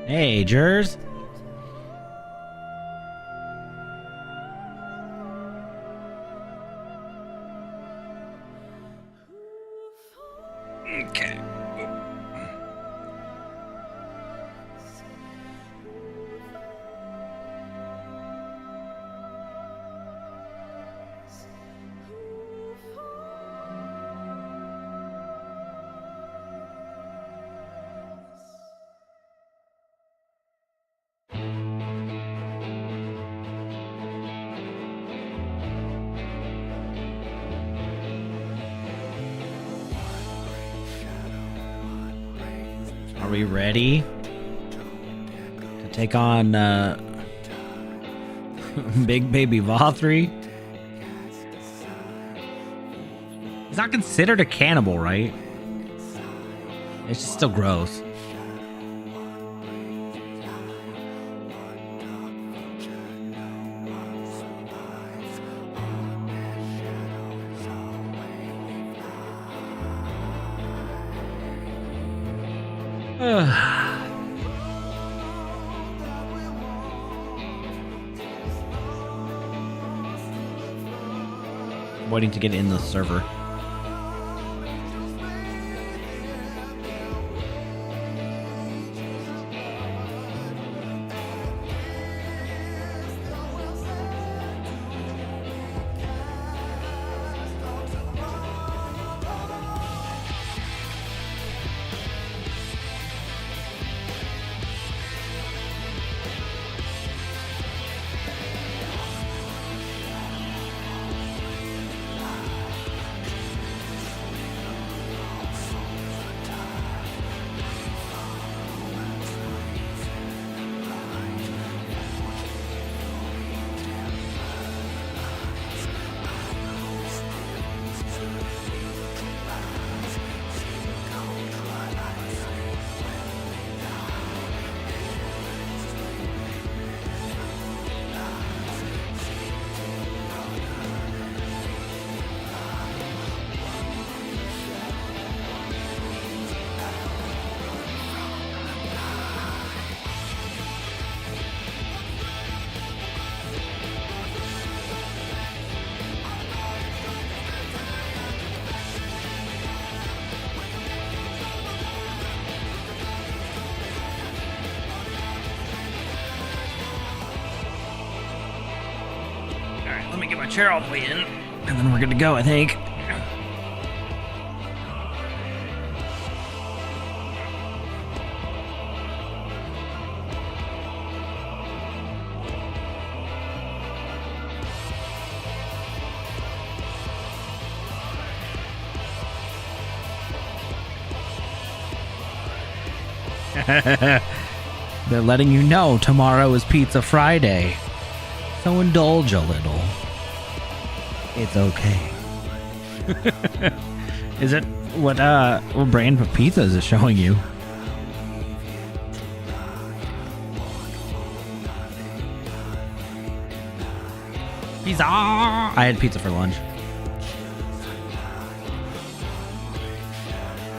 Hey, Jers. Okay. Are we ready to take on Big Baby Vauthry? He's not considered a cannibal, right? It's just still gross. Waiting to get in the server. Let me get my chair all the way in, and then we're good to go, I think. They're letting you know tomorrow is Pizza Friday, so indulge a little. It's okay. Is it what brand of pizza is it showing you? Pizza! I had pizza for lunch.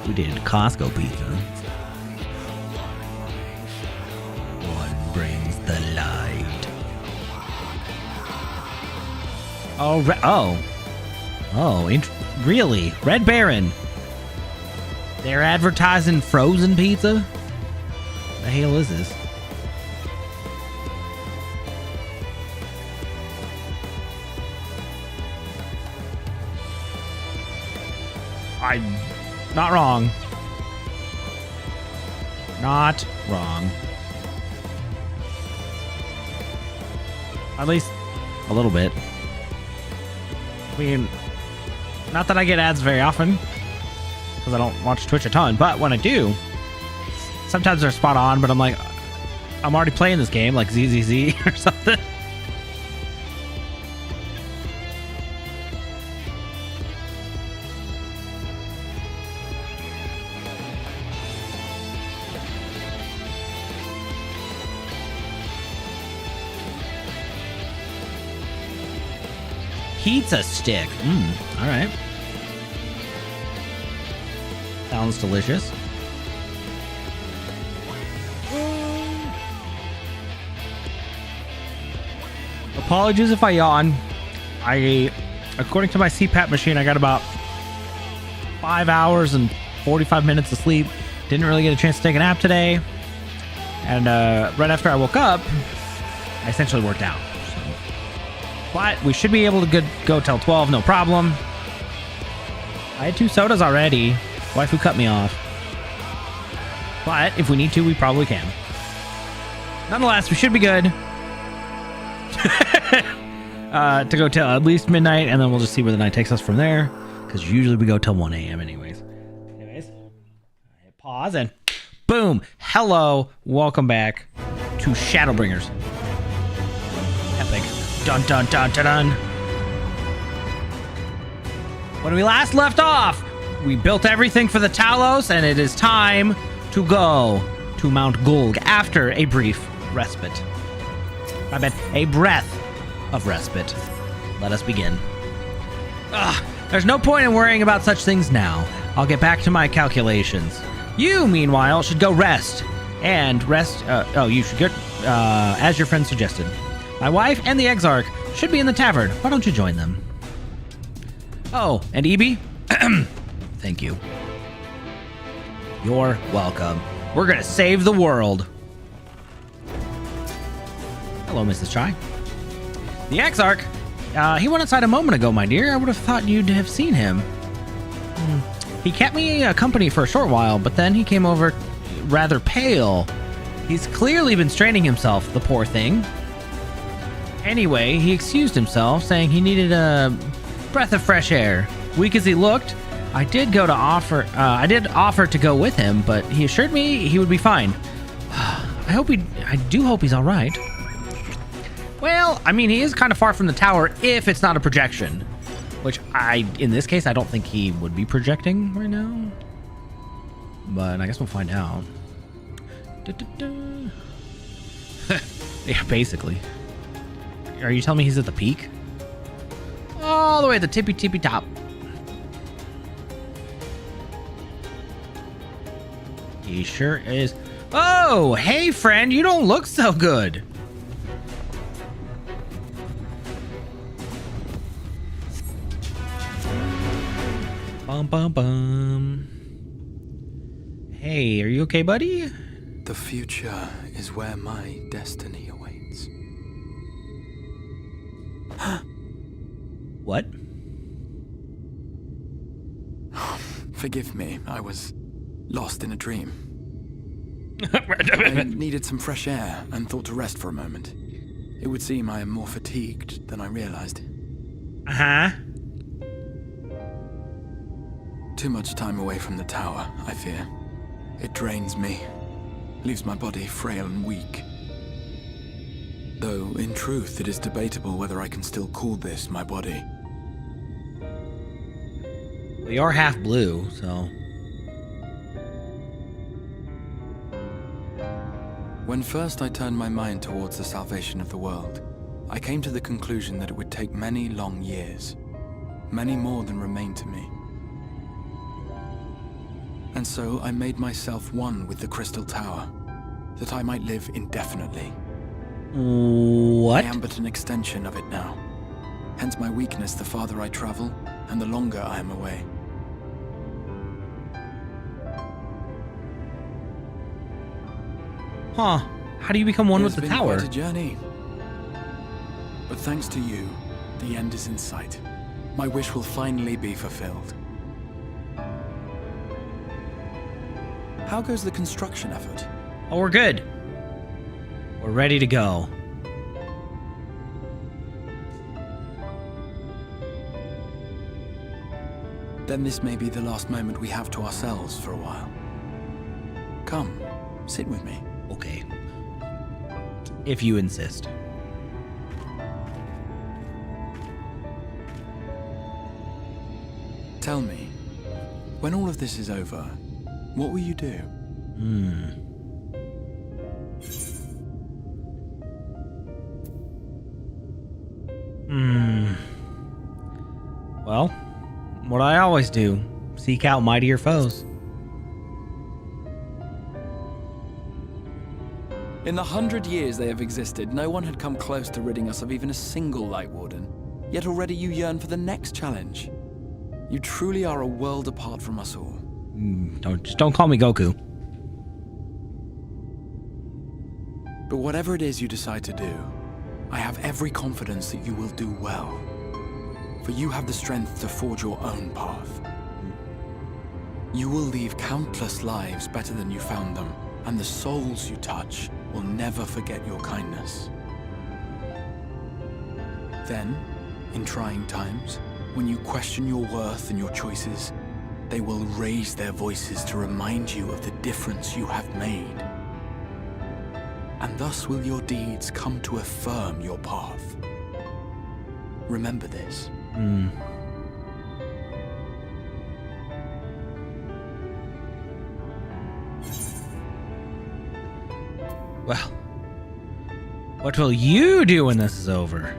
We did Costco pizza. One brings the light. Really? Red Baron? They're advertising frozen pizza? The hell is this? I'm not wrong. Not wrong. At least a little bit. I mean, not that I get ads very often, because I don't watch Twitch a ton, but when I do, sometimes they're spot on, but I'm like, I'm already playing this game, like ZZZ or something. Pizza stick. All right. Sounds delicious. Apologies if I yawn. According to my CPAP machine, I got about 5 hours and 45 minutes of sleep. Didn't really get a chance to take a nap today. And right after I woke up, I essentially worked out. So. But we should be able to go till 12, no problem. I had 2 sodas already. Waifu cut me off. But if we need to, we probably can. Nonetheless, we should be good. To go till at least midnight, and then we'll just see where the night takes us from there. Because usually we go till 1 a.m. anyways. I hit pause and boom. Hello. Welcome back to Shadowbringers. Epic. Dun dun dun dun dun. When we last left off, we built everything for the Talos, and it is time to go to Mount Gulg after a brief respite. I bet a breath of respite. Let us begin. There's no point in worrying about such things now. I'll get back to my calculations. You, meanwhile, should go rest. And rest... you should go... as your friend suggested. My wife and the Exarch should be in the tavern. Why don't you join them? Oh, and Ebi? Thank you. You're welcome. We're gonna save the world. Hello, Mrs. Chai. The Exarch? He went outside a moment ago, my dear. I would have thought you'd have seen him. He kept me company for a short while, but then he came over rather pale. He's clearly been straining himself, the poor thing. Anyway, he excused himself, saying he needed a breath of fresh air. Weak as he looked, I did offer to go with him, but he assured me he would be fine. I do hope he's all right. Well, I mean, he is kind of far from the tower if it's not a projection. Which in this case, I don't think he would be projecting right now. But I guess we'll find out. Yeah, basically. Are you telling me he's at the peak? All the way at the tippy top. He sure is. Oh, hey, friend, you don't look so good. Bum, bum, bum. Hey, are you okay, buddy? The future is where my destiny awaits. What? Forgive me, I was lost in a dream. I needed some fresh air and thought to rest for a moment. It would seem I am more fatigued than I realized. Uh-huh. Too much time away from the tower, I fear. It drains me, leaves my body frail and weak. Though, in truth, it is debatable whether I can still call this my body. Well, you're half blue, so... When first I turned my mind towards the salvation of the world, I came to the conclusion that it would take many long years, many more than remain to me. And so I made myself one with the Crystal Tower, that I might live indefinitely. What? I am but an extension of it now. Hence my weakness the farther I travel, and the longer I am away. Huh. How do you become one with the tower? It has been quite a journey. But thanks to you, the end is in sight. My wish will finally be fulfilled. How goes the construction effort? Oh, we're good. We're ready to go. Then this may be the last moment we have to ourselves for a while. Come, sit with me. Okay. if you insist. Tell me, when all of this is over, what will you do? Well, what I always do, seek out mightier foes. In the 100 years they have existed, no one had come close to ridding us of even a single Light Warden. Yet already you yearn for the next challenge. You truly are a world apart from us all. Don't call me Goku. But whatever it is you decide to do, I have every confidence that you will do well. For you have the strength to forge your own path. You will leave countless lives better than you found them, and the souls you touch will never forget your kindness. Then, in trying times, when you question your worth and your choices, they will raise their voices to remind you of the difference you have made. And thus will your deeds come to affirm your path. Remember this. Well, what will you do when this is over?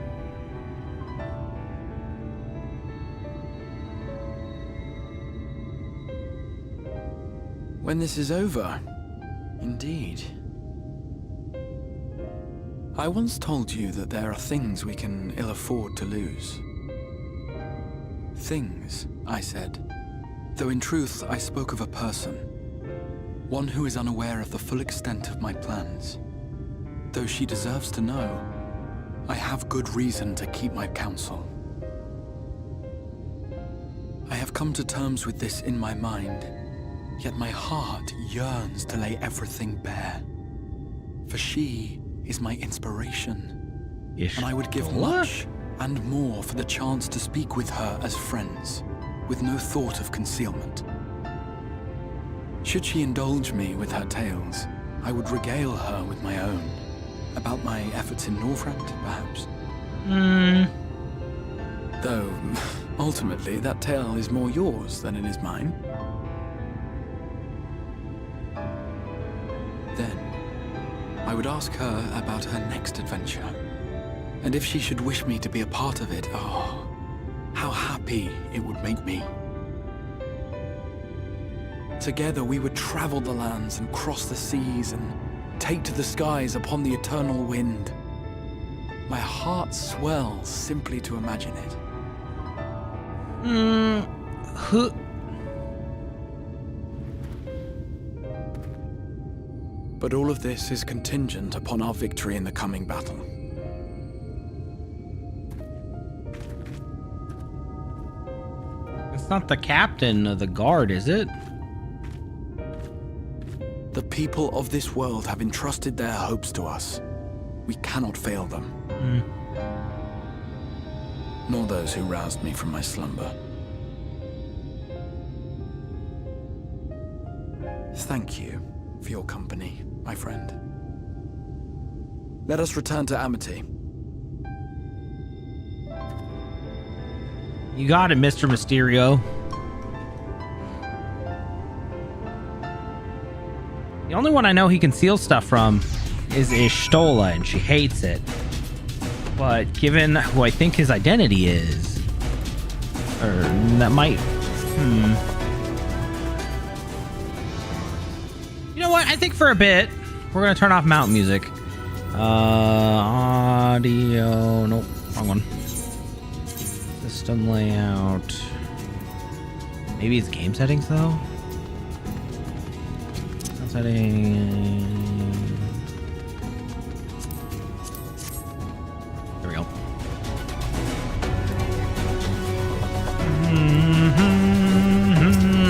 When this is over, indeed. I once told you that there are things we can ill afford to lose. Things, I said, though in truth I spoke of a person. One who is unaware of the full extent of my plans. Though she deserves to know, I have good reason to keep my counsel. I have come to terms with this in my mind, yet my heart yearns to lay everything bare. For she is my inspiration, and I would give much and more for the chance to speak with her as friends, with no thought of concealment. Should she indulge me with her tales, I would regale her with my own, about my efforts in Northrend, perhaps. Though, ultimately, that tale is more yours than it is mine. Then, I would ask her about her next adventure. And if she should wish me to be a part of it, oh, how happy it would make me. Together we would travel the lands and cross the seas and take to the skies upon the eternal wind. My heart swells simply to imagine it. But all of this is contingent upon our victory in the coming battle. It's not the captain of the guard, is it? The people of this world have entrusted their hopes to us. We cannot fail them. Nor those who roused me from my slumber. Thank you for your company, my friend. Let us return to Amity. You got it, Mr. Mysterio. The only one I know he can steal stuff from is Ishtola, and she hates it. But given who I think his identity is, or that might, You know what? I think for a bit, we're gonna turn off mount music. Audio, nope, wrong one. System layout. Maybe it's game settings though. Setting. There we go.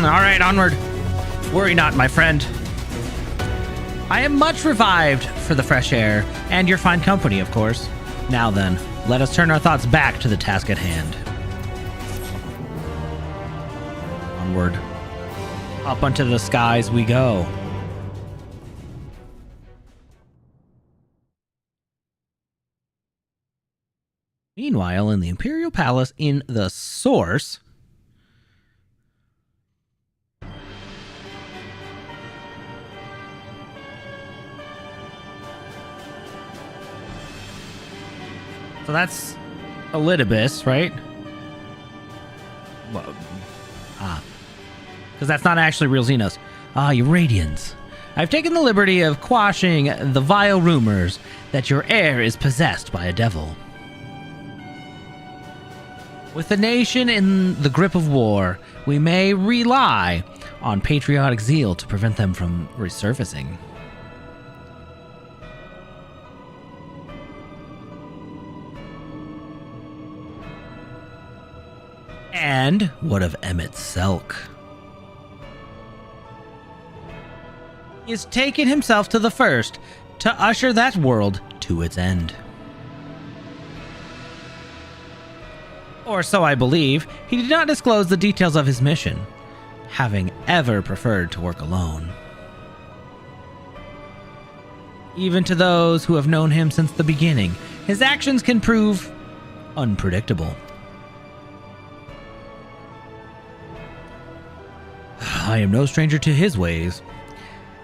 All right, onward. Worry not, my friend. I am much revived for the fresh air and your fine company, of course. Now then, let us turn our thoughts back to the task at hand. Onward. Up unto the skies we go. Meanwhile, in the Imperial Palace in the Source... So that's Elidibus, right? Well, because that's not actually real Xenos. Euradians. I've taken the liberty of quashing the vile rumors that your heir is possessed by a devil. With the nation in the grip of war, we may rely on patriotic zeal to prevent them from resurfacing. And what of Emmett Selk? He has taken himself to the First to usher that world to its end. Or so I believe. He did not disclose the details of his mission, having ever preferred to work alone. Even to those who have known him since the beginning, his actions can prove unpredictable. I am no stranger to his ways.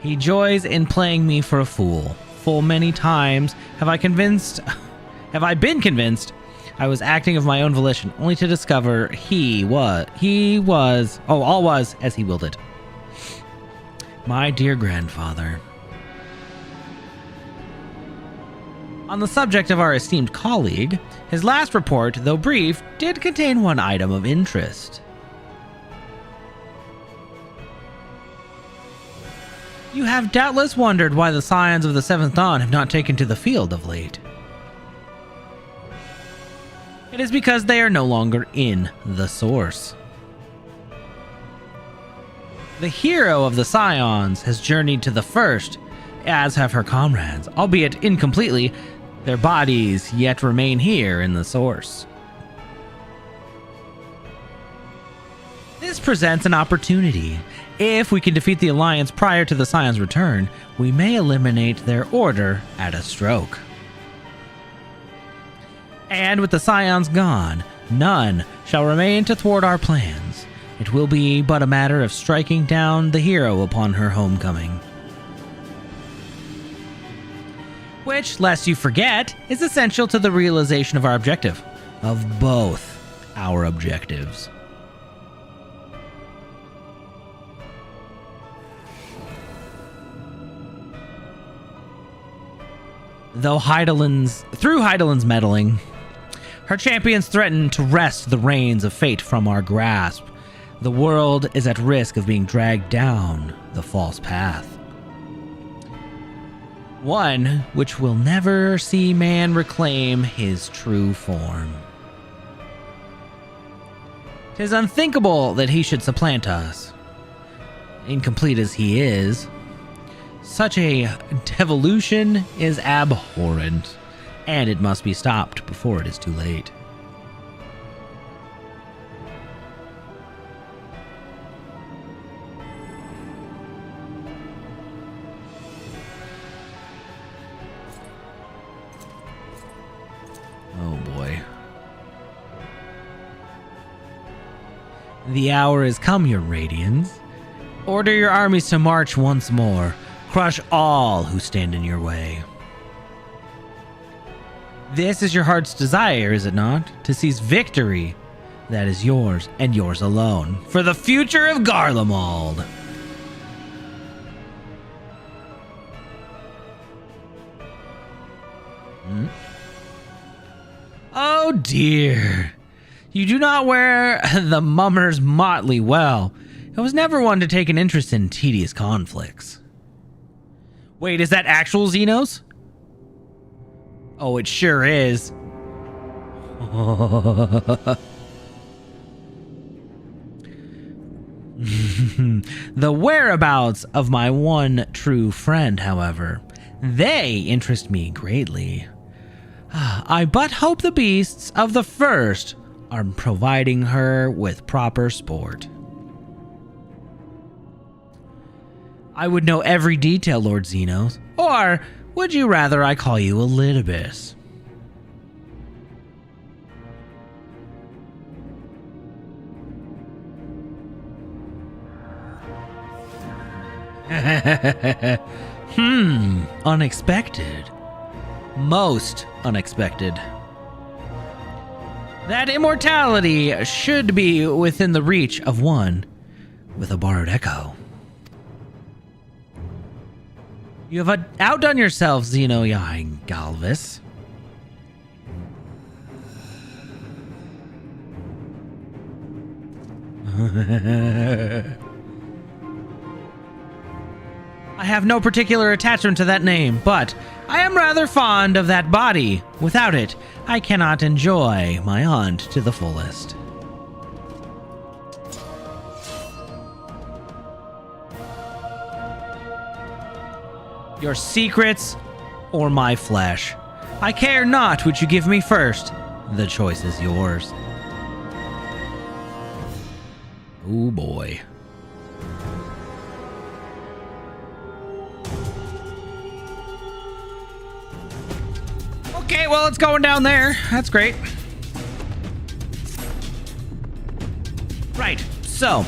He joys in playing me for a fool. Full many times have I been convinced I was acting of my own volition, only to discover all was as he willed it. My dear grandfather. On the subject of our esteemed colleague, his last report, though brief, did contain one item of interest. You have doubtless wondered why the Scions of the Seventh Dawn have not taken to the field of late. It is because they are no longer in the Source. The hero of the Scions has journeyed to the First, as have her comrades, albeit incompletely. Their bodies yet remain here in the Source. This presents an opportunity. If we can defeat the Alliance prior to the Scions' return, we may eliminate their order at a stroke. And with the Scions gone, none shall remain to thwart our plans. It will be but a matter of striking down the hero upon her homecoming. Which, lest you forget, is essential to the realization of our objective. Of both our objectives. Through Hydaelyn's meddling, her champions threaten to wrest the reins of fate from our grasp. The world is at risk of being dragged down the false path. One which will never see man reclaim his true form. 'Tis unthinkable that he should supplant us. Incomplete as he is, such a devolution is abhorrent, and it must be stopped before it is too late. Oh boy. The hour has come, your Radiants. Order your armies to march once more. Crush all who stand in your way. This is your heart's desire, is it not? To seize victory that is yours and yours alone. For the future of Garlemald. Oh dear. You do not wear the mummer's motley well. I was never one to take an interest in tedious conflicts. Wait, is that actual Xenos? Oh, it sure is. The whereabouts of my one true friend, however, they interest me greatly. I but hope the beasts of the First are providing her with proper sport. I would know every detail, Lord Xenos. Or would you rather I call you Elidibus? Unexpected. Most unexpected. That immortality should be within the reach of one with a borrowed echo. You have outdone yourself, Xenoyai Galvis. I have no particular attachment to that name, but I am rather fond of that body. Without it, I cannot enjoy my hunt to the fullest. Your secrets or my flesh. I care not which you give me first. The choice is yours. Oh boy. Okay, well, it's going down there. That's great. Right, so,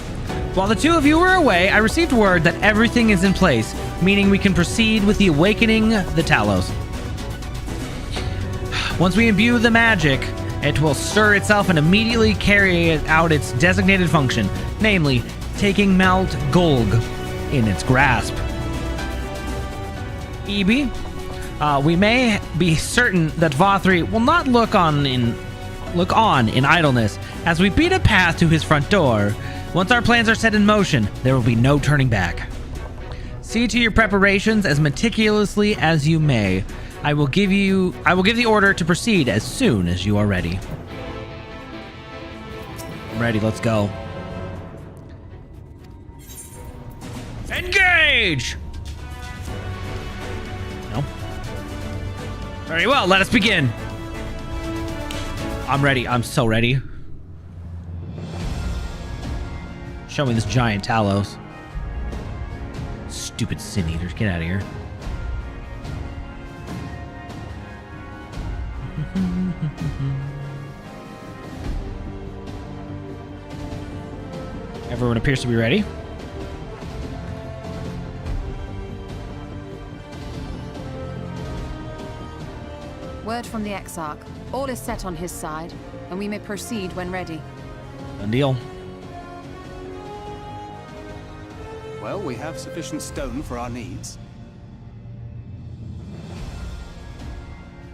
while the two of you were away, I received word that everything is in place, meaning we can proceed with the awakening the Talos. Once we imbue the magic, it will stir itself and immediately carry out its designated function, namely, taking Mount Gulg in its grasp. EB, we may be certain that Vauthry will not look on in idleness as we beat a path to his front door. Once our plans are set in motion, there will be no turning back. See to your preparations as meticulously as you may. I will give the order to proceed as soon as you are ready. I'm ready, let's go. Engage! No. Very well, let us begin. I'm ready, I'm so ready. Show me this giant Talos. Stupid sin eaters, get out of here. Everyone appears to be ready. Word from the Exarch. All is set on his side, and we may proceed when ready. Done deal. Well, we have sufficient stone for our needs.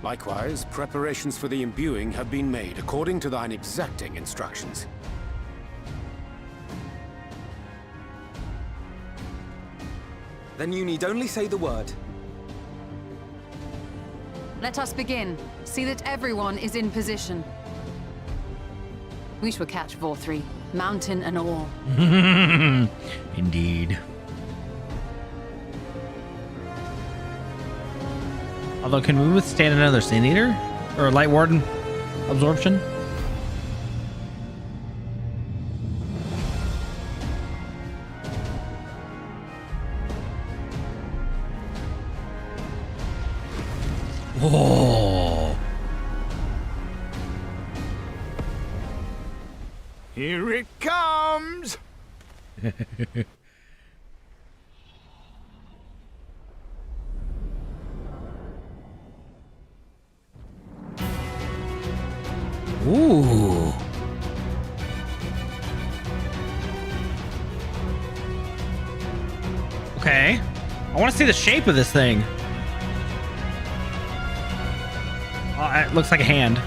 Likewise, preparations for the imbuing have been made according to thine exacting instructions. Then you need only say the word. Let us begin. See that everyone is in position. We shall catch Vauthry, mountain and all. Indeed. Although, can we withstand another Sin Eater? Or a Light Warden absorption? Whoa. Here it comes! Ooh. Okay. I want to see the shape of this thing. Oh, it looks like a hand.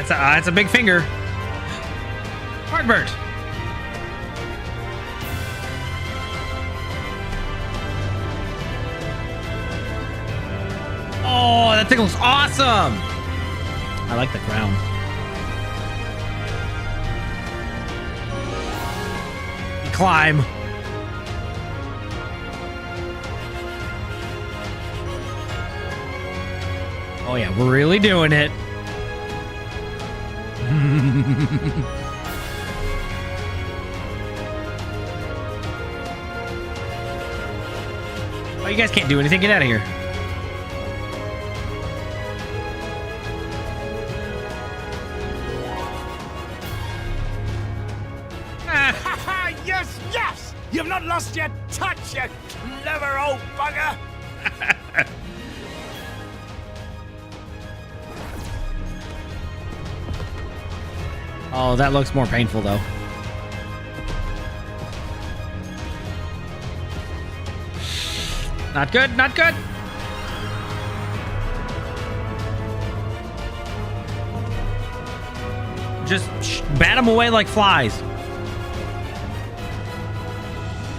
That's a big finger. Heartbird. Oh, that thing looks awesome. I like the crown. You climb. Oh yeah, we're really doing it. Oh, you guys can't do anything. Get out of here. Yes, yes! You've not lost your touch, you clever old bugger! Oh, that looks more painful, though. Not good, not good. Just bat them away like flies.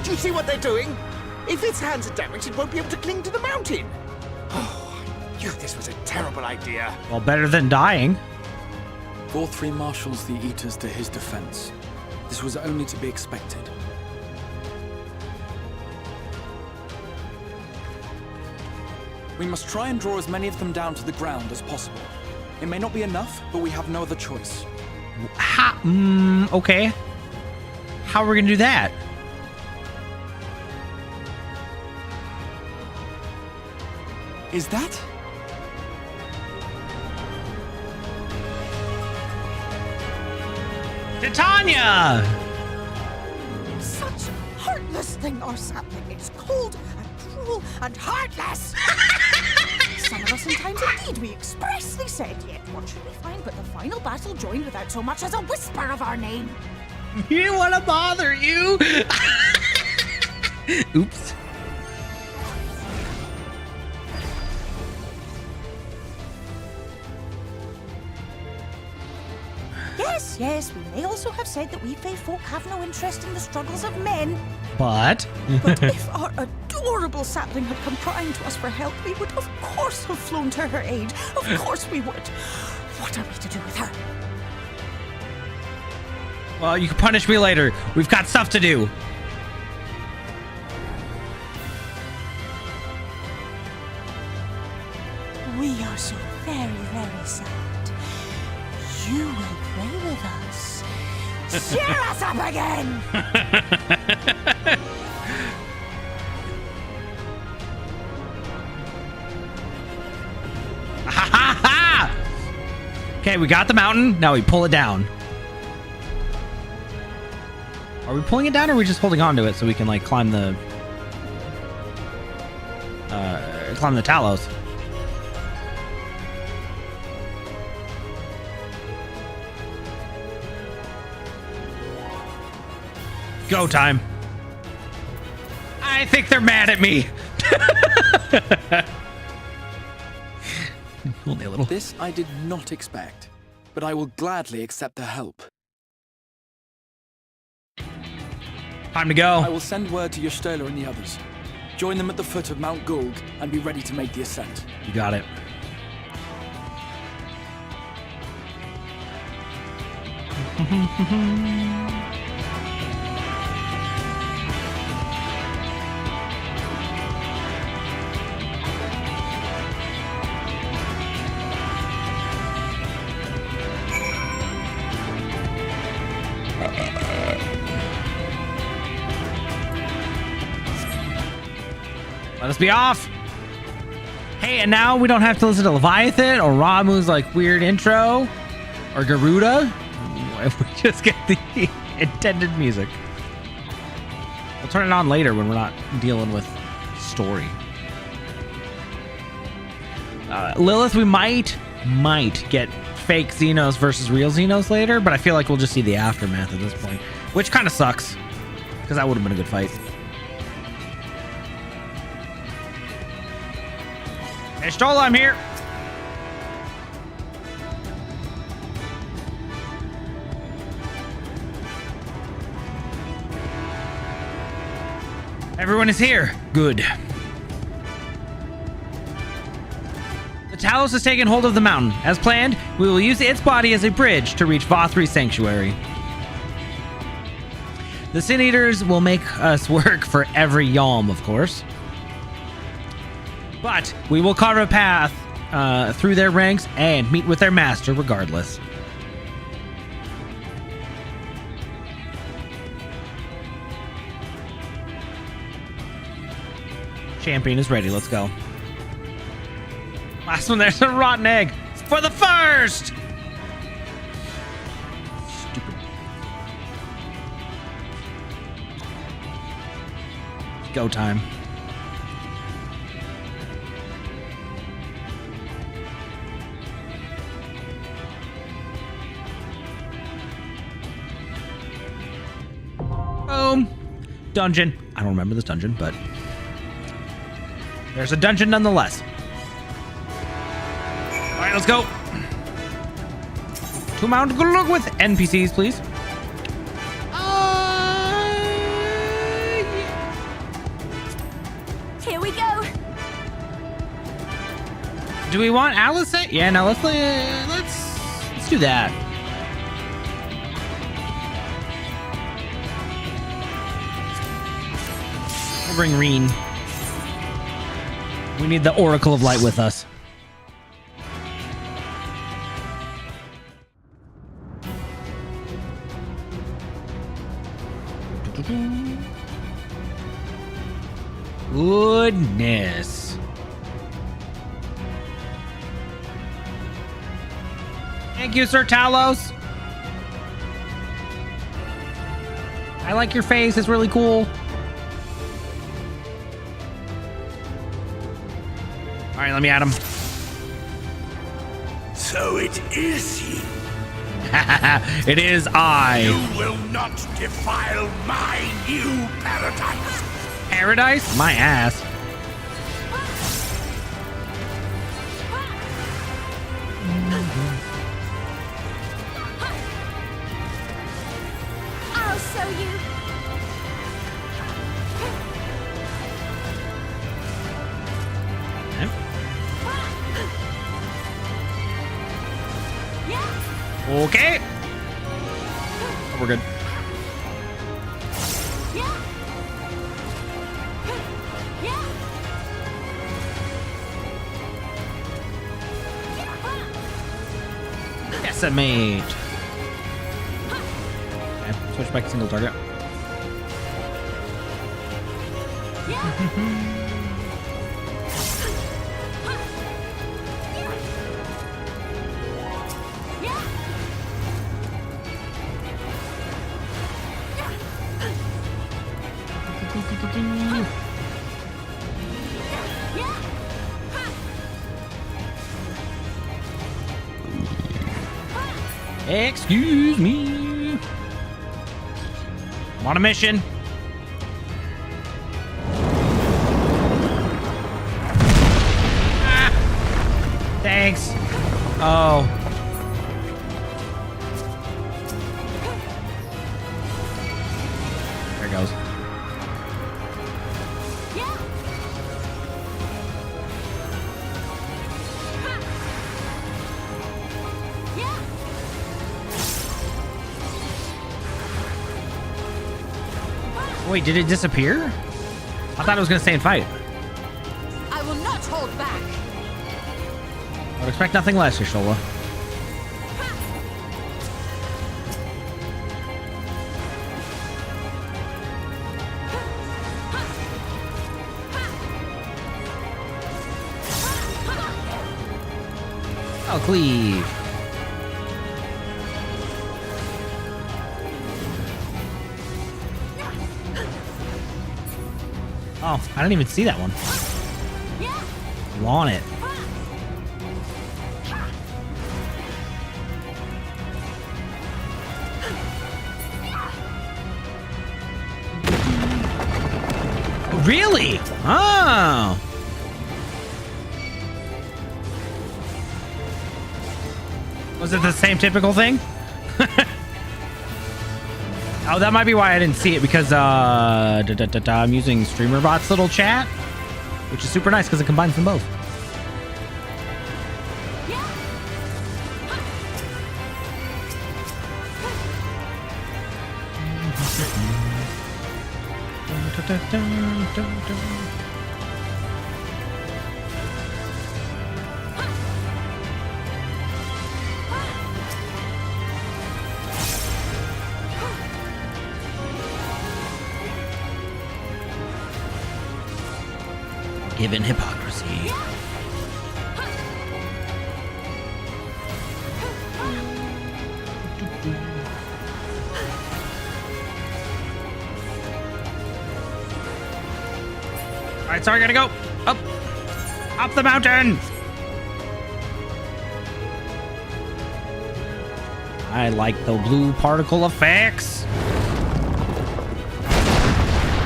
Do you see what they're doing? If its hands are damaged, it won't be able to cling to the mountain. Oh, I knew this was a terrible idea. Well, better than dying. Vauthry marshals the Eaters to his defense. This was only to be expected. We must try and draw as many of them down to the ground as possible. It may not be enough, but we have no other choice. Okay. How are we gonna do that? Is that? Titania! Such heartless thing, our sapling. It's cold and cruel and heartless. Some of us in times indeed we expressly said, yet what should we find but the final battle joined without so much as a whisper of our name? He didn't want to bother you. Oops. Yes, yes, we may also have said that we Fae folk have no interest in the struggles of men. But But if our adorable sapling had come crying to us for help, we would of course have flown to her aid. Of course we would. What are we to do with her? well, you can punish me later. We've got stuff to do. We are so very, very sad. You will play with us. Cheer us up again! Ha ha ha! Okay, we got the mountain. Now we pull it down. Are we pulling it down, or are we just holding on to it so we can like climb the Talos? Go time. I think they're mad at me. Only a little. This I did not expect, but I will gladly accept their help. Time to go. I will send word to Y'shtola and the others. Join them at the foot of Mount Gulg and be ready to make the ascent. You got it. Let us be off. Hey, and now we don't have to listen to Leviathan or Ramu's like weird intro or Garuda. If we just get the intended music. We'll turn it on later when we're not dealing with story. Lilith, we might get fake Xenos versus real Xenos later, but I feel like we'll just see the aftermath at this point, which kind of sucks because that would have been a good fight. Hey, Stola, I'm here. Everyone is here. Good. The Talos has taken hold of the mountain. As planned, we will use its body as a bridge to reach Vauthry's sanctuary. The Sin Eaters will make us work for every yalm, of course. But we will carve a path through their ranks and meet with their master regardless. Champion is ready. Let's go. Last one, there's a rotten egg. It's for the first! Stupid. Go time. Boom. Dungeon. I don't remember this dungeon, but there's a dungeon nonetheless. All right, let's go. To Mount Gulg with NPCs, please. Here we go. Do we want Alice? Yeah, no, let's do that. We'll bring Reen. We need the Oracle of Light with us. Goodness. Thank you, Sir Talos. I like your face. It's really cool. All right, let me at him. So it is you. It is I. You will not defile my new paradise. Paradise? My ass. I'll show you. Okay. Oh, we're good. Decimate. Okay, switch back to single target. Excuse me. I'm on a mission. Ah, thanks. Oh. There it goes. Wait, did it disappear? I thought it was going to stay and fight. I will not hold back. I would expect nothing less, Yashola. I'll cleave. Oh, I didn't even see that one. Want it. Really? Oh. Was it the same typical thing? Oh, that might be why I didn't see it, because I'm using StreamerBot's little chat, which is super nice because it combines them both. Given hypocrisy. Alright, sorry, gotta go. Up. Up the mountain. I like the blue particle effects.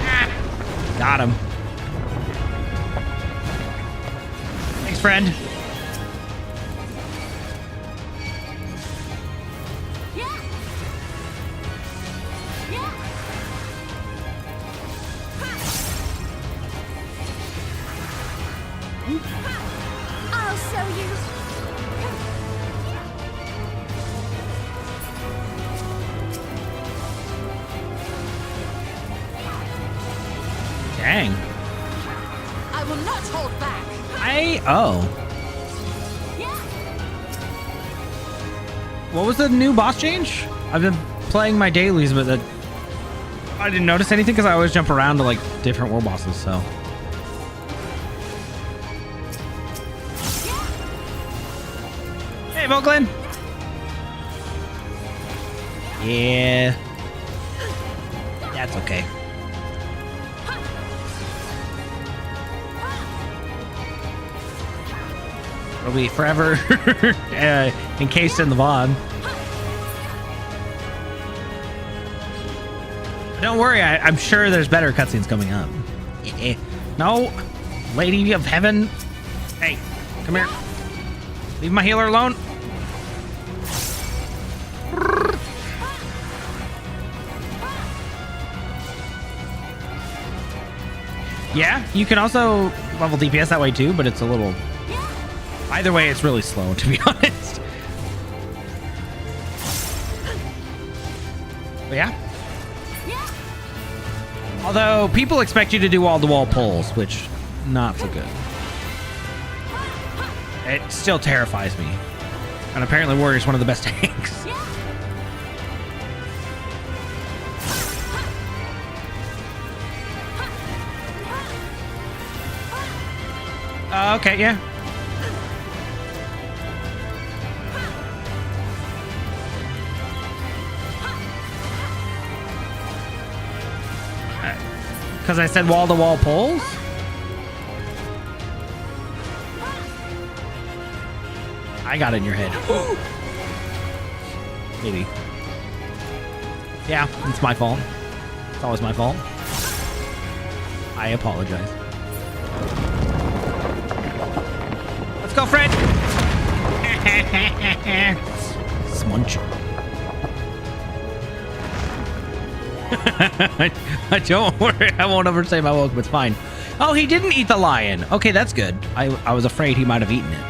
Ah, got him. Thanks, friend. I'll show you. Dang. I will not hold back. What was the new boss change? I've been playing my dailies, but I didn't notice anything because I always jump around to like different war bosses, so. Hey, Voglin. Yeah. That's okay. It'll be forever encased in the VOD. Don't worry, I'm sure there's better cutscenes coming up. No, Lady of Heaven. Hey, come here. Leave my healer alone. Yeah, you can also level DPS that way too, but it's a little... Either way, it's really slow, to be honest. But yeah. Although, people expect you to do wall-to-wall pulls, which, not so good. It still terrifies me. And apparently Warrior's one of the best tanks. Okay, yeah. Because I said wall-to-wall pulls? I got it in your head. Maybe. Yeah, it's my fault. It's always my fault. I apologize. Let's go, Fred! Smunch. I don't worry. I won't ever say my welcome. It's fine. Oh, he didn't eat the lion. Okay, that's good. I was afraid he might have eaten it.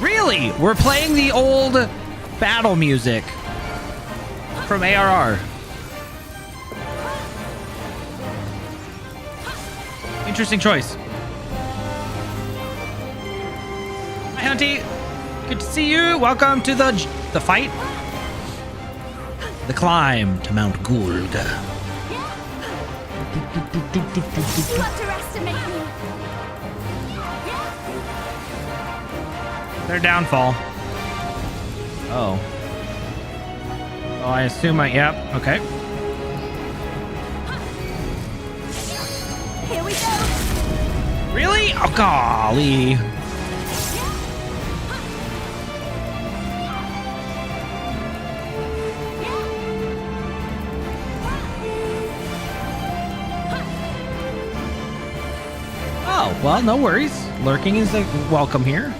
Really? We're playing the old battle music from ARR. Interesting choice. Hi, Hunty. Good to see you. Welcome to the fight. The climb to Mount Gulg. You underestimate me. Their downfall. Oh. Oh, I assume yep, okay. Here we go. Really? Oh, golly. Oh, well, no worries. Lurking is welcome here.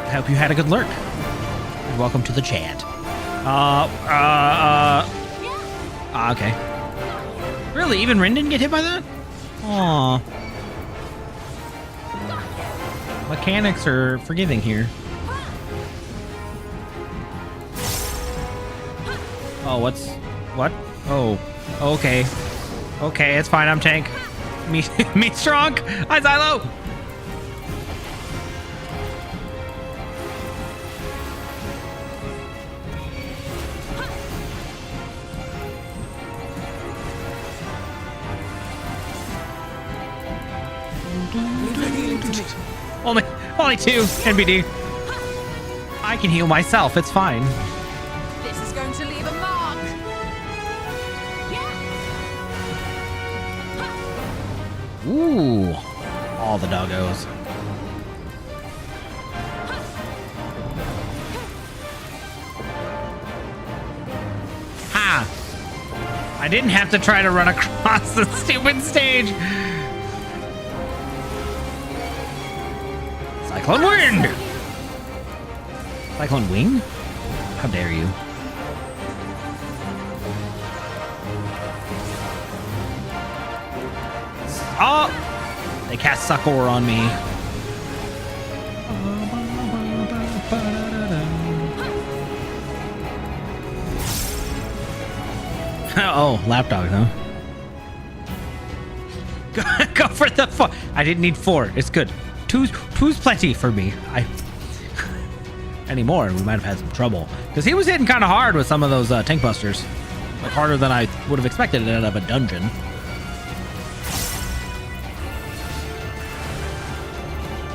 I hope you had a good lurk. And welcome to the chat. Okay. Really? Even Rin didn't get hit by that? Aw. Mechanics are forgiving here. Oh, what? Oh, okay. Okay, it's fine. I'm tank. Me strong. Hi, Xylo. Only 2 NBD. I can heal myself. It's fine. This is going to leave a mark. Ooh, all the doggos. Ha! I didn't have to try to run across the stupid stage. Cyclone wind! Cyclone wing? How dare you? Oh! They cast Succor on me. Oh, lapdog, huh? Go for the 4. I didn't need 4. It's good. Two's plenty for me. Anymore, we might have had some trouble. Because he was hitting kind of hard with some of those tank busters. Like harder than I would have expected out of a dungeon.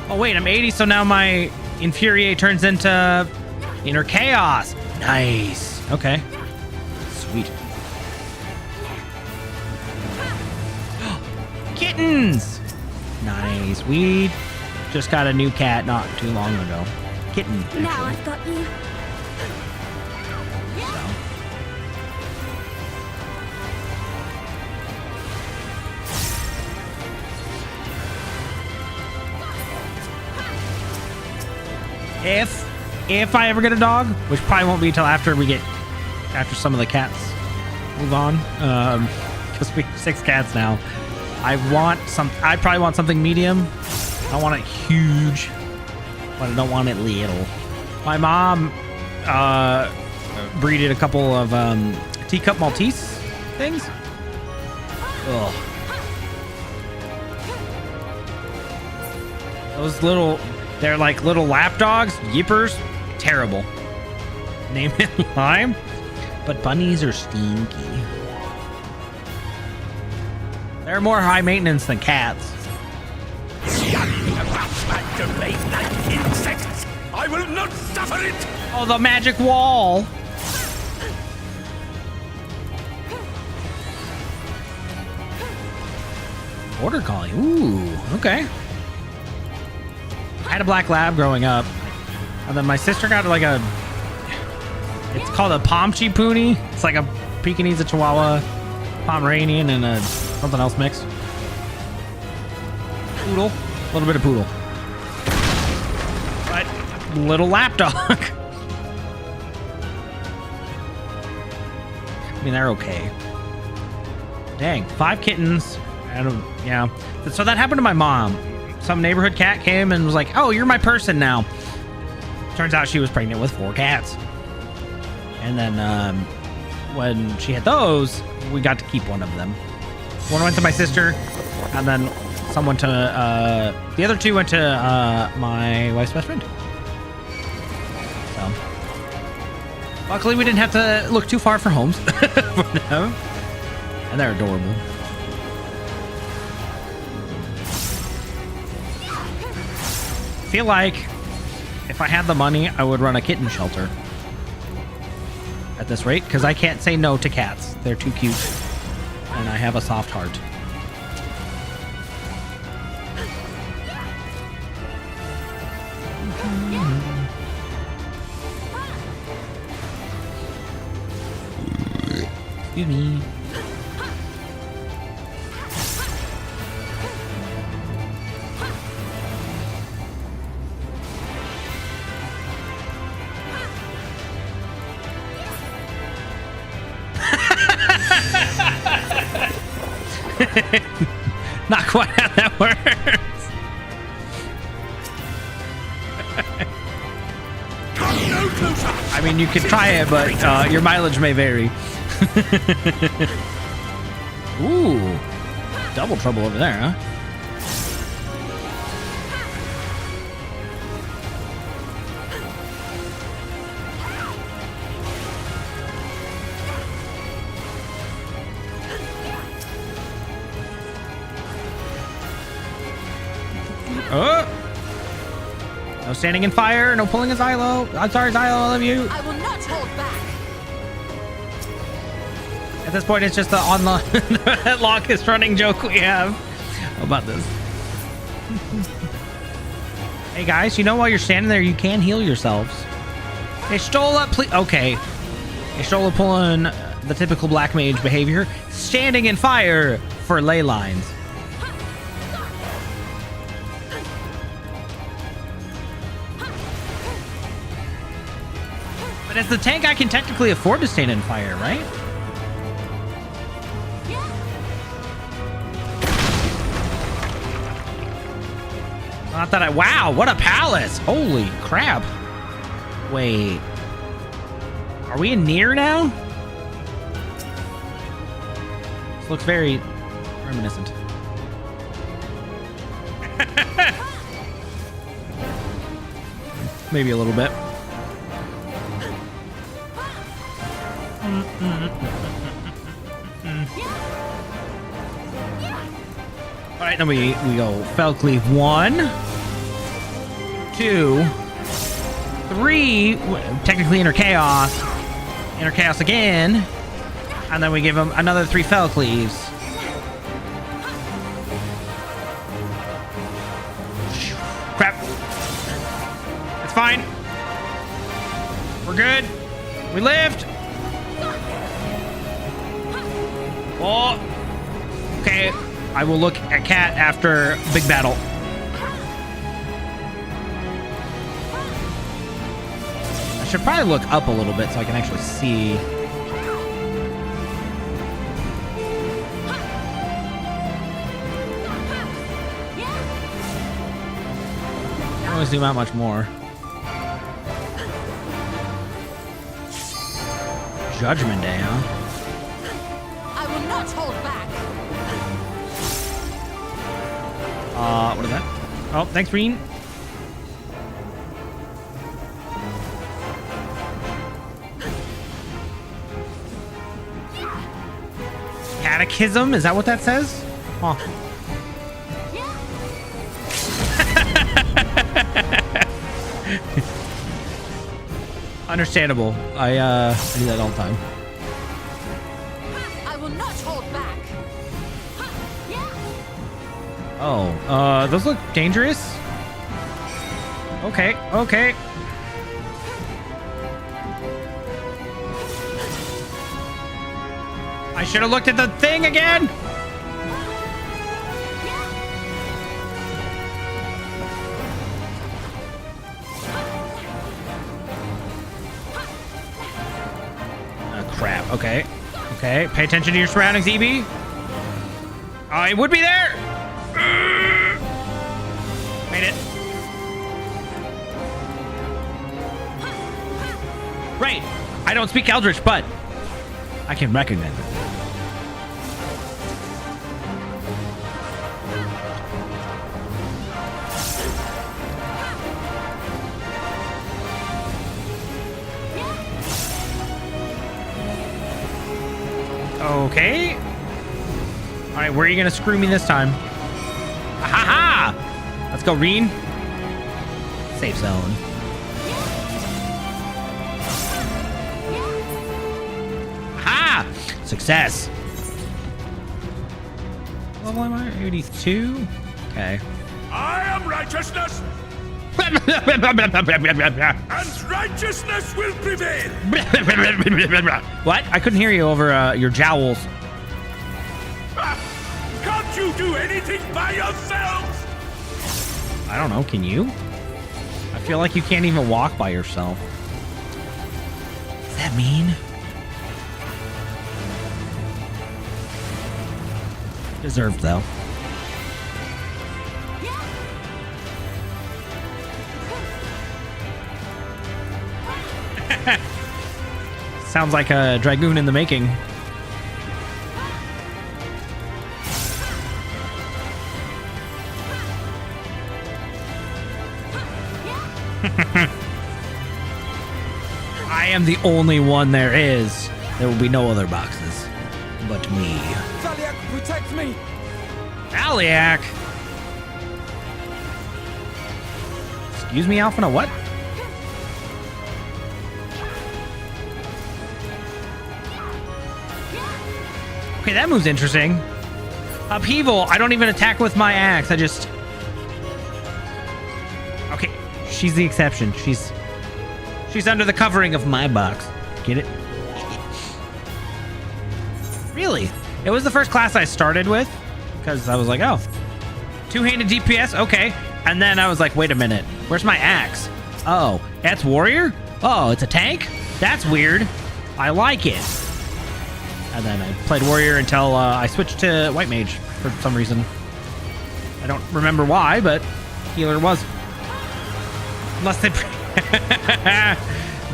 Oh wait, I'm 80, so now my Infuriate turns into Inner Chaos. Nice. Okay. Sweet. Kittens! Nice. We just got a new cat not too long ago. Kitten, actually. Now I've got you. If I ever get a dog, which probably won't be till after some of the cats move on, because we have 6 cats now. I probably want something medium. I don't want it huge, but I don't want it little. My mom breeded a couple of teacup Maltese things. Ugh. Those they're like little lap dogs, yippers. Terrible. Name it Lime. But bunnies are stinky. They're more high maintenance than cats. I will not suffer it! Oh, the magic wall. Border collie. Ooh, okay. I had a black lab growing up, and then my sister got like it's called a Pomchi Poonie. It's like a Pekingese, a Chihuahua, Pomeranian, and a something else mix. Poodle, a little bit of poodle, but little lapdog. I mean, they're okay. Dang, 5 kittens. Yeah. So that happened to my mom. Some neighborhood cat came and was like, "Oh, you're my person now." Turns out she was pregnant with 4 cats. And then when she had those, we got to keep one of them. One went to my sister, and then someone to the other 2 went to my wife's best friend. So luckily we didn't have to look too far for homes for them. And they're adorable. I feel like if I had the money, I would run a kitten shelter at this rate, because I can't say no to cats. They're too cute, and I have a soft heart. Excuse me. Not quite how that works. I mean, you can try it, but your mileage may vary. Ooh, double trouble over there, huh? Oh! No standing in fire. No pulling a Xylo. I'm sorry, Xylo. I love you. I will not hold back. At this point, it's just the longest running joke we have about this. Hey guys, you know while you're standing there, you can heal yourselves. Hey, Stola, please. Okay. Hey, Stola pulling the typical black mage behavior, standing in fire for ley lines. But as the tank, I can technically afford to stand in fire, right? Not that wow, what a palace. Holy crap. Wait. Are we in near now? This looks very reminiscent. Maybe a little bit. All right, then we go Felcleave 1, 2, 3, technically Inner Chaos again, and then we give him another 3 Felcleaves. Crap. It's fine. We're good. We lived. Oh. Okay. I will look at Cat after big battle. I should probably look up a little bit so I can actually see. Can't really zoom out much more. Judgment Day, huh? I will not hold back. What is that? Oh, thanks, Reen. Catechism? Is that what that says? Huh. Understandable. I do that all the time. I will not hold back. Oh, those look dangerous. Okay, okay. I should have looked at the thing again. Oh, crap. Okay. Okay. Pay attention to your surroundings, EB. It would be there. Made it. Right. I don't speak Eldritch, but I can recognize it. Okay. All right, where are you gonna screw me this time? Ha ha! Let's go, Reen. Safe zone. Ha! Success. Level am I? 82. Okay. I am righteousness, and righteousness will prevail. What? I couldn't hear you over your jowls. Can't you do anything by yourselves? I don't know. Can you? I feel like you can't even walk by yourself. Does that mean? Deserved, though. Sounds like a Dragoon in the making. I am the only one there is. There will be no other boxes but me. Valiak, protect me! Valiak! Excuse me, Alphina, what? Okay, that move's interesting. Upheaval, I don't even attack with my axe. I just... Okay, she's the exception. She's under the covering of my box. Get it? Really? It was the first class I started with because I was like, oh, two-handed DPS? Okay. And then I was like, wait a minute. Where's my axe? Oh, that's warrior? Oh, it's a tank? That's weird. I like it. And then I played warrior until I switched to white mage for some reason. I don't remember why, but healer was. Unless they...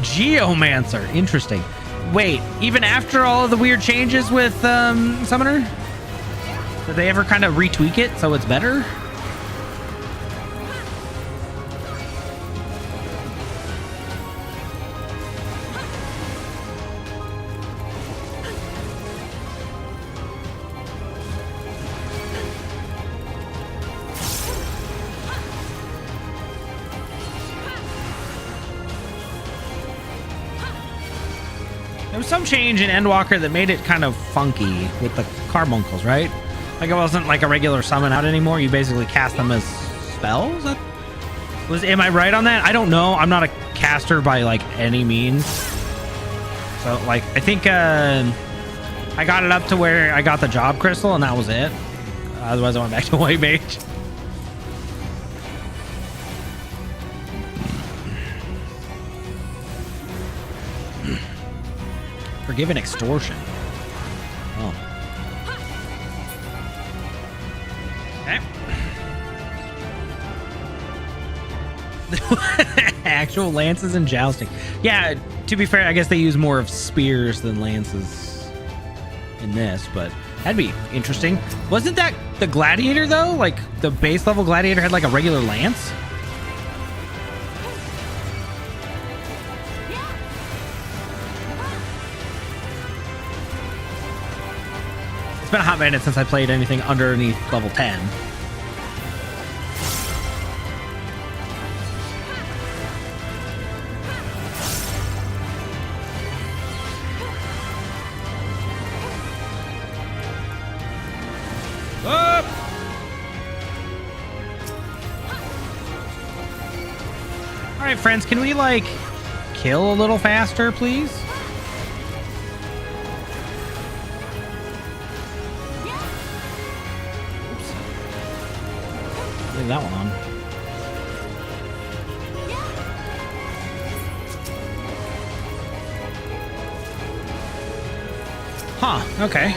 Geomancer. Interesting. Wait, even after all of the weird changes with Summoner? Did they ever kind of retweak it so it's better? There was some change in Endwalker that made it kind of funky with the carbuncles, right? Like it wasn't like a regular summon out anymore. You basically cast them as spells? Am I right on that? I don't know. I'm not a caster by like any means. So like, I think I got it up to where I got the job crystal and that was it. Otherwise I went back to white mage. Forgiven extortion. Oh. Okay. Actual lances and jousting. Yeah, to be fair, I guess they use more of spears than lances in this, but that'd be interesting. Wasn't that the gladiator though? Like the base level gladiator had like a regular lance? It's been a hot minute since I played anything underneath level 10. Up! All right, friends, can we like kill a little faster, please? That one on. Huh, okay.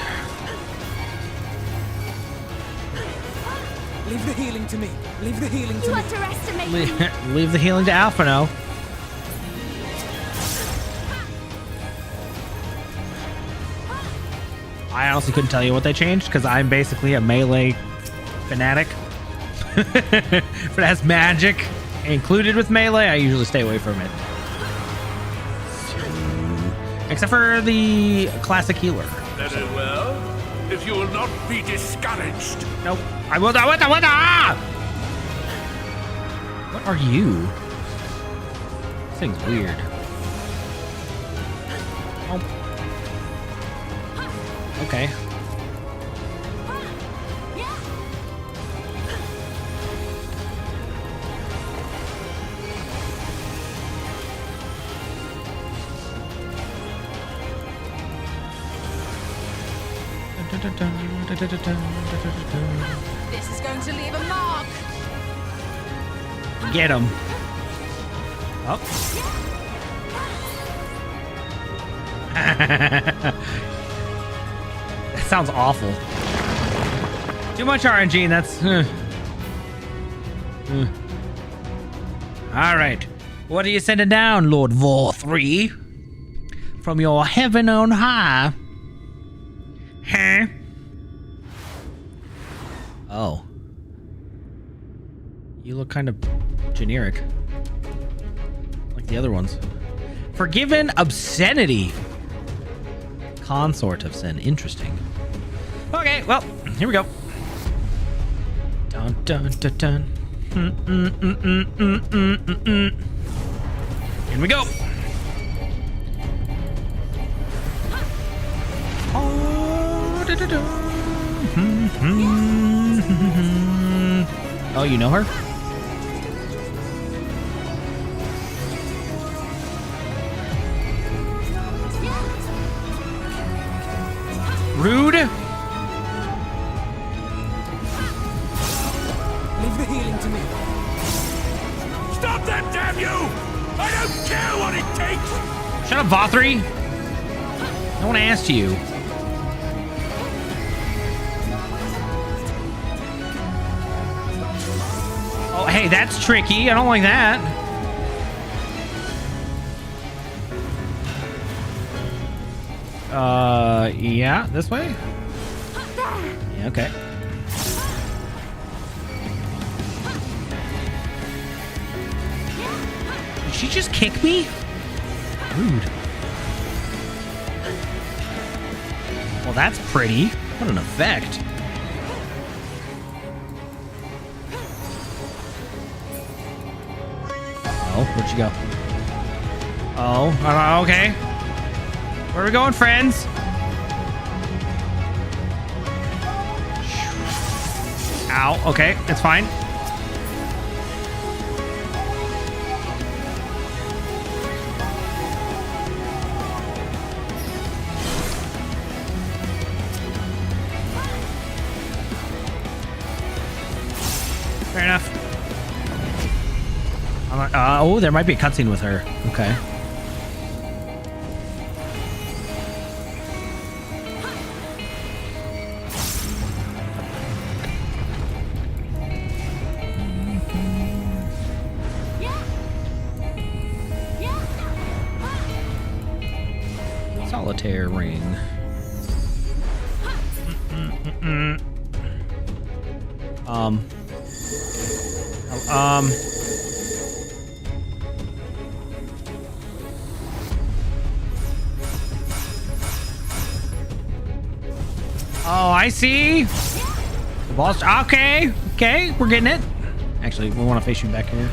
Leave the healing to me. Leave the healing to me. Underestimate me. Leave the healing to Alphino. I honestly couldn't tell you what they changed because I'm basically a melee fanatic. If it has magic included with melee, I usually stay away from it. Except for the classic healer. Very well. If you will not be discouraged. Nope. I will not. What are you? This thing's weird. Oh. Okay. This is going to leave a mark. Get him. Oh. That sounds awful. Too much RNG, and that's... All right. What are you sending down, Lord Vauthry? From your heaven on high? Huh? Oh. You look kind of generic. Like the other ones. Forgiven obscenity. Consort of sin. Interesting. Okay, well, here we go. Dun dun dun dun. In we go. Oh, you know her? Rude. Leave the healing to me. Stop that, damn you! I don't care what it takes! Shut up, Vauthry. No one asked you. Oh, hey, that's tricky. I don't like that. Yeah, this way? Yeah, okay. Did she just kick me? Rude. Well, that's pretty. What an effect. Oh, where'd you go? Oh, okay. Where are we going, friends? Ow, okay, it's fine. Fair enough. Oh, there might be a cutscene with her. Okay. Solitaire ring. Oh, I see. The ball's okay. Okay, we're getting it. Actually, we want to face you back here.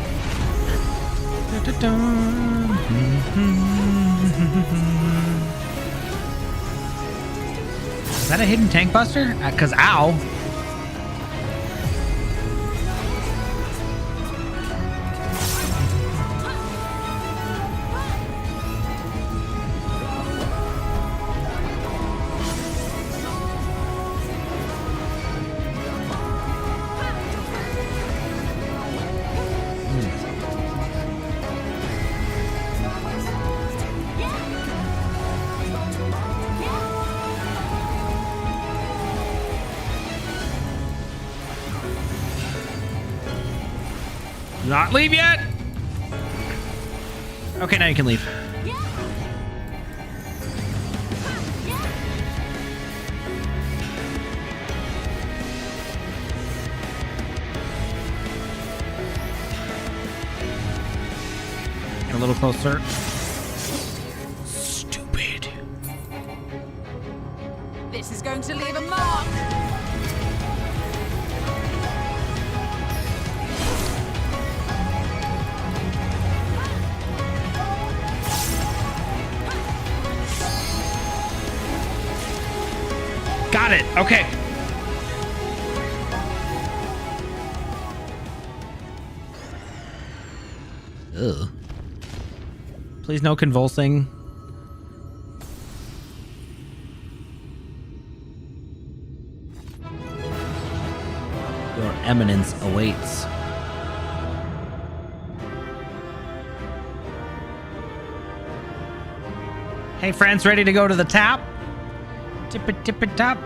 Is that a hidden tank buster? Cause ow. Not leave yet. Okay, now you can leave. Get a little closer. Stupid. This is going to leave a mark. Got it. Okay. Ugh. Please no convulsing. Your eminence awaits. Hey friends, ready to go to the top? Tip it top.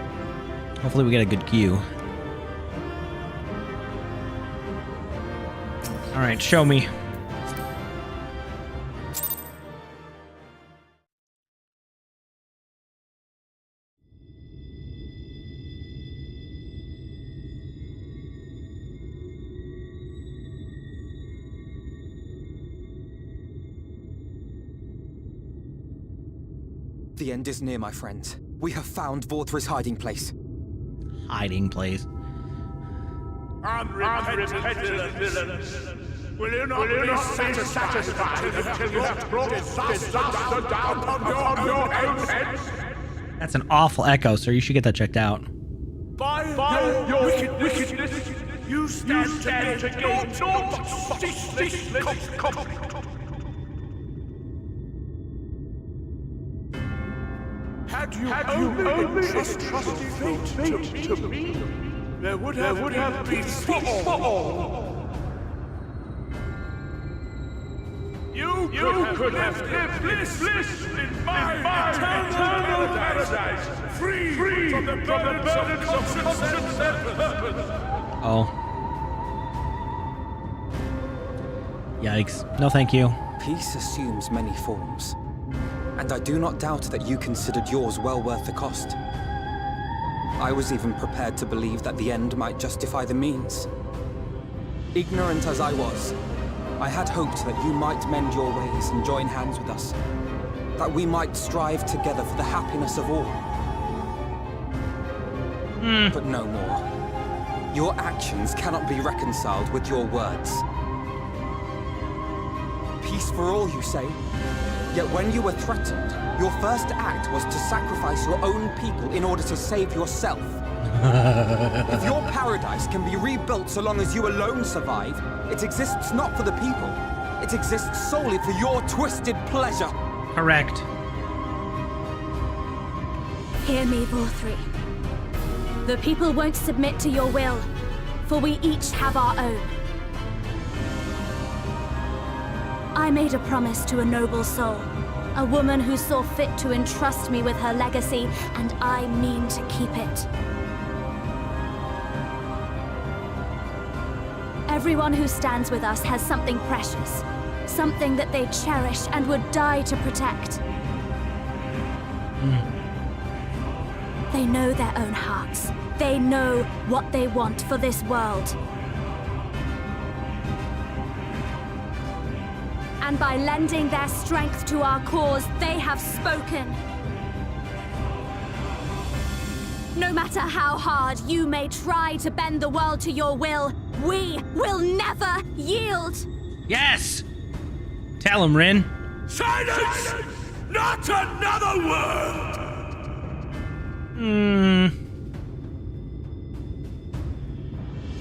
Hopefully we get a good cue. All right, show me. The end is near, my friends. We have found Vauthry's hiding place. Hiding place. Unrepentant villains. Will you not be satisfied until you have brought disaster down upon your own heads? That's an awful echo, sir. You should get that checked out. By your wickedness, you stand to gain naught but ceaseless Had you only entrusted fate to me, there would have been peace for all. You could have lived bliss in my eternal paradise, free from the burdens of conscience and purpose. Oh. Yikes. No, thank you. Peace assumes many forms, and I do not doubt that you considered yours well worth the cost. I was even prepared to believe that the end might justify the means. Ignorant as I was, I had hoped that you might mend your ways and join hands with us, that we might strive together for the happiness of all. But no more. Your actions cannot be reconciled with your words. Peace for all, you say? Yet when you were threatened, your first act was to sacrifice your own people in order to save yourself. If your paradise can be rebuilt so long as you alone survive, it exists not for the people. It exists solely for your twisted pleasure. Correct. Hear me, Vauthry. The people won't submit to your will, for we each have our own. I made a promise to a noble soul, a woman who saw fit to entrust me with her legacy, and I mean to keep it. Everyone who stands with us has something precious, something that they cherish and would die to protect. They know their own hearts. They know what they want for this world. And by lending their strength to our cause, they have spoken. No matter how hard you may try to bend the world to your will, we will never yield! Yes! Tell him, Rin. Silence! Not another word!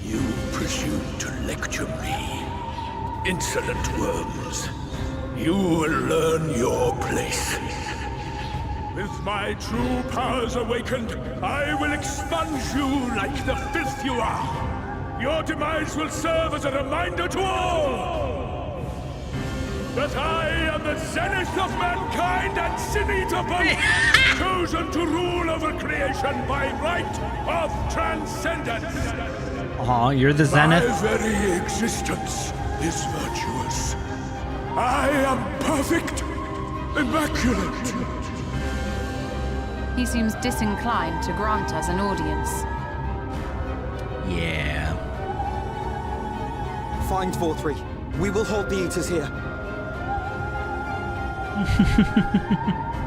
You presume to lecture me. Insolent worms. You will learn your place. With my true powers awakened, I will expunge you like the filth you are. Your demise will serve as a reminder to all that I am the zenith of mankind and sin eater both, chosen to rule over creation by right of transcendence. Aw, you're the zenith. My very existence is virtuous. I am perfect, immaculate. He seems disinclined to grant us an audience. Yeah. Find Vauthry. We will hold the Eaters here.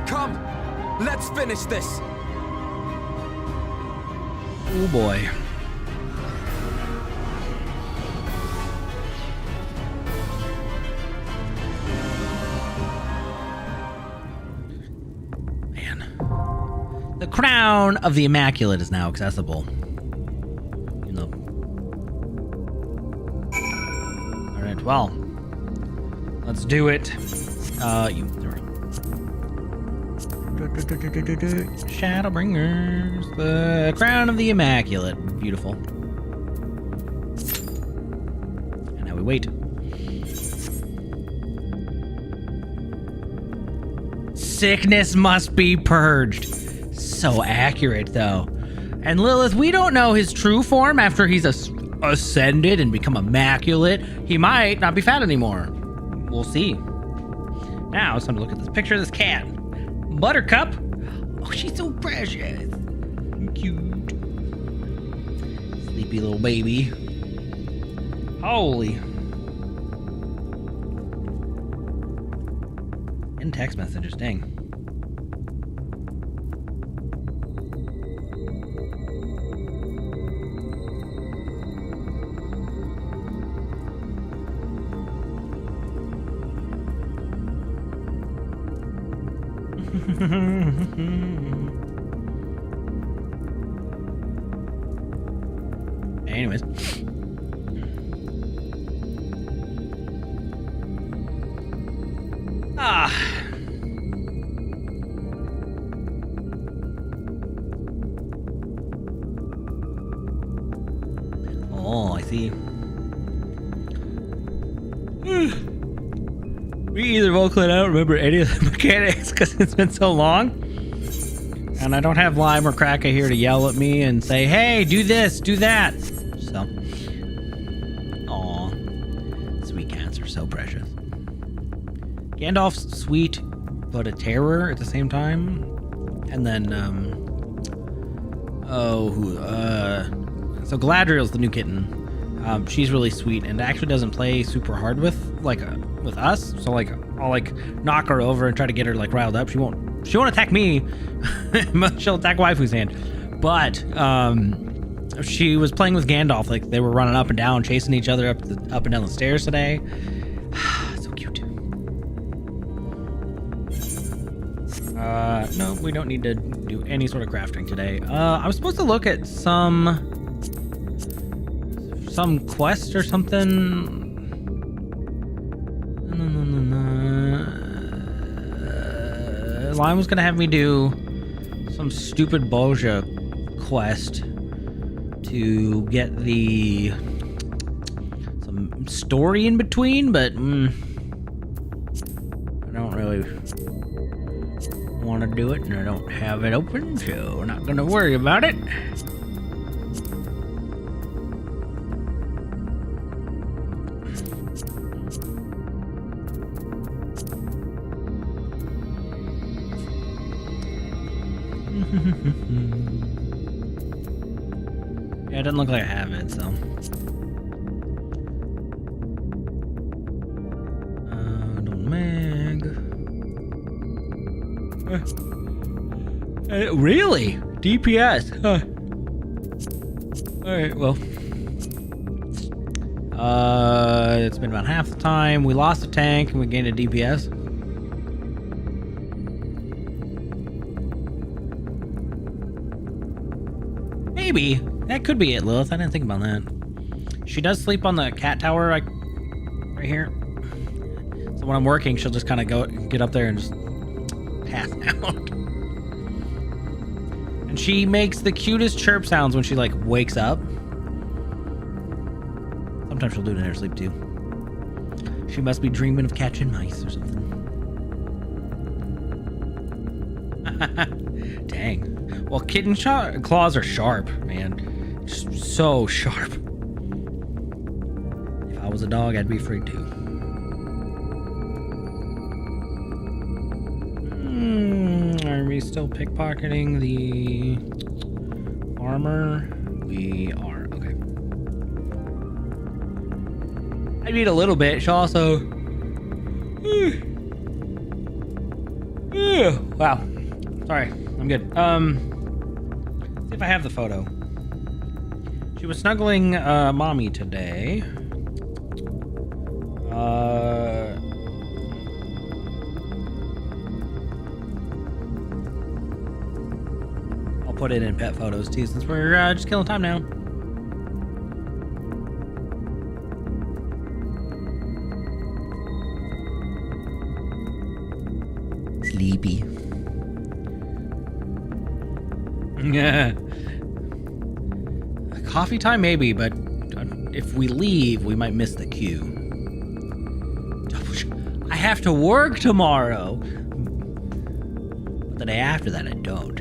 Come, let's finish this. Oh boy. Man. The crown of the Immaculate is now accessible. You know. Alright, well. Let's do it. Shadowbringers, the crown of the Immaculate. Beautiful. And now we wait. Sickness must be purged. So accurate, though. And Lilith, we don't know his true form after he's ascended and become immaculate. He might not be fat anymore. We'll see. Now it's time to look at this picture of this cat. Buttercup. Oh, she's so precious. Cute. Sleepy little baby. Holy. And text messages, dang. Anyways. Oh, I see. Me either, Volkland. I don't remember any of the mechanics because it's been so long. And I don't have Lime or Kraka here to yell at me and say, hey, do this, do that. So, aw. Sweet cats are so precious. Gandalf's sweet, but a terror at the same time. And then, so Galadriel's the new kitten. She's really sweet and actually doesn't play super hard with us. So like I'll like knock her over and try to get her like riled up. She won't attack me. She'll attack Waifu's hand. But she was playing with Gandalf, like they were running up and down, chasing each other up and down the stairs today. So cute. No, we don't need to do any sort of crafting today. I was supposed to look at some quest or something. Lime was gonna have me do some stupid Bolgia quest to get some story in between, but I don't really want to do it, and I don't have it open, so I'm not gonna worry about it. Yeah, it doesn't look like I have it, so. Don't mag. Really? DPS? Huh. Alright, well. It's been about half the time. We lost a tank and we gained a DPS. Maybe. That could be it, Lilith. I didn't think about that. She does sleep on the cat tower, like, right here. So when I'm working, she'll just kind of get up there and just pass out. And she makes the cutest chirp sounds when she, like, wakes up. Sometimes she'll do it in her sleep, too. She must be dreaming of catching mice or something. Dang. Well, kitten claws are sharp, man. Just so sharp. If I was a dog, I'd be afraid too. Are we still pickpocketing the armor? We are. Okay. I need a little bit. She'll also. Wow. Sorry. I'm good. See if I have the photo. She was snuggling mommy today. I'll put it in pet photos too, since we're just killing time now. Sleepy. Yeah. Coffee time, maybe, but if we leave, we might miss the queue. I have to work tomorrow. But the day after that, I don't.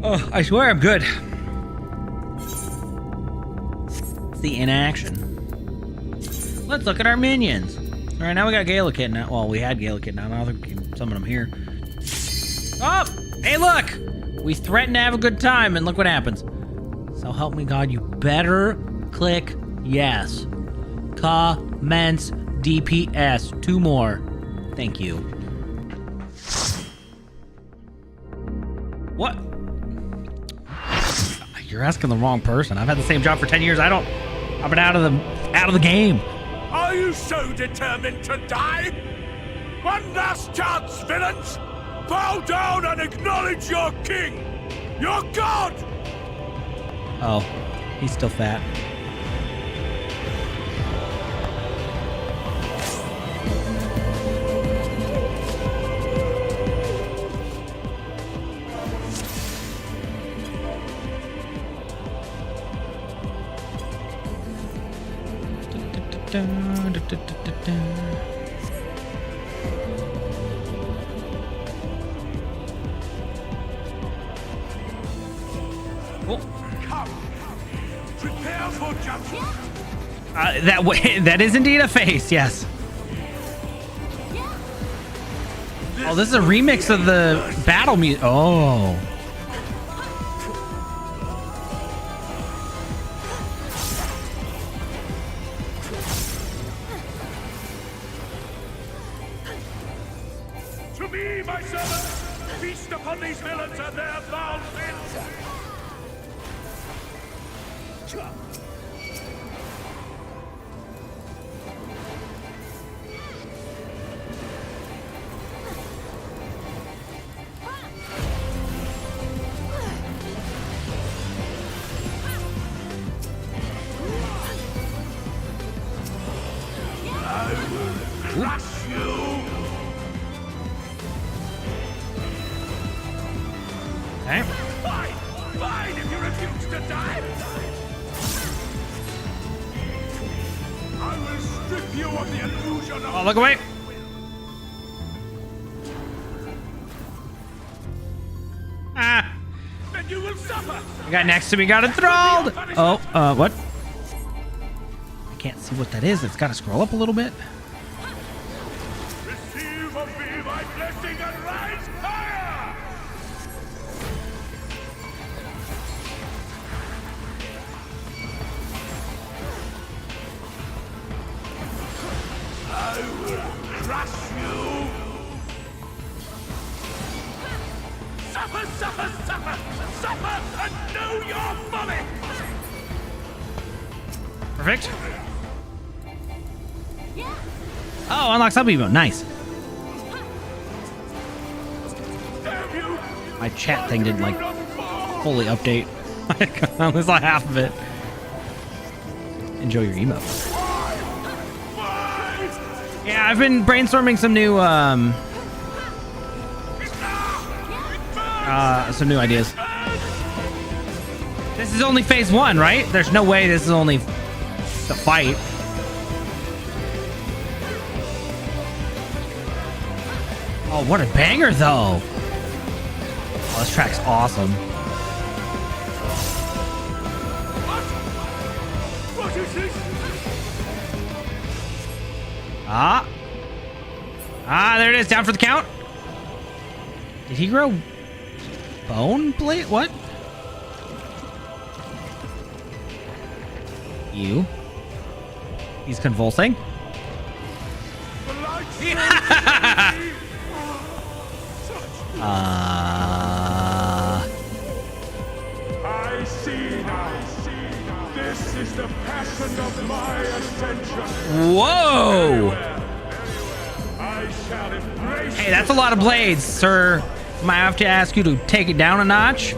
Oh, I swear I'm good. It's the inaction. Let's look at our minions. All right, now we got Galakit now. Well, we had Galakit now. Now we can summon them here. Oh, hey, look! We threaten to have a good time, and look what happens. So help me God, you better click yes. Commence DPS. 2 more. Thank you. What? You're asking the wrong person. I've had the same job for 10 years. I've been out of the game. I Are you so determined to die? One last chance, villains! Bow down and acknowledge your king! Your god! Oh, he's still fat. Prepare for judgment. That is indeed a face, yes. Oh, this is a remix of the battle music. Oh. To me, my servants, feast upon these villains and their foul sins. Crush you! Okay. Fine! Fine if you refuse to die! I will strip you of the illusion of... Oh, look away! Ah! Then you will suffer! The guy next to me got enthralled! Oh, what? I can't see what that is. It's got to scroll up a little bit. Receive of me my blessing and rise higher! I will crush you! Suffer, suffer, suffer! Suffer and know your folly! Perfect. Oh, unlocks up emote. Nice. My chat thing didn't like fully update. I was like half of it. Enjoy your emote. Yeah, I've been brainstorming some new ideas. This is only phase 1, right? There's no way this is only the fight. Oh, what a banger, though. Oh, this track's awesome. What is this? There it is. Down for the count. Did he grow bone plate? What? You? He's convulsing. I see now. This is the passion of my ascension. Whoa! I shall embrace. Hey, that's a lot of blades, sir. Might have to ask you to take it down a notch.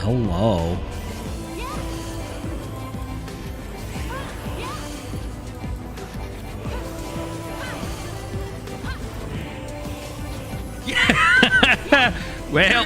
Hello. Well.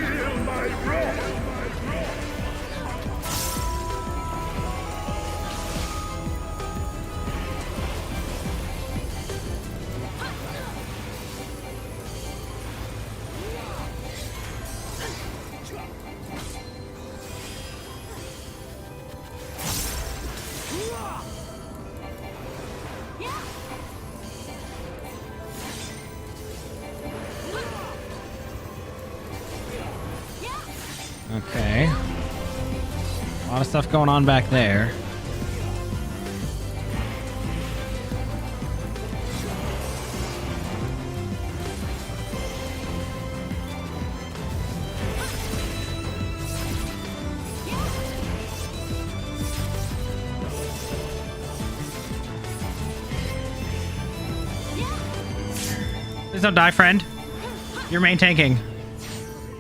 Okay. A lot of stuff going on back there. don't die, friend. You're main tanking.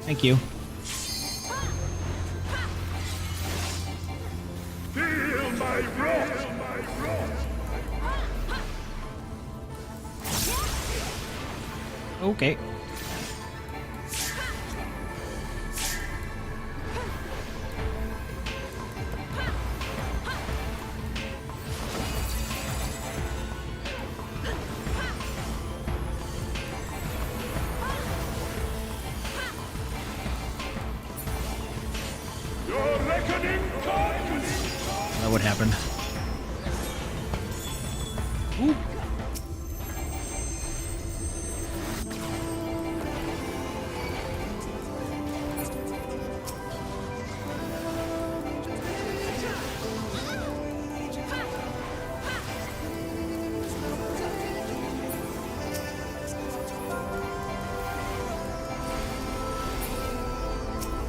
Thank you. Feel my wrath. Okay. That would happen. Ooh.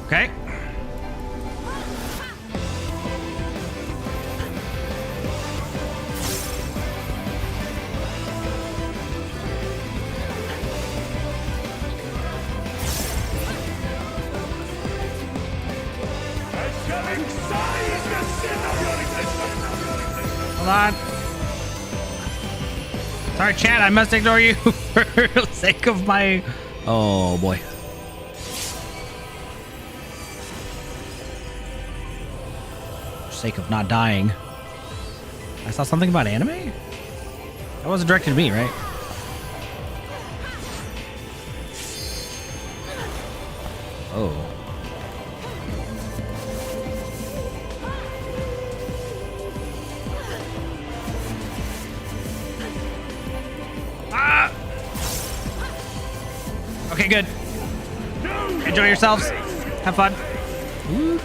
Okay. Hold on. Sorry, chat. I must ignore you for the sake of my... Oh, boy. For the sake of not dying. I saw something about anime? That wasn't directed to me, right? Oh. Ah! Okay, good. Enjoy yourselves. Have fun. Ooh.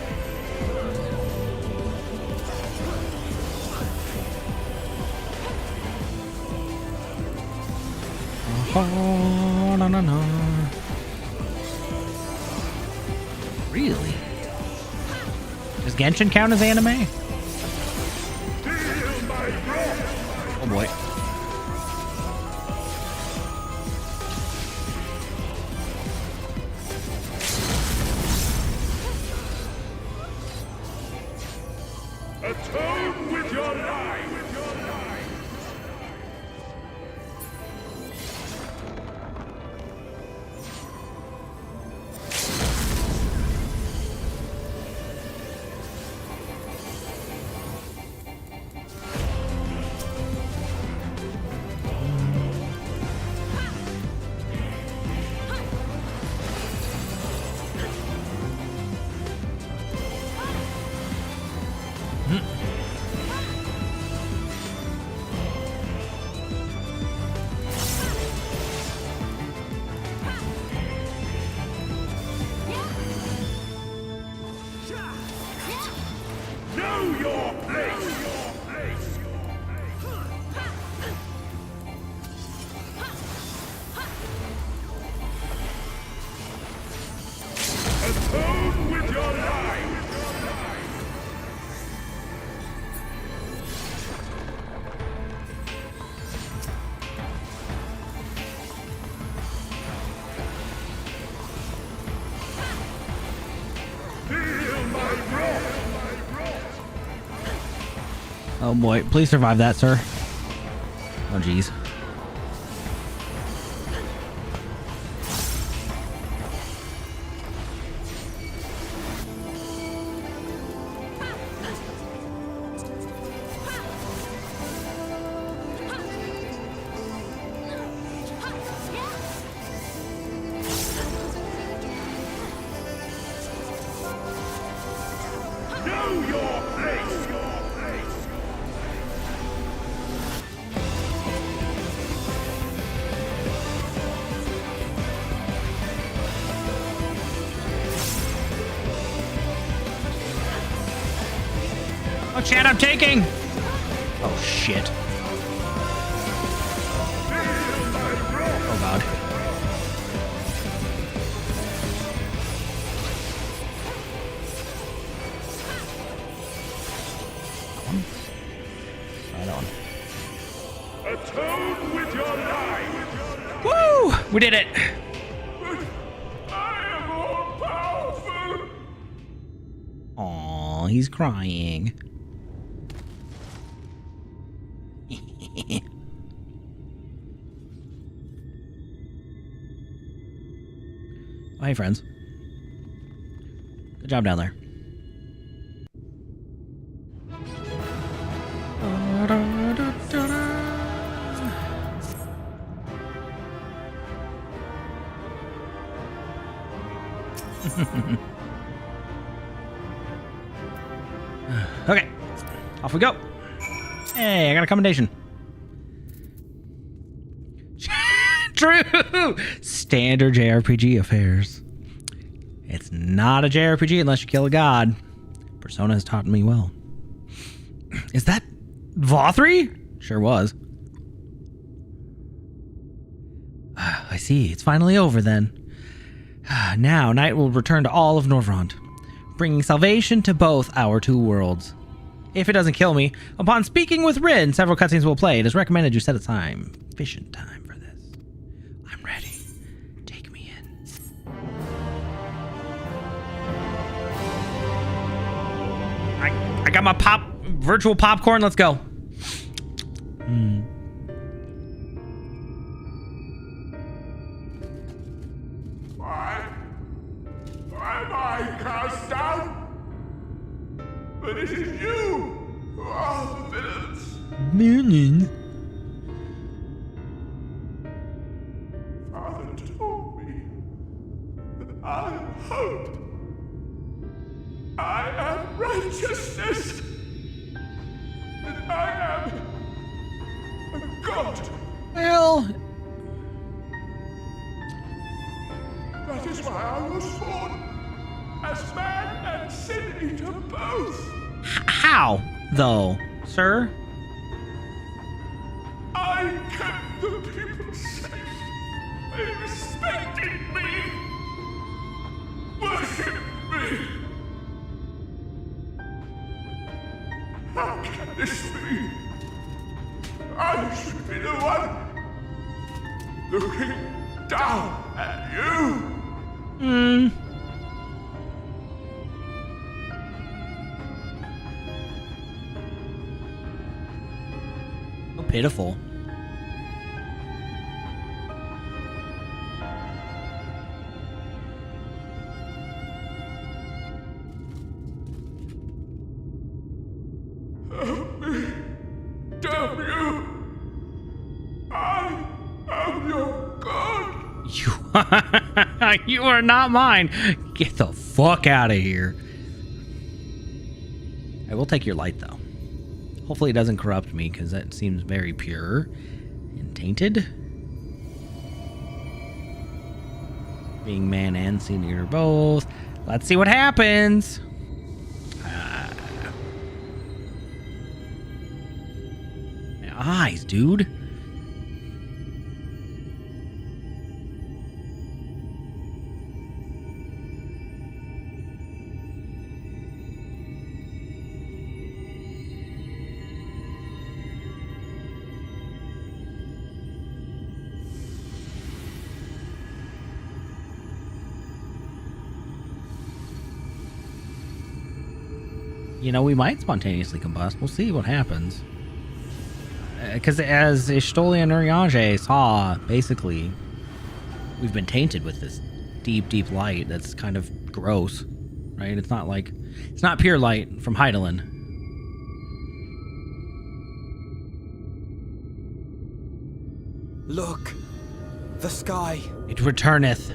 Oh, no, no, no. Really? Does Genshin count as anime? Oh boy. Atone with your life. Know your place. Atone with your life. Feel my wrath. Oh boy, please survive that, sir. Oh geez. Know your place. Oh, Chad, I'm taking. Oh, shit. Oh, God. Right on. Atone with your life. Woo! We did it. I am all powerful. Aw, he's crying. Oh, hey, friends. Good job down there. Okay, off we go. Hey, I got a commendation. True! Standard JRPG affairs. It's not a JRPG unless you kill a god. Persona has taught me well. Is that Vauthry? Sure was. I see. It's finally over then. Now, night will return to all of Norvrond, bringing salvation to both our two worlds. If it doesn't kill me, upon speaking with Rin, several cutscenes will play. It is recommended you set aside efficient time for this. I'm ready. Take me in. I got my virtual popcorn. Let's go. Why am I cast down? But it is you who are the villains. Father told me that I am hope. I am righteousness. And I am a god. Well, That is why I was born. As man and sin eater both. how, though, sir? I kept the people safe. They respected me. Worshipped me. How can this be? I should be the one looking down at you. So pitiful. Damn you! I am your god! You are not mine. Get the fuck out of here. I will take your light, though. Hopefully it doesn't corrupt me, because that seems very pure and tainted. Being man and sin eater both. Let's see what happens. My eyes, dude. You know, we might spontaneously combust. We'll see what happens. Because as Ishtoli and Urianger saw, basically, we've been tainted with this deep, deep light that's kind of gross, right? It's not like... It's not pure light from Hydaelyn. Look! The sky! It returneth.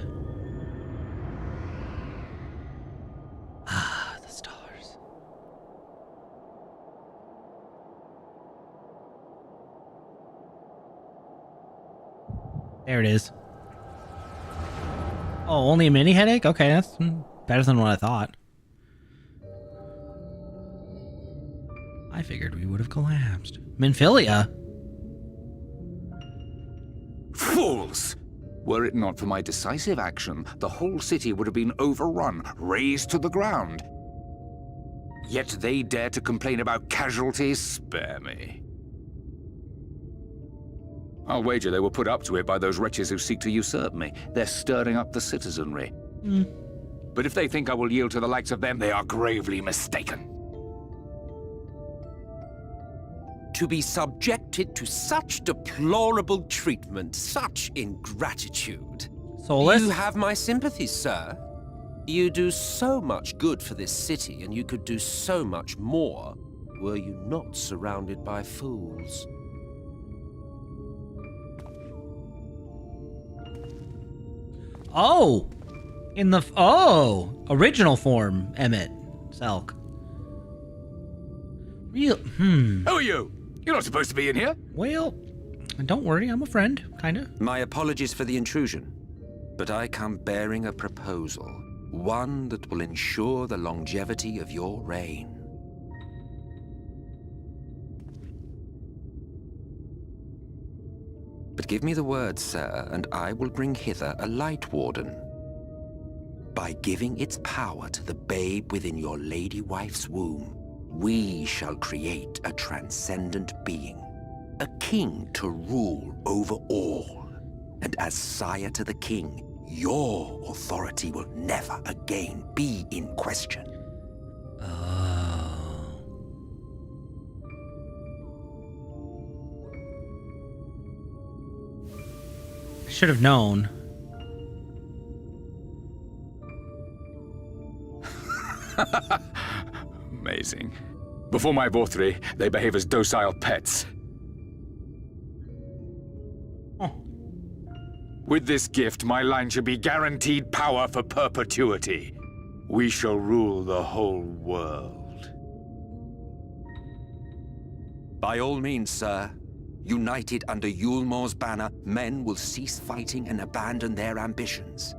Ah, the stars. There it is. Oh, only a mini headache? Okay, that's better than what I thought. I figured we would have collapsed. Minfilia? Fools! Were it not for my decisive action, the whole city would have been overrun, razed to the ground. Yet they dare to complain about casualties? Spare me. I'll wager they were put up to it by those wretches who seek to usurp me. They're stirring up the citizenry. But if they think I will yield to the likes of them, they are gravely mistaken. To be subjected to such deplorable treatment, such ingratitude. Soulless? You have my sympathies, sir. You do so much good for this city, and you could do so much more were you not surrounded by fools. Oh! In the... original form, Emmett. Selk. Real... Who are you? You're not supposed to be in here. Well, don't worry, I'm a friend, kinda. My apologies for the intrusion, but I come bearing a proposal. One that will ensure the longevity of your reign. But give me the word, sir, and I will bring hither a Light Warden. By giving its power to the babe within your lady wife's womb, we shall create a transcendent being, a king to rule over all. And as sire to the king, your authority will never again be in question. Should have known. Amazing. Before my Vauthry, they behave as docile pets. With this gift, my line should be guaranteed power for perpetuity. We shall rule the whole world. By all means, sir. United under Yulmor's banner, men will cease fighting and abandon their ambitions.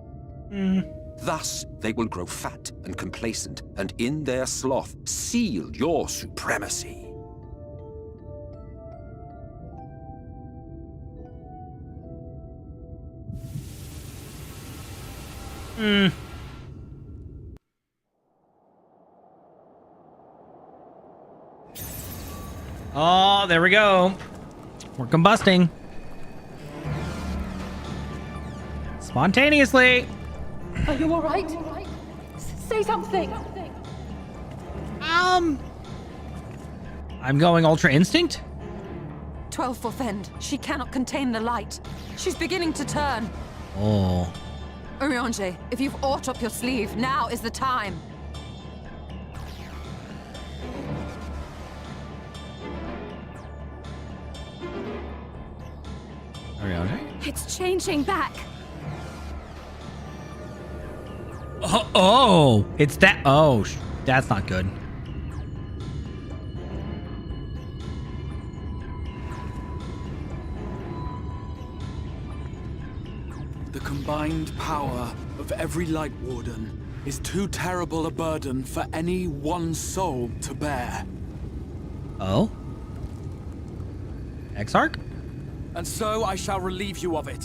Thus, they will grow fat and complacent, and in their sloth, seal your supremacy. Oh, there we go. We're combusting. Spontaneously. Are you all right? Say something. I'm going Ultra Instinct? 12 for Fend. She cannot contain the light. She's beginning to turn. Oh. Urianger, if you've aught up your sleeve, now is the time. Urianger? It's changing back. Oh, it's that. Oh, that's not good. The combined power of every Light Warden is too terrible a burden for any one soul to bear. Oh? Exarch? And so I shall relieve you of it.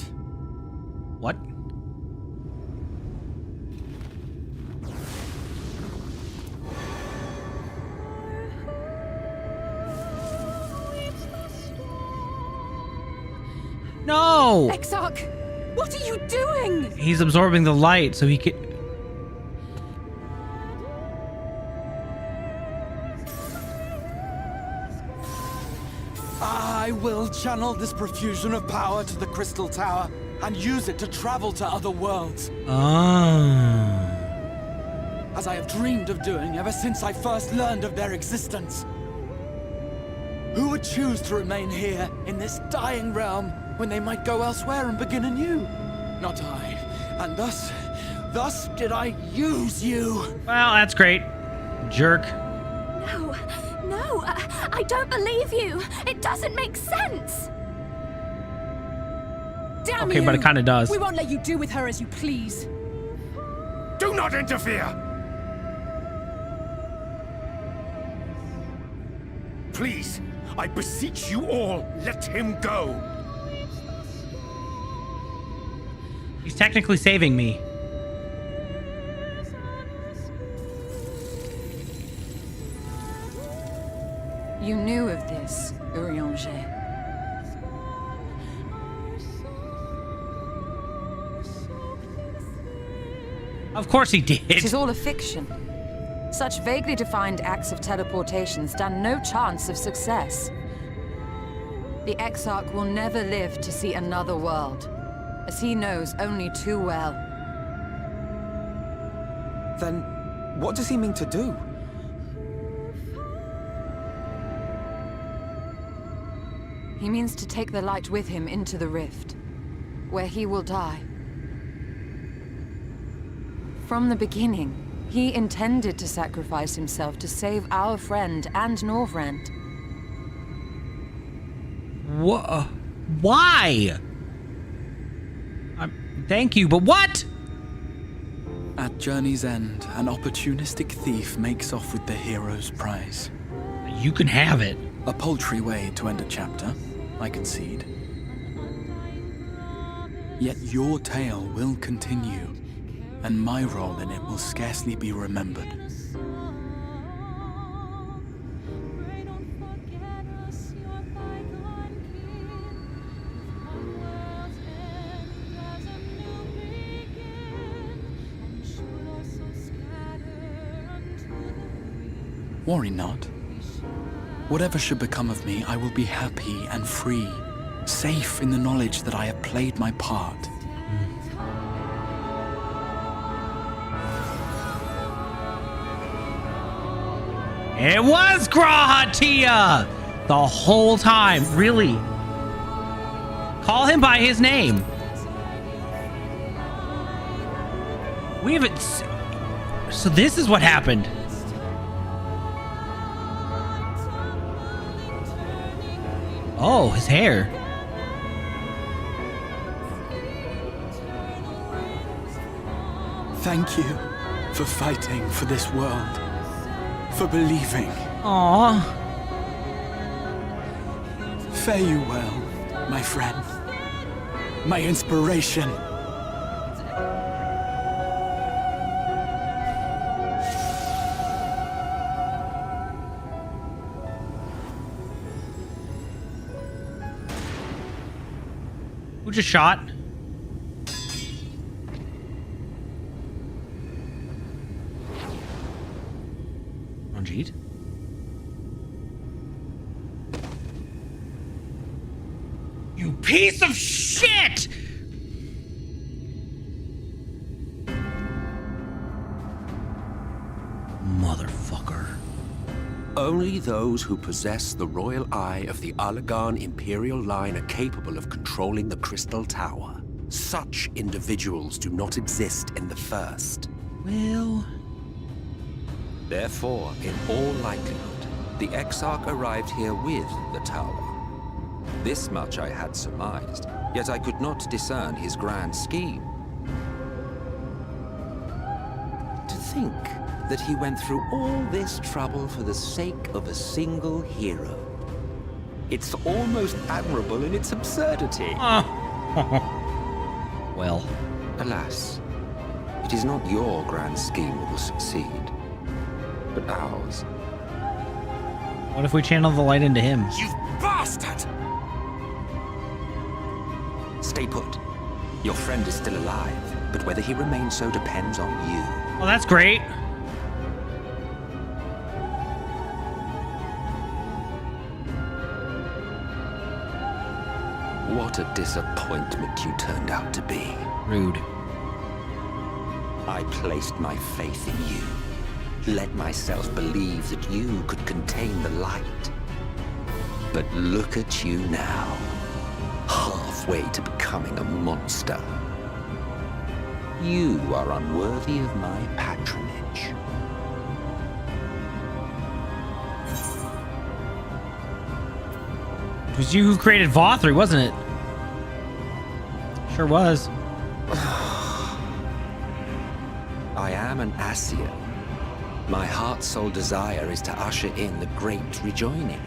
What? No! Exarch! What are you doing? He's absorbing the light so he can... I will channel this profusion of power to the Crystal Tower and use it to travel to other worlds. Ah. As I have dreamed of doing ever since I first learned of their existence. Who would choose to remain here in this dying realm when they might go elsewhere and begin anew? Not I. And thus did I use you. Well, that's great. Jerk. No, I don't believe you. It doesn't make sense. Damn Okay, you. but it kind of does. We won't let you do with her as you please. Do not interfere! Please, I beseech you all, let him go! He's technically saving me. You knew of this, Urianger. Of course he did. It is all a fiction. Such vaguely defined acts of teleportation stand no chance of success. The Exarch will never live to see another world, as he knows only too well. Then, what does he mean to do? He means to take the light with him into the rift, where he will die. From the beginning, he intended to sacrifice himself to save our friend and Northrend. What? Why? Thank you, but what? At journey's end, an opportunistic thief makes off with the hero's prize. You can have it. A paltry way to end a chapter, I concede. Yet your tale will continue, and my role in it will scarcely be remembered. Worry not. Whatever should become of me, I will be happy and free, safe in the knowledge that I have played my part. It was Grahatia! The whole time, really. Call him by his name. We haven't... So this is what happened. Oh, his hair. Thank you for fighting for this world. For believing. Aww. Fare you well, my friend. My inspiration. Who just shot? Ranjit? You piece of shit! Motherfucker. Only those who possess the royal eye of the Allagan Imperial line are capable of controlling the Crystal Tower. Such individuals do not exist in the First. Well... Therefore, in all likelihood, the Exarch arrived here with the tower. This much I had surmised, yet I could not discern his grand scheme. To think that he went through all this trouble for the sake of a single hero. It's almost admirable in its absurdity. Well. Alas, it is not your grand scheme that will succeed, but ours. What if we channel the light into him? You bastard! Stay put. Your friend is still alive, but whether he remains so depends on you. Oh, that's great. What a disappointment you turned out to be. Rude. I placed my faith in you. Let myself believe that you could contain the light. But look at you now. Halfway to becoming a monster. You are unworthy of my patronage. It was you who created Vauthry, wasn't it? Sure was. I am an Ascian. My heart's sole desire is to usher in the great rejoining.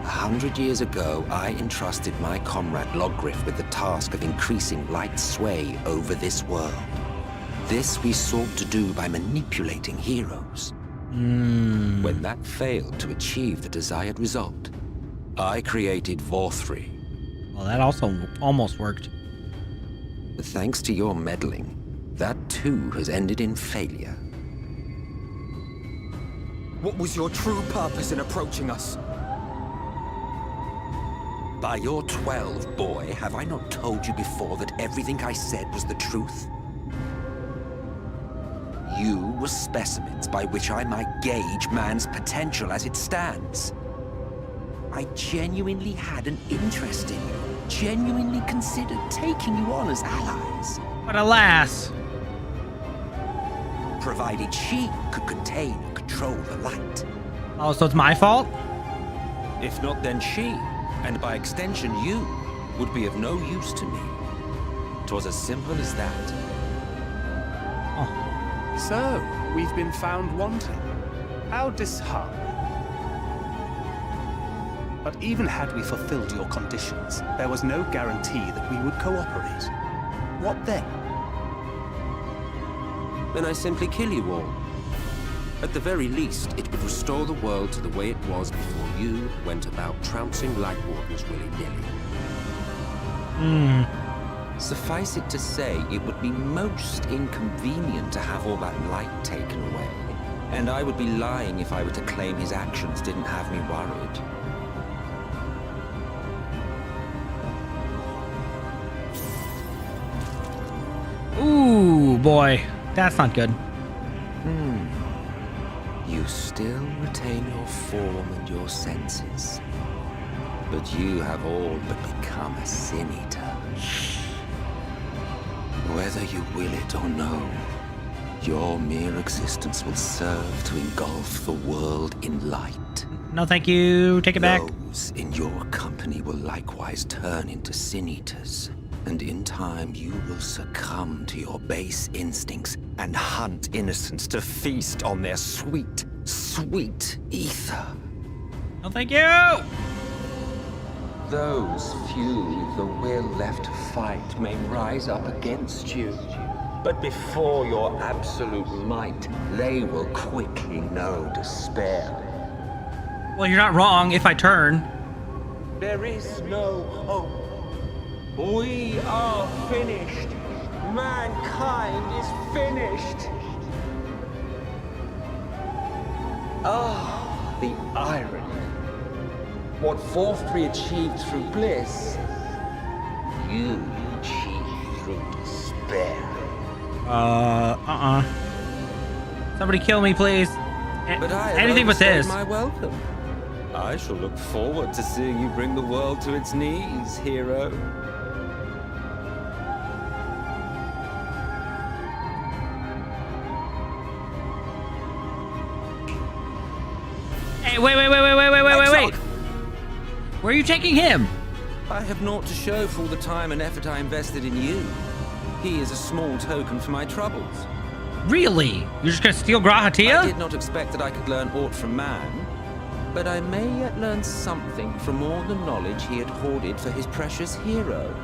100 years ago, I entrusted my comrade Logriff with the task of increasing light's sway over this world. This we sought to do by manipulating heroes. When that failed to achieve the desired result, I created Vauthry. Well, that also almost worked. Thanks to your meddling, that too has ended in failure. What was your true purpose in approaching us? By your 12, boy, have I not told you before that everything I said was the truth? You were specimens by which I might gauge man's potential as it stands. I genuinely had an interest in you, genuinely considered taking you on as allies. But alas. Provided she could contain and control the light. Oh, so it's my fault? If not, then she, and by extension you, would be of no use to me. 'Twas as simple as that. So, we've been found wanting. How disheartening. But even had we fulfilled your conditions, there was no guarantee that we would cooperate. What then? Then I simply kill you all. At the very least, it would restore the world to the way it was before you went about trouncing light wardens willy-nilly. Suffice it to say, it would be most inconvenient to have all that light taken away. And I would be lying if I were to claim his actions didn't have me worried. Ooh, boy. That's not good. You still retain your form and your senses. But you have all but become a sin eater. Whether you will it or no, your mere existence will serve to engulf the world in light. No, thank you. Take it back. Those in your company will likewise turn into sin eaters. And in time, you will succumb to your base instincts and hunt innocents to feast on their sweet, sweet ether. No, thank you. Those few with the will left to fight may rise up against you. But before your absolute might, they will quickly know despair. Well, you're not wrong if I turn. There is no hope. We are finished. Mankind is finished. Ah, the irony. What Vauthry achieved through bliss, you achieved through despair. Somebody kill me, please. But I Anything but this. my welcome. I shall look forward to seeing you bring the world to its knees, hero. Hey, wait. Where are you taking him? I have naught to show for all the time and effort I invested in you. He is a small token for my troubles. Really? You're just gonna steal Grahatia? I did not expect that I could learn aught from man, but I may yet learn something from all the knowledge he had hoarded for his precious hero.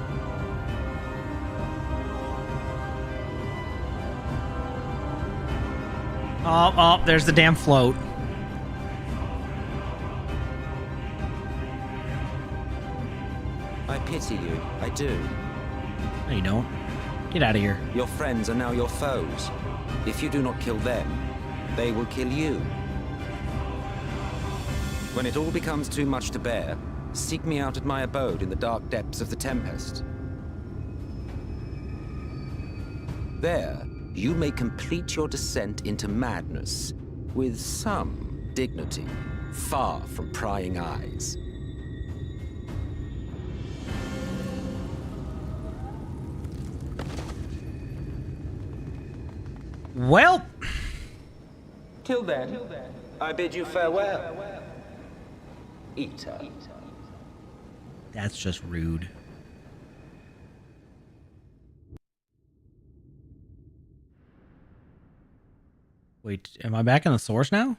Oh, there's the damn float. I pity you, I do. No, you don't. Get out of here. Your friends are now your foes. If you do not kill them, they will kill you. When it all becomes too much to bear, seek me out at my abode in the dark depths of the Tempest. There, you may complete your descent into madness with some dignity, far from prying eyes. Well, Till then, I bid you farewell. Eater. that's just rude. Wait, am I back in the source now?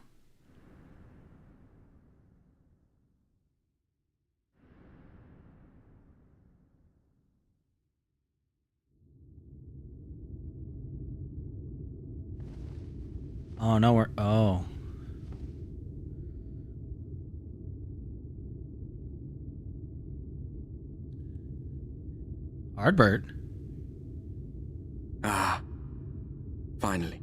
Oh, no, we're... Oh. Ardbert. Finally.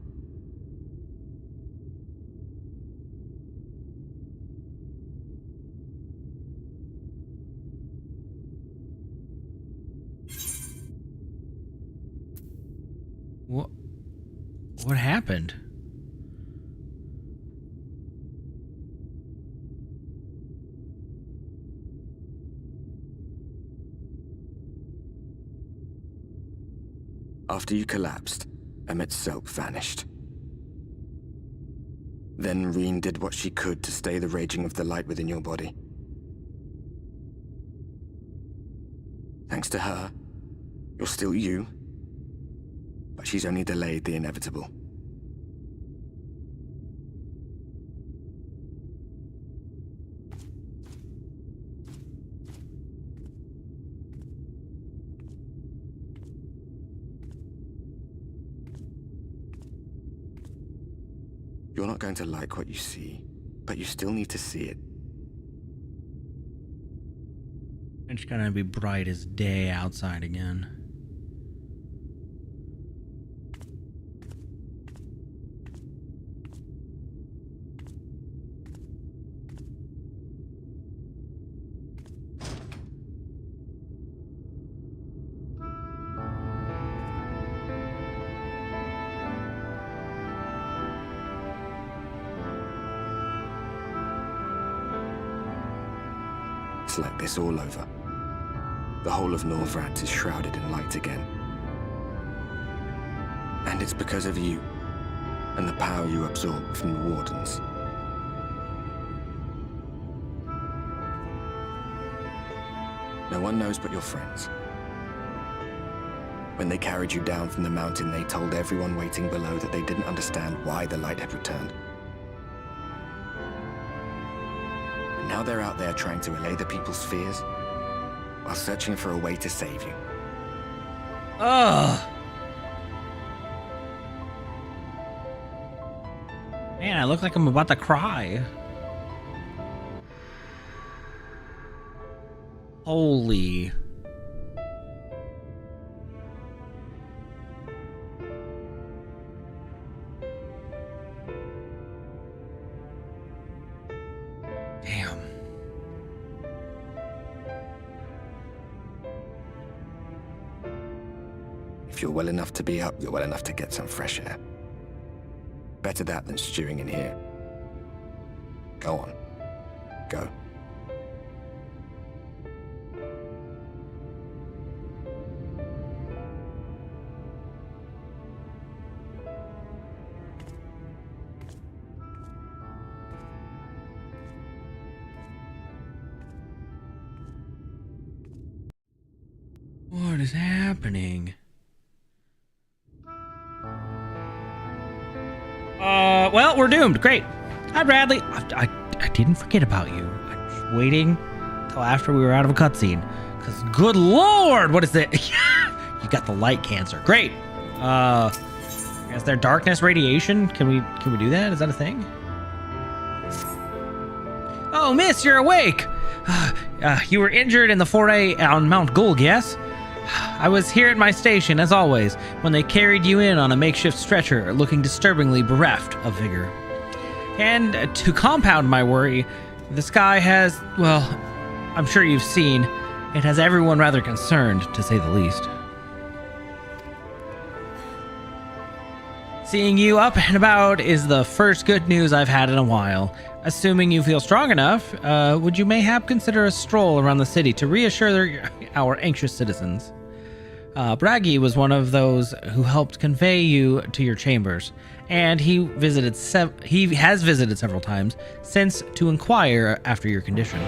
What happened? After you collapsed, Emmet's self vanished. Then Reen did what she could to stay the raging of the light within your body. Thanks to her, you're still you, but she's only delayed the inevitable. You're not going to like what you see, but you still need to see it. It's gonna be bright as day outside again. It's like this all over. The whole of Norvrat is shrouded in light again. And it's because of you, and the power you absorb from the Wardens. No one knows but your friends. When they carried you down from the mountain, they told everyone waiting below that they didn't understand why the light had returned. And now they're out there trying to allay the people's fears, while searching for a way to save you. Ugh. Man, I look like I'm about to cry. Holy. Damn. If you're well enough to be up, you're well enough to get some fresh air. Better that than stewing in here. Go on. Go. What is happening? Well, we're doomed. Great. Hi, Bradley. I didn't forget about you. I'm just waiting till after we were out of a cutscene. Because, good lord, what is it? You got the light cancer. Great. Is there darkness radiation? Can we do that? Is that a thing? Oh, miss, you're awake. You were injured in the foray on Mount Gulg, yes? I was here at my station, as always, when they carried you in on a makeshift stretcher, looking disturbingly bereft of vigor. And to compound my worry, the sky has, well, I'm sure you've seen, it has everyone rather concerned, to say the least. Seeing you up and about is the first good news I've had in a while. Assuming you feel strong enough, would you mayhap consider a stroll around the city to reassure our anxious citizens? Bragi was one of those who helped convey you to your chambers, and he has visited several times since to inquire after your condition.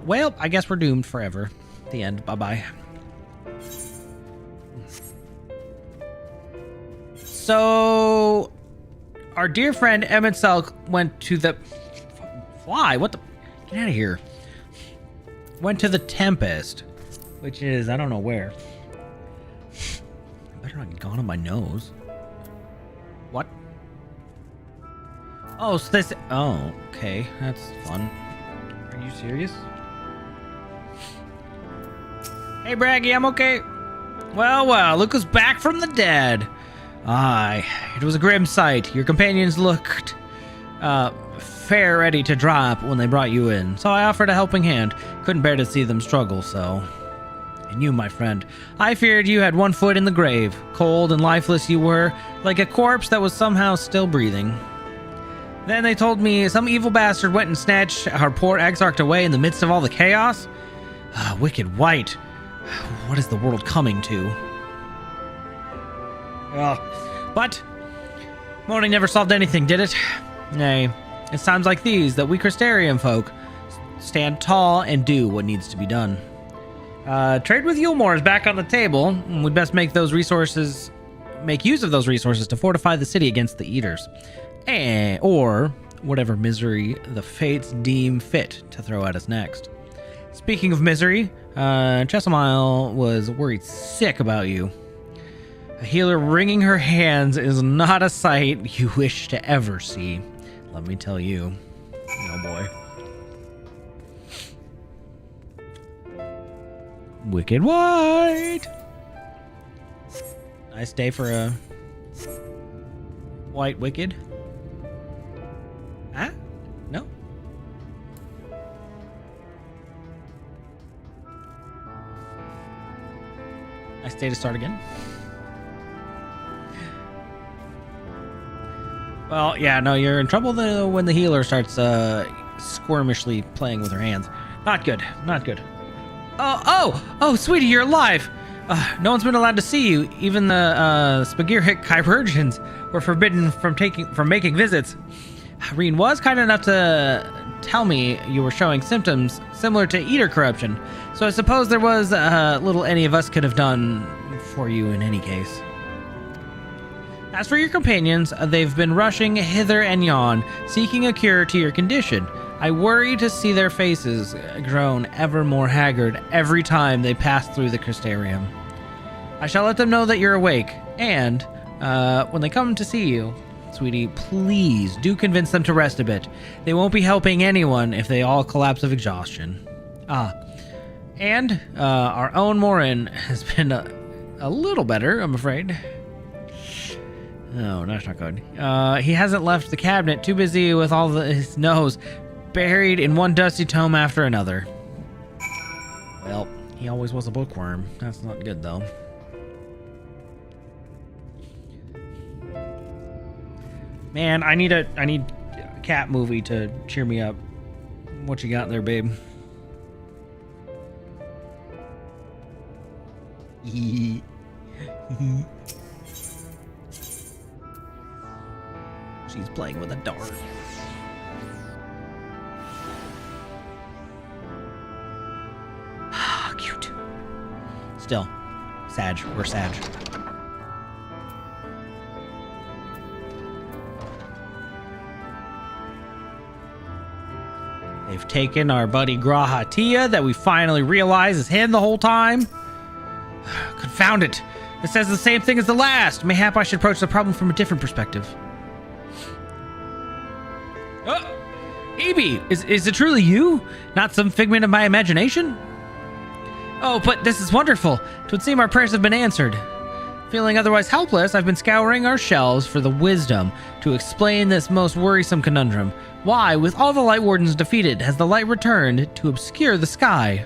Well, I guess we're doomed forever. The end. Bye-bye. So, our dear friend Emmett Selk went to the... Fly? What the... Get out of here. Went to the Tempest, which is, I don't know where. I better not get gone on my nose. What? Oh, so this... Oh, okay. That's fun. Are you serious? Hey, Braggy, I'm okay. Well, well, look who's back from the dead. Aye, it was a grim sight. Your companions looked, fair ready to drop when they brought you in, so I offered a helping hand. Couldn't bear to see them struggle, so... And you, my friend, I feared you had one foot in the grave. Cold and lifeless you were, like a corpse that was somehow still breathing. Then they told me some evil bastard went and snatched our poor Exarch away in the midst of all the chaos. Wicked White. What is the world coming to? But mourning never solved anything, did it? Nay, it's times like these that we Crystarium folk stand tall and do what needs to be done. Trade with Yulmore is back on the table. We'd best make use of those resources to fortify the city against the Eaters. Or whatever misery the fates deem fit to throw at us next. Speaking of misery, Jessamile was worried sick about you. A healer wringing her hands is not a sight you wish to ever see. Let me tell you. Oh boy. Wicked White. Nice day for a white wicked. Huh? No? Nice day to start again. Well, yeah, no, you're in trouble when the healer starts squirmishly playing with her hands. Not good. Not good. Oh, sweetie, you're alive. No one's been allowed to see you. Even the Spagiric chirurgeons were forbidden from making visits. Reen was kind enough to tell me you were showing symptoms similar to Eater corruption, so I suppose there was little any of us could have done for you in any case. As for your companions, they've been rushing hither and yon, seeking a cure to your condition. I worry to see their faces grown ever more haggard every time they pass through the Crystarium. I shall let them know that you're awake, and when they come to see you, sweetie, please do convince them to rest a bit. They won't be helping anyone if they all collapse of exhaustion. And our own Morin has been a little better, I'm afraid. No, that's not good. He hasn't left the cabinet, too busy with all his nose buried in one dusty tome after another. Well, he always was a bookworm. That's not good, though. Man, I need a cat movie to cheer me up. What you got there, babe? She's playing with a dart. Cute. Still, Sag. We're Sag. They've taken our buddy Grahatia that we finally realized is him the whole time. Confound it. It says the same thing as the last. Mayhap I should approach the problem from a different perspective. Evie, is it truly you? Not some figment of my imagination? Oh, but this is wonderful. 'Twould seem our prayers have been answered. Feeling otherwise helpless, I've been scouring our shelves for the wisdom to explain this most worrisome conundrum. Why, with all the Light Wardens defeated, has the light returned to obscure the sky?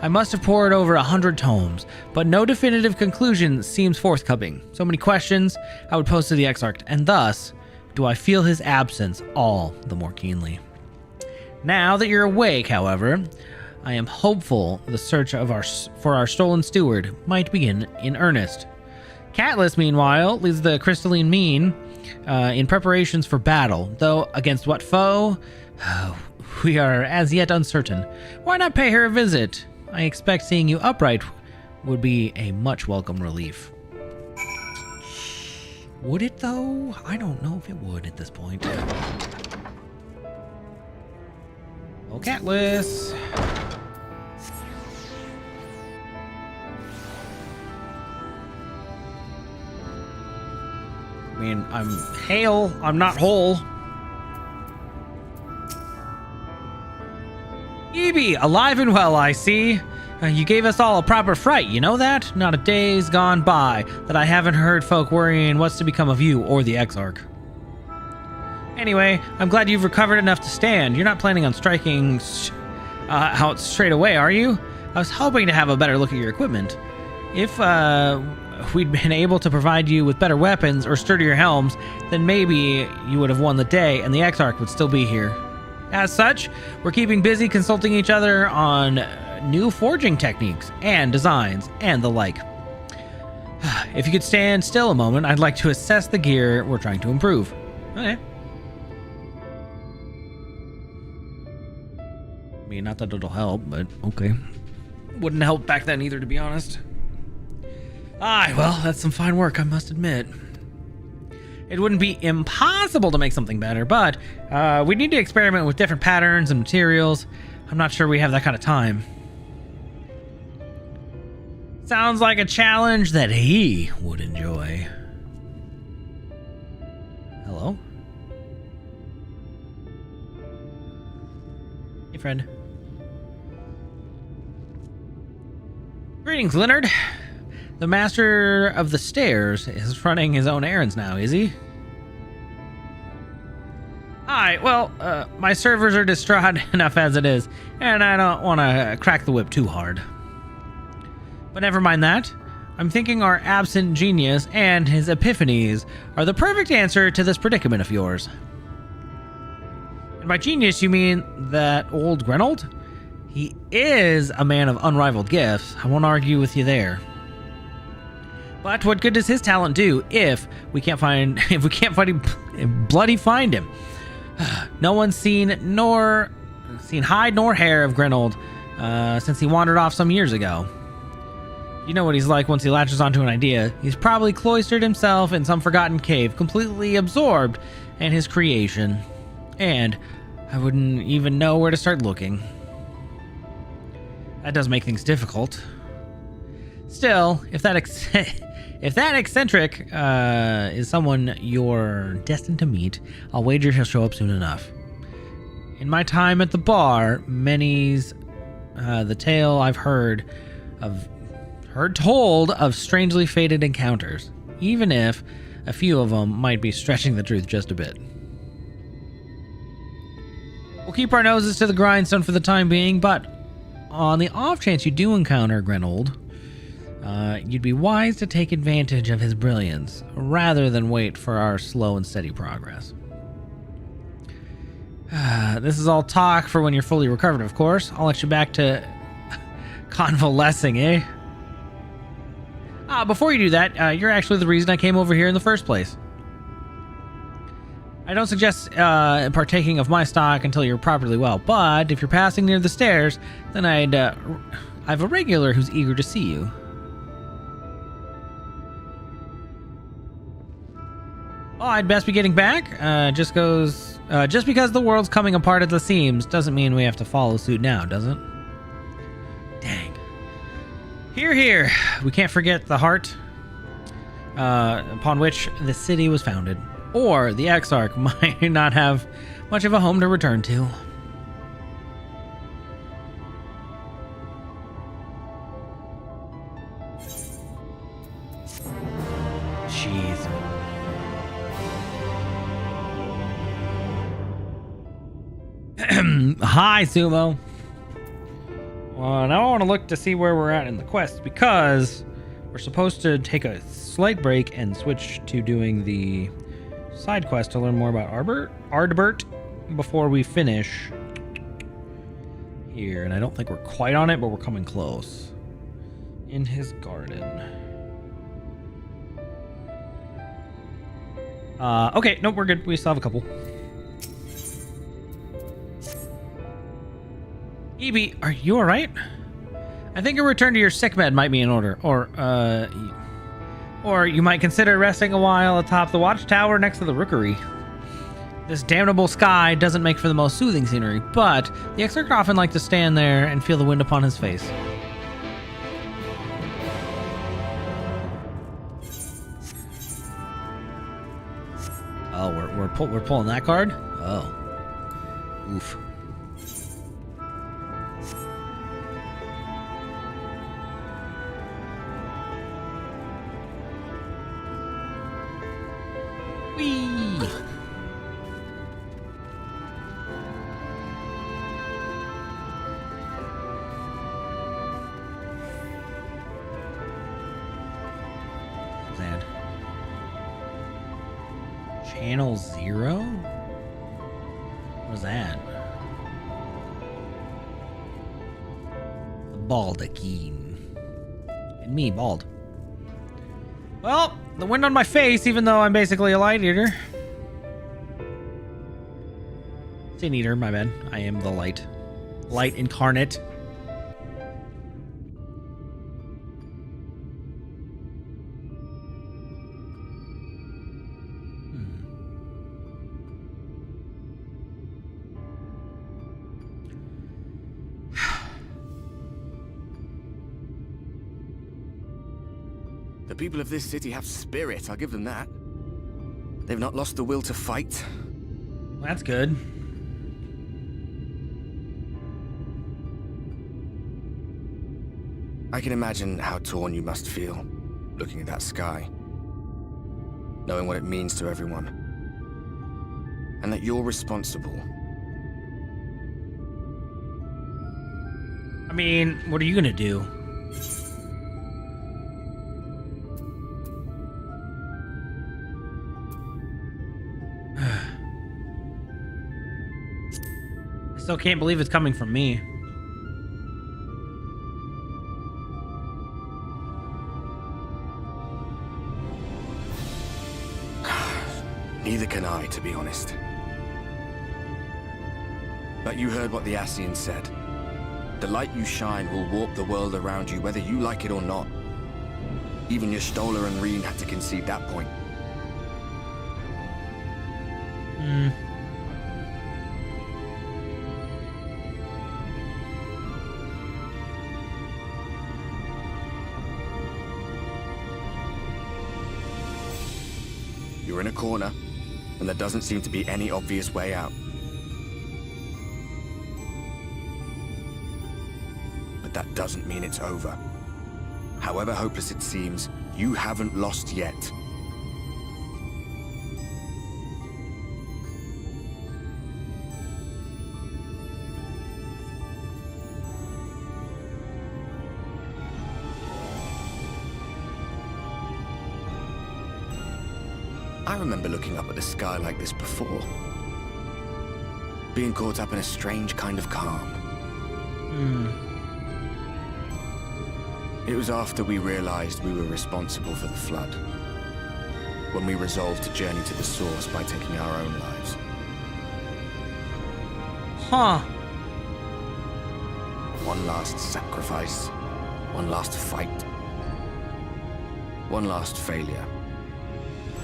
I must have pored over 100 tomes, but no definitive conclusion seems forthcoming. So many questions I would pose to the Exarch, and thus do I feel his absence all the more keenly. Now that you're awake, however, I am hopeful the search for our stolen steward might begin in earnest. Catelys, meanwhile, leads the Crystalline Mean in preparations for battle, though against what foe? We are as yet uncertain. Why not pay her a visit? I expect seeing you upright would be a much welcome relief. Would it, though? I don't know if it would at this point. Oh, Catelys. I mean, I'm hale. I'm not whole. Evie, alive and well, I see. You gave us all a proper fright, you know that? Not a day's gone by that I haven't heard folk worrying what's to become of you or the Exarch. Anyway, I'm glad you've recovered enough to stand. You're not planning on striking out straight away, are you? I was hoping to have a better look at your equipment. If we'd been able to provide you with better weapons or sturdier helms, then maybe you would have won the day and the Exarch would still be here. As such, we're keeping busy consulting each other on new forging techniques and designs and the like. If you could stand still a moment, I'd like to assess the gear we're trying to improve. Okay. I mean, not that it'll help, but okay. Wouldn't help back then either, to be honest. Well, that's some fine work, I must admit. It wouldn't be impossible to make something better, but we need to experiment with different patterns and materials. I'm not sure we have that kind of time. Sounds like a challenge that he would enjoy. Hello? Hey, friend. Greetings, Leonard. The master of the stairs is running his own errands now, is he? Hi, well, my servers are distraught enough as it is, and I don't want to crack the whip too hard. But never mind that. I'm thinking our absent genius and his epiphanies are the perfect answer to this predicament of yours. And by genius, you mean that old Grenold? He is a man of unrivaled gifts. I won't argue with you there. But what good does his talent do if we can't find him, bloody find him? No one's seen hide nor hair of Grenold since he wandered off some years ago. You know what he's like once he latches onto an idea. He's probably cloistered himself in some forgotten cave, completely absorbed in his creation. And I wouldn't even know where to start looking. That does make things difficult. Still, if that eccentric is someone you're destined to meet, I'll wager he'll show up soon enough. In my time at the bar, many's the tale I've heard told of strangely fated encounters, even if a few of them might be stretching the truth just a bit. We'll keep our noses to the grindstone for the time being, but on the off chance you do encounter Grenold, you'd be wise to take advantage of his brilliance rather than wait for our slow and steady progress. This is all talk for when you're fully recovered, of course. I'll let you back to convalescing, eh? Before you do that, you're actually the reason I came over here in the first place. I don't suggest partaking of my stock until you're properly well, but if you're passing near the stairs, then I have a regular who's eager to see you. Oh, I'd best be getting back. Just because the world's coming apart at the seams doesn't mean we have to follow suit now, does it? Dang. Here. We can't forget the heart upon which the city was founded. Or the Exarch might not have much of a home to return to. Jeez. Hi, Sumo. Well, now I want to look to see where we're at in the quest, because we're supposed to take a slight break and switch to doing the side quest to learn more about Ardbert before we finish here. And I don't think we're quite on it, but we're coming close. In his garden. Okay, nope, we're good. We still have a couple. Evie, are you alright? I think a return to your sick bed might be in order. Or you might consider resting a while atop the watchtower next to the rookery. This damnable sky doesn't make for the most soothing scenery, but the Exarch often like to stand there and feel the wind upon his face. Oh, we're pulling that card? Oh. Oof. Whee! Land. Channel 0? What was that? The Baldachin. And me, bald. Well, the wind on my face, even though I'm basically a light eater. Sin eater, my bad. I am the light. Light incarnate. The people of this city have spirit, I'll give them that. They've not lost the will to fight. That's good. I can imagine how torn you must feel, looking at that sky. Knowing what it means to everyone. And that you're responsible. I mean, what are you gonna do? I still can't believe it's coming from me. Neither can I, to be honest. But you heard what the Ascian said. The light you shine will warp the world around you, whether you like it or not. Even Y'shtola and Reen had to concede that point. You're in a corner, and there doesn't seem to be any obvious way out. But that doesn't mean it's over. However hopeless it seems, you haven't lost yet. I remember looking up at the sky like this before. Being caught up in a strange kind of calm. It was after we realized we were responsible for the flood. When we resolved to journey to the source by taking our own lives. Huh. One last sacrifice. One last fight. One last failure.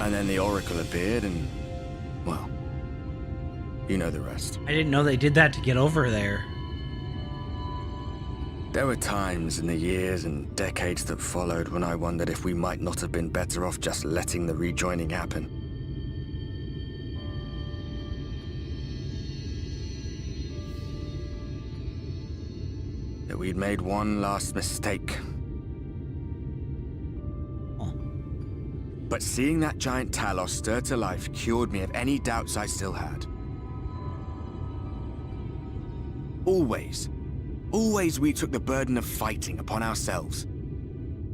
And then the Oracle appeared and, well, you know the rest. I didn't know they did that to get over there. There were times in the years and decades that followed when I wondered if we might not have been better off just letting the rejoining happen. That we'd made one last mistake. But seeing that giant Talos stir to life cured me of any doubts I still had. Always we took the burden of fighting upon ourselves.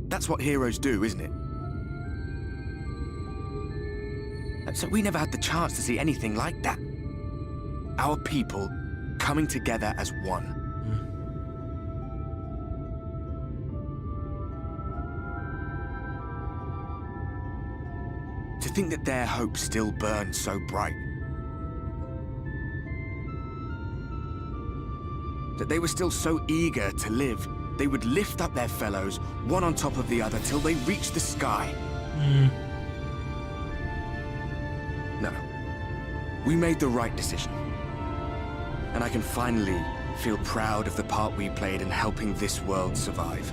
That's what heroes do, isn't it? So we never had the chance to see anything like that. Our people coming together as one. To think that their hope still burned so bright. That they were still so eager to live, they would lift up their fellows, one on top of the other, till they reached the sky. No. We made the right decision. And I can finally feel proud of the part we played in helping this world survive.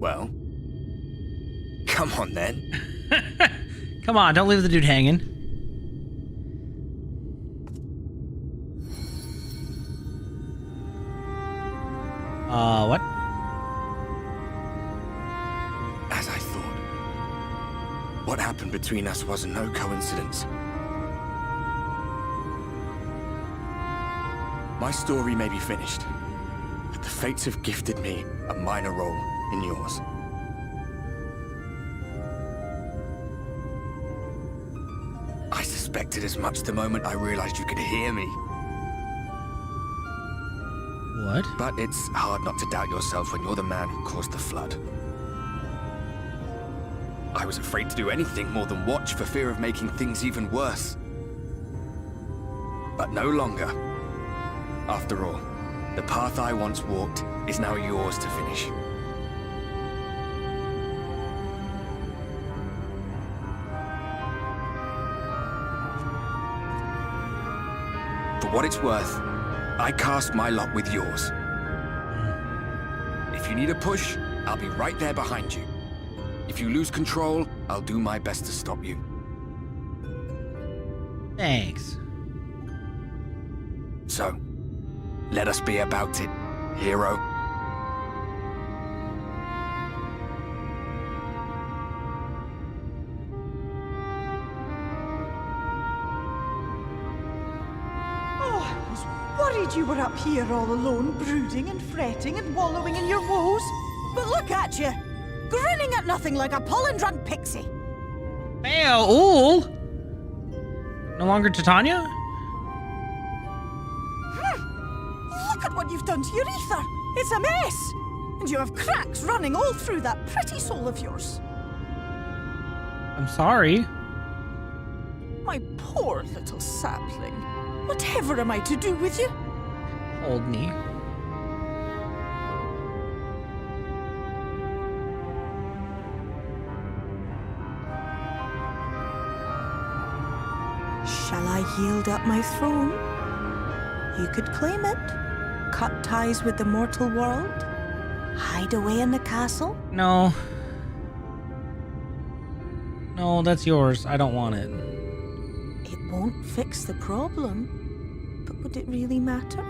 Well, come on then. Come on, don't leave the dude hanging. What? As I thought. What happened between us was no coincidence. My story may be finished, but the fates have gifted me a minor role in yours. I suspected as much the moment I realized you could hear me. What? But it's hard not to doubt yourself when you're the man who caused the flood. I was afraid to do anything more than watch for fear of making things even worse. But no longer. After all, the path I once walked is now yours to finish. For what it's worth, I cast my lot with yours. If you need a push, I'll be right there behind you. If you lose control, I'll do my best to stop you. Thanks. So, let us be about it, hero. Worried you were up here all alone, brooding and fretting and wallowing in your woes. But look at you, grinning at nothing like a pollen-drunk pixie. Ooh! No longer Titania? Look at what you've done to your ether. It's a mess. And you have cracks running all through that pretty soul of yours. I'm sorry. My poor little sapling. Whatever am I to do with you? Hold me. Shall I yield up my throne? You could claim it. Cut ties with the mortal world. Hide away in the castle. No. No, that's yours. I don't want it. It won't fix the problem. But would it really matter?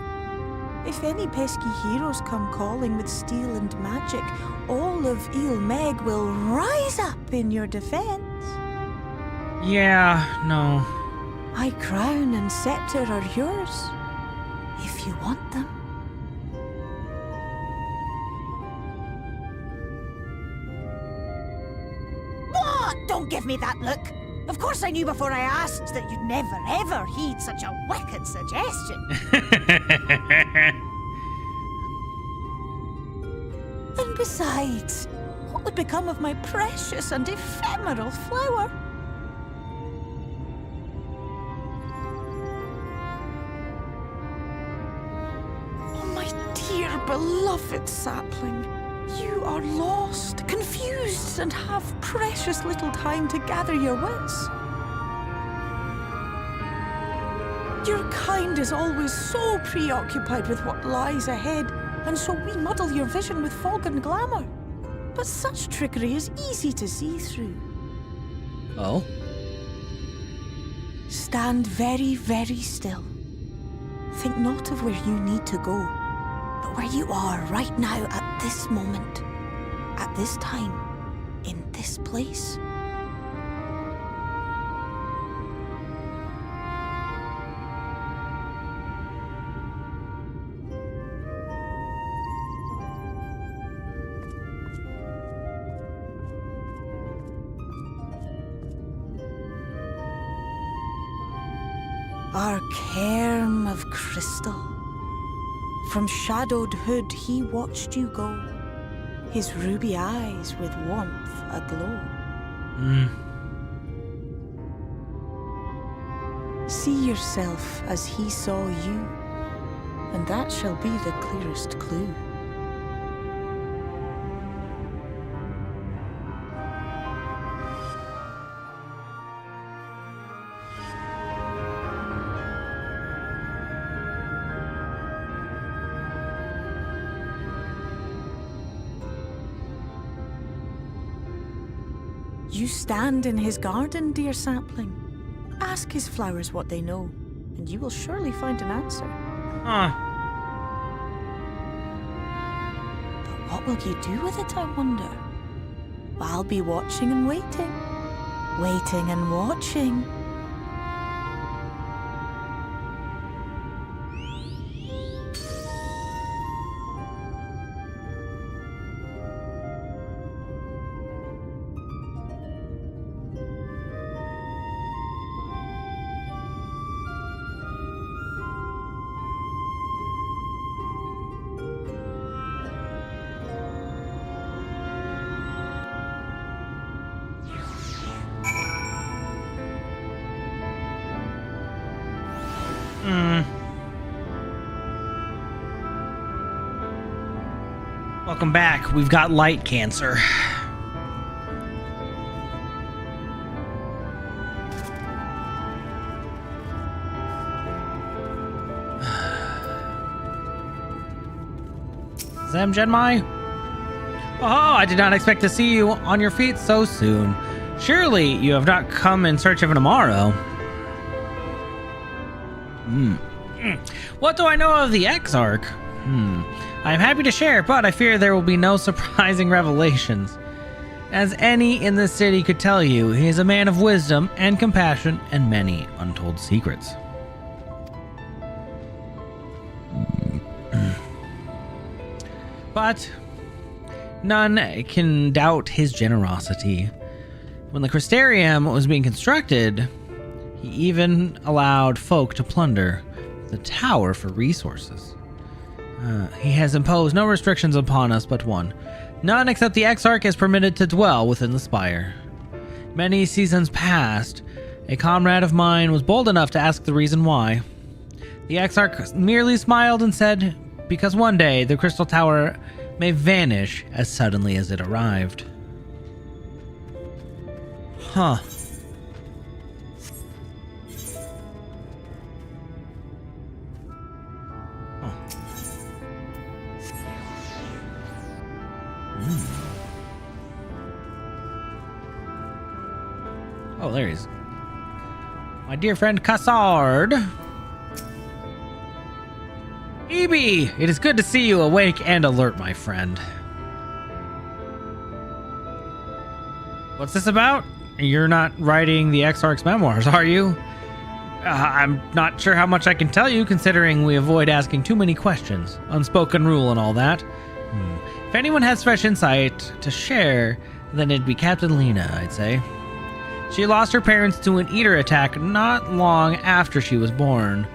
If any pesky heroes come calling with steel and magic, all of Ilmeg will rise up in your defense. Yeah, no. My crown and scepter are yours, if you want them. What? Don't give me that look. Of course I knew before I asked that you'd never ever heed such a wicked suggestion. And besides, what would become of my precious and ephemeral flower? Oh, my dear beloved sapling. You are lost, confused, and have precious little time to gather your wits. Your kind is always so preoccupied with what lies ahead, and so we muddle your vision with fog and glamour. But such trickery is easy to see through. Oh? Stand very, very still. Think not of where you need to go, but where you are right now at this moment, at this time, in this place. Our cairn of crystal. From shadowed hood he watched you go, his ruby eyes with warmth aglow. See yourself as he saw you, and that shall be the clearest clue. You stand in his garden, dear sapling. Ask his flowers what they know, and you will surely find an answer. Huh. But what will you do with it, I wonder? I'll be watching and waiting. Waiting and watching. Welcome back. We've got light cancer. Zem Genmai? Oh, I did not expect to see you on your feet so soon. Surely you have not come in search of a tomorrow. What do I know of the Exarch? I am happy to share, but I fear there will be no surprising revelations. As any in this city could tell you, he is a man of wisdom and compassion and many untold secrets. But none can doubt his generosity. When the Crystarium was being constructed, he even allowed folk to plunder the tower for resources. He has imposed no restrictions upon us but one. None except the Exarch is permitted to dwell within the spire. Many seasons past, a comrade of mine was bold enough to ask the reason why. The Exarch merely smiled and said, because one day the Crystal Tower may vanish as suddenly as it arrived. Huh. Oh, there he is. My dear friend Cassard. Evie, it is good to see you awake and alert, my friend. What's this about? You're not writing the Exarch's memoirs, are you? I'm not sure how much I can tell you, considering we avoid asking too many questions. Unspoken rule and all that. If anyone has fresh insight to share, then it'd be Captain Lena, I'd say. She lost her parents to an eater attack not long after she was born,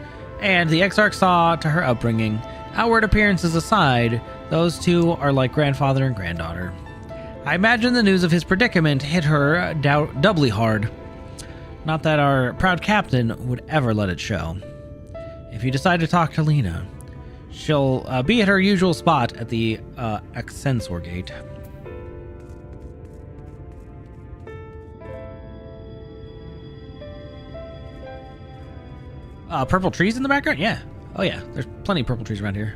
and the Exarch saw to her upbringing. Outward appearances aside, those two are like grandfather and granddaughter. I imagine the news of his predicament hit her doubly hard. Not that our proud captain would ever let it show. If you decide to talk to Lena, she'll be at her usual spot at the Ascensor Gate. Purple trees in the background? Yeah. Oh yeah, there's plenty of purple trees around here.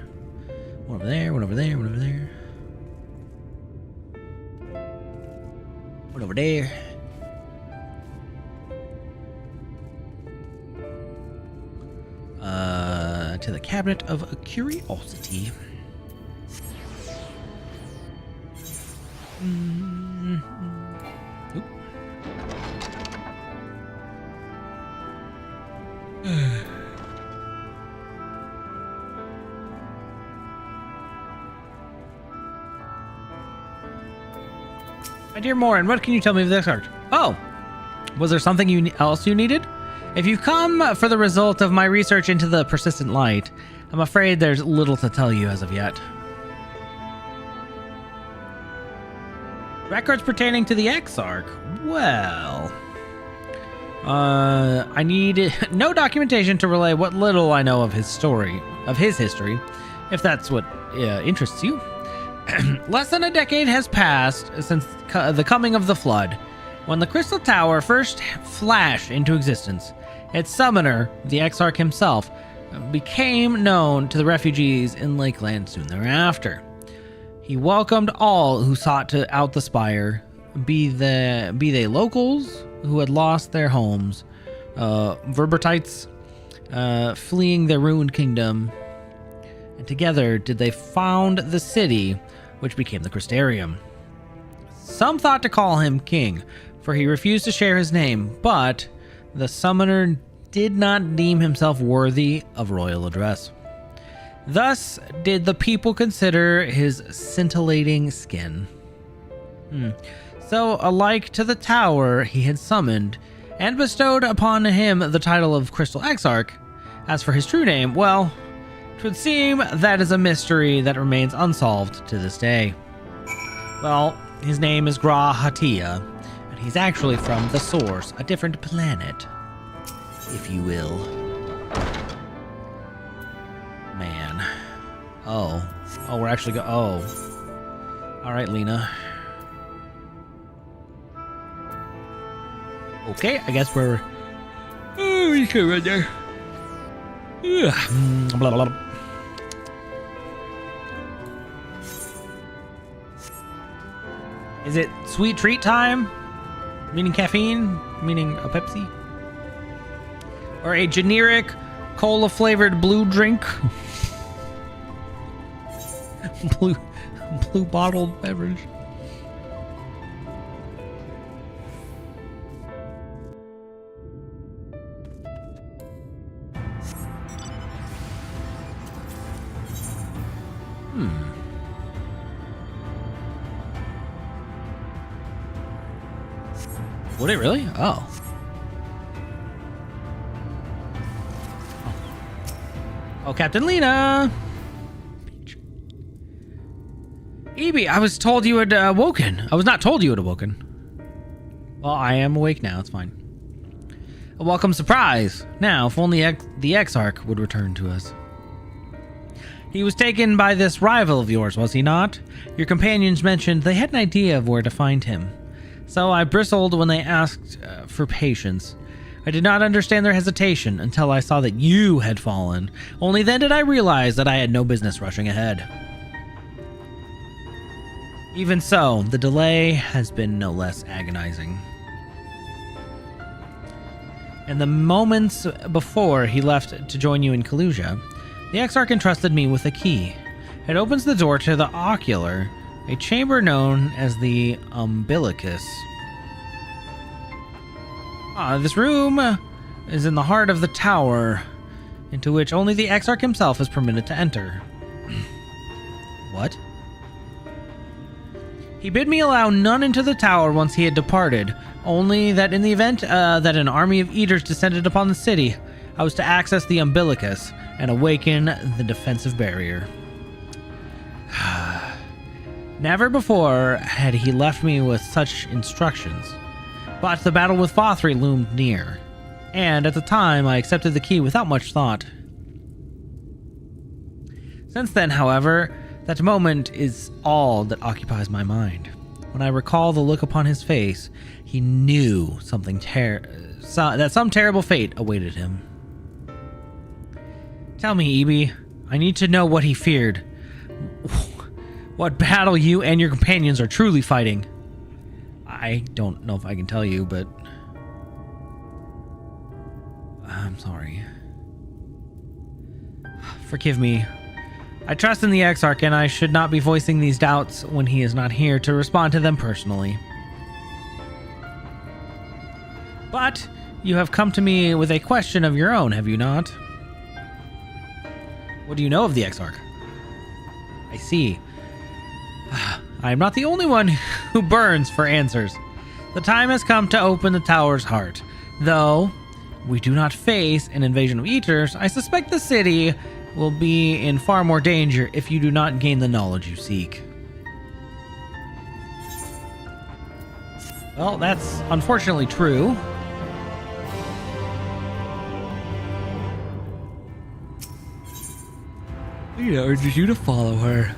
One over there, one over there, one over there. One over there. To the Cabinet of Curiosity. Oop. My dear Morin, what can you tell me of this art? Oh, was there something else you needed? If you've come for the result of my research into the persistent light, I'm afraid there's little to tell you as of yet. Records pertaining to the Exarch? Well, I need no documentation to relay what little I know of his history, if that's what interests you. Less than a decade has passed since the coming of the Flood, when the Crystal Tower first flashed into existence. Its summoner, the Exarch himself, became known to the refugees in Lakeland soon thereafter. He welcomed all who sought to out the spire, be they locals who had lost their homes, Verbertites fleeing their ruined kingdom, and together did they found the city, which became the Crystarium. Some thought to call him king, for he refused to share his name, but the summoner did not deem himself worthy of royal address. Thus did the people consider his scintillating skin. So, alike to the tower he had summoned, and bestowed upon him the title of Crystal Exarch, as for his true name, well, 'twould seem that is a mystery that remains unsolved to this day. Well, his name is Gra Hatia, and he's actually from the Source, a different planet, if you will. Man. Oh, we're actually oh. Alright, Lena. Okay, I guess we're... Oh, we can right there. Blah, blah, blah. Is it sweet treat time? Meaning caffeine? Meaning a Pepsi? Or a generic cola-flavored blue drink? blue bottled beverage. Would it really? Oh. Oh, Captain Lena! Evie, I was told you had awoken. I was not told you had awoken. Well, I am awake now. It's fine. A welcome surprise. Now, if only the Exarch would return to us. He was taken by this rival of yours, was he not? Your companions mentioned they had an idea of where to find him. So I bristled when they asked for patience. I did not understand their hesitation until I saw that you had fallen. Only then did I realize that I had no business rushing ahead. Even so, the delay has been no less agonizing. In the moments before he left to join you in Kalusia, the Exarch entrusted me with a key. It opens the door to the Ocular, a chamber known as the Umbilicus. This room is in the heart of the tower, into which only the Exarch himself is permitted to enter. What? He bid me allow none into the tower once he had departed, only that in the event that an army of eaters descended upon the city, I was to access the Umbilicus and awaken the defensive barrier. Never before had he left me with such instructions, but the battle with Vauthry loomed near, and at the time I accepted the key without much thought. Since then, however, that moment is all that occupies my mind. When I recall the look upon his face, he knew something that some terrible fate awaited him. Tell me, Evie, I need to know what he feared. What battle you and your companions are truly fighting. I don't know if I can tell you, but I'm sorry. Forgive me. I trust in the Exarch, and I should not be voicing these doubts when he is not here to respond to them personally. But you have come to me with a question of your own, have you not? What do you know of the Exarch? I see. I am not the only one who burns for answers. The time has come to open the tower's heart. Though we do not face an invasion of eaters, I suspect the city will be in far more danger if you do not gain the knowledge you seek. Well, that's unfortunately true. Lena urges you to follow her.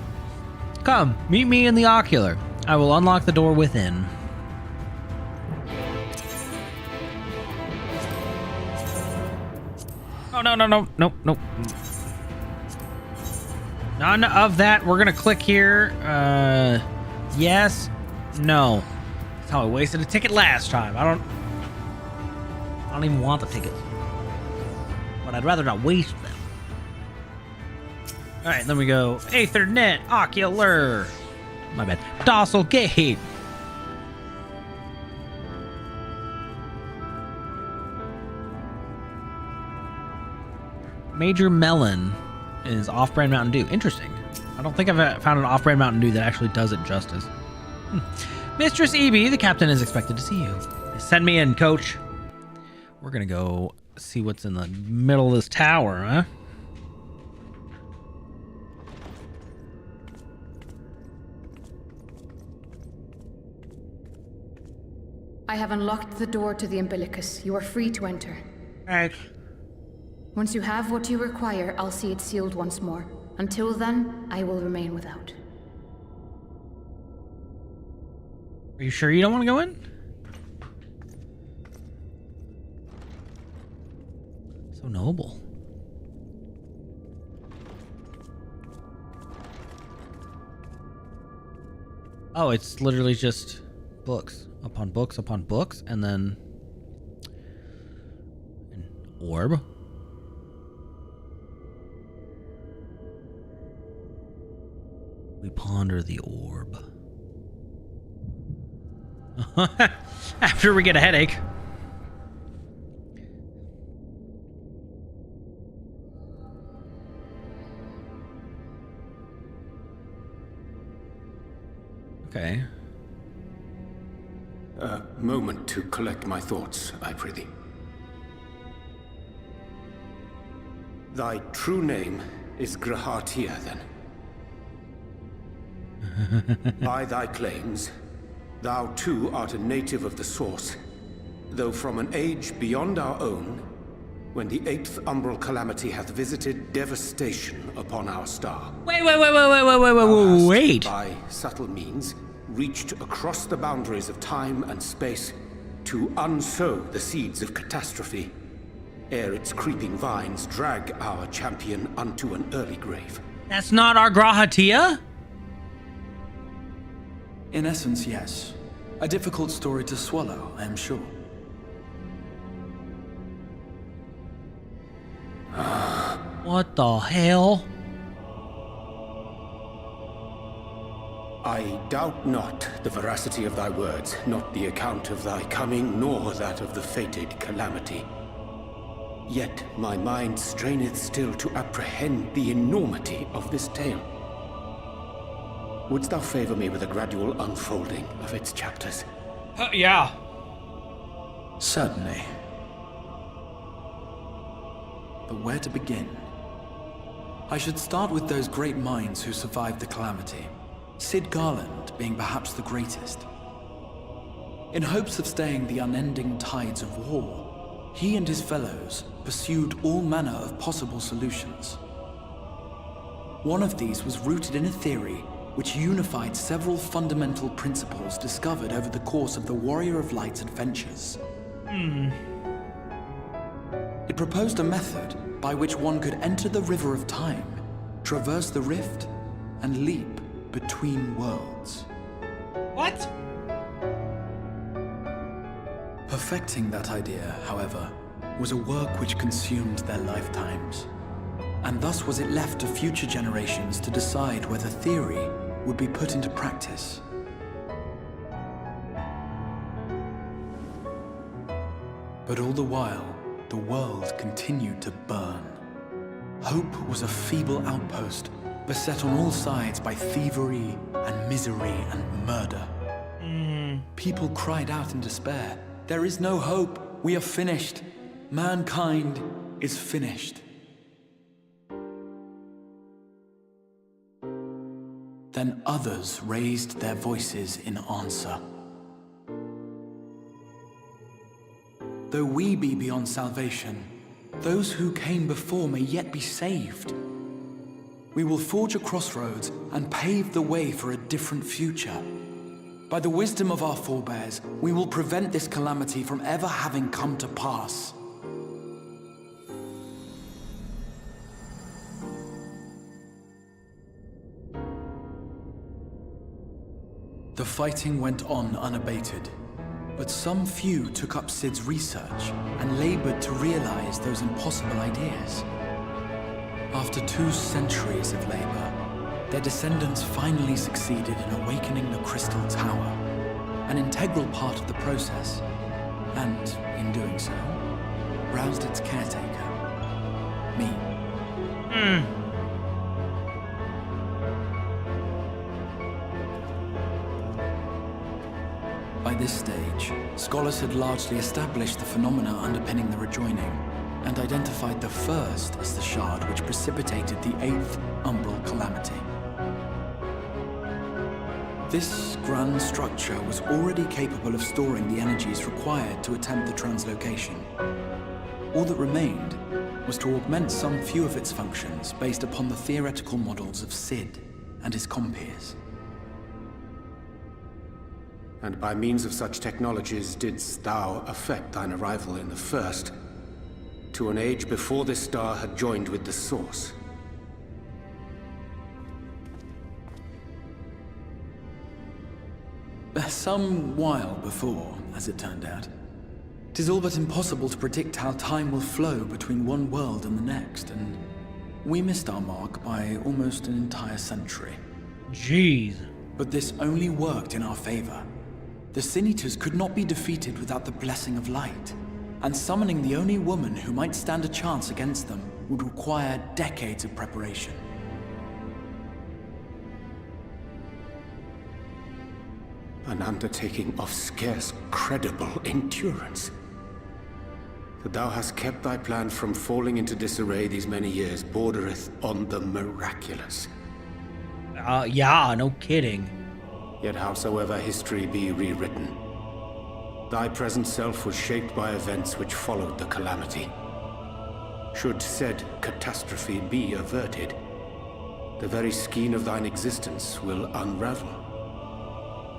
Come, meet me in the Ocular. I will unlock the door within. Oh, no. None of that. We're gonna click here. Yes. No. That's how I wasted a ticket last time. I don't even want the tickets. But I'd rather not waste them. Alright, then we go Aethernet, Ocular. My bad. Docile Gate. Major Melon is off-brand Mountain Dew. Interesting. I don't think I've found an off-brand Mountain Dew that actually does it justice. Mistress Evie, the captain is expected to see you. Send me in, coach. We're gonna go see what's in the middle of this tower, huh? I have unlocked the door to the umbilicus. You are free to enter. Alright. Once you have what you require, I'll see it sealed once more. Until then, I will remain without. Are you sure you don't want to go in? So noble. Oh, it's literally just books upon books upon books, and then an orb. We ponder the orb. After we get a headache. Okay. A moment to collect my thoughts, I prithee. Thy true name is Grahatia, then? By thy claims, thou too art a native of the Source, though from an age beyond our own, when the 8th umbral calamity hath visited devastation upon our star. Wait. By subtle means, reached across the boundaries of time and space to unsow the seeds of catastrophe, ere its creeping vines drag our champion unto an early grave. That's not our Grahatia? In essence, yes. A difficult story to swallow, I am sure. What the hell? I doubt not the veracity of thy words, not the account of thy coming, nor that of the fated calamity. Yet my mind straineth still to apprehend the enormity of this tale. Wouldst thou favor me with a gradual unfolding of its chapters? Yeah. Certainly. But where to begin? I should start with those great minds who survived the calamity. Sid Garland being perhaps the greatest. In hopes of staying the unending tides of war, he and his fellows pursued all manner of possible solutions. One of these was rooted in a theory which unified several fundamental principles discovered over the course of the Warrior of Light's adventures. It proposed a method by which one could enter the River of Time, traverse the rift, and leap between worlds. What? Perfecting that idea, however, was a work which consumed their lifetimes. And thus was it left to future generations to decide whether theory would be put into practice. But all the while, the world continued to burn. Hope was a feeble outpost, beset on all sides by thievery and misery and murder. People cried out in despair, "There is no hope, we are finished. Mankind is finished." Then others raised their voices in answer. Though we be beyond salvation, those who came before may yet be saved. We will forge a crossroads and pave the way for a different future. By the wisdom of our forebears, we will prevent this calamity from ever having come to pass. The fighting went on unabated, but some few took up Cid's research and labored to realize those impossible ideas. After 2 centuries of labor, their descendants finally succeeded in awakening the Crystal Tower, an integral part of the process, and, in doing so, roused its caretaker, me. By this stage, scholars had largely established the phenomena underpinning the rejoining, and identified the first as the shard which precipitated the 8th Umbral Calamity. This grand structure was already capable of storing the energies required to attempt the translocation. All that remained was to augment some few of its functions based upon the theoretical models of Cid and his compeers. And by means of such technologies didst thou effect thine arrival in the first, to an age before this star had joined with the Source. Some while before, as it turned out. 'Tis all but impossible to predict how time will flow between one world and the next, and we missed our mark by almost an entire century. Jeez. But this only worked in our favor. The Sin Eaters could not be defeated without the blessing of light, and summoning the only woman who might stand a chance against them would require decades of preparation. An undertaking of scarce credible endurance. That thou hast kept thy plan from falling into disarray these many years bordereth on the miraculous. Yeah, no kidding. Yet howsoever history be rewritten, thy present self was shaped by events which followed the calamity. Should said catastrophe be averted, the very skein of thine existence will unravel.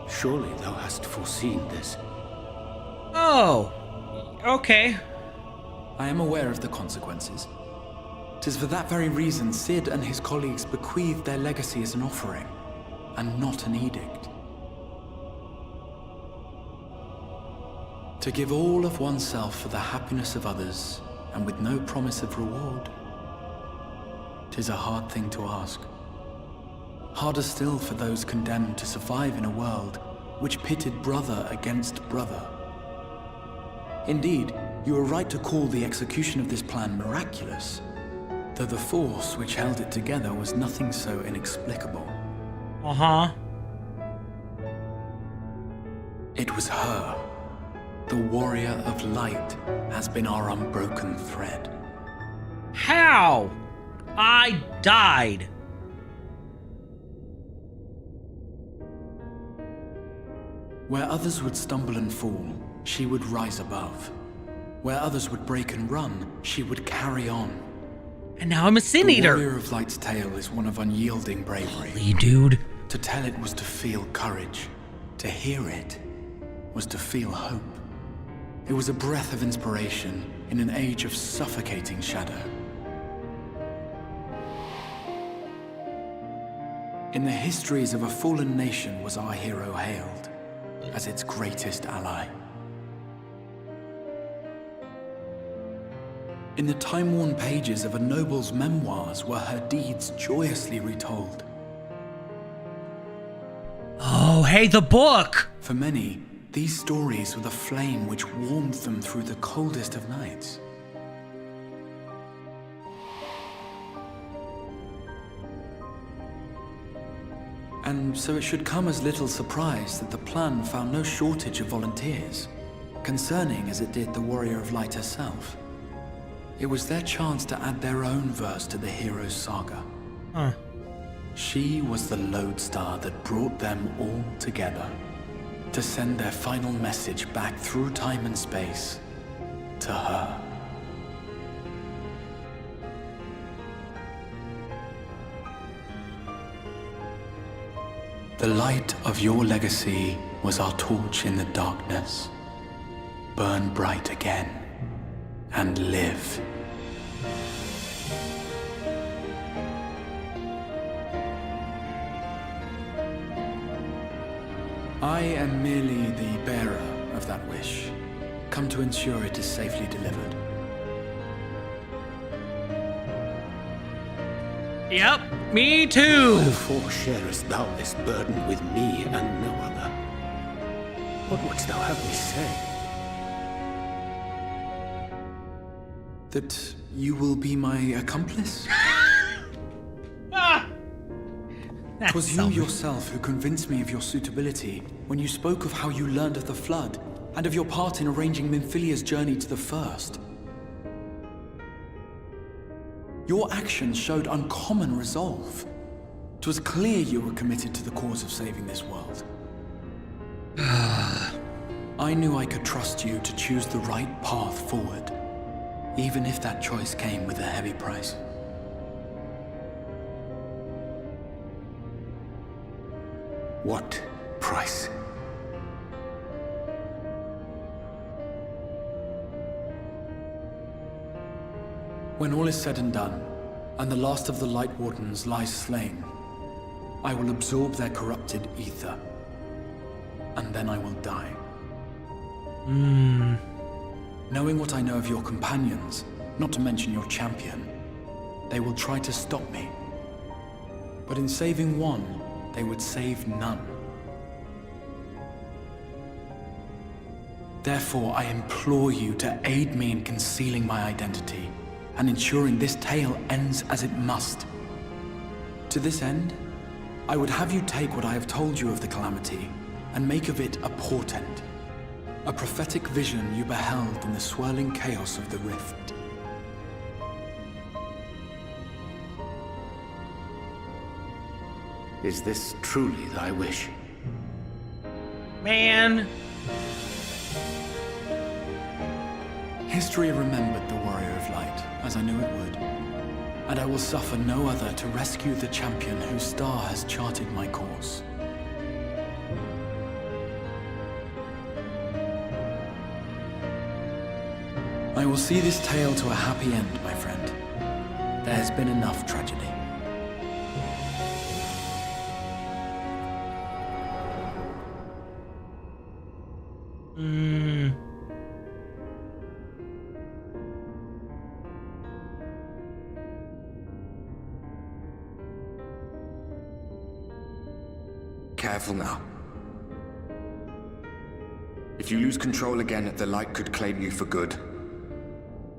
Surely thou hast foreseen this. Oh, okay. I am aware of the consequences. 'Tis for that very reason Cid and his colleagues bequeathed their legacy as an offering, and not an edict. To give all of oneself for the happiness of others, and with no promise of reward, 'tis a hard thing to ask. Harder still for those condemned to survive in a world which pitted brother against brother. Indeed, you are right to call the execution of this plan miraculous, though the force which held it together was nothing so inexplicable. It was her. The Warrior of Light has been our unbroken thread. How? I died. Where others would stumble and fall, she would rise above. Where others would break and run, she would carry on. And now I'm a Sin The Eater. Warrior of Light's tale is one of unyielding bravery. Holy dude. To tell it was to feel courage. To hear it was to feel hope. It was a breath of inspiration in an age of suffocating shadow. In the histories of a fallen nation was our hero hailed as its greatest ally. In the time-worn pages of a noble's memoirs were her deeds joyously retold. Oh, hey, the book! For many, these stories were the flame which warmed them through the coldest of nights. And so it should come as little surprise that the plan found no shortage of volunteers, concerning as it did the Warrior of Light herself. It was their chance to add their own verse to the hero's saga. She was the lodestar that brought them all together, to send their final message back through time and space to her. The light of your legacy was our torch in the darkness. Burn bright again and live. I am merely the bearer of that wish, come to ensure it is safely delivered. Yep, me too. Wherefore sharest thou this burden with me and no other? What wouldst thou have me say? That you will be my accomplice? It was you yourself who convinced me of your suitability when you spoke of how you learned of the Flood and of your part in arranging Minfilia's journey to the First. Your actions showed uncommon resolve. 'Twas clear you were committed to the cause of saving this world. I knew I could trust you to choose the right path forward, even if that choice came with a heavy price. What price? When all is said and done, and the last of the Light Wardens lies slain, I will absorb their corrupted ether, and then I will die. Knowing what I know of your companions, not to mention your champion, they will try to stop me. But in saving one, they would save none. Therefore, I implore you to aid me in concealing my identity and ensuring this tale ends as it must. To this end, I would have you take what I have told you of the calamity and make of it a portent, a prophetic vision you beheld in the swirling chaos of the rift. Is this truly thy wish? Man. History remembered the Warrior of Light, as I knew it would, and I will suffer no other to rescue the champion whose star has charted my course. I will see this tale to a happy end, my friend. There has been enough tragedy. Careful now. If you lose control again, the Light could claim you for good.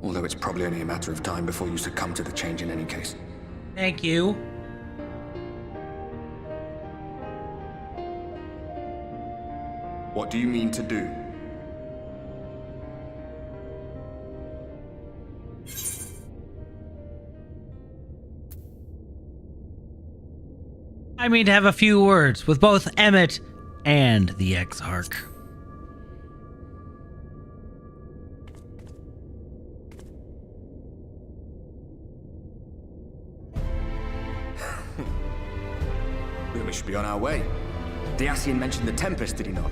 Although it's probably only a matter of time before you succumb to the change in any case. Thank you. What do you mean to do? I mean to have a few words with both Emmett and the Exarch. We should be on our way. Diassian mentioned the Tempest, did he not?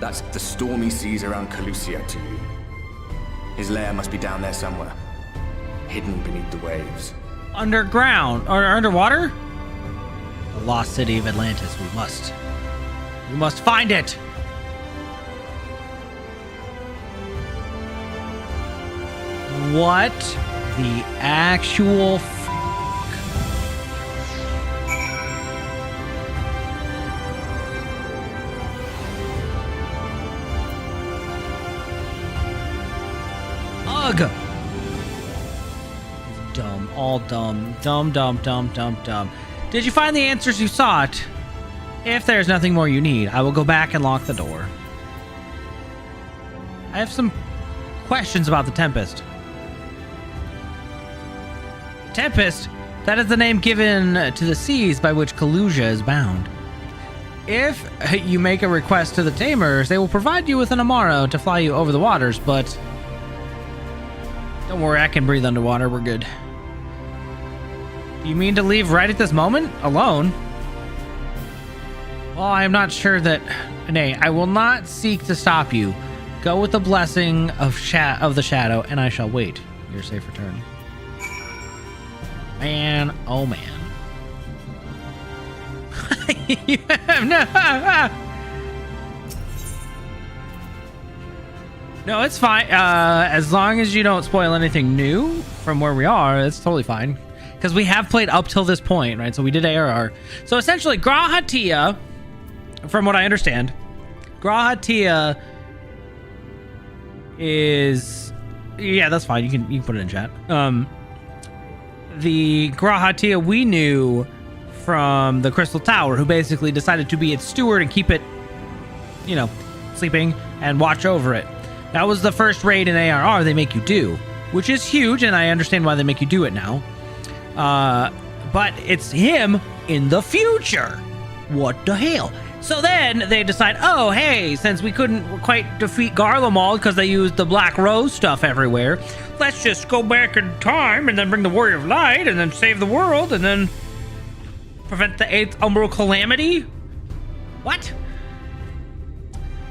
That's the stormy seas around Calusia to you. His lair must be down there somewhere, hidden beneath the waves. Underground or underwater? The lost city of Atlantis. We must find it. What the actual Ugh. Dumb. All dumb. Dumb. Did you find the answers you sought? If there's nothing more you need, I will go back and lock the door. I have some questions about the Tempest. Tempest? That is the name given to the seas by which Calusia is bound. If you make a request to the Tamers, they will provide you with an Amaro to fly you over the waters, but don't worry, I can breathe underwater. We're good. Do you mean to leave right at this moment? Alone? Well, I am not sure that... Nay, I will not seek to stop you. Go with the blessing of the shadow, and I shall wait your safe return. Man, oh man. You have no... No, it's fine. As long as you don't spoil anything new from where we are, it's totally fine. Because we have played up till this point, right? So we did ARR. So essentially, Grahatia, from what I understand, Grahatia is... Yeah, that's fine. You can put it in chat. The Grahatia we knew from the Crystal Tower, who basically decided to be its steward and keep it, you know, sleeping and watch over it. That was the first raid in ARR they make you do, which is huge, and I understand why they make you do it now. But it's him in the future. What the hell? So then they decide, oh, hey, since we couldn't quite defeat Garlemald because they used the Black Rose stuff everywhere, let's just go back in time and then bring the Warrior of Light and then save the world and then prevent the 8th Umbral Calamity? What?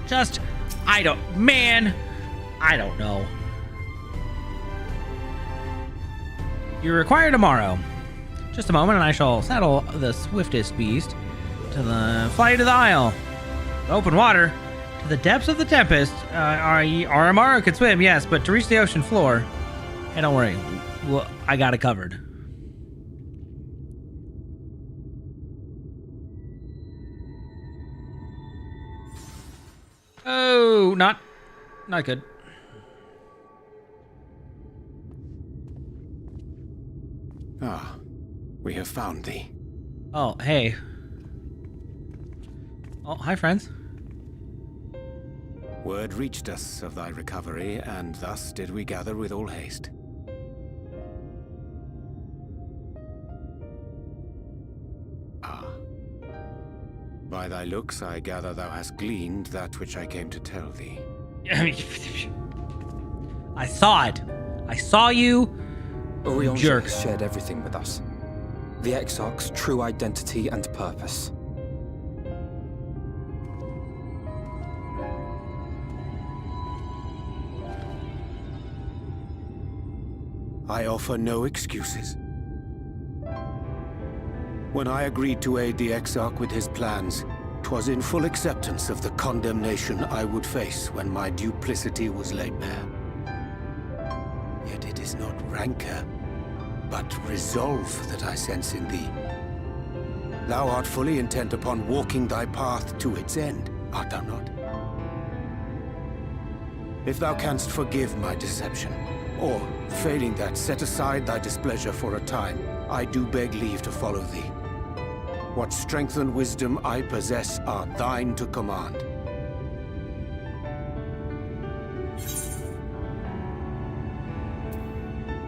Just, I don't know. You're required tomorrow. Just a moment and I shall saddle the swiftest beast to the flight of the Isle. The open water, to the depths of the tempest. Aramaru could swim, yes, but to reach the ocean floor, hey, don't worry. Well, I got it covered. Oh, not good. Ah, we have found thee. Oh, hey. Oh, hi, friends. Word reached us of thy recovery, and thus did we gather with all haste. Ah. By thy looks, I gather thou hast gleaned that which I came to tell thee. I saw it. I saw you, Urianger jerk. has shared everything with us. The Exarch's true identity and purpose. I offer no excuses. When I agreed to aid the Exarch with his plans, 'twas in full acceptance of the condemnation I would face when my duplicity was laid bare. Yet it is not rancor, but resolve that I sense in thee. Thou art fully intent upon walking thy path to its end, art thou not? If thou canst forgive my deception, or, failing that, set aside thy displeasure for a time, I do beg leave to follow thee. What strength and wisdom I possess are thine to command.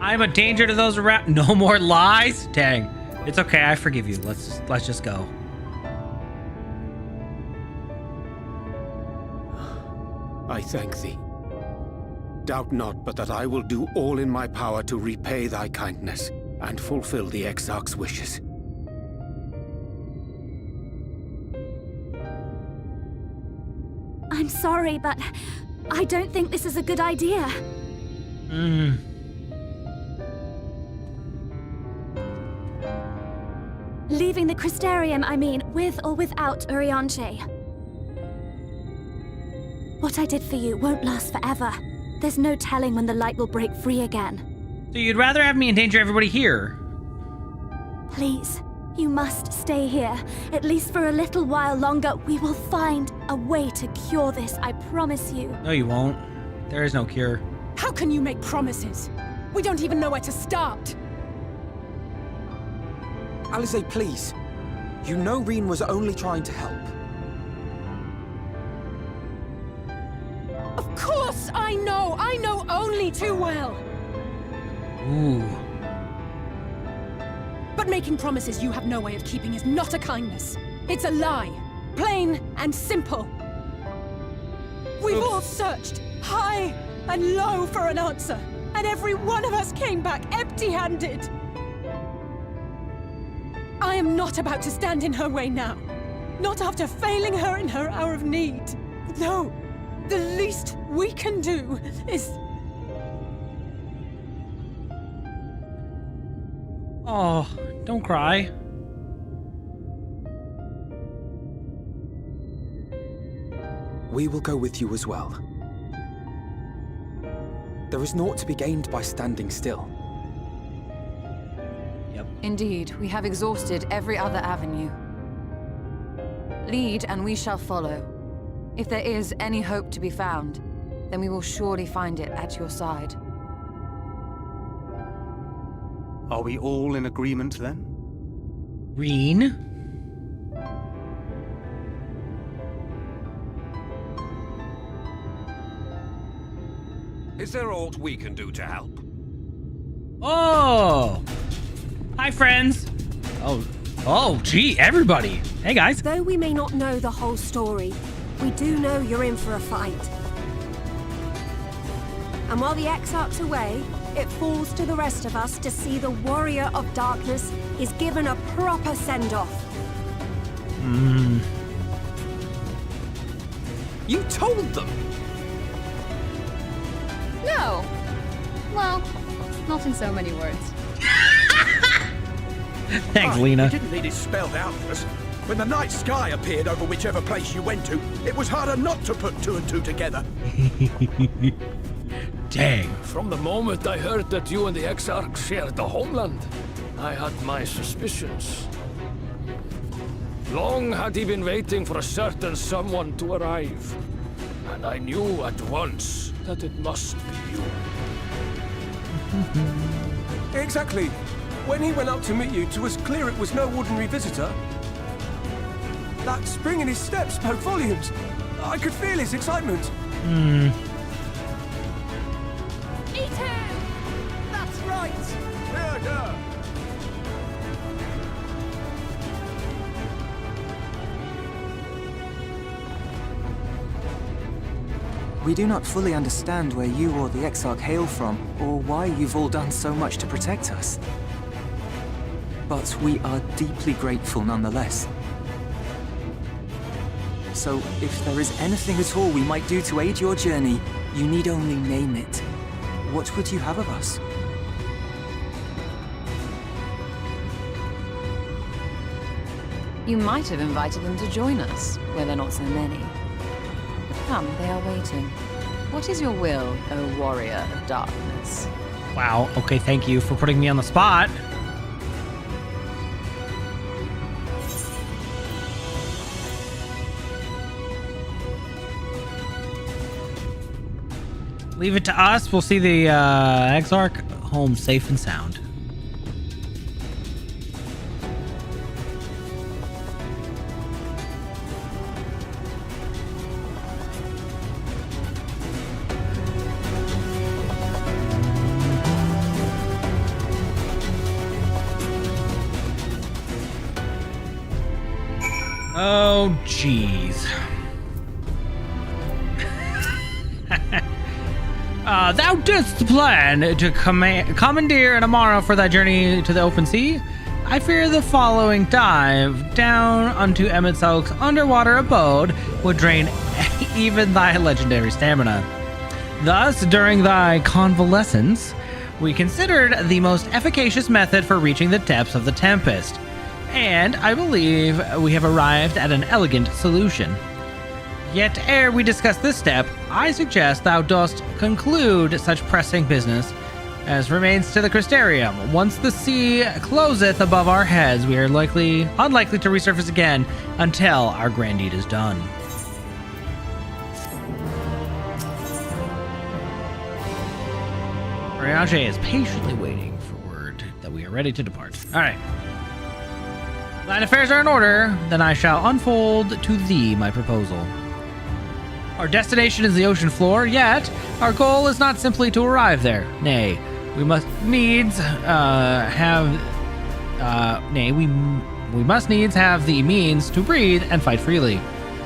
I'm a danger to those around. No more lies? Dang. It's okay, I forgive you. Let's just go. I thank thee. Doubt not but that I will do all in my power to repay thy kindness and fulfill the Exarch's wishes. I'm sorry, but I don't think this is a good idea. Leaving the Crystarium, I mean, with or without Urianger. What I did for you won't last forever. There's no telling when the light will break free again. So you'd rather have me endanger everybody here? Please, you must stay here. At least for a little while longer. We will find a way to cure this, I promise you. No, you won't. There is no cure. How can you make promises? We don't even know where to start. Alize, please. You know Reen was only trying to help. Of course I know! I know only too well! Ooh. But making promises you have no way of keeping is not a kindness. It's a lie. Plain and simple. We've all searched high and low for an answer, and every one of us came back empty-handed. I am not about to stand in her way now. Not after failing her in her hour of need. No, the least we can do is... Oh, don't cry. We will go with you as well. There is naught to be gained by standing still. Indeed, we have exhausted every other avenue. Lead, and we shall follow. If there is any hope to be found, then we will surely find it at your side. Are we all in agreement then? Reen? Is there aught we can do to help? Oh! Hi, friends! Oh, gee, everybody! Hey, guys! Though we may not know the whole story, we do know you're in for a fight. And while the Exarch's away, it falls to the rest of us to see the Warrior of Darkness is given a proper send-off. You told them! No. Well, not in so many words. Thanks, Lena. You didn't need it spelled out for us. When the night sky appeared over whichever place you went to, it was harder not to put two and two together. Dang. From the moment I heard that you and the Exarch shared the homeland, I had my suspicions. Long had he been waiting for a certain someone to arrive, and I knew at once that it must be you. Exactly. When he went up to meet you, it was clear it was no ordinary visitor. That spring in his step spoke volumes. I could feel his excitement. Eat him! That's right! Murder! We do not fully understand where you or the Exarch hail from, or why you've all done so much to protect us. But we are deeply grateful nonetheless. So, if there is anything at all we might do to aid your journey, you need only name it. What would you have of us? You might have invited them to join us, where there are not so many. But come, they are waiting. What is your will, O Warrior of Darkness? Wow, okay, thank you for putting me on the spot. Leave it to us. We'll see the Exarch home safe and sound. Oh, jeez. Thou didst plan to commandeer an Amara for thy journey to the open sea. I fear the following dive down unto Emetzel's underwater abode would drain even thy legendary stamina. Thus, during thy convalescence, we considered the most efficacious method for reaching the depths of the Tempest, and I believe we have arrived at an elegant solution. Yet ere we discuss this step, I suggest thou dost conclude such pressing business as remains to the Crystarium. Once the sea closeth above our heads, we are unlikely to resurface again until our grand deed is done. Riage is patiently waiting for word that we are ready to depart. All right. Thine affairs are in order, then I shall unfold to thee my proposal. Our destination is the ocean floor, yet our goal is not simply to arrive there. Nay, we must needs have the means to breathe and fight freely.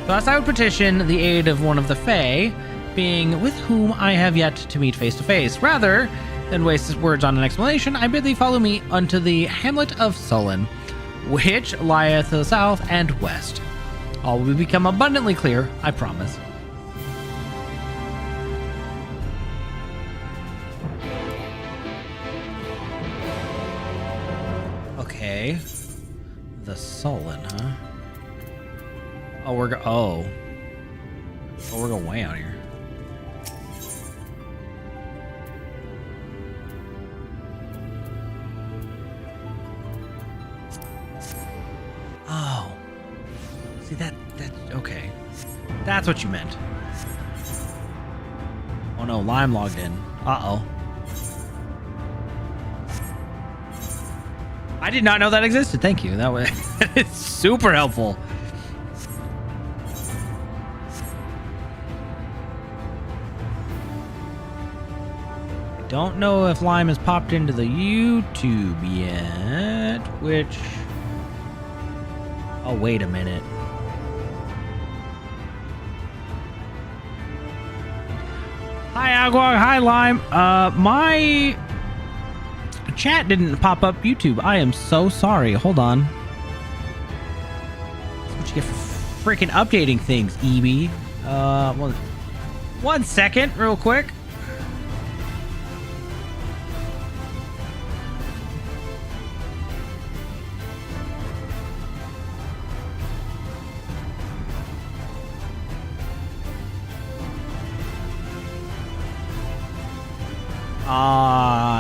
Thus I would petition the aid of one of the Fae, being with whom I have yet to meet face to face. Rather than waste words on an explanation, I bid thee follow me unto the hamlet of Sullen, which lieth to the south and west. All will become abundantly clear, I promise. Okay. The Sullen, huh? Oh, we're going way out here. Okay. That's what you meant. Oh no, Lime logged in. Uh-oh. I did not know that existed. Thank you. That was it's super helpful. I don't know if Lime has popped into the YouTube yet, which... Oh, wait a minute. Hi, Agua. Hi, Lime. My chat didn't pop up YouTube. I am so sorry. Hold on. That's what you get for freaking updating things, EB. Well, 1 second, real quick.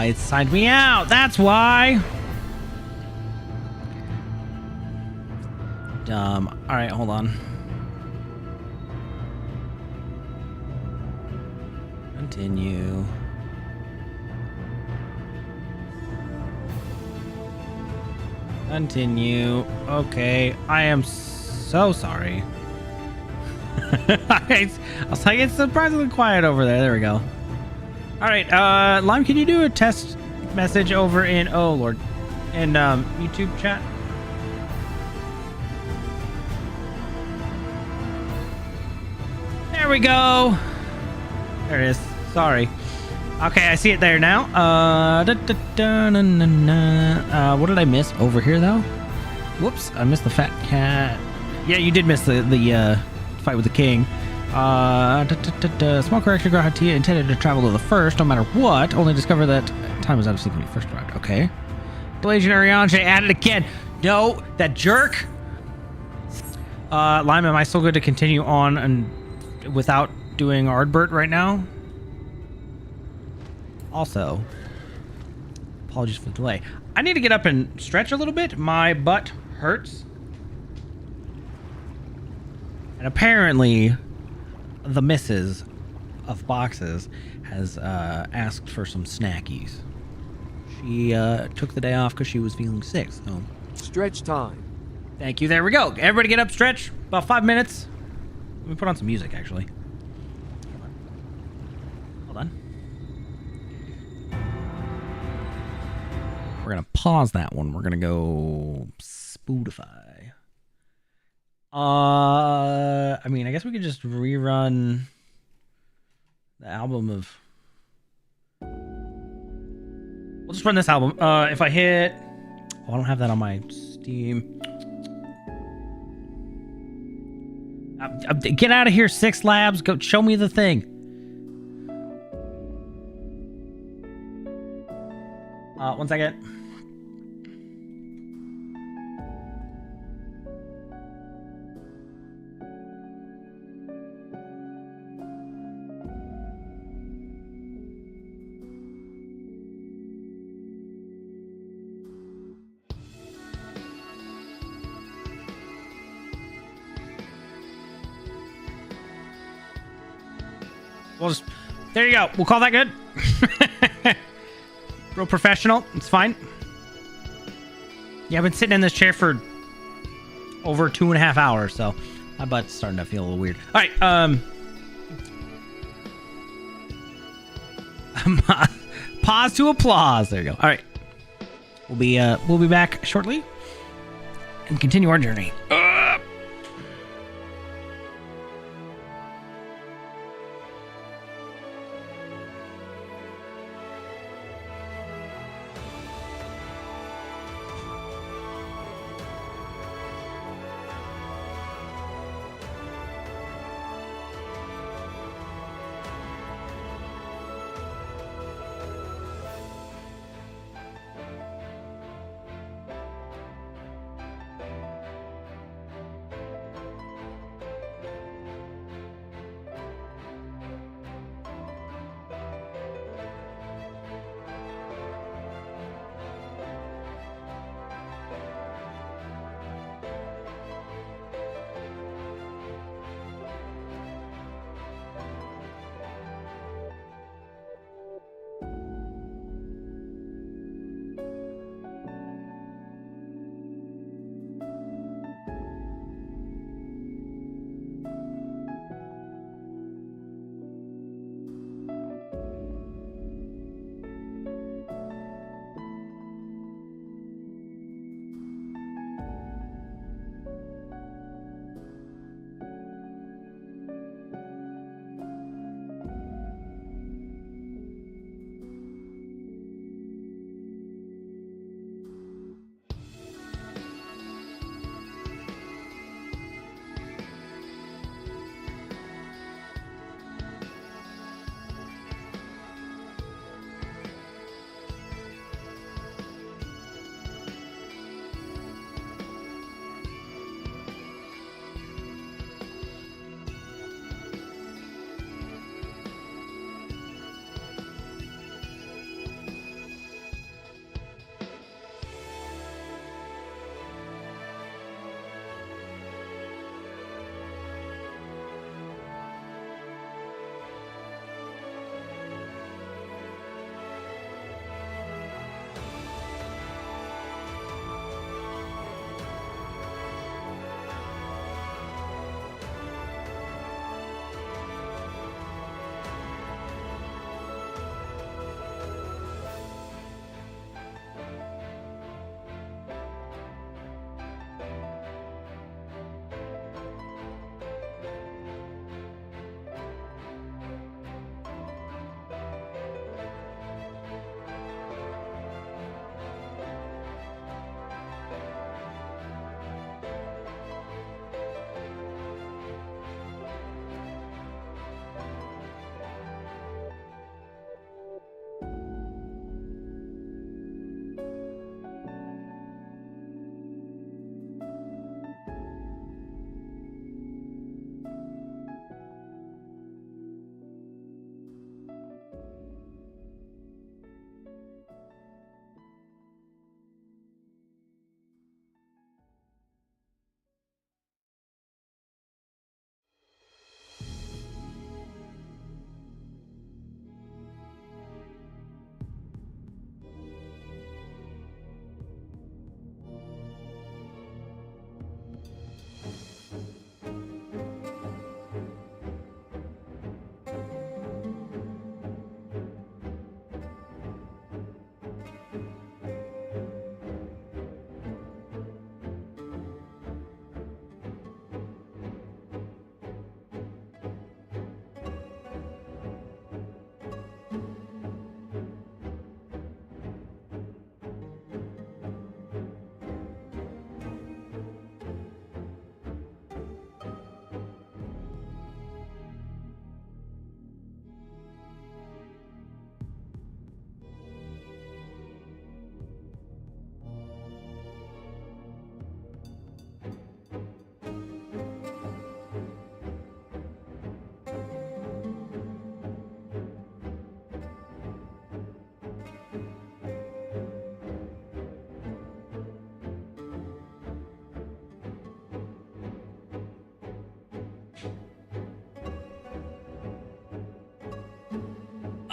It signed me out. That's why. Dumb. All right, hold on. Continue. Continue. Okay, I am so sorry. I was like, it's surprisingly quiet over there. There we go. All right, Lime, can you do a test message over in, oh Lord, in YouTube chat? There we go. There it is. Sorry. Okay, I see it there now. What did I miss over here though? Whoops, I missed the fat cat. Yeah, you did miss the fight with the king. Small correction, Grahatia intended to travel to the first, no matter what. Only discovered that time was out of sync when he first arrived. Okay. Legionary Ange added again. No, that jerk. Lime, am I still good to continue on and without doing Ardbert right now? Also, apologies for the delay. I need to get up and stretch a little bit. My butt hurts. And apparently, the missus of boxes has asked for some snackies. She took the day off because she was feeling sick. So stretch time. Thank you. There we go. Everybody get up, stretch. About 5 minutes. Let me put on some music, actually. Hold on. We're going to pause that one. We're going to go Spotify. I mean, I guess we could just rerun the album of... We'll just run this album. If I hit... Oh, I don't have that on my Steam. Get out of here, Six Labs. Go show me the thing. One second. We'll just, there you go. We'll call that good. Real professional. It's fine. Yeah, I've been sitting in this chair for over 2.5 hours, so my butt's starting to feel a little weird. All right. Pause to applause. There you go. All right. We'll be back shortly and continue our journey.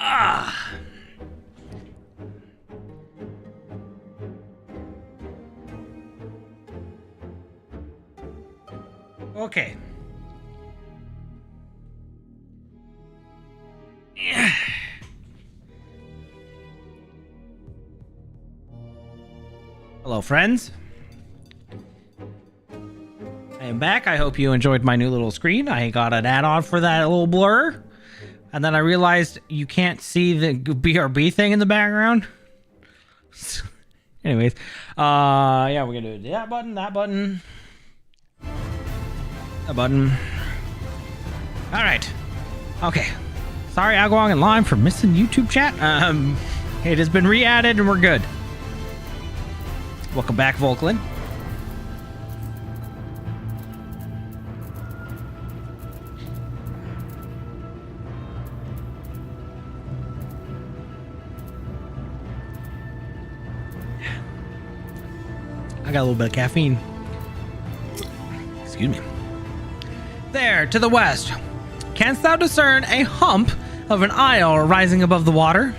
Ah. Okay. Yeah. Hello, friends. I am back. I hope you enjoyed my new little screen. I got an add-on for that little blur. And then I realized you can't see the BRB thing in the background. Anyways, yeah, we're gonna do that button, that button, that button. All right. Okay. Sorry, Agwong and Lime, for missing YouTube chat. It has been re-added and we're good. Welcome back, Volklin. I got a little bit of caffeine. Excuse me. There, to the west. Canst thou discern a hump of an isle rising above the water?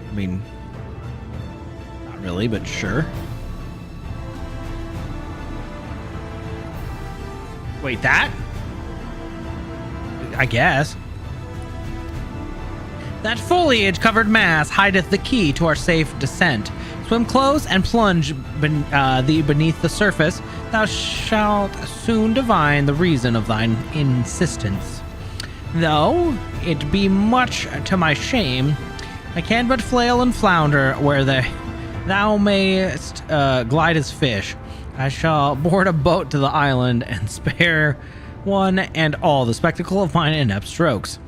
I mean, not really, but sure. Wait, that? I guess. That foliage-covered mass hideth the key to our safe descent. Swim close and plunge thee beneath the surface. Thou shalt soon divine the reason of thine insistence. Though it be much to my shame, I can but flail and flounder where thou mayest glide as fish. I shall board a boat to the island and spare one and all the spectacle of mine inept strokes.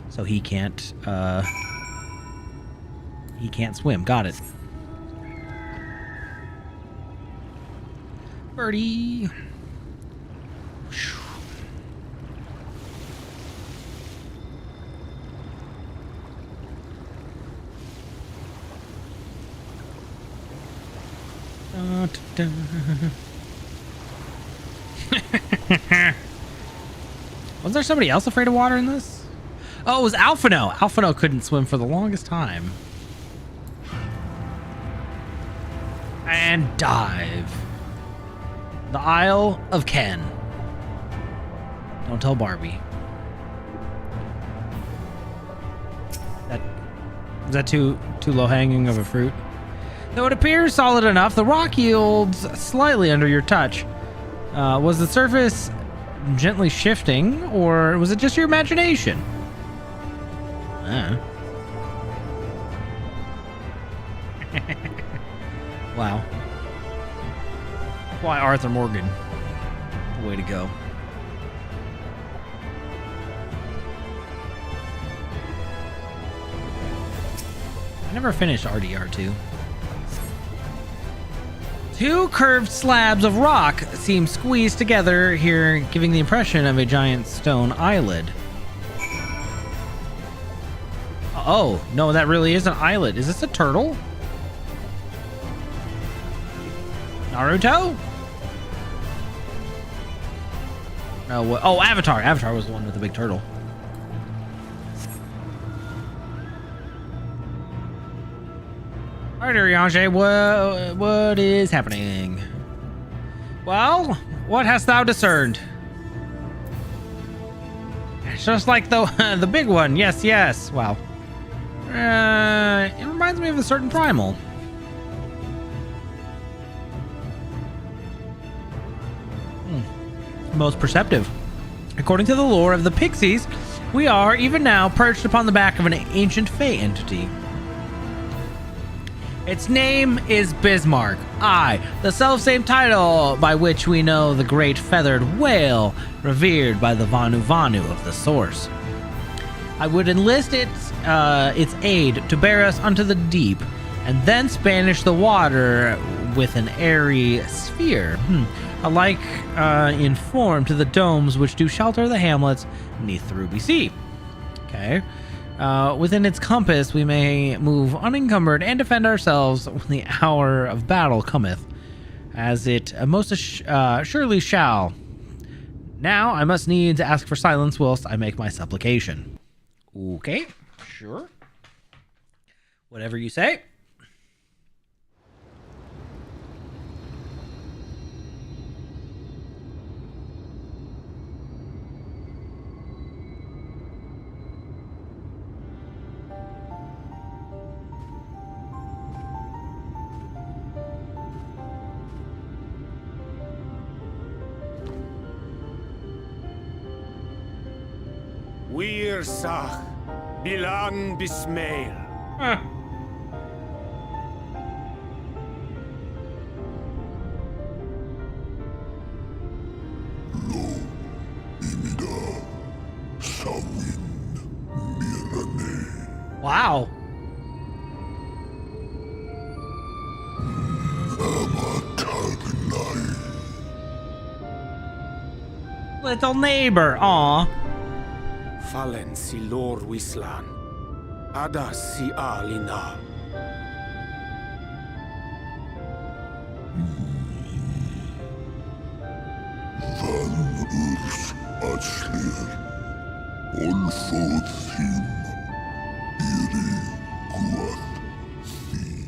So he can't swim. Got it. Birdie. Was there somebody else afraid of water in this? Oh, it was Alphino. Alphino couldn't swim for the longest time. And dive. The Isle of Ken. Don't tell Barbie. Is that too low hanging of a fruit? Though it appears solid enough, the rock yields slightly under your touch. Was the surface gently shifting, or was it just your imagination? Wow. Why Arthur Morgan? Way to go. I never finished RDR2. Two curved slabs of rock seem squeezed together here, giving the impression of a giant stone eyelid. Oh, no, that really is an eyelid. Is this a turtle? Naruto? No, oh, Avatar. Avatar was the one with the big turtle. All right, Urianger, what is happening? Well, what hast thou discerned? It's just like the big one. Yes, yes. Wow. It reminds me of a certain primal. Most perceptive. According to the lore of the Pixies, we are even now perched upon the back of an ancient Fey entity. Its name is Bismarck. Aye, the self-same title by which we know the great feathered whale revered by the Vanu Vanu of the Source. I would enlist its aid to bear us unto the deep, and thence banish the water with an airy sphere, alike in form to the domes which do shelter the hamlets neath the Ruby Sea. Okay. Within its compass, we may move unencumbered and defend ourselves when the hour of battle cometh, as it most surely shall. Now I must needs ask for silence whilst I make my supplication. Okay, sure. Whatever you say. Wir Sach, Bilan Bismail. Wow. Little neighbor, aw. Fallen si lor wislan. Ada si alina. Van urs atslir. Olfod thim. Iri guath thi.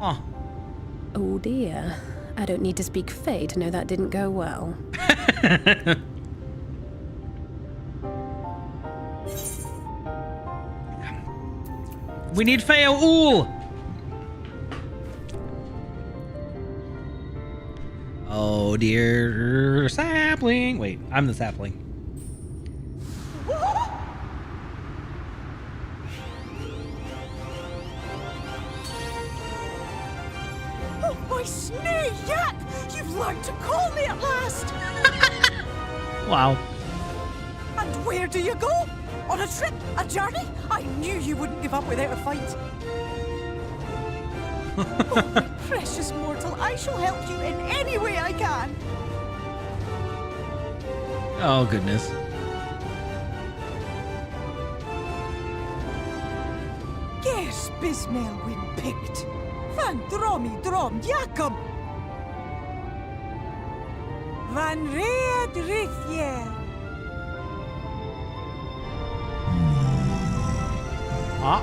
Oh. Oh dear. I don't need to speak Fae to know that didn't go well. We need Fae Ool! Oh dear sapling. Wait, I'm the sapling. Oh, my snake yak! You've learned to call me at last! Wow. And where do you go? On a trip? A journey? I knew you wouldn't give up without a fight. Oh, my precious mortal, I shall help you in any way I can. Oh, goodness. Gers Bismail win picked. Van dromi drom jakom. Van read rithje. Ah.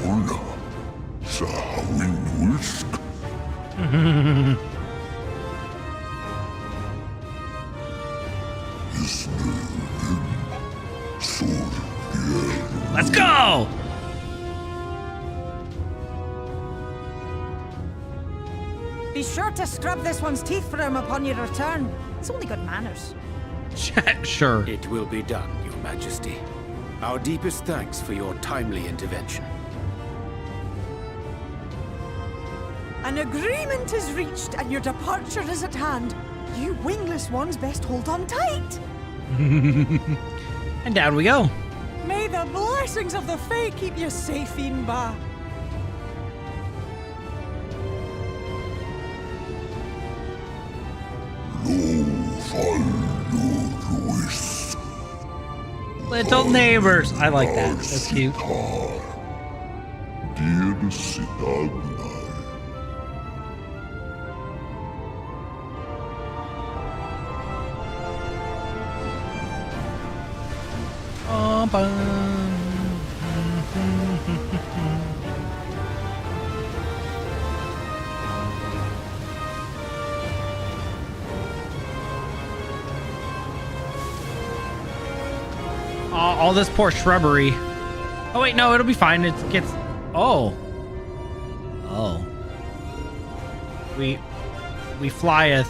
Una. Sahawin whisk. Let's go! Be sure to scrub this one's teeth for him upon your return. It's only good manners. Sure. It will be done, Your Majesty. Our deepest thanks for your timely intervention. An agreement is reached and your departure is at hand. You wingless ones best hold on tight. And down we go. May the blessings of the Fae keep you safe, Inba. Little neighbors. I like that. That's cute. All this poor shrubbery. Oh wait, no, it'll be fine. It gets. Oh. We flyeth.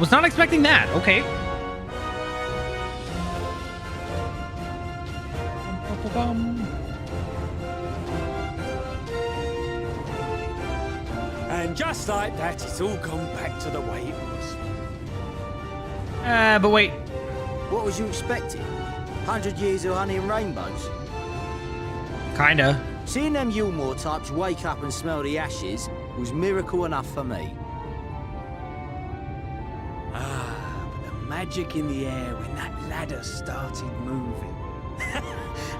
Was not expecting that. Okay. And just like that, it's all gone back to the way it was. But wait. What was you expecting? 100 years of honey and rainbows? Kinda. Seeing them Yulmore types wake up and smell the ashes was miracle enough for me. But the magic in the air when that ladder started moving.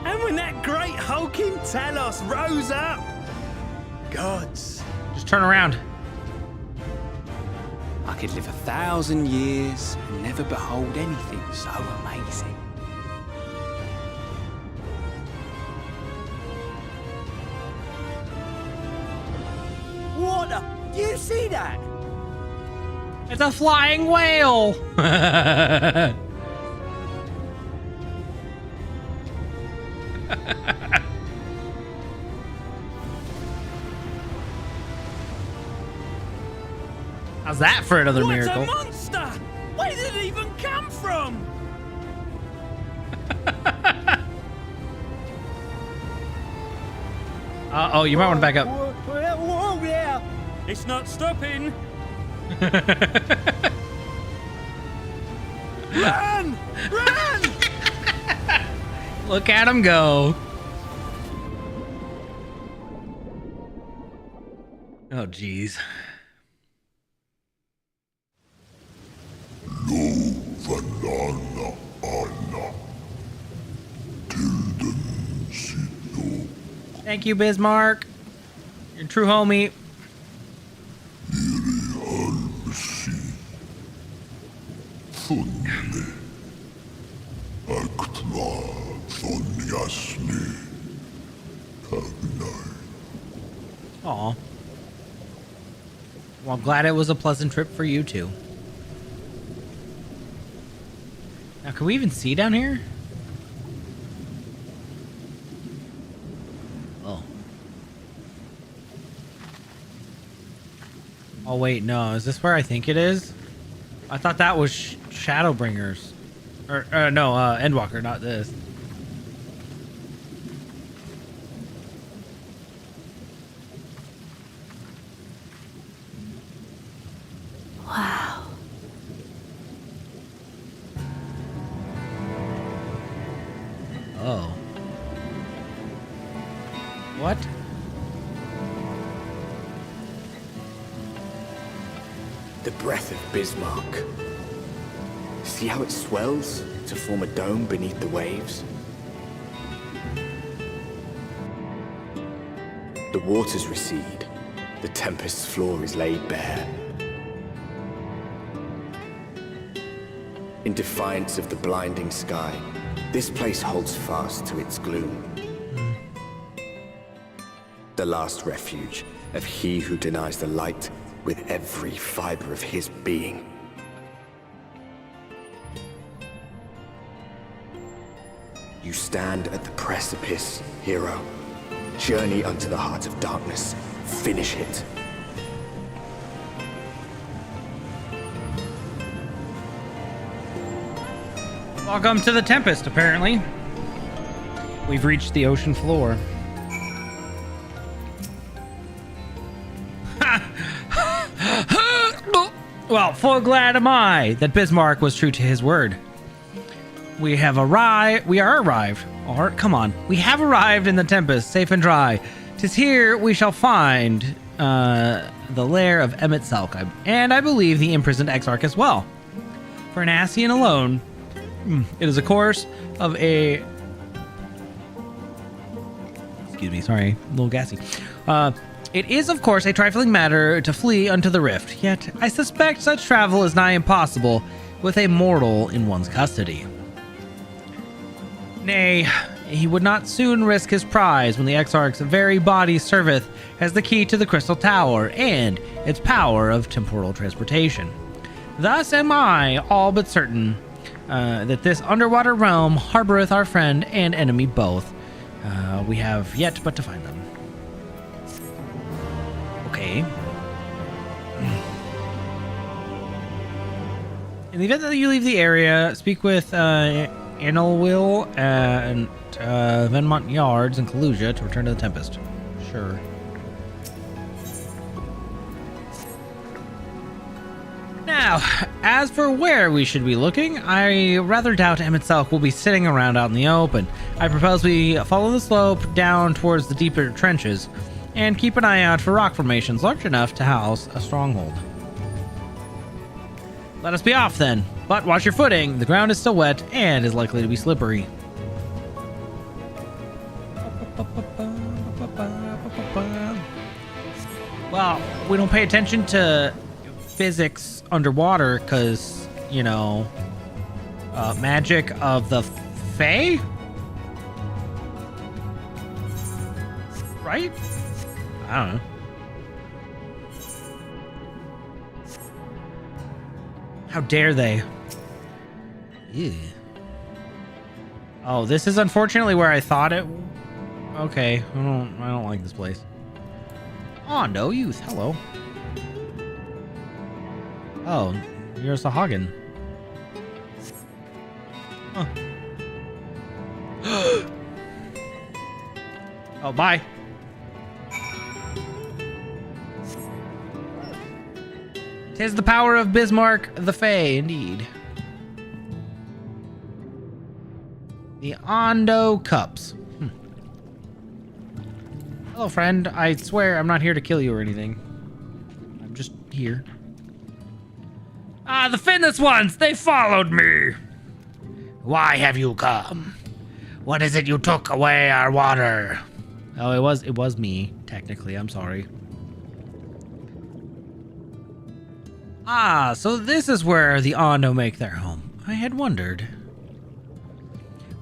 And when that great hulking Talos rose up. gods. Just turn around. I could live 1,000 years and never behold anything so amazing. What the? Do you see that? It's a flying whale. How's that for another miracle? What a monster! Where did it even come from? Oh, you might want to back up. Whoa, yeah. It's not stopping. Run! Run! Look at him go. Oh, jeez. Thank you, Bismarck. You're a true homie. Aw. Well, I'm glad it was a pleasant trip for you too. Now, can we even see down here? Oh. Oh, wait, no. Is this where I think it is? I thought that was Shadowbringers. Or no, Endwalker, not this. Wow. Oh. What? The breath of Bismarck. See how it swells to form a dome beneath the waves? The waters recede. The tempest's floor is laid bare. In defiance of the blinding sky, this place holds fast to its gloom. The last refuge of he who denies the light with every fiber of his being. You stand at the precipice, hero. Journey unto the heart of darkness. Finish it. Welcome to the Tempest, apparently. We've reached the ocean floor. Well, full glad am I that Bismarck was true to his word. We have arrived. We are arrived. Or, come on. We have arrived in the Tempest, safe and dry. 'Tis here we shall find the lair of MSQ, and I believe the imprisoned Exarch as well. For an Ascian alone, it is a course of a... Excuse me, sorry, a little gassy. It is, of course, a trifling matter to flee unto the rift, yet I suspect such travel is nigh impossible with a mortal in one's custody. Nay, he would not soon risk his prize when the Exarch's very body serveth as the key to the Crystal Tower and its power of temporal transportation. Thus am I all but certain that this underwater realm harboreth our friend and enemy both. We have yet but to find them. Okay. In the event that you leave the area, speak with Anilwil and Venmont Yards in Kalusia to return to the Tempest. Sure. Now, as for where we should be looking, I rather doubt MSQ will be sitting around out in the open. I propose we follow the slope down towards the deeper trenches and keep an eye out for rock formations large enough to house a stronghold. Let us be off then, but watch your footing. The ground is still wet and is likely to be slippery. Well, we don't pay attention to physics underwater because, you know, magic of the Fae? Right? I don't know. How dare they? Ew. Oh, this is unfortunately where I thought it. Okay, I don't like this place. Oh, no youth. Hello. Oh, you're Sahagin. Huh. Oh, bye. Tis the power of Bismarck the Fae, indeed. The Ondo Cups. Hello, friend. I swear I'm not here to kill you or anything. I'm just here. Ah, the Finless ones! They followed me! Why have you come? What is it you took away our water? Oh, it was me, technically. I'm sorry. Ah, so this is where the Ondo make their home. I had wondered.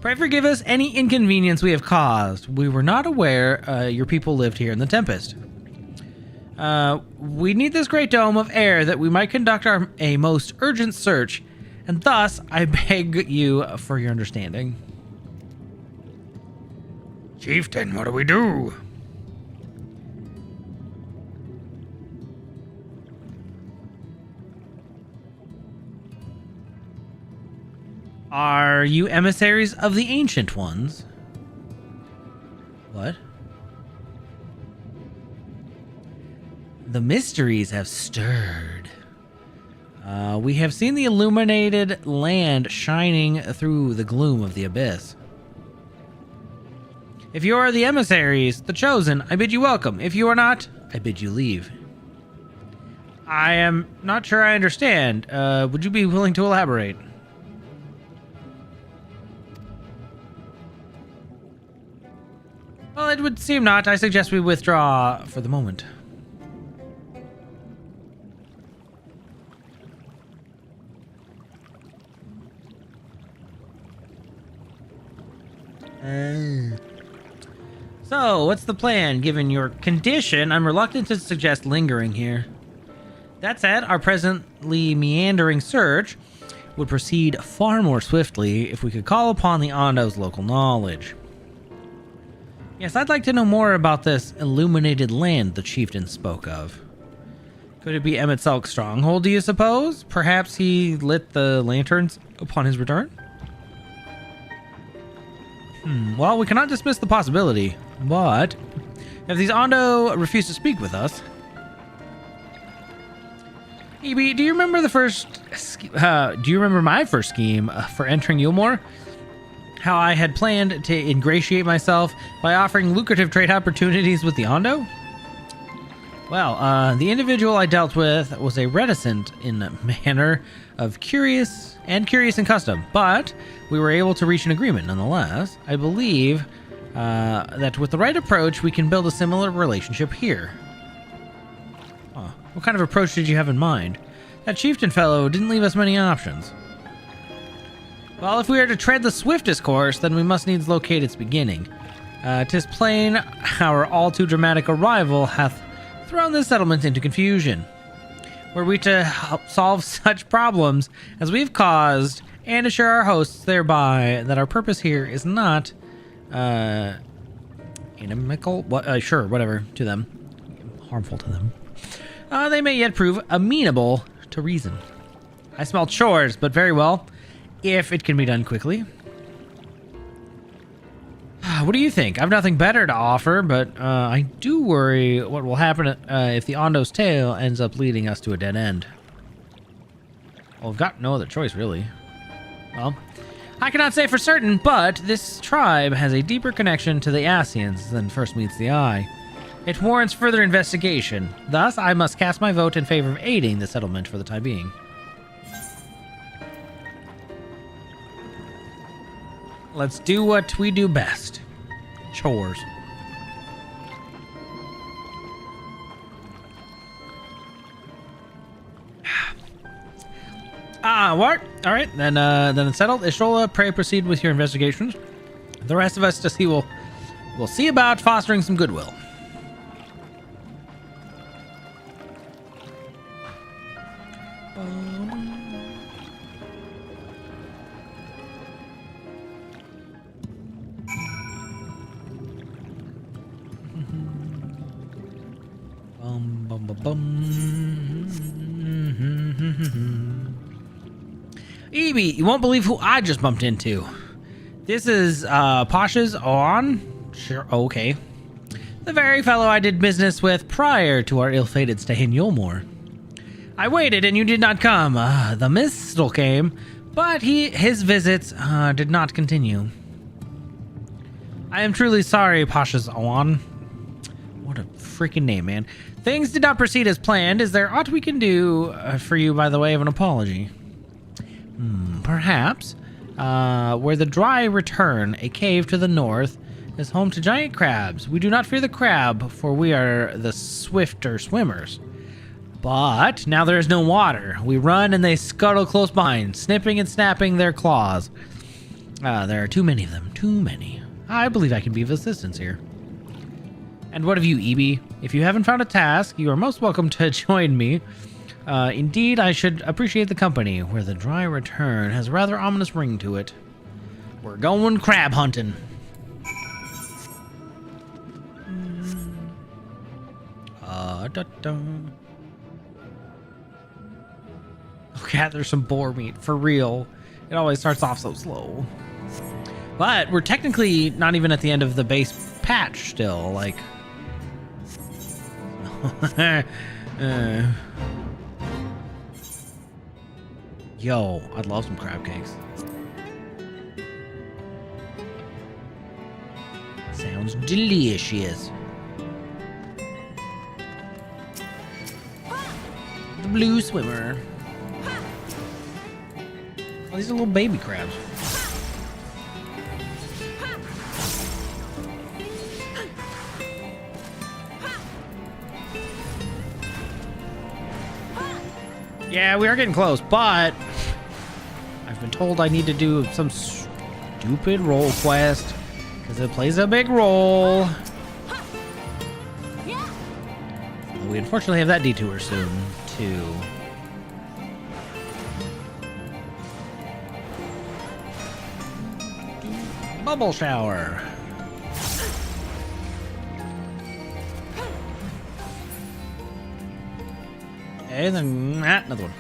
Pray forgive us any inconvenience we have caused. We were not aware your people lived here in the Tempest. We need this great dome of air that we might conduct a most urgent search, and thus I beg you for your understanding. Chieftain, what do we do? Are you emissaries of the Ancient Ones? What? The mysteries have stirred. We have seen the illuminated land shining through the gloom of the abyss. If you are the emissaries, the chosen, I bid you welcome. If you are not, I bid you leave. I am not sure I understand. Would you be willing to elaborate? Well, it would seem not. I suggest we withdraw for the moment. So, what's the plan? Given your condition, I'm reluctant to suggest lingering here. That said, our presently meandering search would proceed far more swiftly if we could call upon the Ondo's local knowledge. Yes, I'd like to know more about this illuminated land the chieftain spoke of. Could it be Emmett Selk's stronghold, do you suppose? Perhaps he lit the lanterns upon his return? Well, we cannot dismiss the possibility, but if these Ondo refuse to speak with us... EB, do you remember the first... do you remember my first scheme for entering Yulmore? How I had planned to ingratiate myself by offering lucrative trade opportunities with the Ondo? Well, the individual I dealt with was a reticent in manner of curious in custom, but we were able to reach an agreement nonetheless. I believe that with the right approach, we can build a similar relationship here. Huh. What kind of approach did you have in mind? That chieftain fellow didn't leave us many options. Well, if we are to tread the swiftest course, then we must needs locate its beginning. 'Tis plain our all too dramatic arrival hath thrown this settlement into confusion. Were we to help solve such problems as we've caused, and assure our hosts thereby that our purpose here is not inimical, whatever, to them, harmful to them, they may yet prove amenable to reason. I smell chores, but very well, if it can be done quickly. What do you think? I've nothing better to offer, but I do worry what will happen if the Ondo's tale ends up leading us to a dead end. Well, we've got no other choice, really. Well, I cannot say for certain, but this tribe has a deeper connection to the Asians than first meets the eye. It warrants further investigation. Thus, I must cast my vote in favor of aiding the settlement for the time being. Let's do what we do best. Chores. What? All right, then it's settled. Ishtola, pray proceed with your investigations. The rest of us we'll see about fostering some goodwill. Evie, you won't believe who I just bumped into. This is Pasha's on. Sure, okay. The very fellow I did business with prior to our ill-fated stay in Yulmore. I waited and you did not come. The mist still came, but his visits did not continue. I am truly sorry, Pasha's on. What a freaking name, man. Things did not proceed as planned. Is there aught we can do for you by the way of an apology? Perhaps. Where the dry return, a cave to the north, is home to giant crabs. We do not fear the crab, for we are the swifter swimmers. But now there is no water. We run and they scuttle close behind, snipping and snapping their claws. There are too many of them. Too many. I believe I can be of assistance here. And what of you, Ebi? If you haven't found a task, you are most welcome to join me. Indeed, I should appreciate the company, where the dry return has a rather ominous ring to it. We're going crab hunting. Okay, there's some boar meat, for real. It always starts off so slow. But we're technically not even at the end of the base patch still, like... Yo, I'd love some crab cakes. Sounds delicious. The blue swimmer. Oh, these are little baby crabs. Yeah, we are getting close, but I've been told I need to do some stupid role quest because it plays a big role. Well, we unfortunately have that detour soon, too. Bubble shower. And then another one.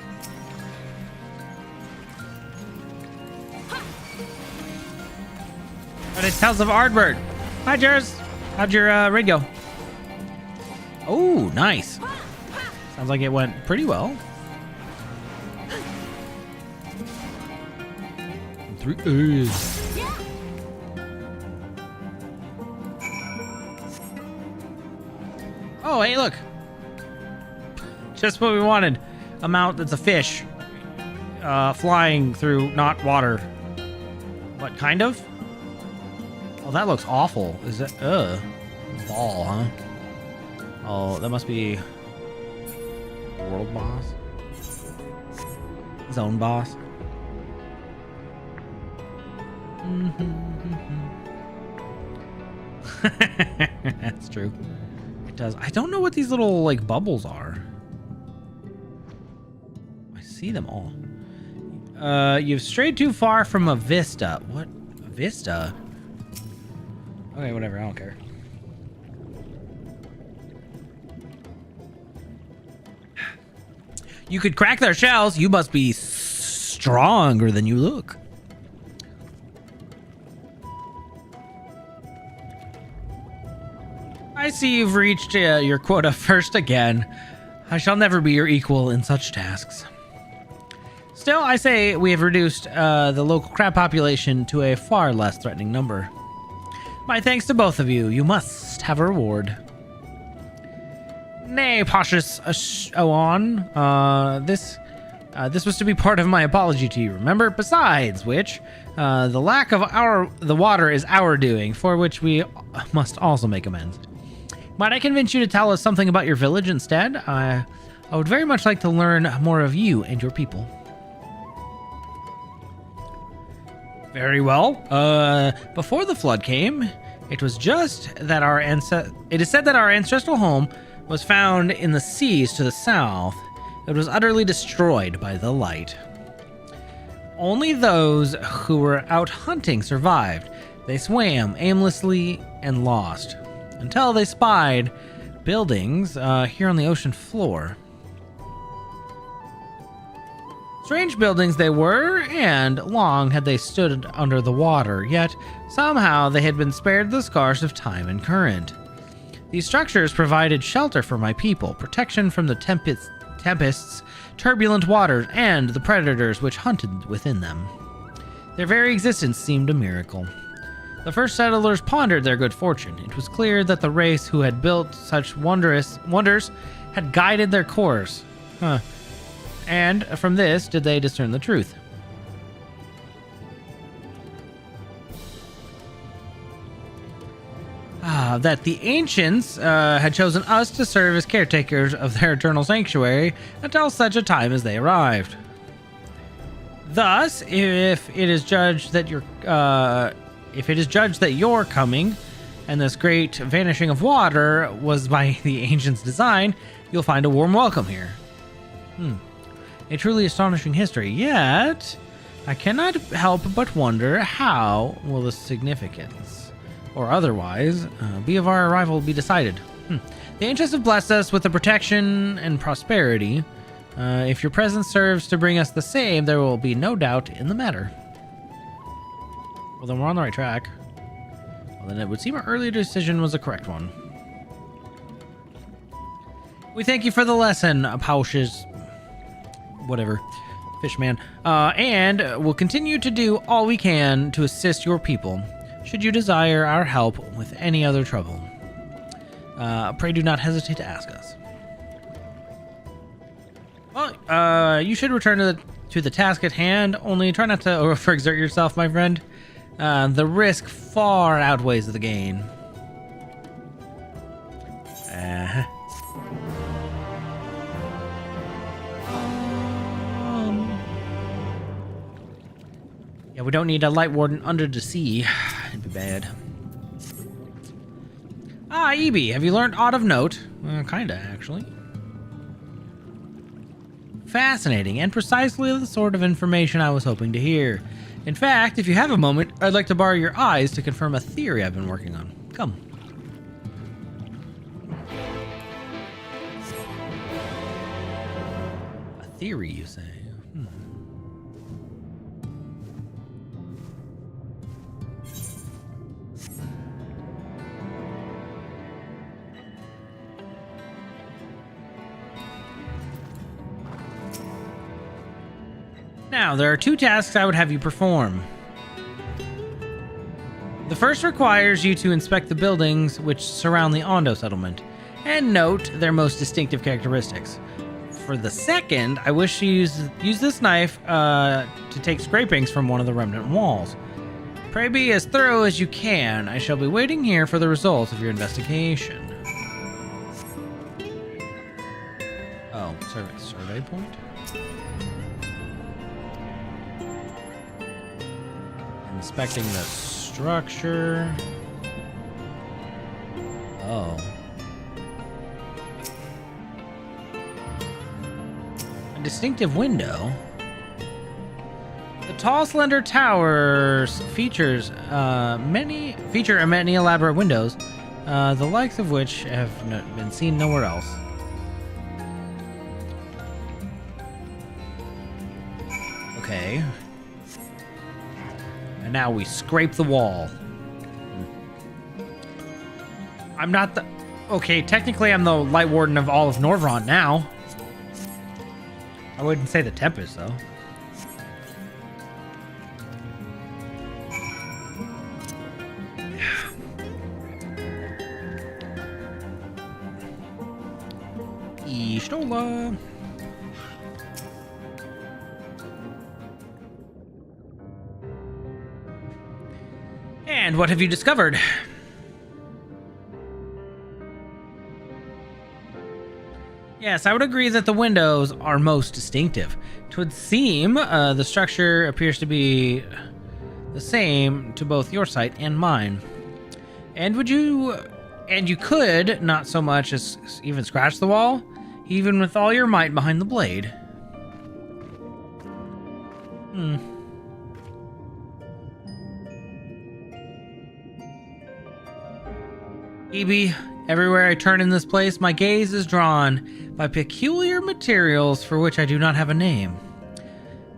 But it's Tales of Ardbert. Hi, Jers. How'd your raid go? Oh, nice. Sounds like it went pretty well. 3 A's. Oh, hey, look. Just what we wanted. A mount that's a fish. Flying through not water. What, kind of? Oh, that looks awful. Is that... Ball, huh? Oh, that must be... World boss? Zone boss? That's true. It does. I don't know what these little, like, bubbles are. I see them all. You've strayed too far from a vista. What? A vista? Okay, whatever. I don't care. You could crack their shells. You must be stronger than you look. I see you've reached your quota first again. I shall never be your equal in such tasks. Still, I say we have reduced the local crab population to a far less threatening number. My thanks to both of you. You must have a reward. Nay, Pashas Oan. This was to be part of my apology to you, remember? Besides which, the lack of the water is our doing, for which we must also make amends. Might I convince you to tell us something about your village instead? I would very much like to learn more of you and your people. Very well. Before the flood came, it was just that it is said that our ancestral home was found in the seas to the south. It was utterly destroyed by the light. Only those who were out hunting survived. They swam aimlessly and lost until they spied buildings here on the ocean floor. Strange buildings they were, and long had they stood under the water, yet somehow they had been spared the scars of time and current. These structures provided shelter for my people, protection from the tempests, turbulent waters, and the predators which hunted within them. Their very existence seemed a miracle. The first settlers pondered their good fortune. It was clear that the race who had built such wonders had guided their course. And from this did they discern the truth. That the ancients had chosen us to serve as caretakers of their eternal sanctuary until such a time as they arrived. Thus, if it is judged that your coming and this great vanishing of water was by the ancients' design, you'll find a warm welcome here. A truly astonishing history, yet I cannot help but wonder how will the significance, or otherwise, of our arrival be decided. The ancients have blessed us with the protection and prosperity. If your presence serves to bring us the same, there will be no doubt in the matter. Well, then we're on the right track. Well, then it would seem our earlier decision was the correct one. We thank you for the lesson, Paushes. Whatever, Fishman. And we'll continue to do all we can to assist your people, should you desire our help with any other trouble. Pray do not hesitate to ask us. Well, you should return to the task at hand, only try not to overexert yourself, my friend. The risk far outweighs the gain. Yeah, we don't need a light warden under the sea. It'd be bad. Ebi, have you learned aught of note? Kinda, actually. Fascinating, and precisely the sort of information I was hoping to hear. In fact, if you have a moment, I'd like to borrow your eyes to confirm a theory I've been working on. Come. A theory, you say? Now, there are two tasks I would have you perform. The first requires you to inspect the buildings which surround the Ondo settlement, and note their most distinctive characteristics. For the second, I wish to use this knife to take scrapings from one of the remnant walls. Pray be as thorough as you can. I shall be waiting here for the results of your investigation. Oh, survey point? Inspecting the structure. Oh. A distinctive window. The tall, slender towers feature many elaborate windows, the likes of which have been seen nowhere else. Okay. And now we scrape the wall. I'm not the... Okay, technically I'm the Light Warden of all of Norvrant now. I wouldn't say the Tempest, though. Ishtola. And what have you discovered? Yes, I would agree that the windows are most distinctive. 'Twould seem the structure appears to be the same to both your sight and mine. And you could not so much as even scratch the wall, even with all your might behind the blade. Evie, everywhere I turn in this place, my gaze is drawn by peculiar materials for which I do not have a name.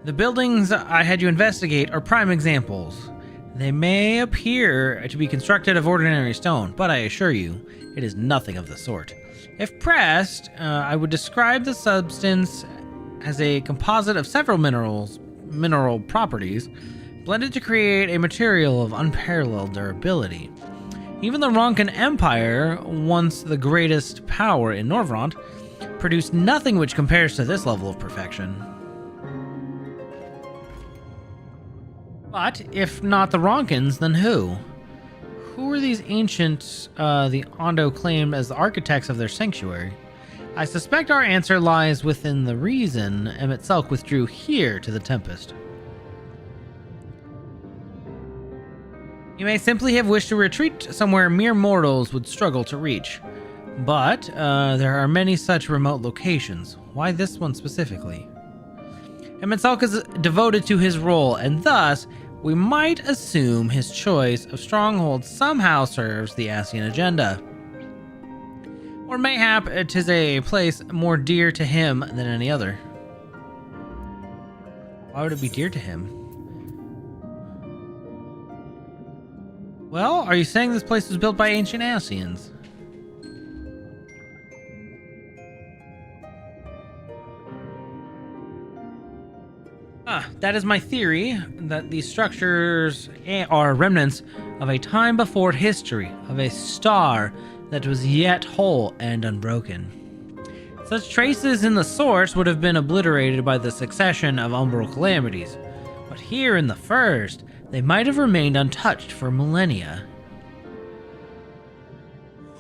The buildings I had you investigate are prime examples. They may appear to be constructed of ordinary stone, but I assure you, it is nothing of the sort. If pressed, I would describe the substance as a composite of several mineral properties, blended to create a material of unparalleled durability. Even the Ronkan Empire, once the greatest power in Norvrant, produced nothing which compares to this level of perfection. But if not the Ronkans, then who? Who were these ancients the Ondo claimed as the architects of their sanctuary? I suspect our answer lies within the reason Emet-Selch withdrew here to the Tempest. He may simply have wished to retreat somewhere mere mortals would struggle to reach. But there are many such remote locations. Why this one specifically? Emet-Selch is devoted to his role, and thus we might assume his choice of stronghold somehow serves the Ascian agenda. Or mayhap it is a place more dear to him than any other. Why would it be dear to him? Well, are you saying this place was built by ancient Ascians? That is my theory, that these structures are remnants of a time before history, of a star that was yet whole and unbroken. Such traces in the source would have been obliterated by the succession of umbral calamities, but here in the first, they might have remained untouched for millennia.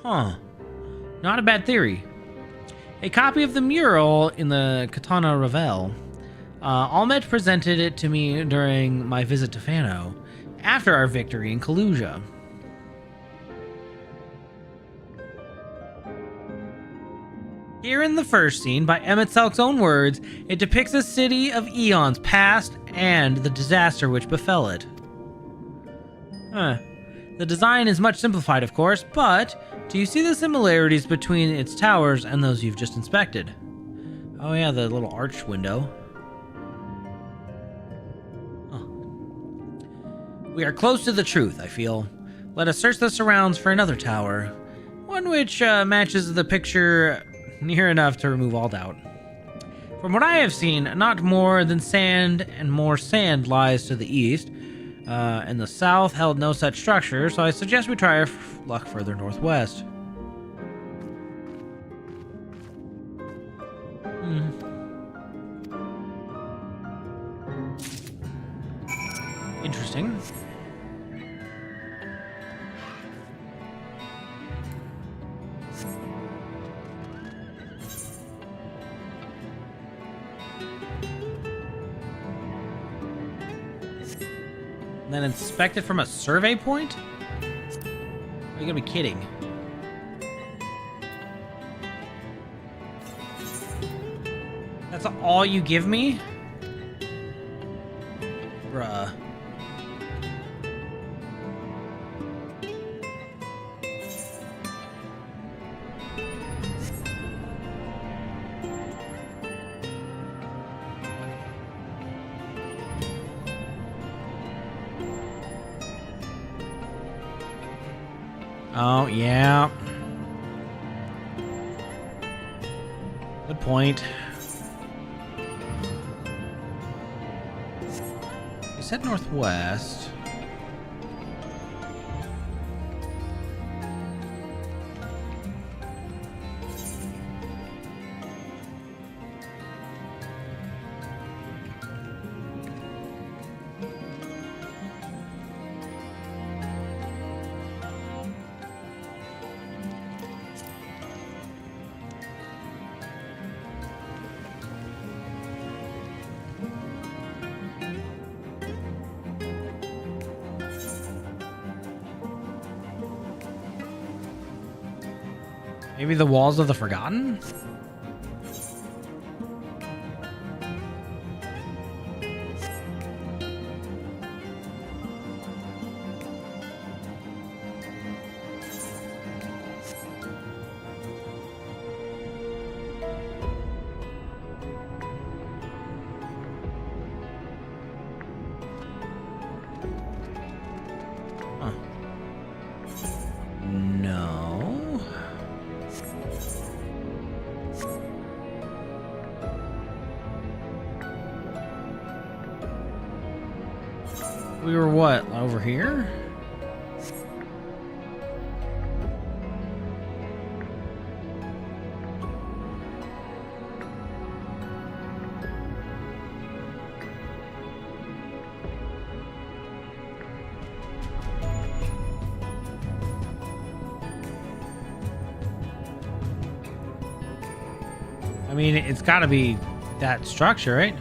Not a bad theory. A copy of the mural in the Katana Ravel. Almet presented it to me during my visit to Fano, after our victory in Kaluja. Here in the first scene, by Emet-Selch's own words, it depicts a city of eons past and the disaster which befell it. The design is much simplified, of course, but do you see the similarities between its towers and those you've just inspected? Oh yeah, the little arch window. We are close to the truth, I feel. Let us search the surrounds for another tower, one which matches the picture near enough to remove all doubt. From what I have seen, not more than sand and more sand lies to the east, and the south held no such structure, so I suggest we try our luck further northwest. Interesting. And then inspect it from a survey point? Are you gonna be kidding? That's all you give me? Bruh. Oh, yeah. Good point. You said northwest. Maybe the Walls of the Forgotten? No. We were what? Over here? I mean, it's got to be that structure, right?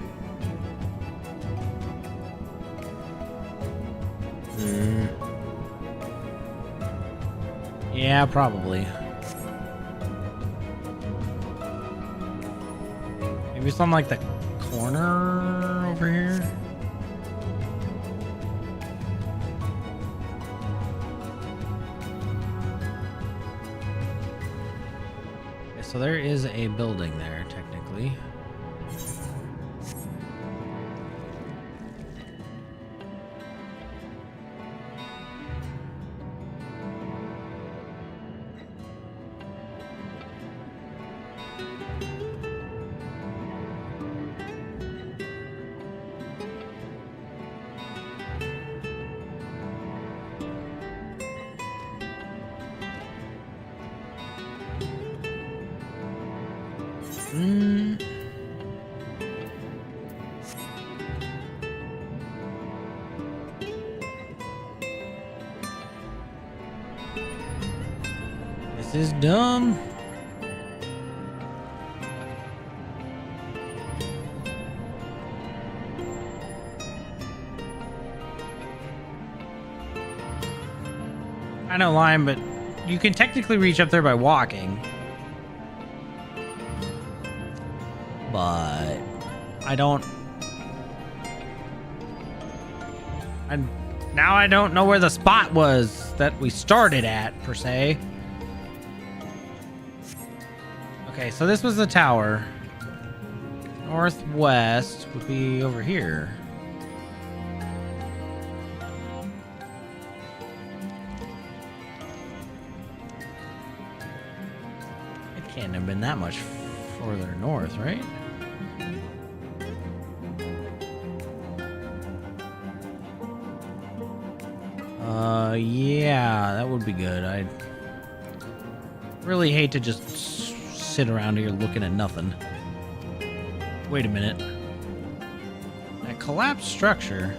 Yeah, probably. Maybe something like the corner over here. Okay, so there is a building there, technically. This is dumb. I know, Lime, but you can technically reach up there by walking. But I don't. Now I don't know where the spot was that we started at, per se. Okay, so this was the tower. Northwest would be over here. It can't have been that much further north, right? Yeah, that would be good. I really hate to just sit around here looking at nothing. Wait a minute. That collapsed structure.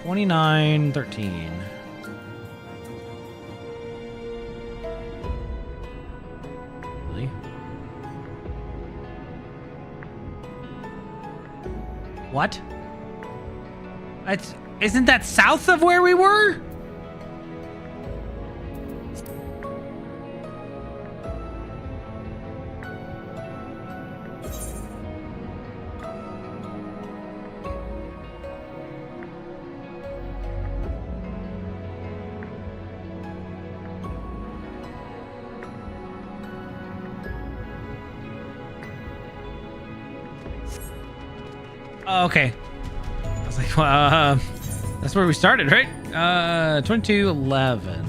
2913. Really? What? Isn't that south of where we were? Oh, okay. I was like, well, that's where we started, right? 2211.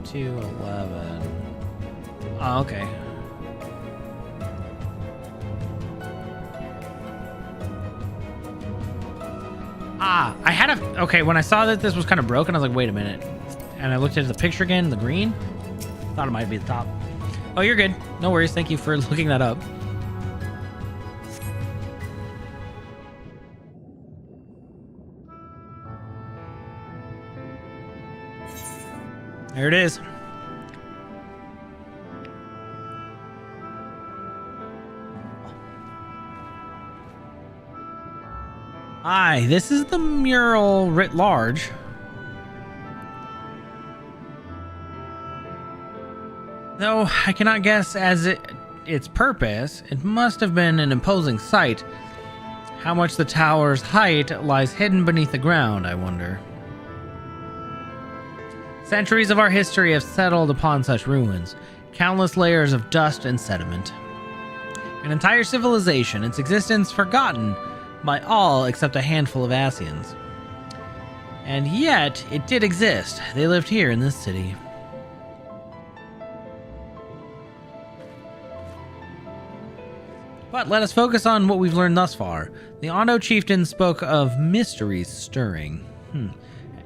2211. Oh, okay. I had a... Okay, when I saw that this was kind of broken, I was like, wait a minute. And I looked at the picture again, the green. Thought it might be the top. Oh, you're good. No worries. Thank you for looking that up. There it is. Aye, this is the mural writ large. Though I cannot guess its purpose, it must have been an imposing sight. How much the tower's height lies hidden beneath the ground, I wonder. Centuries of our history have settled upon such ruins, countless layers of dust and sediment. An entire civilization, its existence forgotten by all except a handful of Asians. And yet, it did exist. They lived here in this city. But let us focus on what we've learned thus far. The Ondo chieftain spoke of mysteries stirring.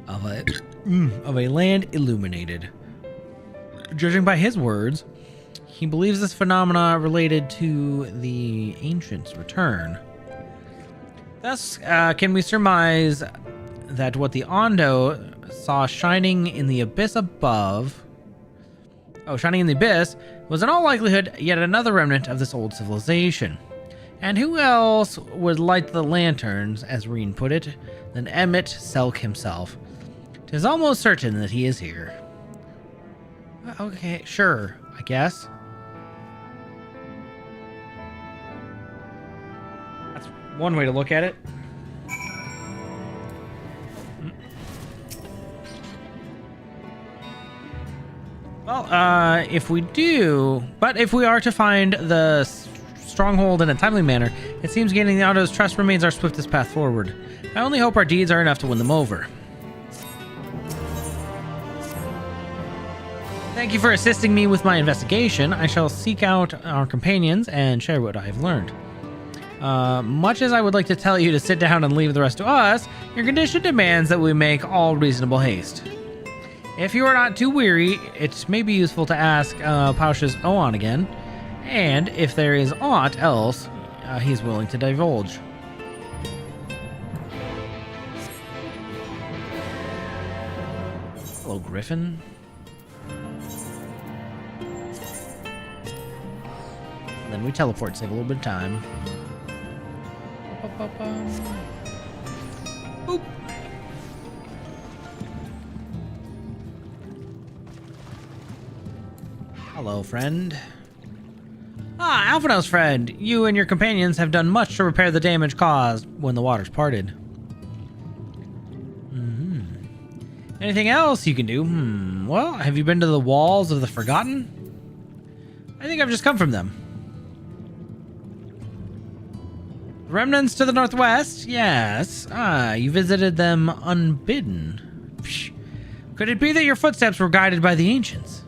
Of a land illuminated. Judging by his words, he believes this phenomena related to the ancients' return. Thus, can we surmise that what the Ondo saw shining in the abyss above... shining in the abyss was in all likelihood yet another remnant of this old civilization. And who else would light the lanterns, as Reen put it, than Emmett Selk himself? 'Tis almost certain that he is here. Okay, sure, I guess. That's one way to look at it. Well, if we are to find the stronghold in a timely manner, it seems gaining the Ondo's trust remains our swiftest path forward. I only hope our deeds are enough to win them over. Thank you for assisting me with my investigation. I shall seek out our companions and share what I have learned. Much as I would like to tell you to sit down and leave the rest to us, your condition demands that we make all reasonable haste. If you are not too weary, it may be useful to ask Pausch's Oan again, and if there is aught else he's willing to divulge. Hello, Griffin. Then we teleport, save a little bit of time. Boop. Hello, friend. Alphinaud's friend. You and your companions have done much to repair the damage caused when the waters parted. Anything else you can do? Well, have you been to the walls of the Forgotten? I think I've just come from them. Remnants to the northwest? Yes. You visited them unbidden. Psh. Could it be that your footsteps were guided by the ancients?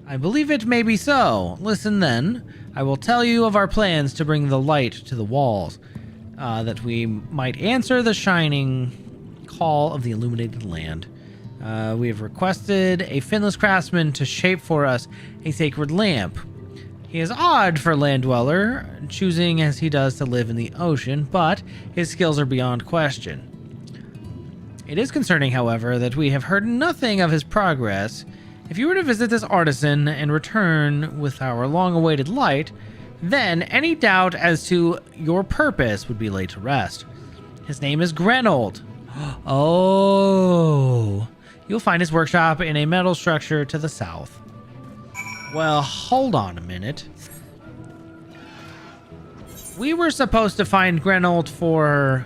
I believe it may be so. Listen then. I will tell you of our plans to bring the light to the walls, that we might answer the shining call of the illuminated land. We have requested a finless craftsman to shape for us a sacred lamp. He is odd for a land dweller, choosing as he does to live in the ocean, but his skills are beyond question. It is concerning, however, that we have heard nothing of his progress. If you were to visit this artisan and return with our long-awaited light, then any doubt as to your purpose would be laid to rest. His name is Grenold. Oh, you'll find his workshop in a metal structure to the south. Well, hold on a minute. We were supposed to find Grenold for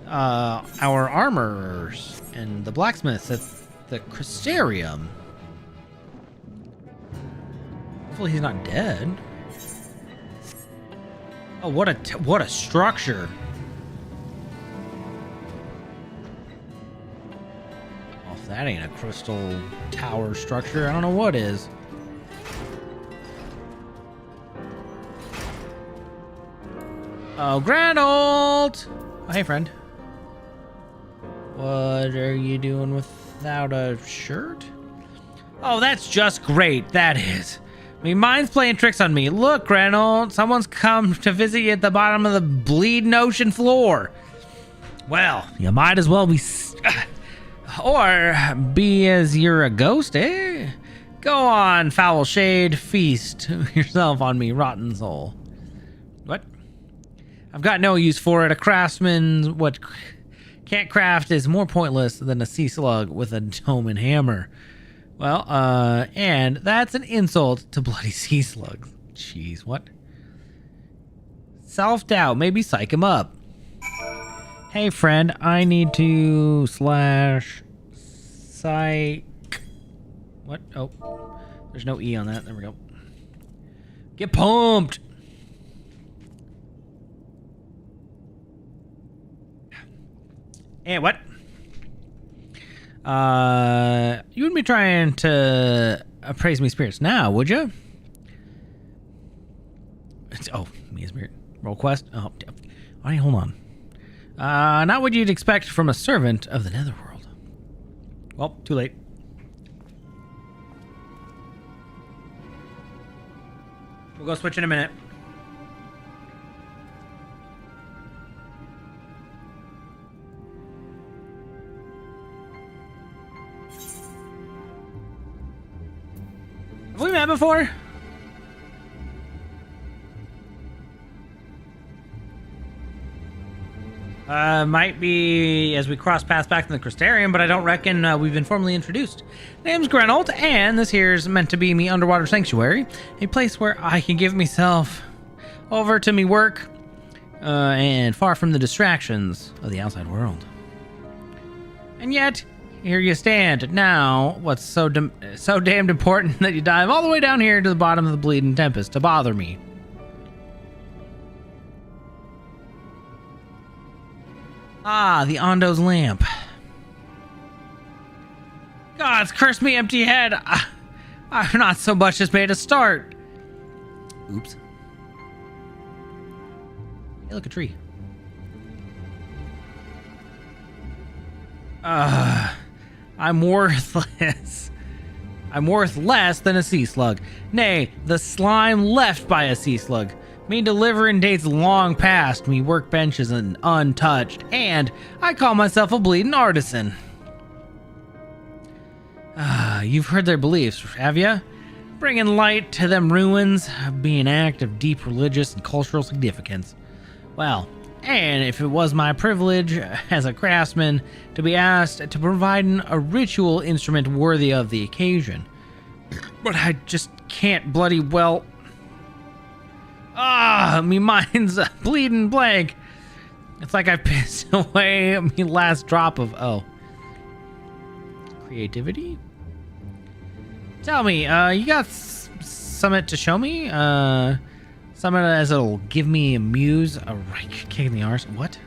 our armorers and the blacksmiths at the Crystarium. Hopefully he's not dead. Oh, what a structure. Oh, if that ain't a crystal tower structure, I don't know what is. Oh, Grenold! Oh, hey, friend. What are you doing without a shirt? Oh, that's just great. That is. I mean, mine's playing tricks on me. Look, Grenold, someone's come to visit you at the bottom of the bleeding ocean floor. Well, you might as well be... or be as you're a ghost, eh? Go on, foul shade, feast yourself on me, rotten soul. What? I've got no use for it. A craftsman what can't craft is more pointless than a sea slug with a dome and hammer. Well, and that's an insult to bloody sea slugs. Jeez, what? Self-doubt. Maybe psych him up. Hey, friend, I need to /psych. What? Oh, there's no E on that. There we go. Get pumped. And what? You wouldn't be trying to appraise me spirits now, would you? Oh, me a spirit. Roll quest. Oh, all right, hold on. Not what you'd expect from a servant of the Netherworld. Well, too late. We'll go switch in a minute. Have we met before? Might be as we cross paths back to the Crystarium, but I don't reckon we've been formally introduced. Name's Grenold, and this here's meant to be me underwater sanctuary, a place where I can give myself over to me work, and far from the distractions of the outside world. And yet, here you stand. Now, what's so damned important that you dive all the way down here to the bottom of the Bleeding Tempest to bother me? Ah, the Ondo's lamp. Gods, curse me, empty head. I've not so much as made a start. Oops. Hey, look, a tree. I'm worthless. I'm worth less than a sea slug. Nay, the slime left by a sea slug. Me delivering dates long past, me workbenches and untouched, and I call myself a bleeding artisan. You've heard their beliefs, have ya? Bringing light to them ruins be an act of deep religious and cultural significance. Well, and if it was my privilege as a craftsman to be asked to provide a ritual instrument worthy of the occasion. But I just can't bloody well... me mind's bleeding blank. It's like I pissed away me last drop of creativity. Tell me, you got something to show me? Something as it'll give me a muse, a right kick in the arse. What?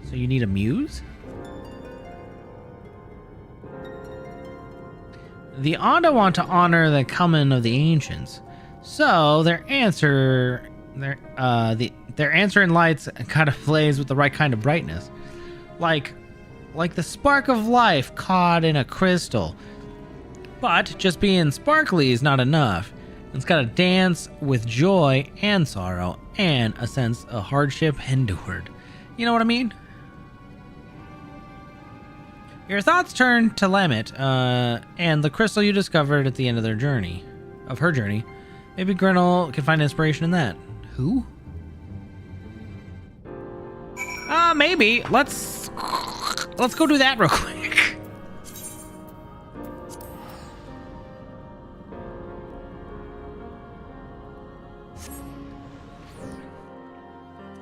So you need a muse? The Ondo want to honor the coming of the ancients. So their answer in lights kind of plays with the right kind of brightness, like the spark of life caught in a crystal. But just being sparkly is not enough. It's got to dance with joy and sorrow and a sense of hardship endured. You know what I mean? Your thoughts turn to Lamet and the crystal you discovered at the end of her journey. Maybe Grenold can find inspiration in that. Who? Maybe. Let's go do that real quick.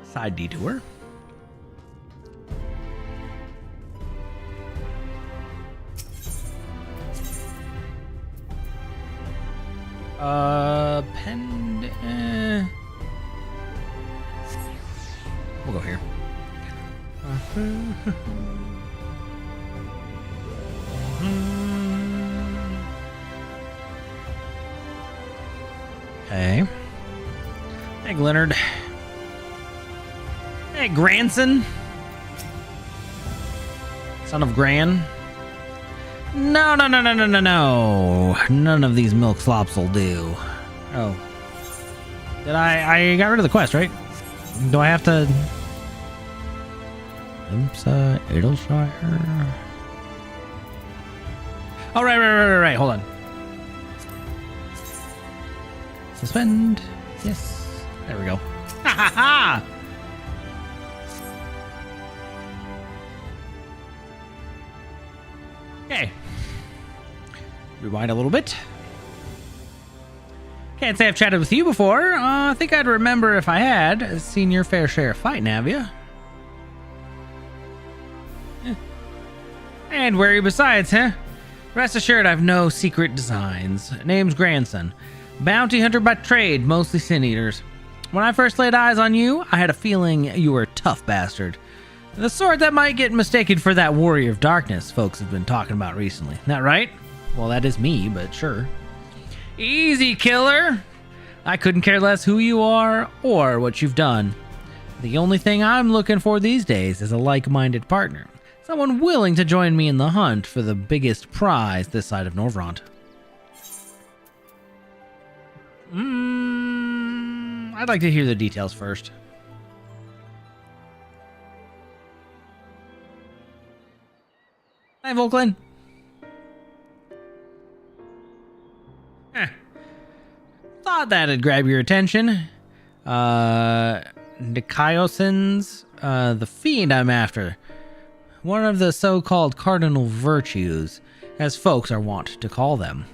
Side detour. We'll go here. Okay. Hey, Leonard. Hey, Granson. Son of Gran. No. None of these milk slops will do. Oh. Did I got rid of the quest, right? Do I have to... Imsa, Edelshire... Oh, right. Hold on. Suspend. Yes. There we go. Ha ha ha! Okay. Rewind a little bit. Can't say I've chatted with you before. I think I'd remember if I had. Seen your fair share of fighting, have you? And wary besides, huh? Rest assured I've no secret designs. Name's Grandson. Bounty hunter by trade, mostly sin eaters. When I first laid eyes on you, I had a feeling you were a tough bastard. The sort that might get mistaken for that warrior of darkness folks have been talking about recently. That right? Well, that is me, but sure. Easy, killer! I couldn't care less who you are or what you've done. The only thing I'm looking for these days is a like-minded partner. Someone willing to join me in the hunt for the biggest prize this side of Norvrant. I'd like to hear the details first. Hi, Volklin. Thought that'd grab your attention. Nikaiosins, the fiend I'm after. One of the so-called cardinal virtues, as folks are wont to call them.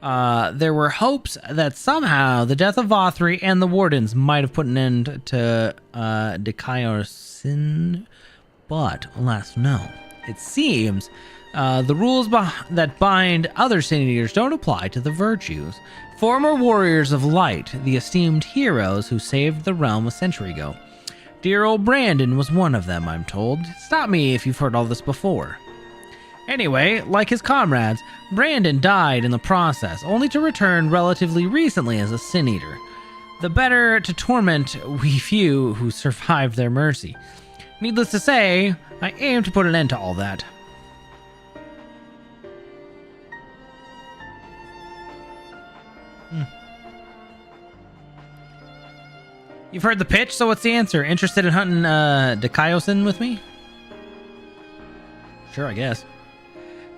There were hopes that somehow the death of Vauthry and the Wardens might have put an end to Nikaiosins, but alas, no. It seems the rules that bind other sin eaters don't apply to the virtues. Former warriors of light, the esteemed heroes who saved the realm a century ago. Dear old Brandon was one of them, I'm told. Stop me if you've heard all this before. Anyway, like his comrades, Brandon died in the process, only to return relatively recently as a sin eater. The better to torment we few who survived their mercy. Needless to say, I aim to put an end to all that. You've heard the pitch, so what's the answer? Interested in hunting Nikaiosins with me? Sure, I guess.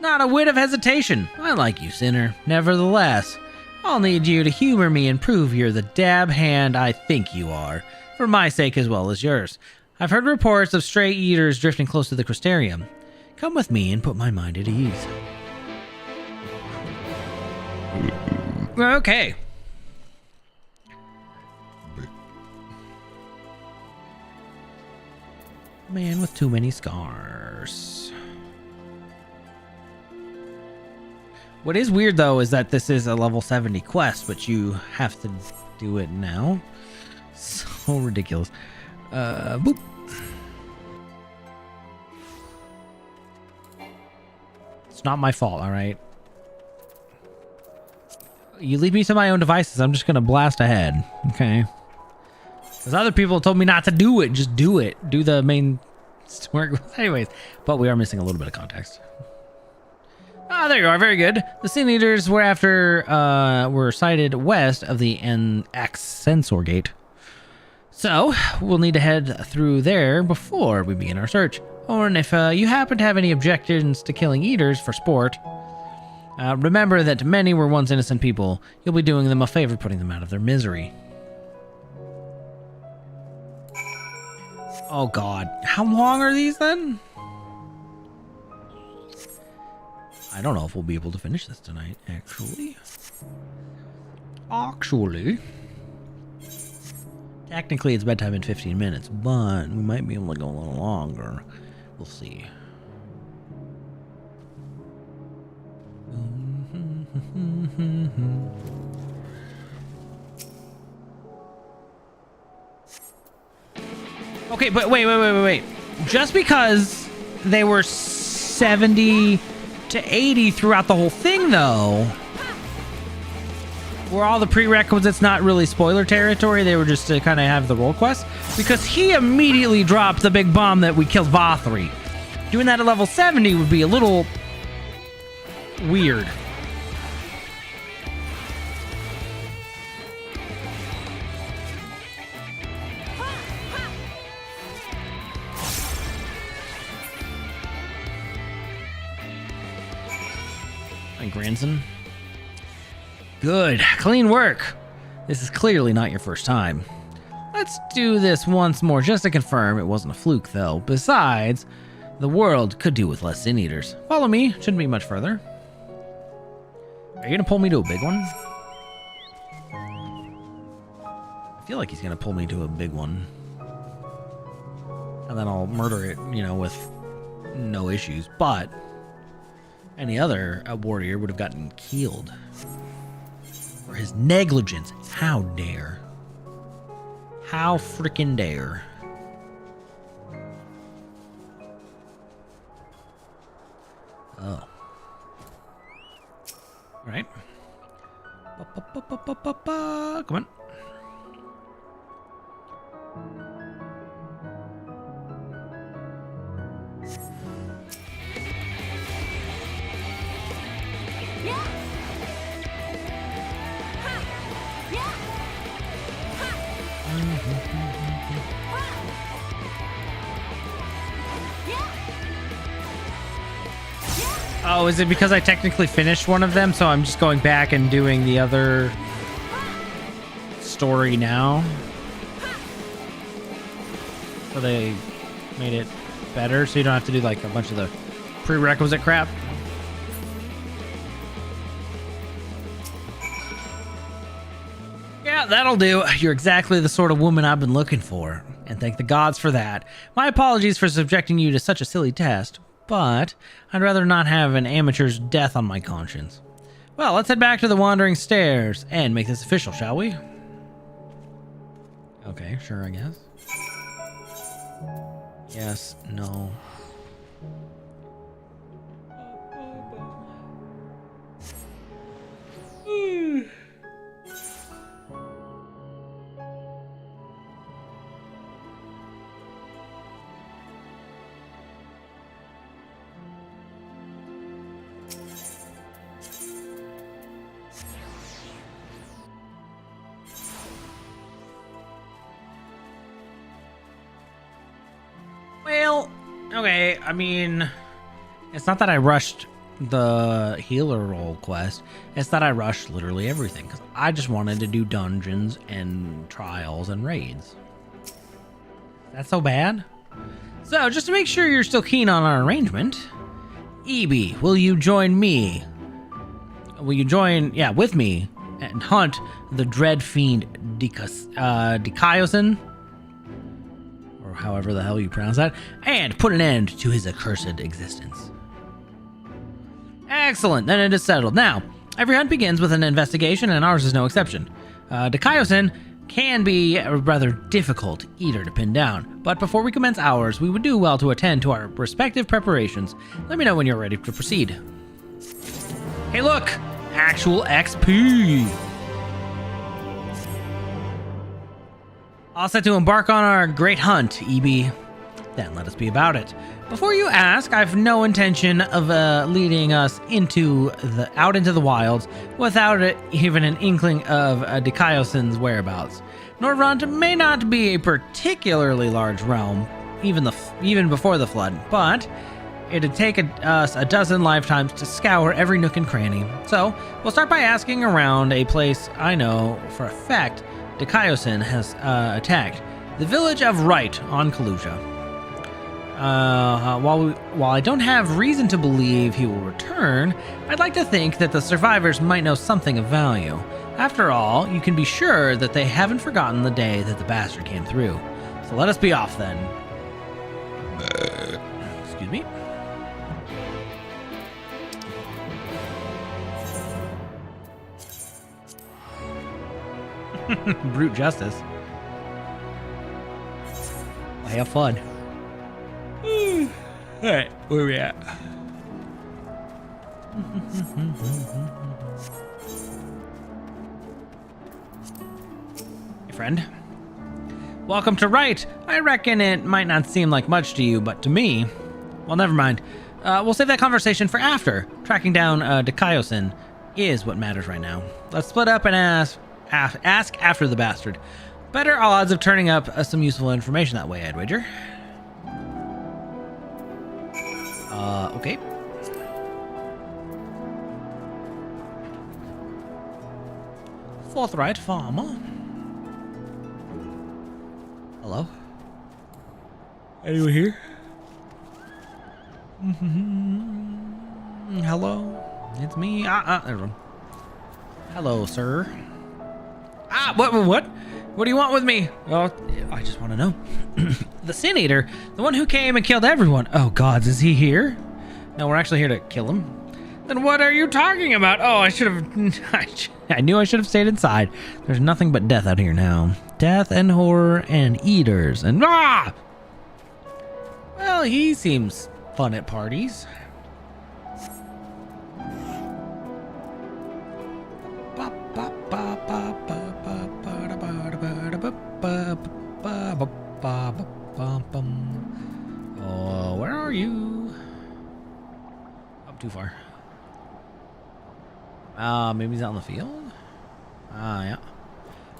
Not a whit of hesitation. I like you, sinner. Nevertheless, I'll need you to humor me and prove you're the dab hand I think you are, for my sake as well as yours. I've heard reports of stray eaters drifting close to the Crystarium. Come with me and put my mind at ease. Okay. Man with too many scars. What is weird though is that this is a level 70 quest, but you have to do it now. So ridiculous. Boop. It's not my fault, alright? You leave me to my own devices, I'm just gonna blast ahead, okay? Because other people told me not to do it, just do it. Do the main story. Anyways, but we are missing a little bit of context. Ah, there you are, very good. The Sin Eaters were were sighted west of the Ascensor Gate. So, we'll need to head through there before we begin our search. Or if you happen to have any objections to killing eaters for sport, remember that many were once innocent people. You'll be doing them a favor putting them out of their misery. Oh god. How long are these then? I don't know if we'll be able to finish this tonight, actually. Technically, it's bedtime in 15 minutes, but we might be able to go a little longer. We'll see. Okay, but wait. Just because they were 70 to 80 throughout the whole thing, though, were all the prerequisites not really spoiler territory? They were just to kind of have the role quest? Because he immediately dropped the big bomb that we killed Vauthry. Doing that at level 70 would be a little weird. My grandson. Good. Clean work. This is clearly not your first time. Let's do this once more just to confirm it wasn't a fluke, though. Besides, The world could do with less sin eaters. Follow me. Shouldn't be much further. Are you gonna pull me to a big one? I feel like he's gonna pull me to a big one. And then I'll murder it, you know, with no issues. But any other warrior would have gotten killed. For his negligence. How dare. How freaking dare. Oh. Alright. Come on. Oh, is it because I technically finished one of them, so I'm just going back and doing the other story now? So they made it better, so you don't have to do like a bunch of the prerequisite crap? Yeah, that'll do. You're exactly the sort of woman I've been looking for, and thank the gods for that. My apologies for subjecting you to such a silly test, but I'd rather not have an amateur's death on my conscience. Well, let's head back to the Wandering Stairs and make this official, shall we? Okay, sure, I guess. Yes, no. Well, okay, I mean, it's not that I rushed the healer role quest. It's that I rushed literally everything, because I just wanted to do dungeons and trials and raids. That's so bad? So, just to make sure you're still keen on our arrangement, Ebi, will you join me? Will you join, with me, and hunt the dread fiend Dikaiosn? Or however the hell you pronounce that, and put an end to his accursed existence. Excellent, then it is settled. Now, every hunt begins with an investigation, and ours is no exception. Dikaiosn can be a rather difficult eater to pin down, but before we commence ours, we would do well to attend to our respective preparations. Let me know when you're ready to proceed. Hey look! Actual XP! All set to embark on our great hunt, Ebi. Then let us be about it. Before you ask, I've no intention of leading us out into the wilds without even an inkling of Dikaiosn's whereabouts. Norvrant may not be a particularly large realm, even before the flood, but it'd take us a dozen lifetimes to scour every nook and cranny. So we'll start by asking around a place I know for a fact Dikaiosn has attacked, the village of Wright on Kaluja. While I don't have reason to believe he will return, I'd like to think that the survivors might know something of value. After all, you can be sure that they haven't forgotten the day that the bastard came through. So let us be off then. Excuse me. Brute justice. Well, have fun. Alright, where are we at? Hey, friend. Welcome to Wright. I reckon it might not seem like much to you, but to me... Well, never mind. We'll save that conversation for after. Tracking down Dikaiosn is what matters right now. Let's split up and ask after the bastard. Better odds of turning up some useful information that way, I'd wager. Okay. Vauthry farmer. Hello? Anyone here? Hello? It's me. There we go. Hello, sir. What? What do you want with me? Well, I just want to know. The Sin Eater, the one who came and killed everyone. Oh, gods, is he here? No, we're actually here to kill him. Then what are you talking about? Oh, I should have... I knew I should have stayed inside. There's nothing but death out here now. Death and horror and eaters and... Ah! Well, he seems fun at parties. Oh, where are you? Up too far. Maybe he's out in the field? Yeah.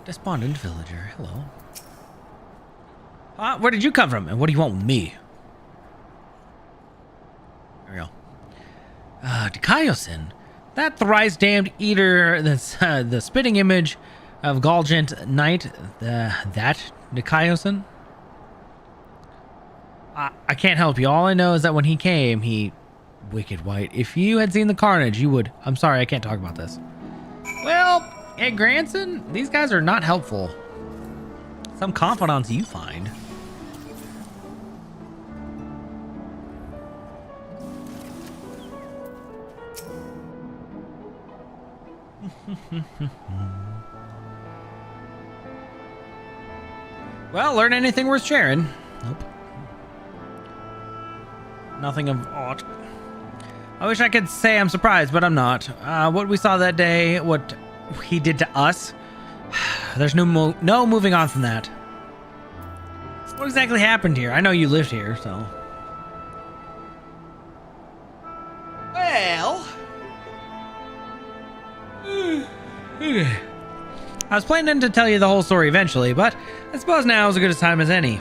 Despondent villager. Hello. Where did you come from? And what do you want with me? There we go. Dikaiosin. That thrice damned eater that's the spitting image of Gulgent Knight. That Dikaiosin? I can't help you. All I know is that when he came, he... Wicked White. If you had seen the carnage, you would... I'm sorry, I can't talk about this. Well, hey, Granson, these guys are not helpful. Some confidants you find. Well, learn anything worth sharing? Nope. Nothing of aught. I wish I could say I'm surprised, but I'm not. What we saw that day, what he did to us, there's no moving on from that. What exactly happened here? I know you lived here, so... Well... I was planning to tell you the whole story eventually, but I suppose now is as good a time as any.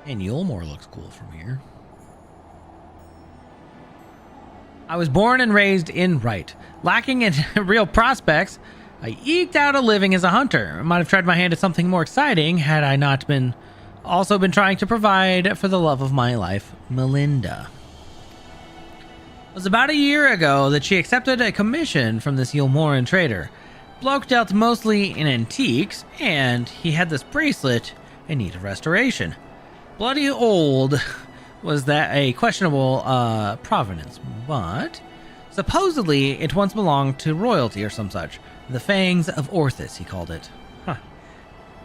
And Yulmore looks cool from here. I was born and raised in Wright. Lacking in real prospects, I eked out a living as a hunter. I might have tried my hand at something more exciting had I not been trying to provide for the love of my life, Melinda. It was about a year ago that she accepted a commission from this Yulmoran trader. Bloke dealt mostly in antiques, and he had this bracelet in need of restoration. Bloody old was that a questionable provenance, but supposedly it once belonged to royalty or some such. The Fangs of Orthus, he called it.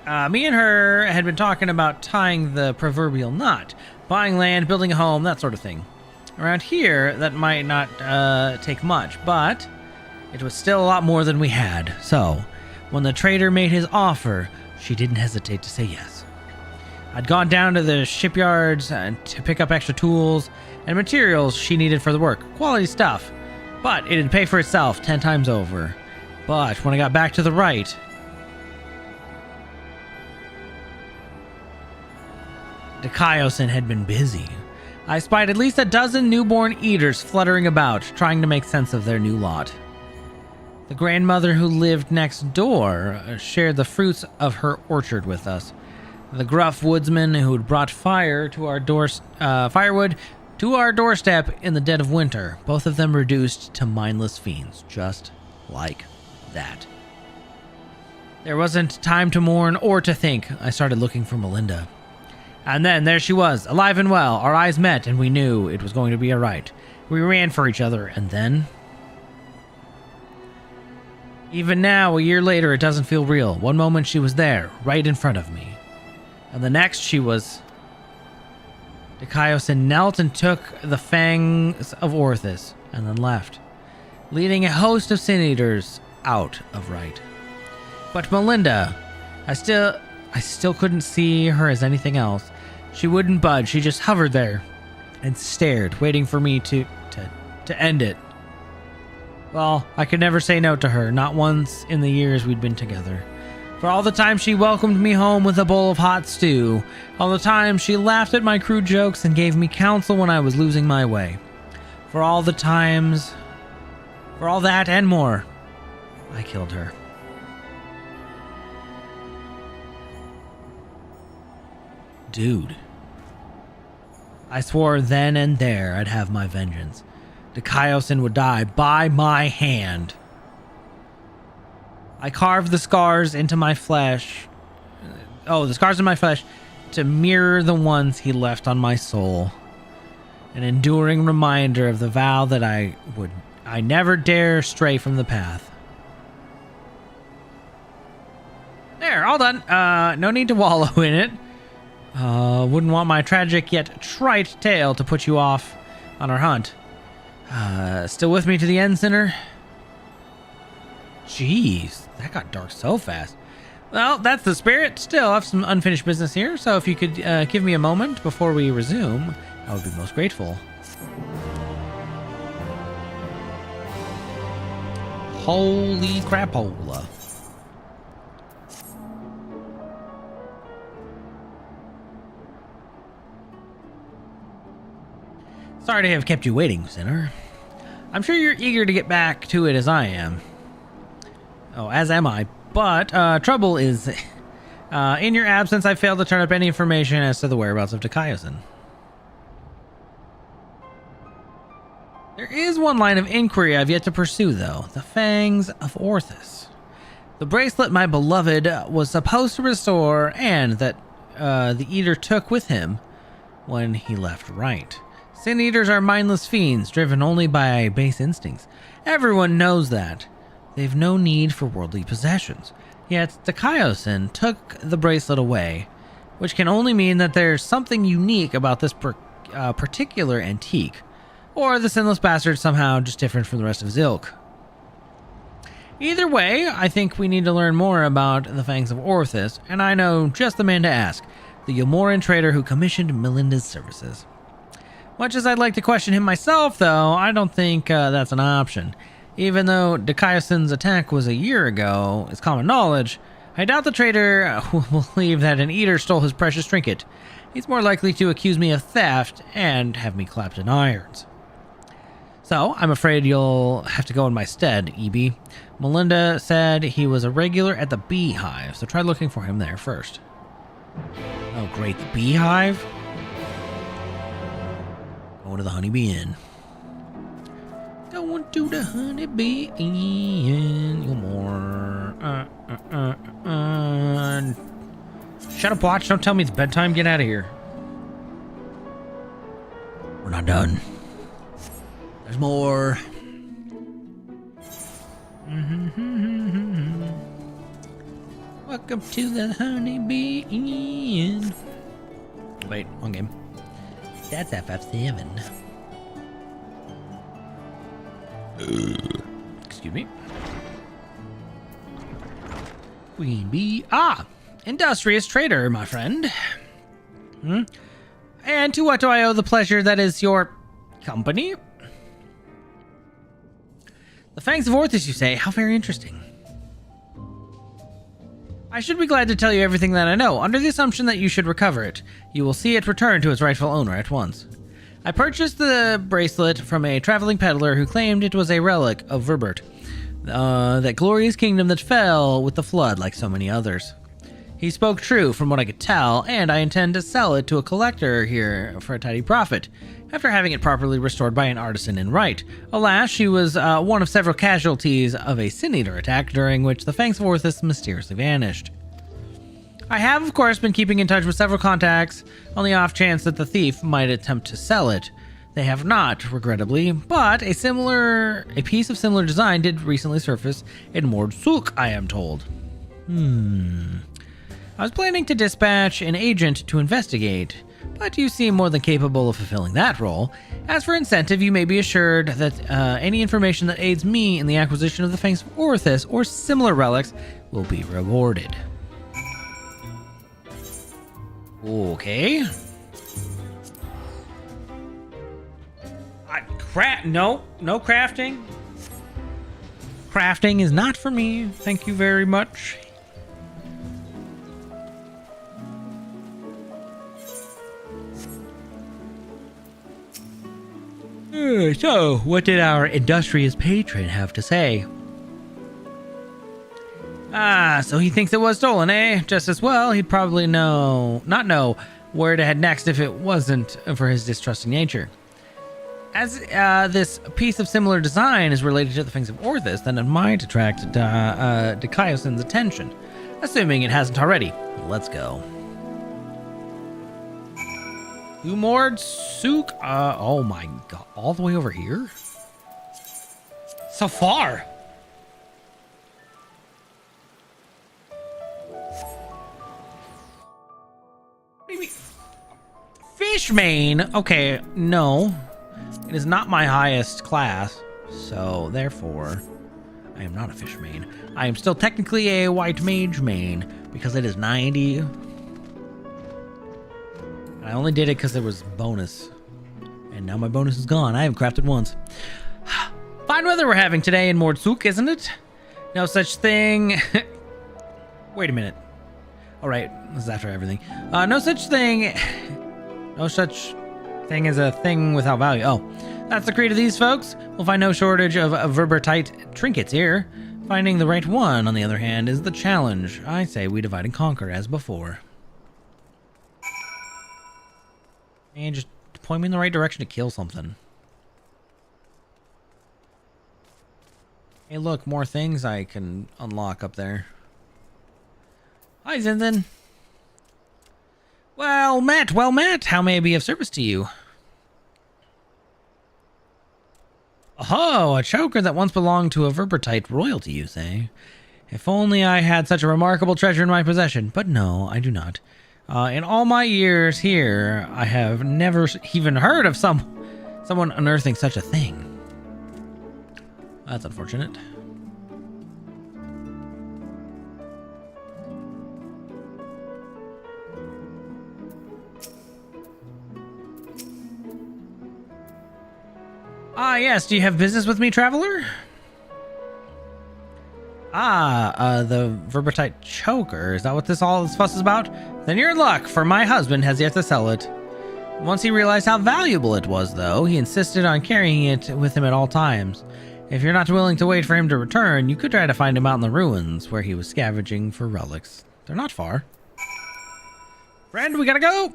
Me and her had been talking about tying the proverbial knot, buying land, building a home, that sort of thing. Around here, that might not take much, but it was still a lot more than we had. So, when the trader made his offer, she didn't hesitate to say yes. I'd gone down to the shipyards to pick up extra tools and materials she needed for the work. Quality stuff. But it'd pay for itself 10 times over. But when I got back to the right... Dikaiosin had been busy. I spied at least a dozen newborn eaters fluttering about, trying to make sense of their new lot. The grandmother who lived next door shared the fruits of her orchard with us. The gruff woodsman who'd brought firewood to our doorstep in the dead of winter, both of them reduced to mindless fiends, just like that. There wasn't time to mourn or to think. I started looking for Melinda. And then there she was, alive and well. Our eyes met and we knew it was going to be all right. We ran for each other, and then... Even now, a year later, it doesn't feel real. One moment she was there, right in front of me. And the next she was... Dikaiosin knelt and took the Fangs of Orthus, and then left, leading a host of Sin Eaters out of Wright. But Melinda, I still couldn't see her as anything else. She wouldn't budge. She just hovered there and stared, waiting for me to end it. Well, I could never say no to her, not once in the years we'd been together. For all the time she welcomed me home with a bowl of hot stew, all the time she laughed at my crude jokes and gave me counsel when I was losing my way. For all that and more, I killed her. Dude. I swore then and there I'd have my vengeance. Dekyosin would die by my hand. I carved the scars into my flesh. Oh, the scars in my flesh to mirror the ones he left on my soul. An enduring reminder of the vow that I never dare stray from the path. There, all done. No need to wallow in it. Wouldn't want my tragic yet trite tale to put you off on our hunt. Still with me to the end, sinner? Jeez, that got dark so fast. Well, that's the spirit. Still, I have some unfinished business here, so if you could give me a moment before we resume, I would be most grateful. Holy crapola. Sorry to have kept you waiting, sinner. I'm sure you're eager to get back to it as I am. Oh, as am I. But trouble is, in your absence, I failed to turn up any information as to the whereabouts of Dekyosin. There is one line of inquiry I've yet to pursue, though. The Fangs of Orthus. The bracelet my beloved was supposed to restore, and that the Eater took with him when he left right. Sin Eaters are mindless fiends, driven only by base instincts. Everyone knows that. They've no need for worldly possessions. Yet Dekyosin took the bracelet away, which can only mean that there's something unique about this particular antique, or the sinless bastard somehow just different from the rest of his ilk. Either way, I think we need to learn more about the Fangs of Orthus, and I know just the man to ask, the Yomoran trader who commissioned Melinda's services. Much as I'd like to question him myself, though, I don't think that's an option. Even though Dekyosin's attack was a year ago, it's common knowledge, I doubt the trader will believe that an Eater stole his precious trinket. He's more likely to accuse me of theft and have me clapped in irons. So, I'm afraid you'll have to go in my stead, EB. Melinda said he was a regular at the Beehive, so try looking for him there first. Oh great, the Beehive? Going to the Honeybee Inn. Going to the Honeybee Inn. You're more. Shut up, watch. Don't tell me it's bedtime. Get out of here. We're not done. There's more. Welcome to the Honeybee Inn. Wait, one game. That's FF7. Excuse me. Queen Bee. Ah! Industrious trader, my friend. And to what do I owe the pleasure that is your company? The Fangs of Orthus, you say? How very interesting. I should be glad to tell you everything that I know, under the assumption that you should recover it. You will see it return to its rightful owner at once. I purchased the bracelet from a traveling peddler who claimed it was a relic of Verbert, that glorious kingdom that fell with the flood like so many others. He spoke true from what I could tell, and I intend to sell it to a collector here for a tidy profit, after having it properly restored by an artisan in right. Alas, she was one of several casualties of a Sin Eater attack, during which the Fangs of Orthus mysteriously vanished. I have, of course, been keeping in touch with several contacts on the off chance that the thief might attempt to sell it. They have not, regrettably, but a piece of similar design did recently surface in Mordsuk, I am told. I was planning to dispatch an agent to investigate, but you seem more than capable of fulfilling that role. As for incentive, you may be assured that any information that aids me in the acquisition of the Fangs of Orthus or similar relics will be rewarded. Okay. No crafting. Crafting is not for me. Thank you very much. So, what did our industrious patron have to say? So he thinks it was stolen, eh? Just as well, he'd probably not know where to head next if it wasn't for his distrusting nature. As this piece of similar design is related to the things of Orthus, then it might attract Dikaioson's attention. Assuming it hasn't already. Let's go. Umord Souk. Oh my god. All the way over here? So far. What do you mean? Fishmane? Okay, no. It is not my highest class, so therefore, I am not a Fishmane. I am still technically a White Mage main, because it is 90. I only did it because there was bonus. And now my bonus is gone. I haven't crafted once. Fine weather we're having today in Mordsuk, isn't it? No such thing. Wait a minute. All right, this is after everything. No such thing as a thing without value. Oh, that's the creed of these folks. We'll find no shortage of verbertite trinkets here. Finding the right one, on the other hand, is the challenge. I say we divide and conquer as before. And just point me in the right direction to kill something. Hey, look, more things I can unlock up there. Hi, Zinzin. Well met. How may I be of service to you? Oh, a choker that once belonged to a verbertite royalty, you say? If only I had such a remarkable treasure in my possession. But no, I do not. In all my years here, I have never even heard of someone unearthing such a thing. That's unfortunate. Ah, yes. Do you have business with me, traveler? The verbertite choker. Is that what all this fuss is about? Then you're in luck, for my husband has yet to sell it. Once he realized how valuable it was, though, he insisted on carrying it with him at all times. If you're not willing to wait for him to return, you could try to find him out in the ruins, where he was scavenging for relics. They're not far. Friend, we gotta go!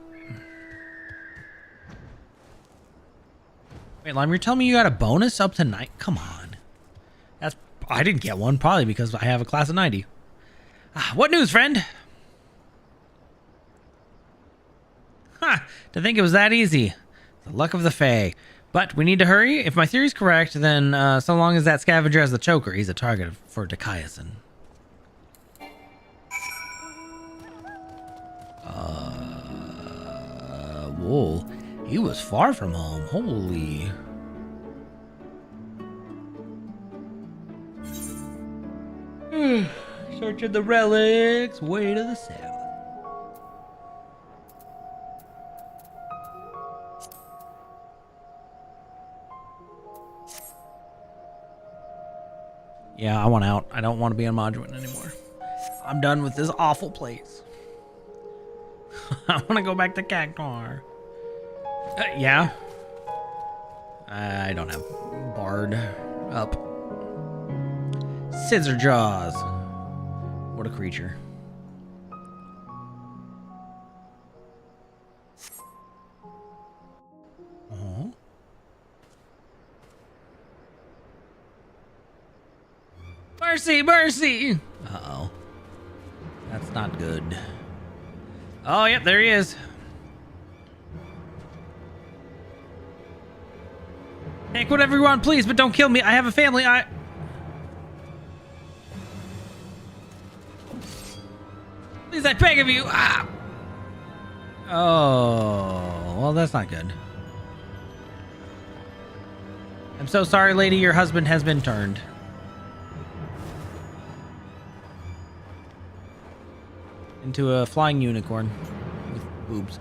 Wait, Lime, you're telling me you got a bonus up to 9? Come on. I didn't get one, probably because I have a class of 90. What news, friend? Ha! To think it was that easy. The luck of the Fae. But we need to hurry. If my theory's correct, then so long as that scavenger has the choker, he's a target for Dikaiason. Whoa. He was far from home. Holy. Searching the relics way to the south. Yeah, I want out. I don't want to be on Moduin anymore. I'm done with this awful place. I want to go back to Cactar. Yeah. I don't have Bard up. Scissor Jaws. What a creature. Oh. Mercy, mercy! Uh-oh. That's not good. Oh, yep, there he is. Take whatever you want, please, but don't kill me. I have a family. Please, I beg of you. Ah! Oh, well, that's not good. I'm so sorry, lady. Your husband has been turned. Into a flying unicorn with boobs.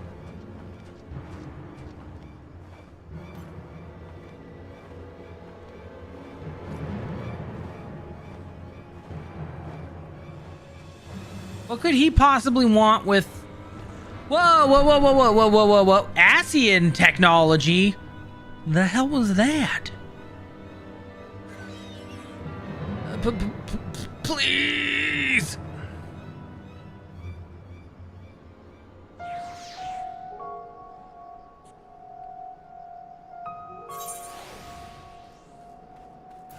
What could he possibly want with... Whoa, whoa, whoa, whoa, whoa, whoa, whoa, whoa, whoa. Asian technology? The hell was that? Please!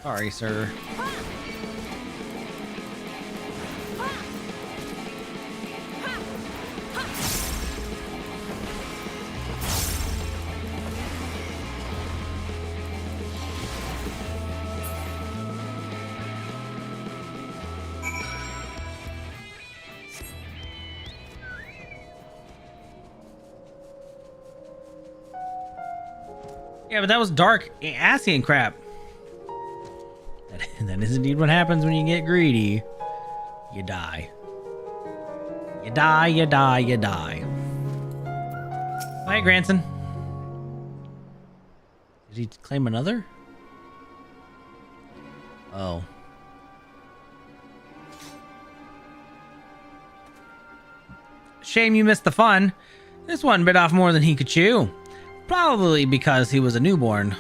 Sorry, sir. Yeah, but that was dark Asian crap. That is indeed what happens when you get greedy. You die. You die, you die, you die. Hi, Granson. Did he claim another? Oh. Shame you missed the fun. This one bit off more than he could chew. Probably because he was a newborn.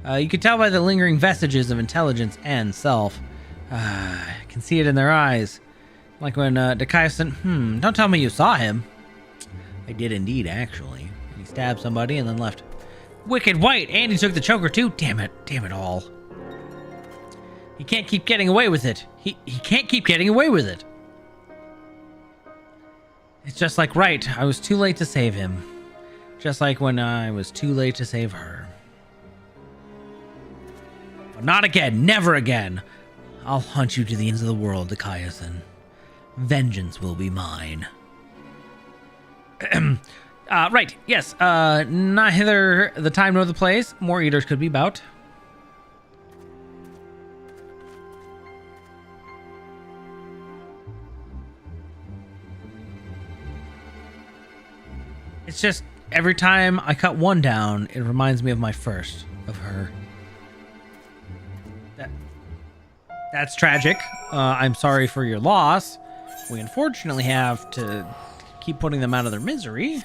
You could tell by the lingering vestiges of intelligence and self. I can see it in their eyes. Like when Dekaisan, don't tell me you saw him. I did indeed, actually. And he stabbed somebody and then left. Wicked white! And he took the choker too? Damn it all. He can't keep getting away with it. He can't keep getting away with it. It's just like, right, I was too late to save him. Just like when I was too late to save her. But not again, never again. I'll hunt you to the ends of the world, Dekaisan. Vengeance will be mine. Right, yes, neither the time nor the place. More eaters could be about. It's just, every time I cut one down, it reminds me of my first, of her. That's tragic. I'm sorry for your loss. We unfortunately have to keep putting them out of their misery.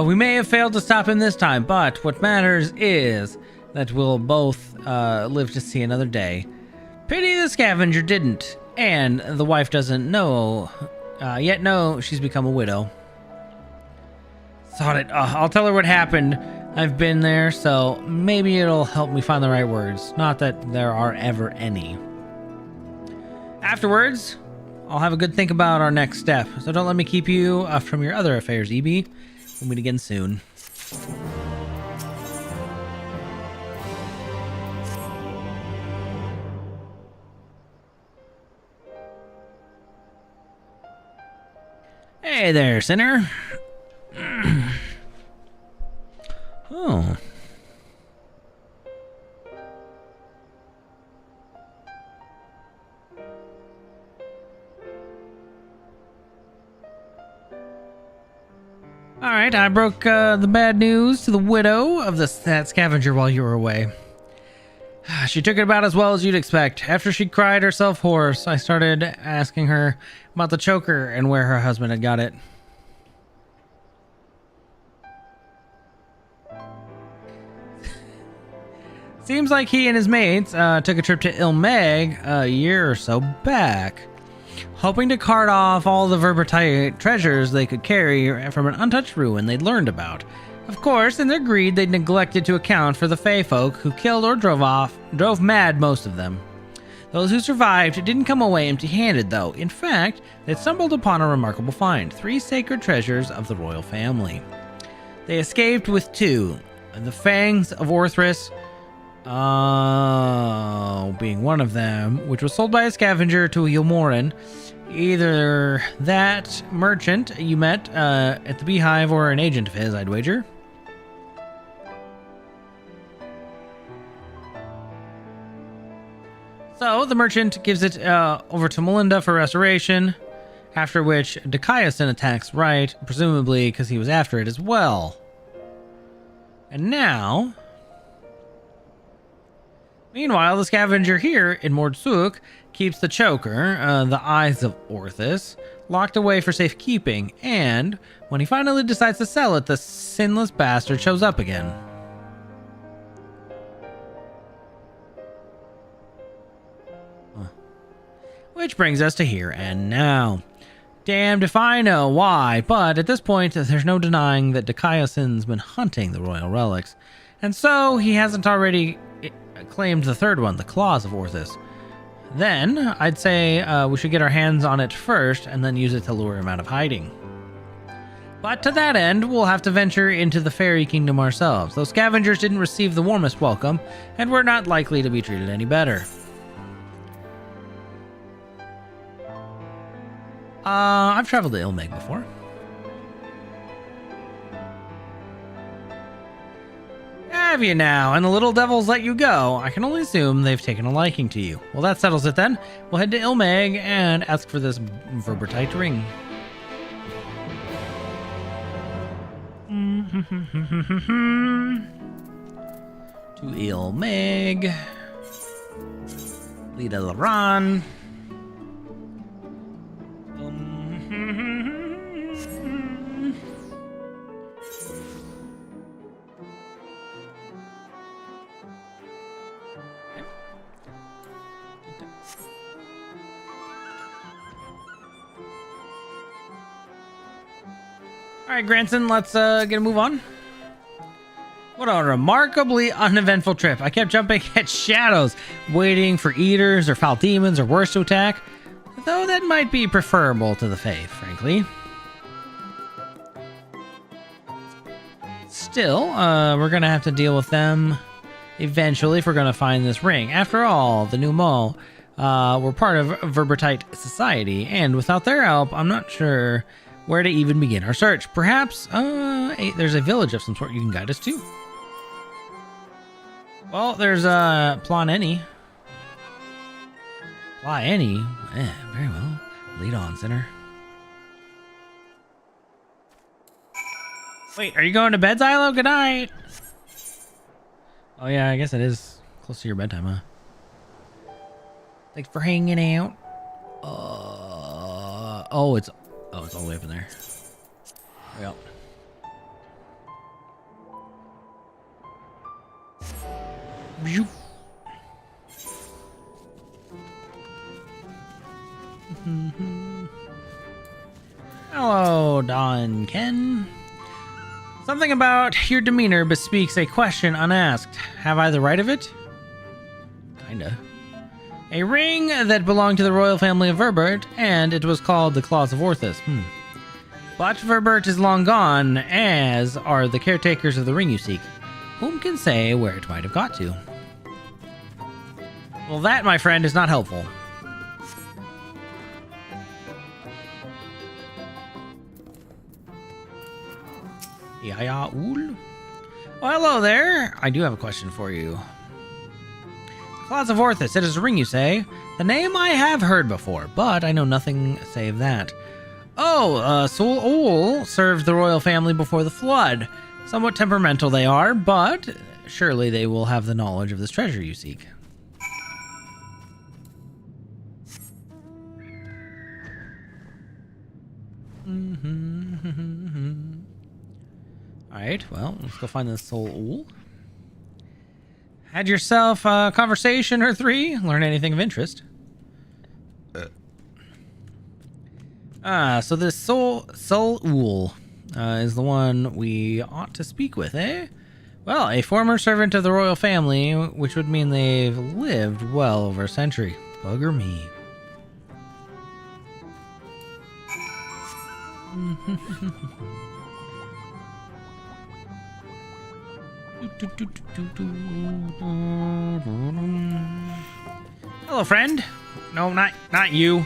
We may have failed to stop him this time, but what matters is that we'll both live to see another day. Pity the scavenger didn't, and the wife doesn't know, yet know she's become a widow. Thought it. I'll tell her what happened. I've been there, so maybe it'll help me find the right words. Not that there are ever any. Afterwards, I'll have a good think about our next step, so don't let me keep you from your other affairs, EB. We'll meet again soon. Hey there, sinner. Oh. Alright, I broke the bad news to the widow of that scavenger while you were away. She took it about as well as you'd expect. After she cried herself hoarse, I started asking her about the choker and where her husband had got it. Seems like he and his mates took a trip to Ilmeg a year or so back, hoping to cart off all the Verbertite treasures they could carry from an untouched ruin they'd learned about. Of course, in their greed, they'd neglected to account for the Fey folk who killed or drove mad most of them. Those who survived didn't come away empty-handed, though. In fact, they'd stumbled upon a remarkable find: 3 sacred treasures of the royal family. They escaped with 2, the Fangs of Orthrus, being one of them, which was sold by a scavenger to a Yulmoran. Either that merchant you met at the Beehive or an agent of his, I'd wager. So the merchant gives it over to Melinda for restoration, after which Dekaisan attacks Wright, presumably because he was after it as well. And now... Meanwhile, the scavenger here in Mordsuk keeps the choker, the Eyes of Orthus, locked away for safekeeping, and when he finally decides to sell it, the sinless bastard shows up again. Which brings us to here and now. Damned if I know why, but at this point, there's no denying that Dikaioson's been hunting the royal relics, and so he hasn't already claimed the third one, the Claws of Orthus. Then, I'd say we should get our hands on it first, and then use it to lure him out of hiding. But to that end, we'll have to venture into the Fairy Kingdom ourselves. Those scavengers didn't receive the warmest welcome, and we're not likely to be treated any better. I've traveled to Ilmeg before. Have you now? And the little devils let you go. I can only assume they've taken a liking to you. Well, that settles it then. We'll head to Ilmeg and ask for this Verbertite ring. To Ilmeg. Lida Laran. Alright, Granson, let's get a move on. What a remarkably uneventful trip. I kept jumping at shadows, waiting for eaters or foul demons or worse to attack, though that might be preferable to the faith, frankly. Still, we're gonna have to deal with them eventually if we're gonna find this ring. After all, the new Mall were part of Verbertite society, and without their help, I'm not sure where to even begin our search. Perhaps there's a village of some sort you can guide us to. Well, there's Planeni. Planeni? Very well. Lead on, sinner. Wait, are you going to bed, Xylo? Good night. Oh yeah, I guess it is close to your bedtime, huh? Thanks for hanging out. Oh, it's all the way up in there. Yep. Hello, Don Ken. Something about your demeanor bespeaks a question unasked. Have I the right of it? Kinda. A ring that belonged to the royal family of Verbert, and it was called the Claws of Orthus. But Verbert is long gone, as are the caretakers of the ring you seek. Whom can say where it might have got to? Well, that, my friend, is not helpful. Yeah, ool. Well, hello there. I do have a question for you. Claws of Orthus, it is a ring, you say? The name I have heard before, but I know nothing save that. Oh, Sol Ol served the royal family before the flood. Somewhat temperamental they are, but surely they will have the knowledge of this treasure you seek. Alright, well, let's go find this Sol Ol. Had yourself a conversation or three? Learn anything of interest? So this Sol Ol is the one we ought to speak with, eh? Well, a former servant of the royal family, which would mean they've lived well over a century. Bugger me. Hello, friend. No, not you.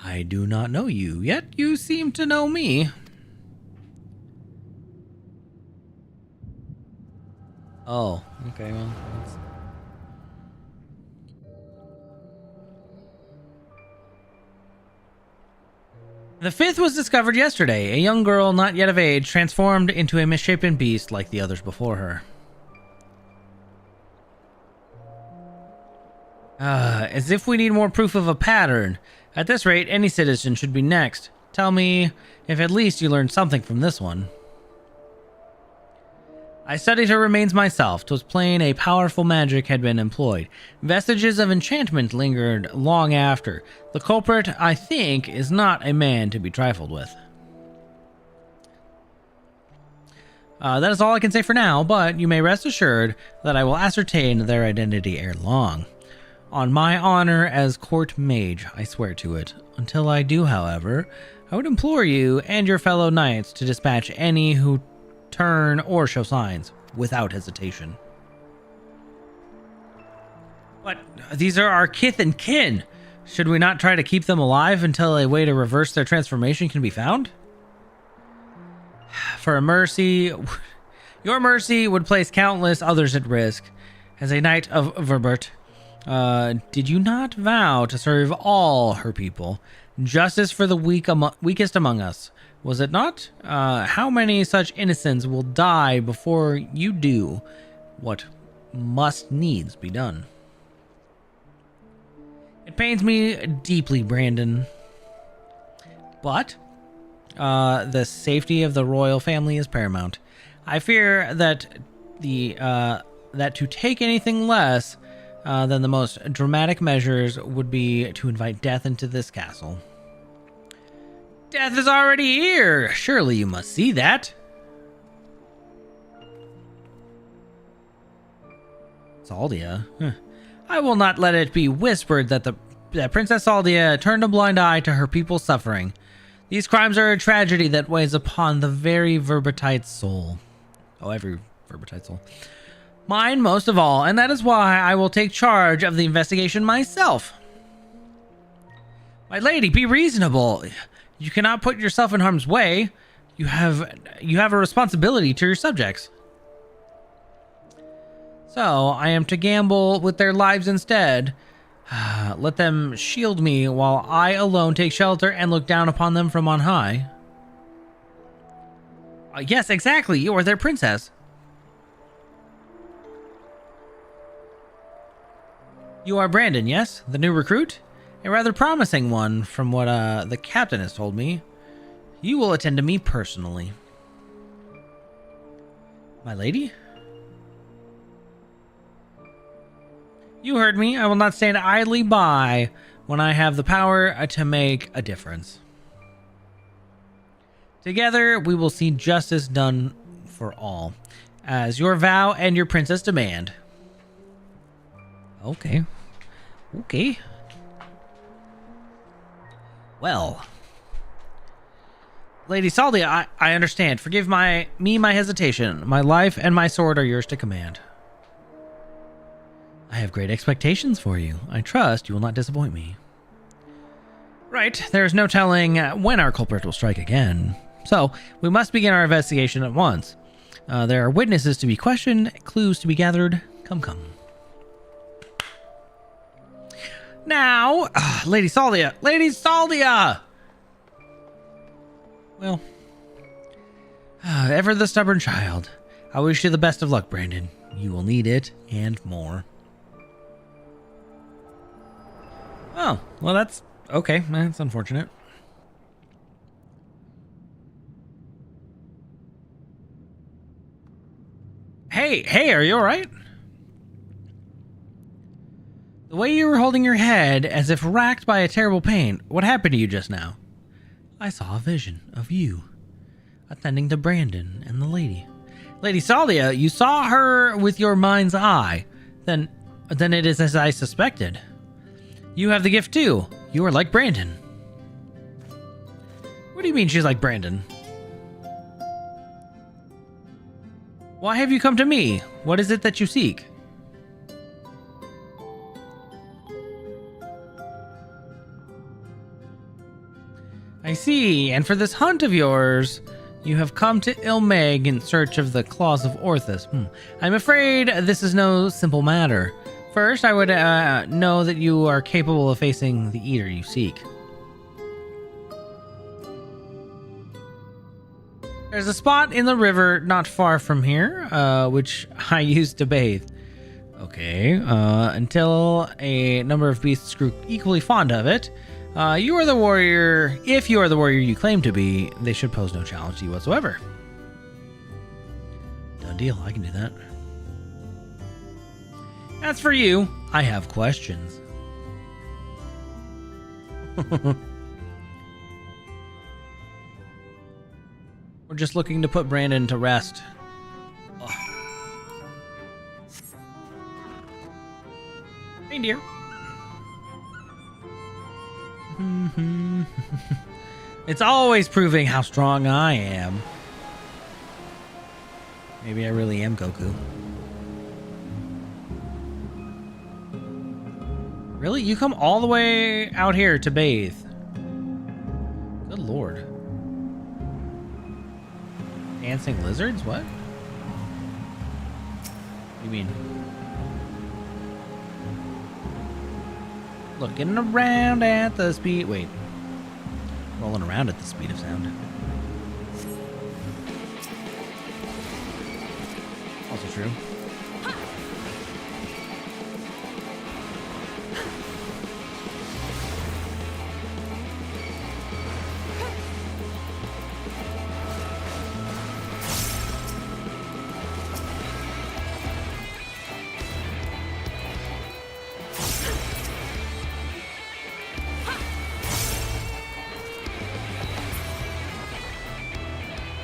I do not know you, yet you seem to know me. Oh, okay, well, that's... The fifth was discovered yesterday. A young girl not yet of age, transformed into a misshapen beast like the others before her. As if we need more proof of a pattern. At this rate, any citizen should be next. Tell me if at least you learned something from this one. I studied her remains myself. 'Twas plain a powerful magic had been employed. Vestiges of enchantment lingered long after. The culprit, I think, is not a man to be trifled with. That is all I can say for now, but you may rest assured that I will ascertain their identity ere long. On my honor as court mage, I swear to it. Until I do, however, I would implore you and your fellow knights to dispatch any who turn or show signs without hesitation. But these are our kith and kin. Should we not try to keep them alive until a way to reverse their transformation can be found? For a mercy, your mercy would place countless others at risk. As a knight of Verbert, did you not vow to serve all her people? Justice for the weakest among us, was it not? How many such innocents will die before you do what must needs be done? It pains me deeply, Brandon. But the safety of the royal family is paramount. I fear that that to take anything less than the most dramatic measures would be to invite death into this castle. Death is already here. Surely you must see that. Saldia? Huh. I will not let it be whispered that that Princess Saldia turned a blind eye to her people's suffering. These crimes are a tragedy that weighs upon the very Verbertite soul. Oh, every Verbertite soul. Mine most of all, and that is why I will take charge of the investigation myself. My lady, be reasonable. You cannot put yourself in harm's way. You have a responsibility to your subjects. So, I am to gamble with their lives instead. Let them shield me while I alone take shelter and look down upon them from on high. Yes, exactly. You are their princess. You are Brandon, yes? The new recruit? A rather promising one, from what the captain has told me. You will attend to me personally. My lady? You heard me. I will not stand idly by when I have the power to make a difference. Together, we will see justice done for all, as your vow and your princess demand. Okay. Okay. Well, Lady Saldia, I understand. Forgive my hesitation. My life and my sword are yours to command. I have great expectations for you. I trust you will not disappoint me. Right, there is no telling when our culprit will strike again. So, we must begin our investigation at once. There are witnesses to be questioned, clues to be gathered. Come. Now, Lady Saldia! Lady Saldia! Well, ever the stubborn child. I wish you the best of luck, Brandon. You will need it, and more. Oh, well that's... okay, that's unfortunate. Hey, are you alright? The way you were holding your head as if racked by a terrible pain. What happened to you just now? I saw a vision of you attending to Brandon and the lady. Lady Saldia, you saw her with your mind's eye. Then it is as I suspected. You have the gift too. You are like Brandon. What do you mean she's like Brandon? Why have you come to me? What is it that you seek? I see, and for this hunt of yours, you have come to Ilmeg in search of the claws of Orthus. I'm afraid this is no simple matter. First, I would know that you are capable of facing the eater you seek. There's a spot in the river not far from here, which I used to bathe. Okay, until a number of beasts grew equally fond of it. You are the warrior. If you are the warrior you claim to be, they should pose no challenge to you whatsoever. Done deal. I can do that. As for you, I have questions. We're just looking to put Brandon to rest. Ugh. Reindeer. It's always proving how strong I am. Maybe I really am Goku. Really? You come all the way out here to bathe? Good lord. Dancing lizards? What? What do you mean? Looking around at the speed... Wait. Rolling around at the speed of sound. Also true.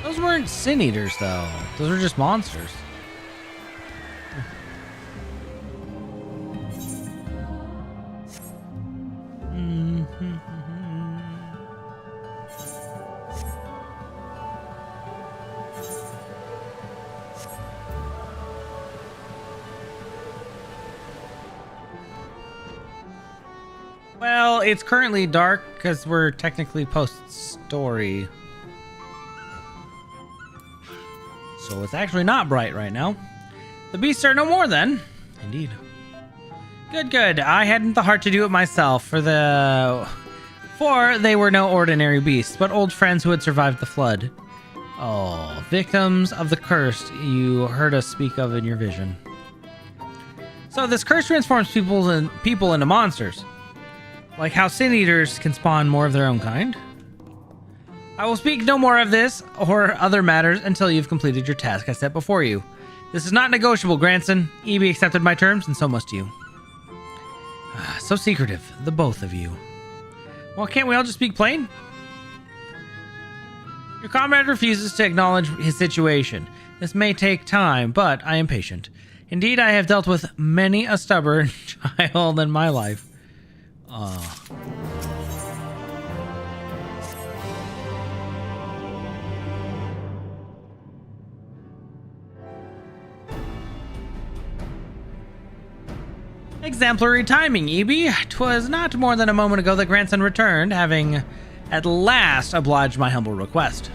Those weren't sin eaters, though. Those were just monsters. Well, it's currently dark because we're technically post-story. So it's actually not bright right now. The beasts are no more then. Indeed. Good, good. I hadn't the heart to do it myself, for they were no ordinary beasts, but old friends who had survived the flood. Oh, victims of the curse you heard us speak of in your vision. So this curse transforms people into monsters. Like how sin eaters can spawn more of their own kind. I will speak no more of this or other matters until you've completed your task I set before you. This is not negotiable, grandson. EB accepted my terms, and so must you. So secretive, the both of you. Well, can't we all just speak plain? Your comrade refuses to acknowledge his situation. This may take time, but I am patient. Indeed, I have dealt with many a stubborn child in my life. Exemplary timing, EB. 'Twas not more than a moment ago that grandson returned, having at last obliged my humble request.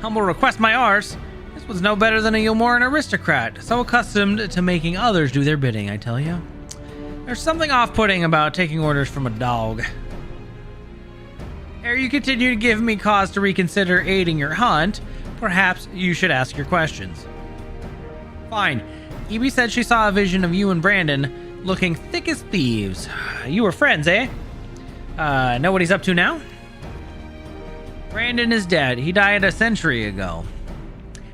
Humble request my arse. This was no better than a Yulmoran aristocrat, so accustomed to making others do their bidding, I tell you. There's something off-putting about taking orders from a dog. Ere you continue to give me cause to reconsider aiding your hunt, perhaps you should ask your questions. Fine. EB said she saw a vision of you and Brandon looking thick as thieves. You were friends, eh? Know what he's up to now? Brandon is dead. He died a century ago.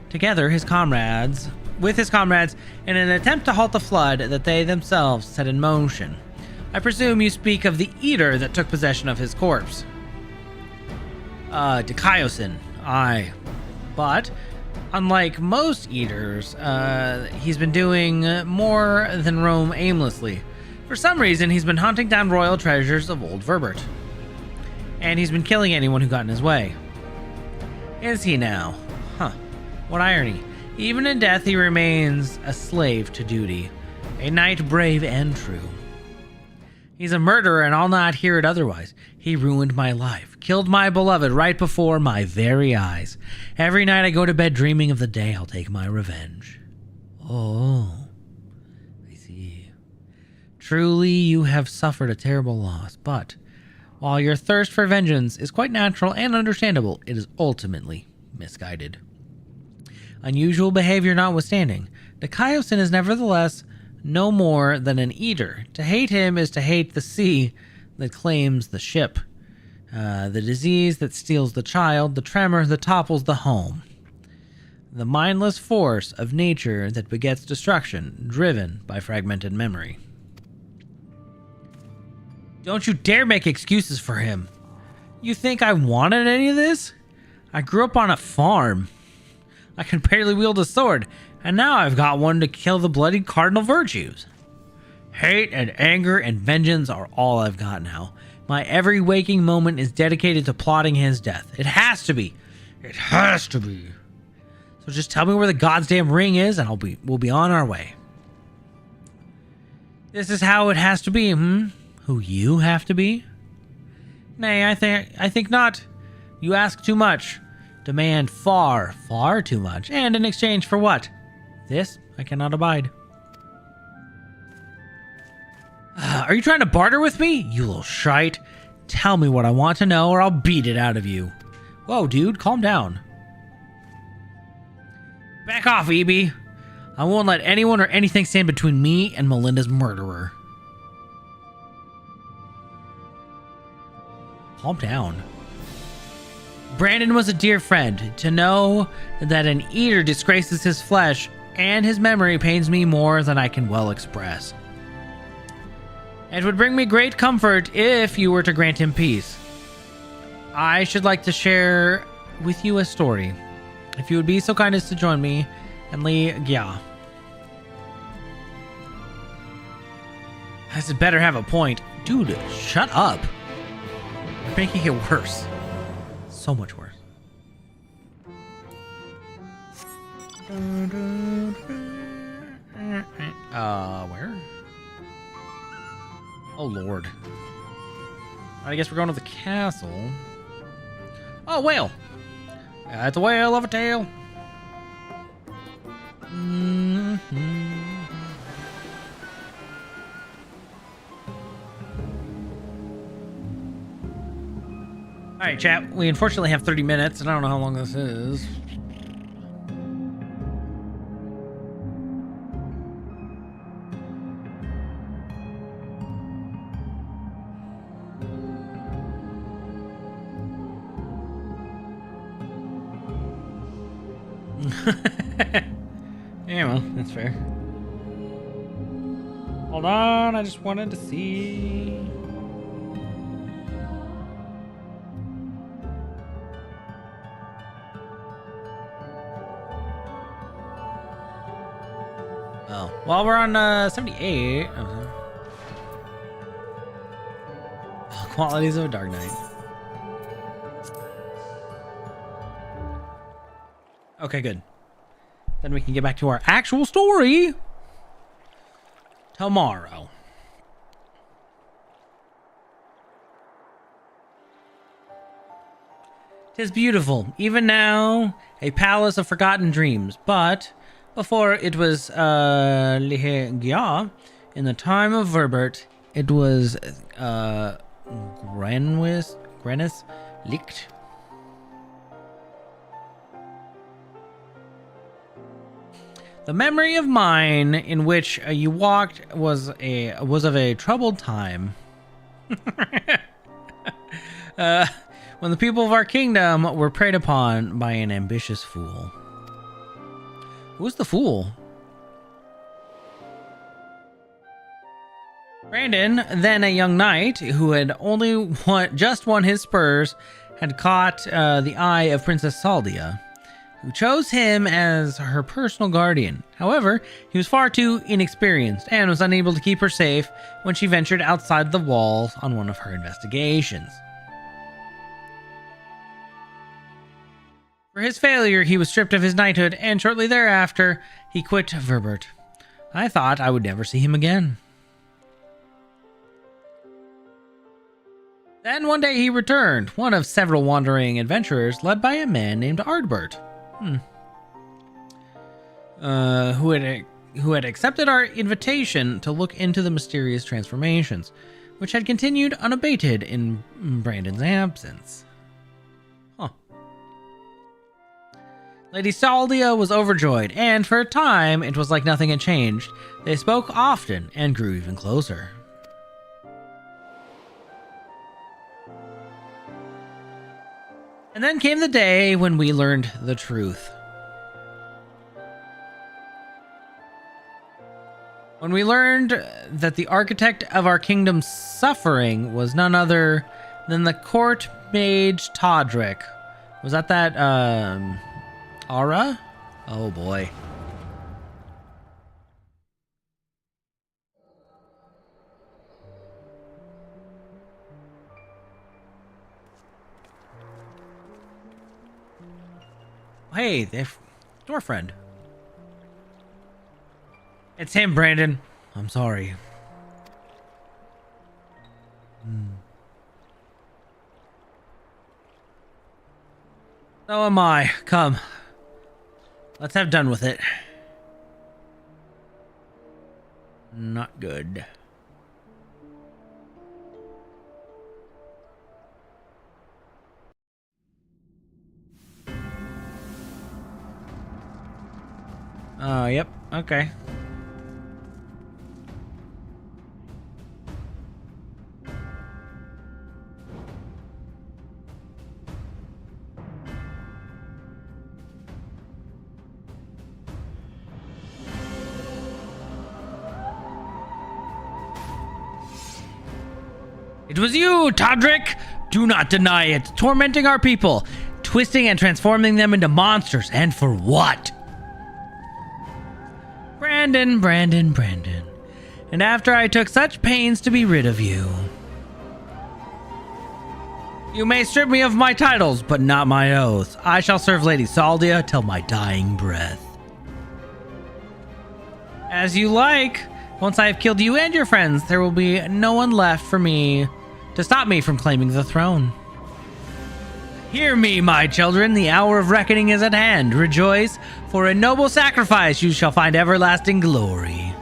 Together, with his comrades, in an attempt to halt the flood that they themselves set in motion. I presume you speak of the eater that took possession of his corpse. Dekiosin. Aye. But unlike most eaters, he's been doing more than roam aimlessly. For some reason, he's been hunting down royal treasures of old Verbert. And he's been killing anyone who got in his way. Is he now? Huh. What irony. Even in death, he remains a slave to duty. A knight brave and true. He's a murderer, and I'll not hear it otherwise. He ruined my life, killed my beloved right before my very eyes. Every night I go to bed dreaming of the day I'll take my revenge. Oh, I see. Truly, you have suffered a terrible loss, but while your thirst for vengeance is quite natural and understandable, it is ultimately misguided. Unusual behavior notwithstanding, Dekiosin is nevertheless no more than an eater. To hate him is to hate the sea that claims the ship, the disease that steals the child, the tremor that topples the home. The mindless force of nature that begets destruction, driven by fragmented memory. Don't you dare make excuses for him. You think I wanted any of this? I grew up on a farm. I can barely wield a sword, and now I've got one to kill the bloody cardinal virtues. Hate and anger and vengeance are all I've got now. My every waking moment is dedicated to plotting his death. It has to be. It has to be. So just tell me where the goddamn ring is, and we'll be on our way. This is how it has to be, Who you have to be? Nay, I think not. You ask too much. Demand far, far too much. And in exchange for what? This I cannot abide. Are you trying to barter with me, you little shite? Tell me what I want to know, or I'll beat it out of you. Whoa, dude, calm down. Back off, Evie. I won't let anyone or anything stand between me and Melinda's murderer. Calm down. Brandon was a dear friend. To know that an eater disgraces his flesh and his memory pains me more than I can well express. It would bring me great comfort if you were to grant him peace. I should like to share with you a story. If you would be so kind as to join me and Lee Gya. This had better have a point. Dude, shut up. You're making it worse. So much worse. Where? Oh, Lord. I guess we're going to the castle. Oh, whale. That's a whale of a tail. Alright, chat. We unfortunately have 30 minutes, and I don't know how long this is. Yeah, well, that's fair. Hold on, I just wanted to see. Oh, well, we're on 78. Qualities of a Dark Knight. Okay, good. Then we can get back to our actual story tomorrow. Tis beautiful, even now, a palace of forgotten dreams. But before it was Lihegya, in the time of Verbert, it was Grenis Licht. The memory of mine in which you walked was of a troubled time. When the people of our kingdom were preyed upon by an ambitious fool. Who's the fool? Brandon, then a young knight who had only just won his spurs, had caught the eye of Princess Saldia, who chose him as her personal guardian. However, he was far too inexperienced and was unable to keep her safe when she ventured outside the walls on one of her investigations. For his failure, he was stripped of his knighthood, and shortly thereafter, he quit Verbert. I thought I would never see him again. Then one day he returned, one of several wandering adventurers led by a man named Ardbert. Who had accepted our invitation to look into the mysterious transformations, which had continued unabated in Brandon's absence. Lady Saldia was overjoyed, and for a time it was like nothing had changed. They spoke often and grew even closer. And then came the day when we learned the truth. When we learned that the architect of our kingdom's suffering was none other than the court mage Todrick. Was that Aura? Oh boy. Hey, door friend. It's him, Brandon. I'm sorry. So am I. Come. Let's have done with it. Not good. Oh, yep. Okay. It was you, Todrick! Do not deny it. Tormenting our people, twisting and transforming them into monsters. And for what? Brandon. And after I took such pains to be rid of you. You may strip me of my titles, but not my oath. I shall serve Lady Saldia till my dying breath. As you like. Once I have killed you and your friends, there will be no one left for me to stop me from claiming the throne. Hear me, my children. The hour of reckoning is at hand. Rejoice, for a noble sacrifice you shall find everlasting glory.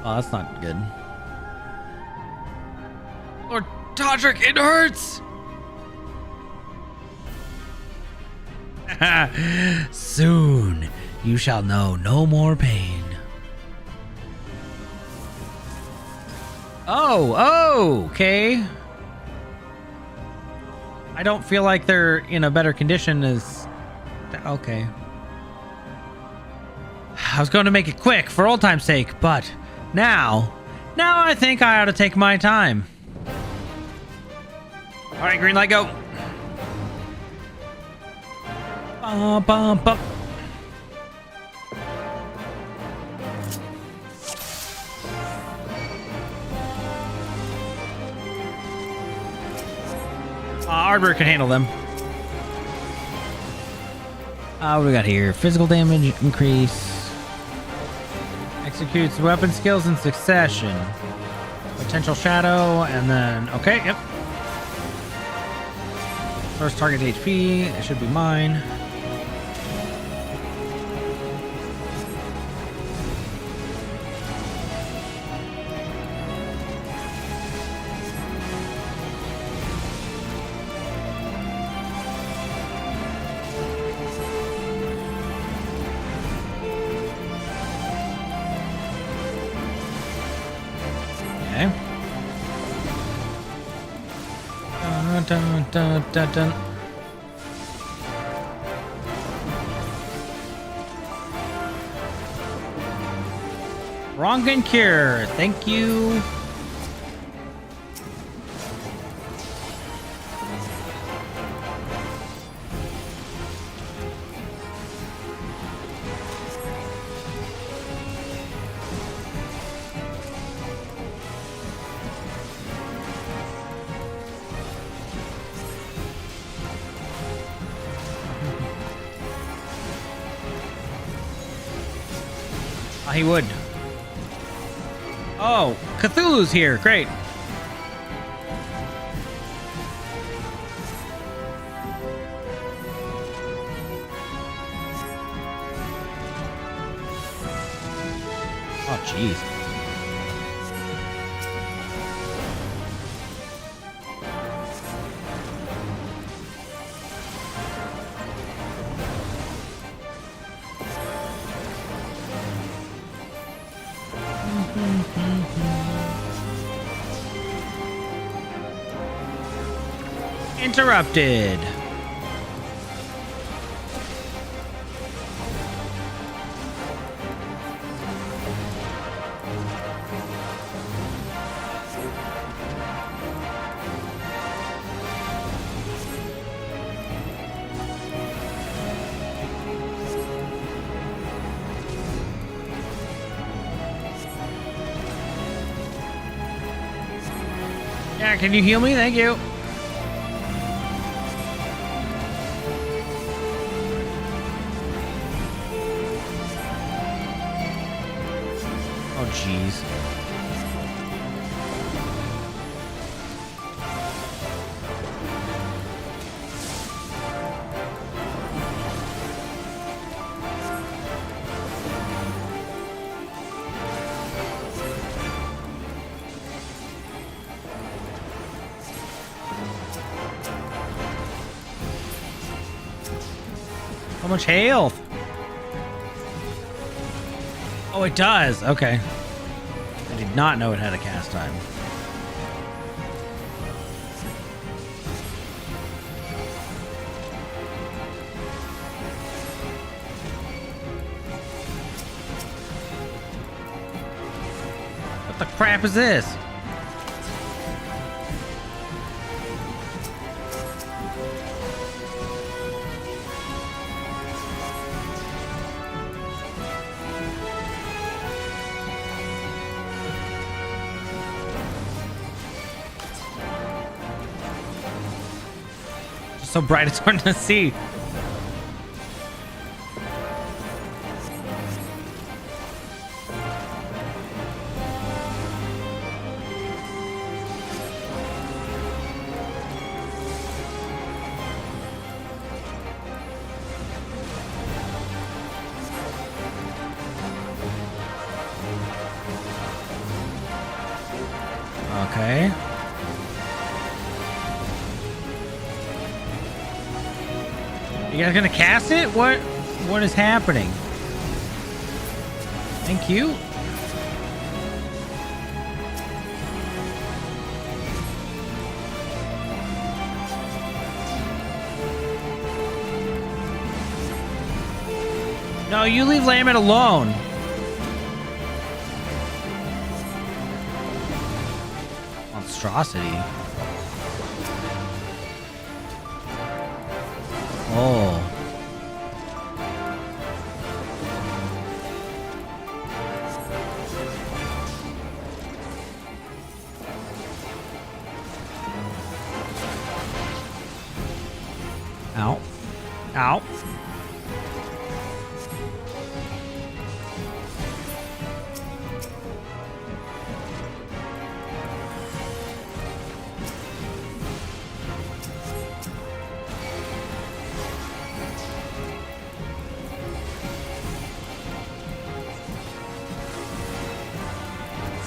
Oh, that's not good. Lord Todrick, it hurts! Soon, you shall know no more pain. Oh, okay. I don't feel like they're in a better condition as... Okay. I was going to make it quick for old time's sake, but now I think I ought to take my time. All right, green light, go. Bum, bum, bum. Arbor can handle them. What do we got here? Physical damage increase. Executes weapon skills in succession. Potential shadow, and then... Okay, yep. First target HP. It should be mine. Dun, dun, dun, dun. Rongan Cure, thank you. He would. Oh, Cthulhu's here. Great. Oh, jeez. Interrupted. Yeah, can you heal me? Thank you. Oh, jeez. How much health? Oh, it does. Okay. I did not know it had a cast time. What the crap is this? So bright it's hard to see. Okay. You guys gonna cast it? What is happening? Thank you. No, you leave Lambert alone. Monstrosity. Oh. Ow. Ow.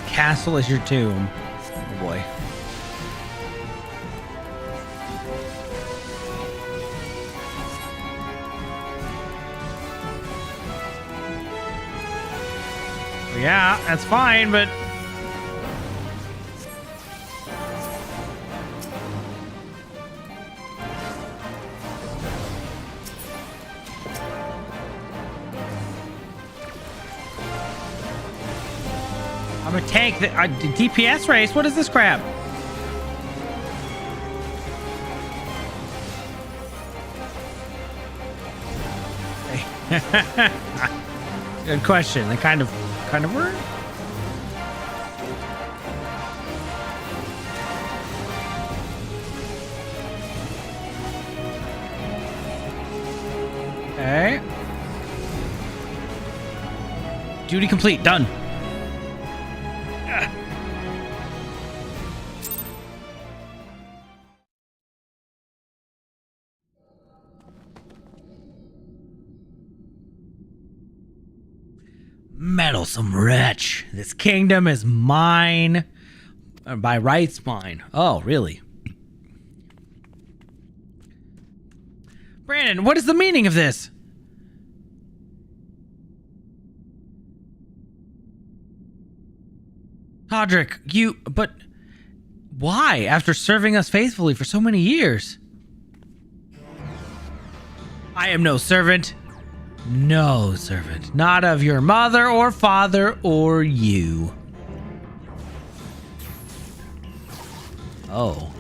Castle is your tomb. Oh boy. Yeah, that's fine, but I'm a tank. The DPS race? What is this crap? Good question. They kind of were. Okay. Duty complete. Done. Meddlesome wretch. This kingdom is mine. By rights mine. Oh, really? Brandon, what is the meaning of this? Podrick, but why? After serving us faithfully for so many years? I am no servant. No servant. Not of your mother or father or you. Oh.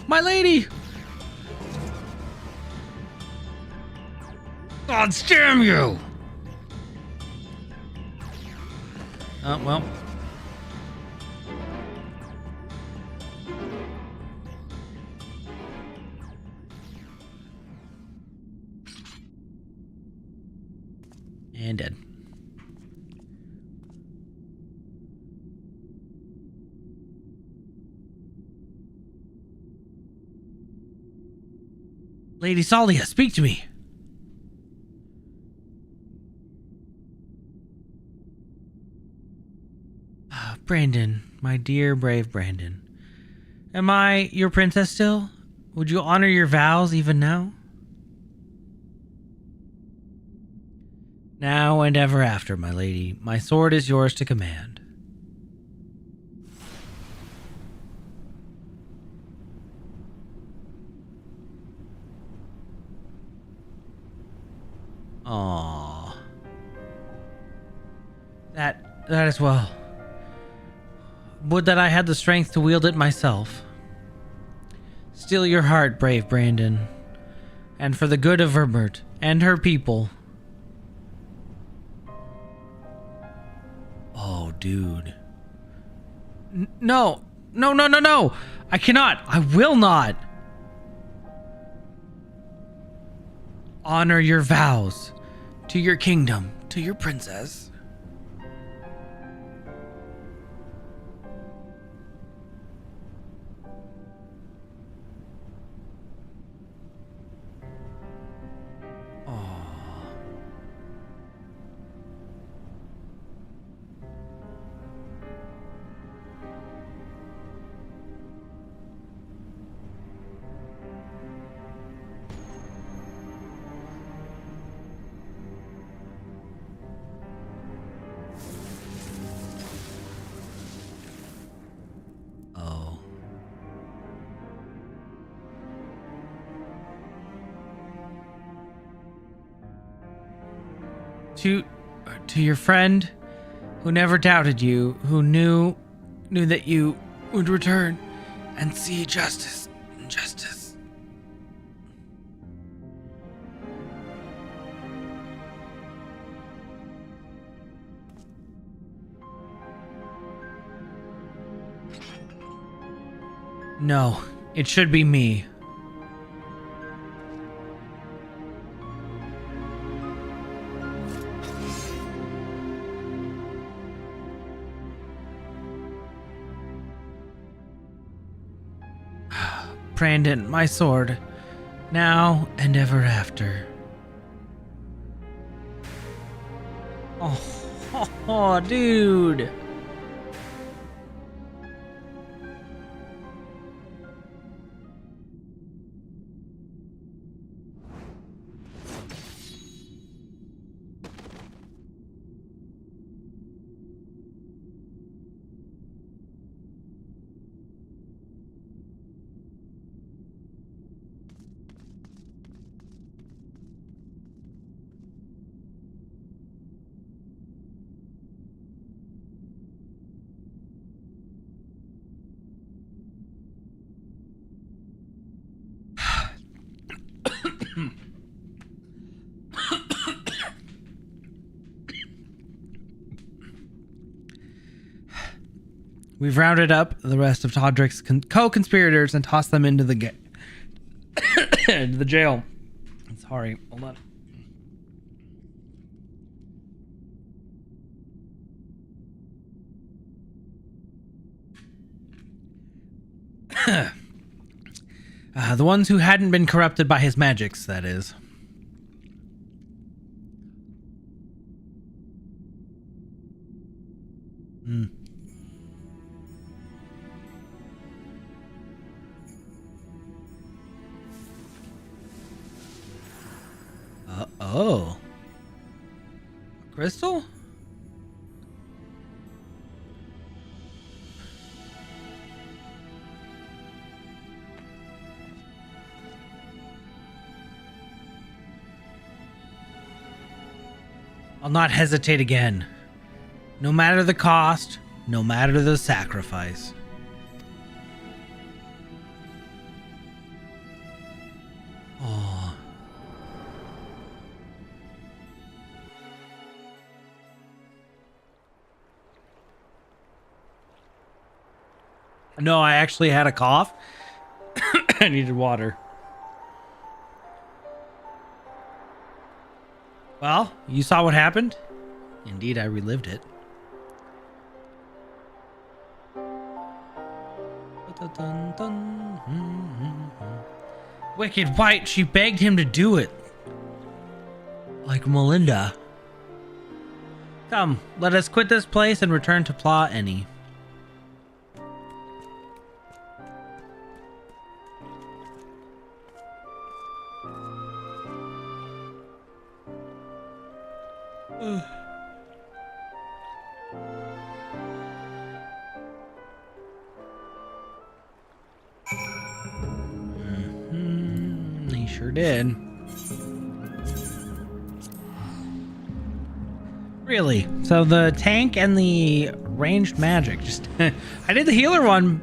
My lady! God damn you! Oh, well. And dead. Lady Salia, speak to me. Brandon, my dear brave Brandon. Am I your princess still? Would you honor your vows even now? Now and ever after, my lady. My sword is yours to command. Aww. That is well. Would that I had the strength to wield it myself. Steel your heart, brave Brandon. And for the good of Herbert and her people. Oh, dude. No. No, no, no, no. I cannot. I will not. Honor your vows to your kingdom, to your princess. To your friend who never doubted you, who knew that you would return and see justice. No, it should be me. Brandon, my sword, now and ever after. Oh, dude. We've rounded up the rest of Todrick's co-conspirators and tossed them into the into the jail. Sorry, hold on. The ones who hadn't been corrupted by his magics, that is. Oh. Crystal? I'll not hesitate again. No matter the cost, no matter the sacrifice. Oh. No, I actually had a cough. I needed water. Well, you saw what happened? Indeed, I relived it. Wicked White, she begged him to do it. Like Melinda. Come, let us quit this place and return to Pla Eni. He sure did. Really? So the tank and the ranged magic. Just I did the healer one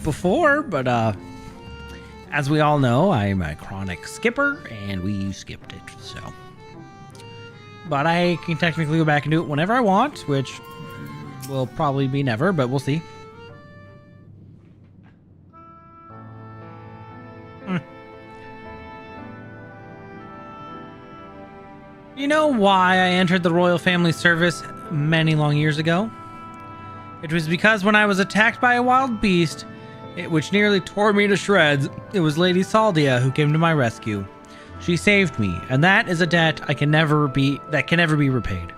before, but as we all know, I'm a chronic skipper, and we skipped it. So, but I can technically go back and do it whenever I want, which will probably be never, but we'll see. You know why I entered the royal family service many long years ago? It was because when I was attacked by a wild beast, which nearly tore me to shreds, it was Lady Saldia who came to my rescue. She saved me, and that is a debt that can never be repaid.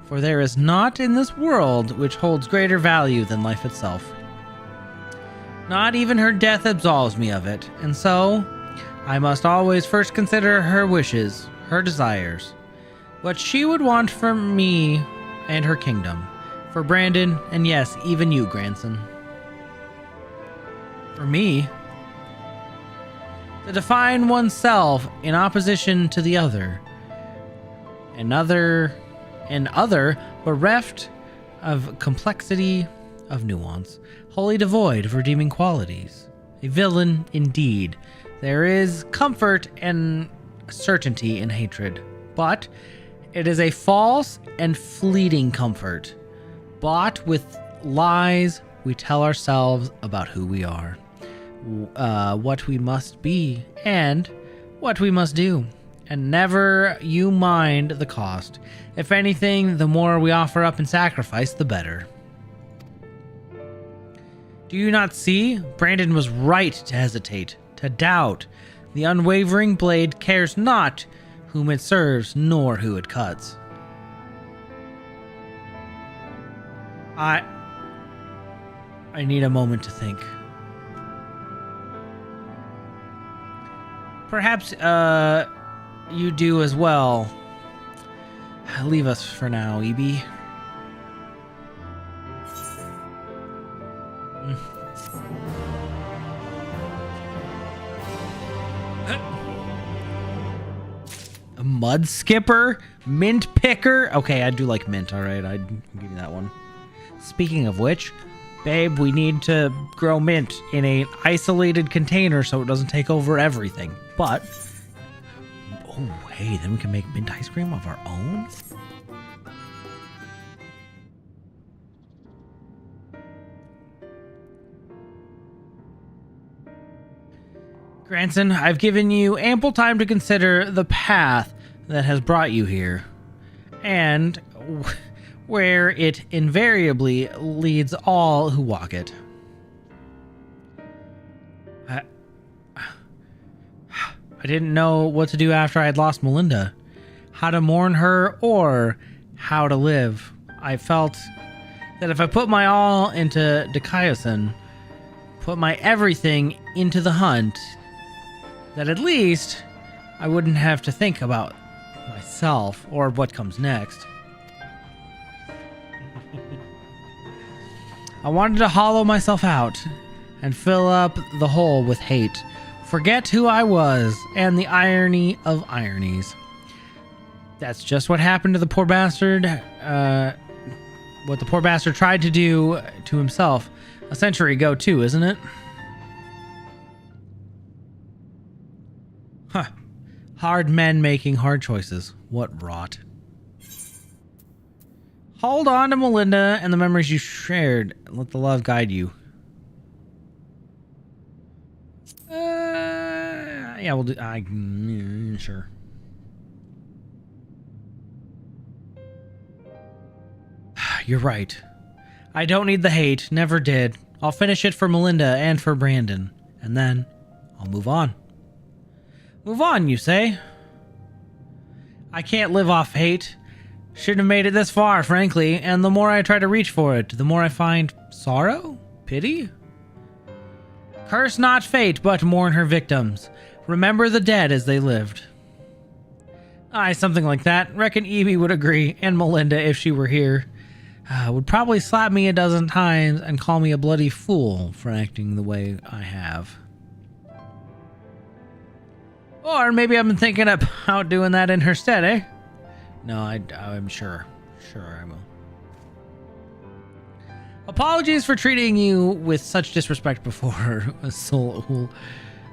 For there is naught in this world which holds greater value than life itself. Not even her death absolves me of it, and so I must always first consider her wishes, her desires. What she would want from me and her kingdom. For Brandon, and yes, even you, grandson. For me, to define oneself in opposition to the other. Another bereft of complexity, of nuance, wholly devoid of redeeming qualities. A villain indeed. There is comfort and certainty in hatred, but it is a false and fleeting comfort, bought with lies we tell ourselves about who we are, what we must be, and what we must do. And never you mind the cost. If anything, the more we offer up in sacrifice, the better. Do you not see? Brandon was right to hesitate, to doubt. The unwavering blade cares not whom it serves, nor who it cuts. I need a moment to think. Perhaps, you do as well. Leave us for now, E.B. A mud skipper? Mint picker? Okay, I do like mint, alright. I'd give you that one. Speaking of which, babe, we need to grow mint in an isolated container so it doesn't take over everything. But, oh, hey, then we can make mint ice cream of our own? Grandson, I've given you ample time to consider the path that has brought you here, and where it invariably leads all who walk it. I didn't know what to do after I had lost Melinda, how to mourn her or how to live. I felt that if I put my all into Dikaiosn, put my everything into the hunt, that at least I wouldn't have to think about myself or what comes next. I wanted to hollow myself out and fill up the hole with hate, forget who I was and the irony of ironies. That's just what happened to the poor bastard. What the poor bastard tried to do to himself a century ago, too, isn't it? Huh. Hard men making hard choices. What rot. Hold on to Melinda and the memories you shared. Let the love guide you. Yeah, we'll do. Sure. You're right. I don't need the hate. Never did. I'll finish it for Melinda and for Brandon. And then I'll move on. Move on, you say? I can't live off hate. Shouldn't have made it this far, frankly. And the more I try to reach for it, the more I find sorrow? Pity? Curse not fate, but mourn her victims. Remember the dead as they lived. Aye, something like that. Reckon Evie would agree, and Melinda, if she were here, would probably slap me a dozen times and call me a bloody fool for acting the way I have. Or maybe I've been thinking about doing that in her stead, eh? No, I'm sure. Sure, I will. Apologies for treating you with such disrespect before, Soul.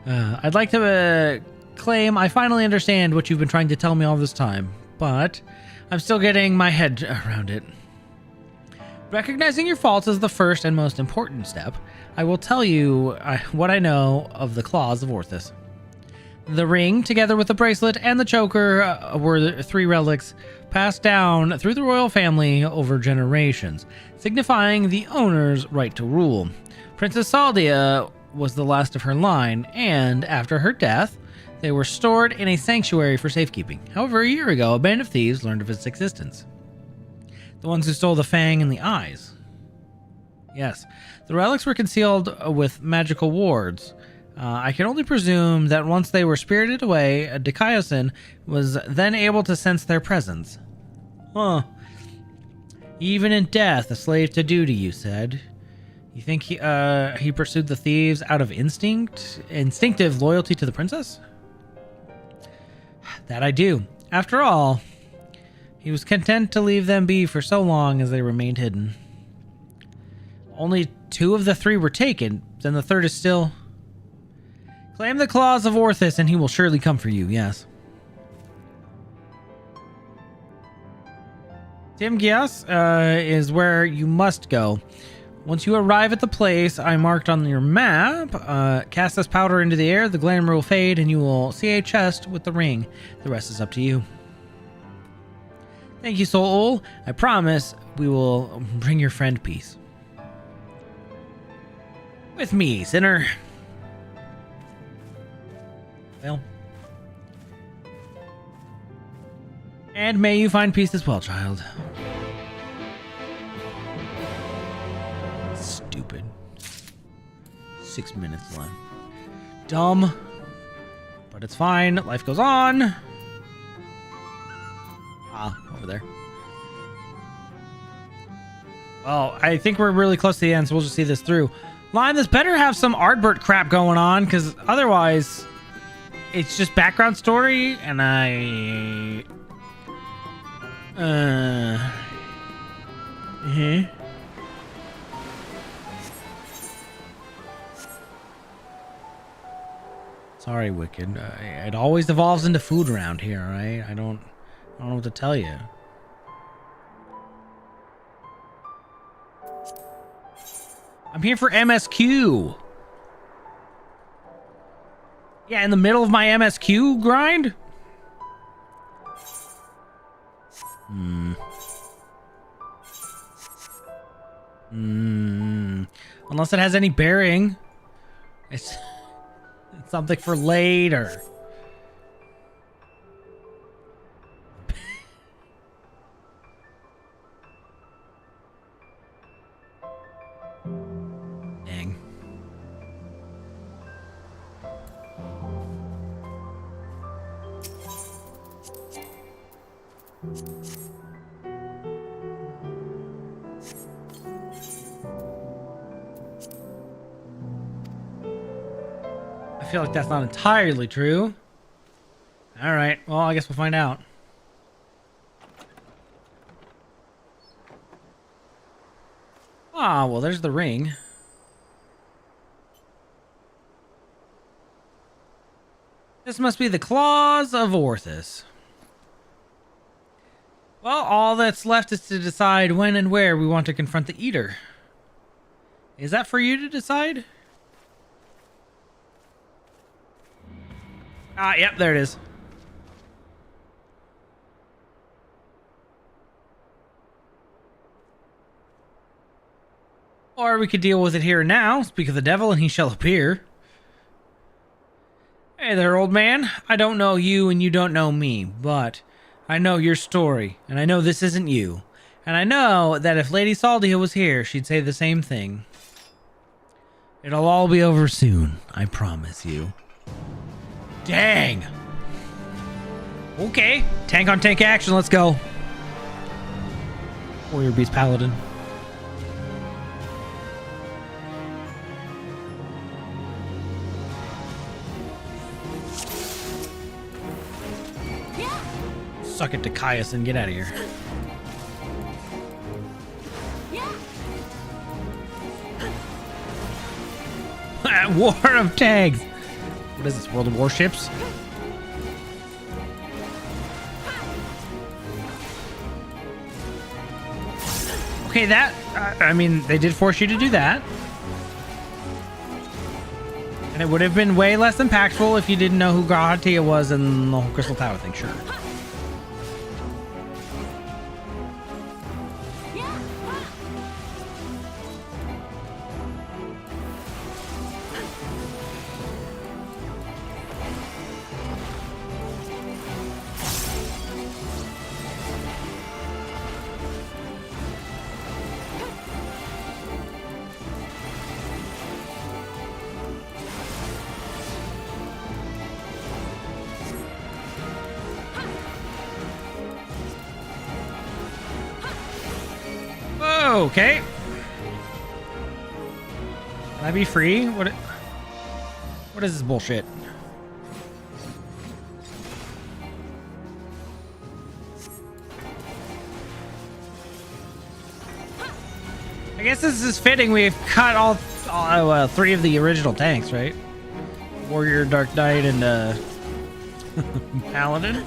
I'd like to claim I finally understand what you've been trying to tell me all this time, but I'm still getting my head around it. Recognizing your faults is the first and most important step. I will tell you what I know of the claws of Orthus. The ring, together with the bracelet and the choker, were 3 relics passed down through the royal family over generations, signifying the owner's right to rule. Princess Saldia was the last of her line, and after her death, they were stored in a sanctuary for safekeeping. However, a year ago, a band of thieves learned of its existence. The ones who stole the fang and the eyes. Yes, the relics were concealed with magical wards. I can only presume that once they were spirited away, Dikaiosyn was then able to sense their presence. Huh. Even in death, a slave to duty, you said. You think he pursued the thieves out of instinctive loyalty to the princess? That I do. After all, he was content to leave them be for so long as they remained hidden. Only 2 of the 3 were taken, then the 3rd is still... Claim the claws of Orthus and he will surely come for you, yes. Timgias is where you must go. Once you arrive at the place I marked on your map, cast this powder into the air, the glamour will fade, and you will see a chest with the ring. The rest is up to you. Thank you, Soul. I promise we will bring your friend peace. With me, sinner. Well. And may you find peace as well, child. Stupid. 6 minutes left. Dumb. But it's fine. Life goes on. Ah, over there. Well, I think we're really close to the end, so we'll just see this through. Lime, this better have some Ardbert crap going on, because otherwise... It's just background story, and Sorry, Wicked. It always devolves into food around here, right? I don't know what to tell you. I'm here for MSQ. Yeah, in the middle of my MSQ grind? Unless it has any bearing. It's something for later. Dang. I feel like that's not entirely true. All right. Well, I guess we'll find out. Ah, well, there's the ring. This must be the claws of Orthus. Well, all that's left is to decide when and where we want to confront the Eater. Is that for you to decide? Ah, yep, there it is. Or we could deal with it here and now. Speak of the devil and he shall appear. Hey there, old man. I don't know you and you don't know me, but I know your story, and I know this isn't you. And I know that if Lady Saldia was here, she'd say the same thing. It'll all be over soon, I promise you. Dang! Okay, tank on tank action, let's go. Warrior beats Paladin. Suck it to Caius and get out of here. War of Tags. What is this, World of Warships? Okay, that, I mean, they did force you to do that. And it would have been way less impactful if you didn't know who Grahatia was and the whole Crystal Tower thing, sure. Okay. Can I be free? What is this bullshit? I guess this is fitting. We've cut all 3 of the original tanks, right? Warrior, Dark Knight, and Paladin.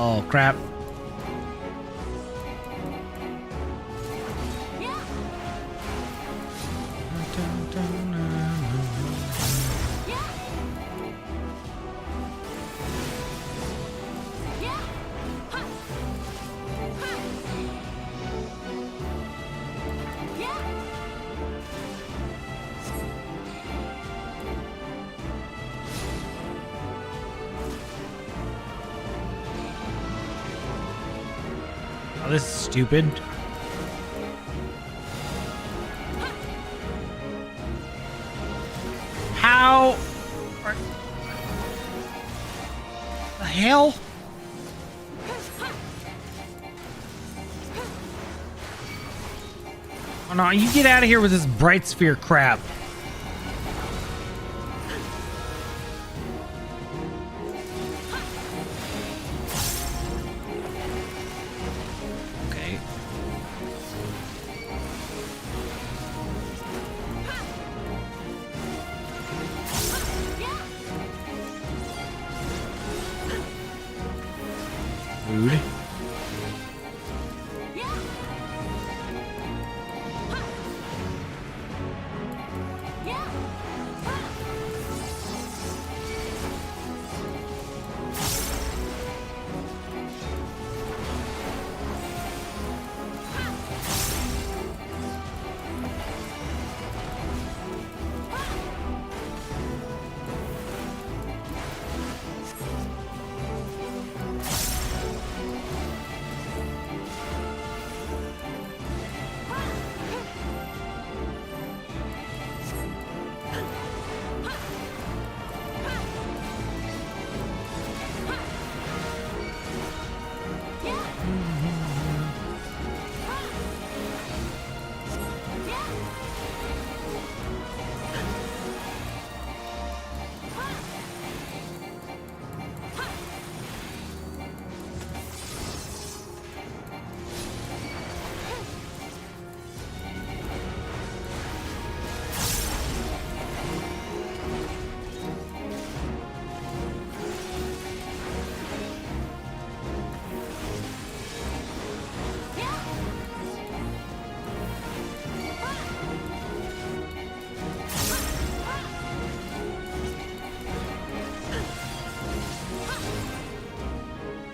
Oh, crap. Oh, this is stupid. How? The hell? Oh no, you get out of here with this bright sphere crap. Rude.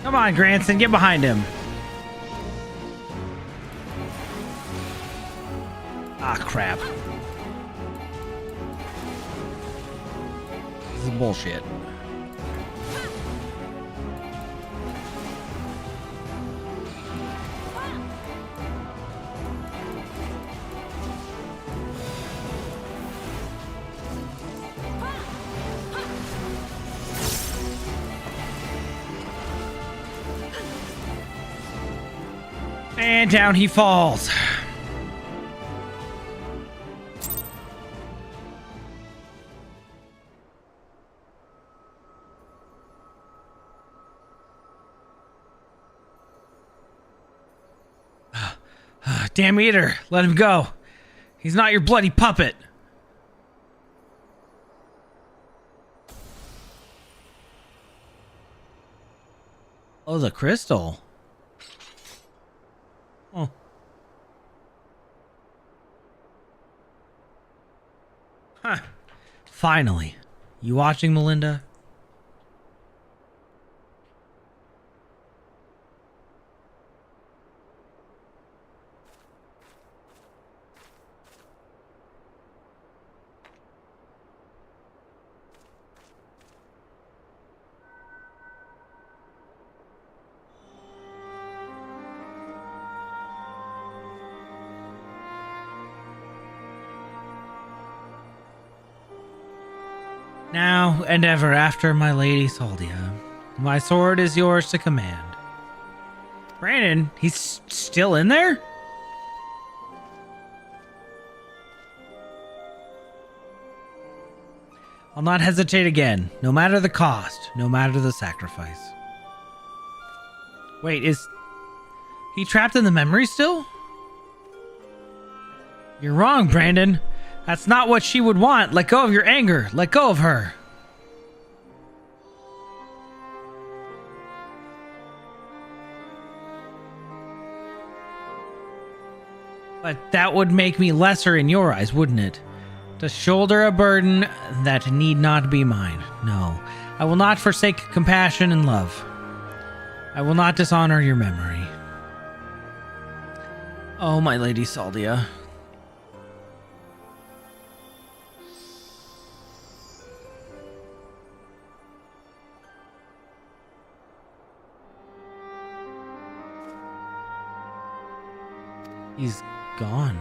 Come on, Granson, get behind him. Ah, crap. This is bullshit. And down he falls. Damn eater, let him go. He's not your bloody puppet. Oh, the crystal. Oh. Huh. Finally. You watching, Melinda? Now and ever after, my lady Saldia. My sword is yours to command. Brandon, he's still in there? I'll not hesitate again, no matter the cost, no matter the sacrifice. Wait, is he trapped in the memory still? You're wrong, Brandon. That's not what she would want. Let go of your anger. Let go of her. But that would make me lesser in your eyes, wouldn't it? To shoulder a burden that need not be mine. No, I will not forsake compassion and love. I will not dishonor your memory. Oh, my lady Saldia. He's gone.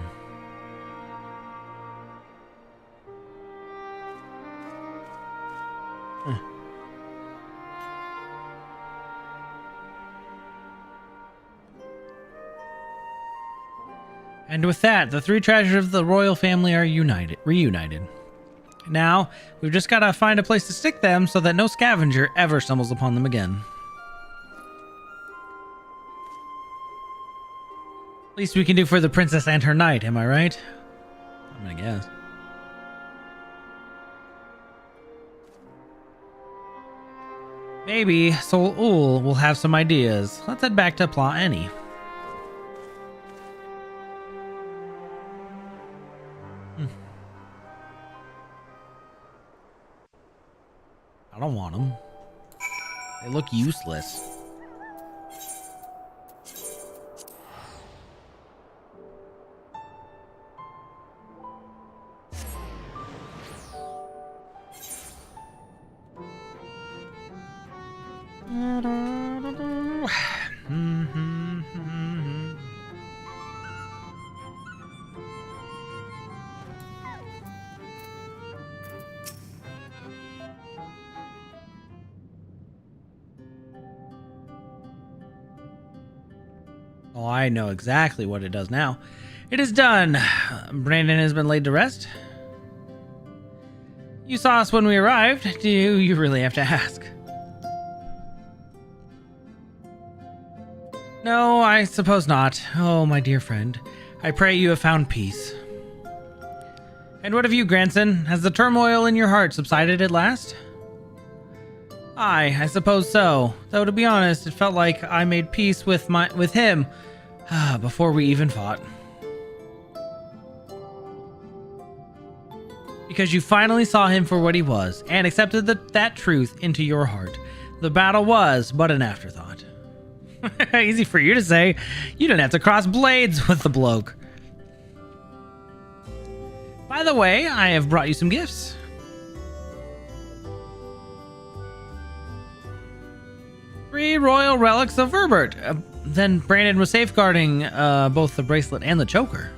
And with that, the three treasures of the royal family are reunited. Now, we've just got to find a place to stick them so that no scavenger ever stumbles upon them again. Least we can do for the princess and her knight, am I right? I'm gonna guess. Maybe Sol Ul will have some ideas. Let's head back to Pla Annie. I don't want them. They look useless. Oh, I know exactly what it does now. It is done. Brandon has been laid to rest. You saw us when we arrived. Do you really have to ask? No, I suppose not. Oh, my dear friend. I pray you have found peace. And what of you, grandson? Has the turmoil in your heart subsided at last? Aye, I suppose so. Though to be honest, it felt like I made peace with him before we even fought. Because you finally saw him for what he was and accepted that truth into your heart. The battle was but an afterthought. Easy for you to say. You didn't have to cross blades with the bloke. By the way, I have brought you some gifts. 3 royal relics of Verbert. Then Brandon was safeguarding both the bracelet and the choker.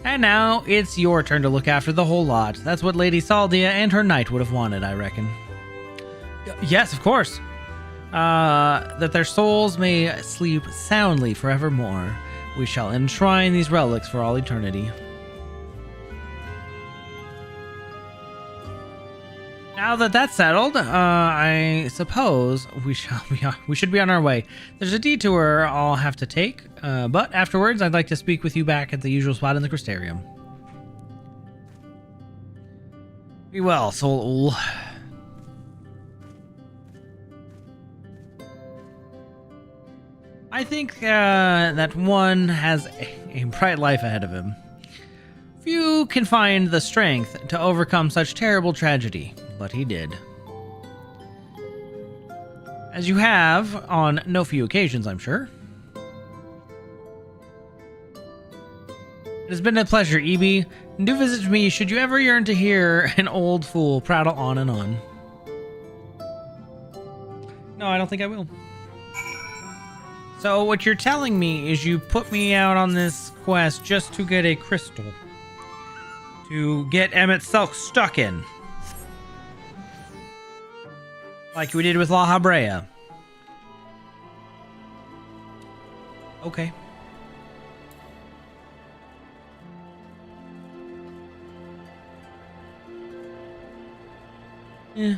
And now it's your turn to look after the whole lot. That's what Lady Saldia and her knight would have wanted, I reckon. Yes, of course. That their souls may sleep soundly forevermore. We shall enshrine these relics for all eternity. Now that that's settled, I suppose we should be on our way. There's a detour I'll have to take, but afterwards I'd like to speak with you back at the usual spot in the Crystarium. Be well, Soul. I think that one has a bright life ahead of him. Few can find the strength to overcome such terrible tragedy, but he did. As you have on no few occasions, I'm sure. It has been a pleasure, Evie. Do visit me should you ever yearn to hear an old fool prattle on and on. No, I don't think I will. So what you're telling me is you put me out on this quest just to get a crystal. To get Emmett Selk stuck in. Like we did with La Habrea. Okay. Yeah.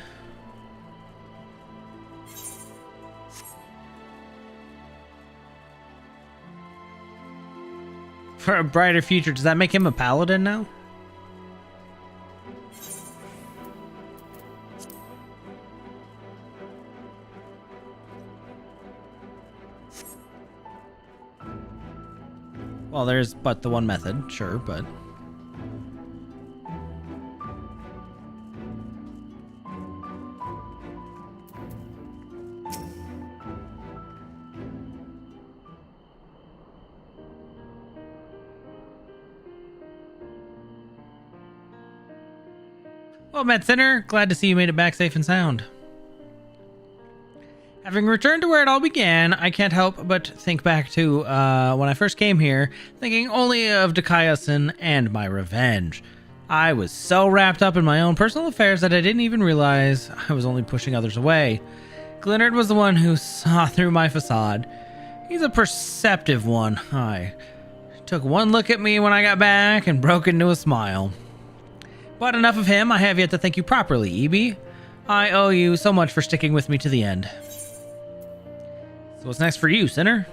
For a brighter future, does that make him a paladin now? Well, there's but the one method, sure, but... Well met, Sinner. Glad to see you made it back safe and sound. Having returned to where it all began, I can't help but think back to when I first came here, thinking only of Dakayasin and my revenge. I was so wrapped up in my own personal affairs that I didn't even realize I was only pushing others away. Glynnard was the one who saw through my facade. He's a perceptive one. I took one look at me when I got back and broke into a smile. But enough of him, I have yet to thank you properly, EB. I owe you so much for sticking with me to the end. So what's next for you, Sinner?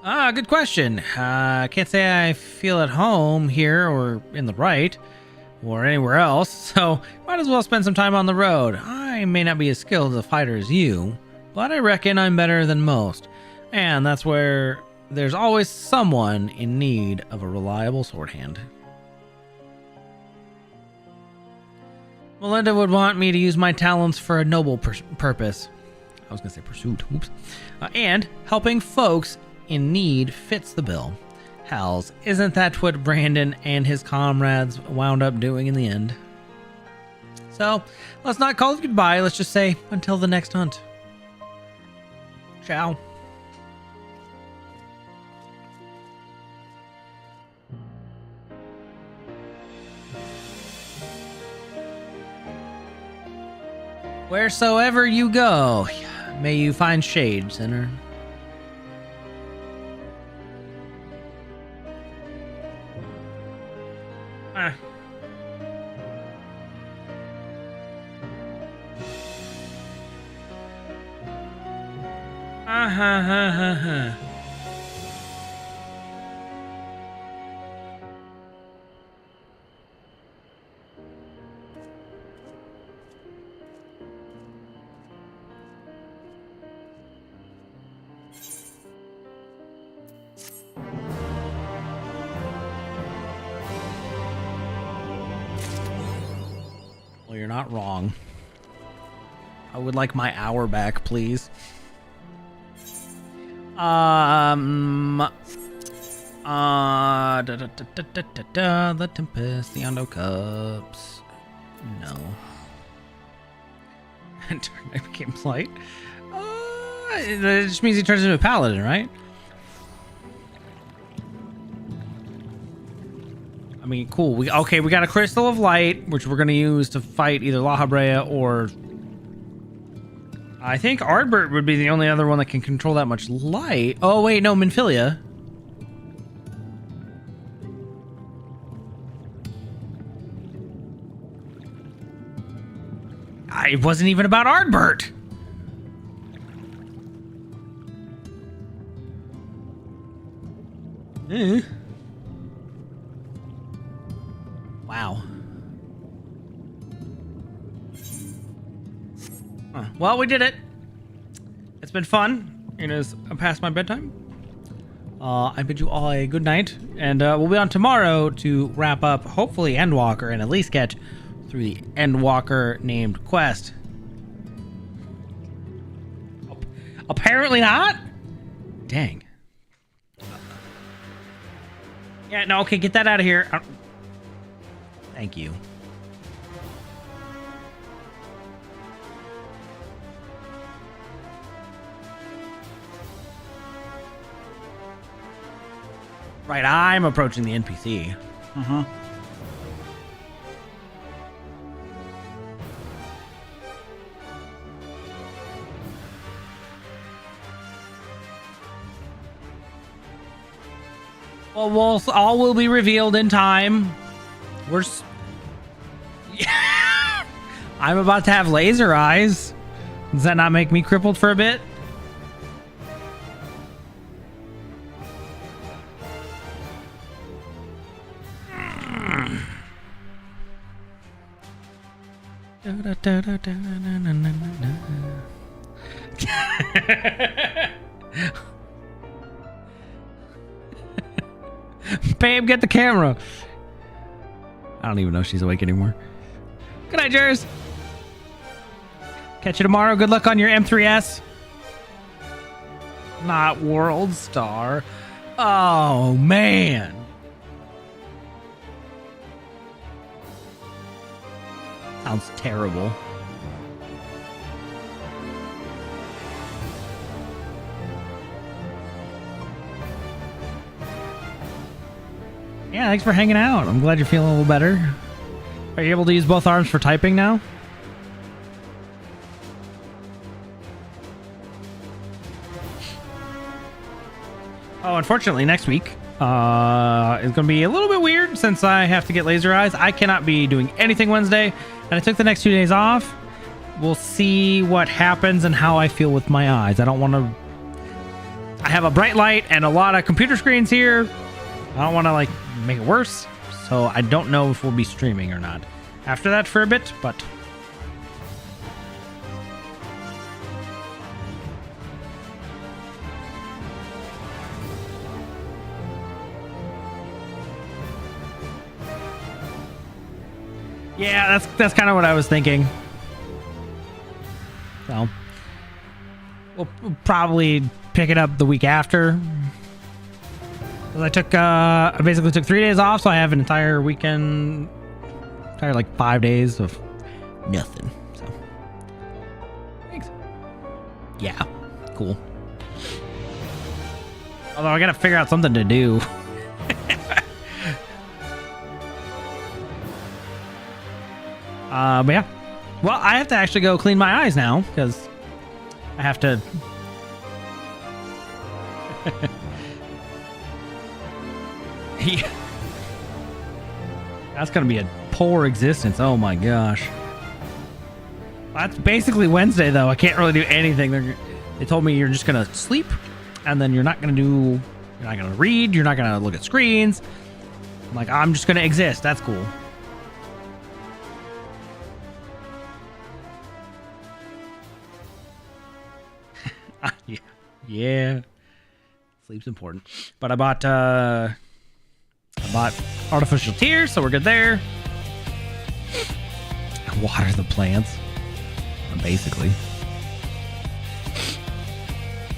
Good question. I can't say I feel at home here or in the right or anywhere else, so might as well spend some time on the road. I may not be as skilled a fighter as you, but I reckon I'm better than most, and that's where there's always someone in need of a reliable sword hand. Melinda would want me to use my talents for a noble purpose. I was going to say pursuit. Oops. And helping folks in need fits the bill. Hells, isn't that what Brandon and his comrades wound up doing in the end? So, let's not call it goodbye. Let's just say until the next hunt. Ciao. Wheresoever you go, may you find shade, Sinner. Well, you're not wrong. I would like my hour back, please. The Tempest, the Ondo Cups. No. And I became Blight. It just means he turns into a paladin, right? I mean, cool. We got a Crystal of Light, which we're gonna use to fight either La Habrea or I think Ardbert would be the only other one that can control that much light. Oh wait, no, Minfilia. It wasn't even about Ardbert. Wow. Well, we did it. It's been fun. It is past my bedtime. I bid you all a good night, and we'll be on tomorrow to wrap up, hopefully, Endwalker, and at least get through the Endwalker named quest. Apparently not? Dang. Yeah, no, okay, get that out of here. Thank you. Right, I'm approaching the NPC. Uh-huh. Well, all will be revealed in time. I'm about to have laser eyes. Does that not make me crippled for a bit? Babe, get the camera. I don't even know if she's awake anymore. Good night, Jers. Catch you tomorrow. Good luck on your M3S. Not World Star. Oh, man. Sounds terrible. Yeah, thanks for hanging out. I'm glad you're feeling a little better. Are you able to use both arms for typing now? Oh, unfortunately, next week is going to be a little bit weird since I have to get laser eyes. I cannot be doing anything Wednesday, and I took the next 2 days off. We'll see what happens and how I feel with my eyes. I don't want to... I have a bright light and a lot of computer screens here. I don't want to, like, make it worse. So I don't know if we'll be streaming or not after that for a bit, but... Yeah, that's kind of what I was thinking. So we'll probably pick it up the week after. I basically took 3 days off, so I have an entire weekend, like 5 days of nothing. So thanks. Yeah, cool. Although I gotta figure out something to do. But yeah. Well, I have to actually go clean my eyes now because I have to. Yeah. That's gonna be a poor existence. Oh my gosh. That's basically Wednesday though. I can't really do anything. They told me you're just gonna sleep, and then you're not gonna read. You're not gonna look at screens. I'm like, I'm just gonna exist. That's cool. Yeah, sleep's important. But I bought artificial tears, so we're good there. Water the plants. basically.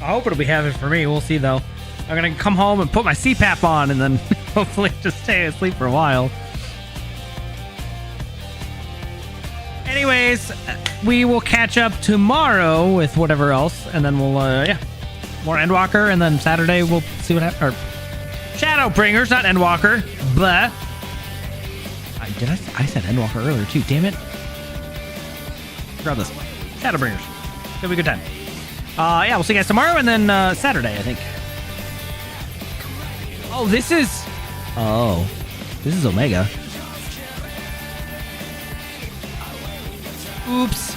I hope it'll be heavy for me. We'll see, though. I'm going to come home and put my CPAP on and then hopefully just stay asleep for a while. Anyways, we will catch up tomorrow with whatever else, and then we'll, more Endwalker, and then Saturday we'll see what happens. Or Shadowbringers, not Endwalker. Blah. I said Endwalker earlier, too. Damn it. Regardless. Shadowbringers. It'll be a good time. Yeah, we'll see you guys tomorrow, and then Saturday, I think. Oh, this is Omega. Oops.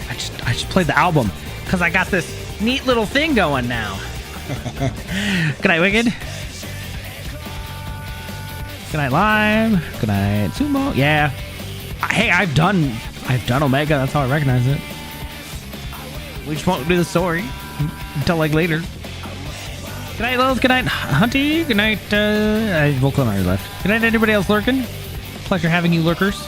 I just played the album because I got this neat little thing going now. Good night, Wicked. Good night, Lime. Good night, Sumo. Yeah. Hey, I've done Omega. That's how I recognize it. We just won't do the story until like later. Good night, Lils. Good night, Hunty. Good night. Volcano left. Good night, anybody else lurking. Pleasure having you, lurkers.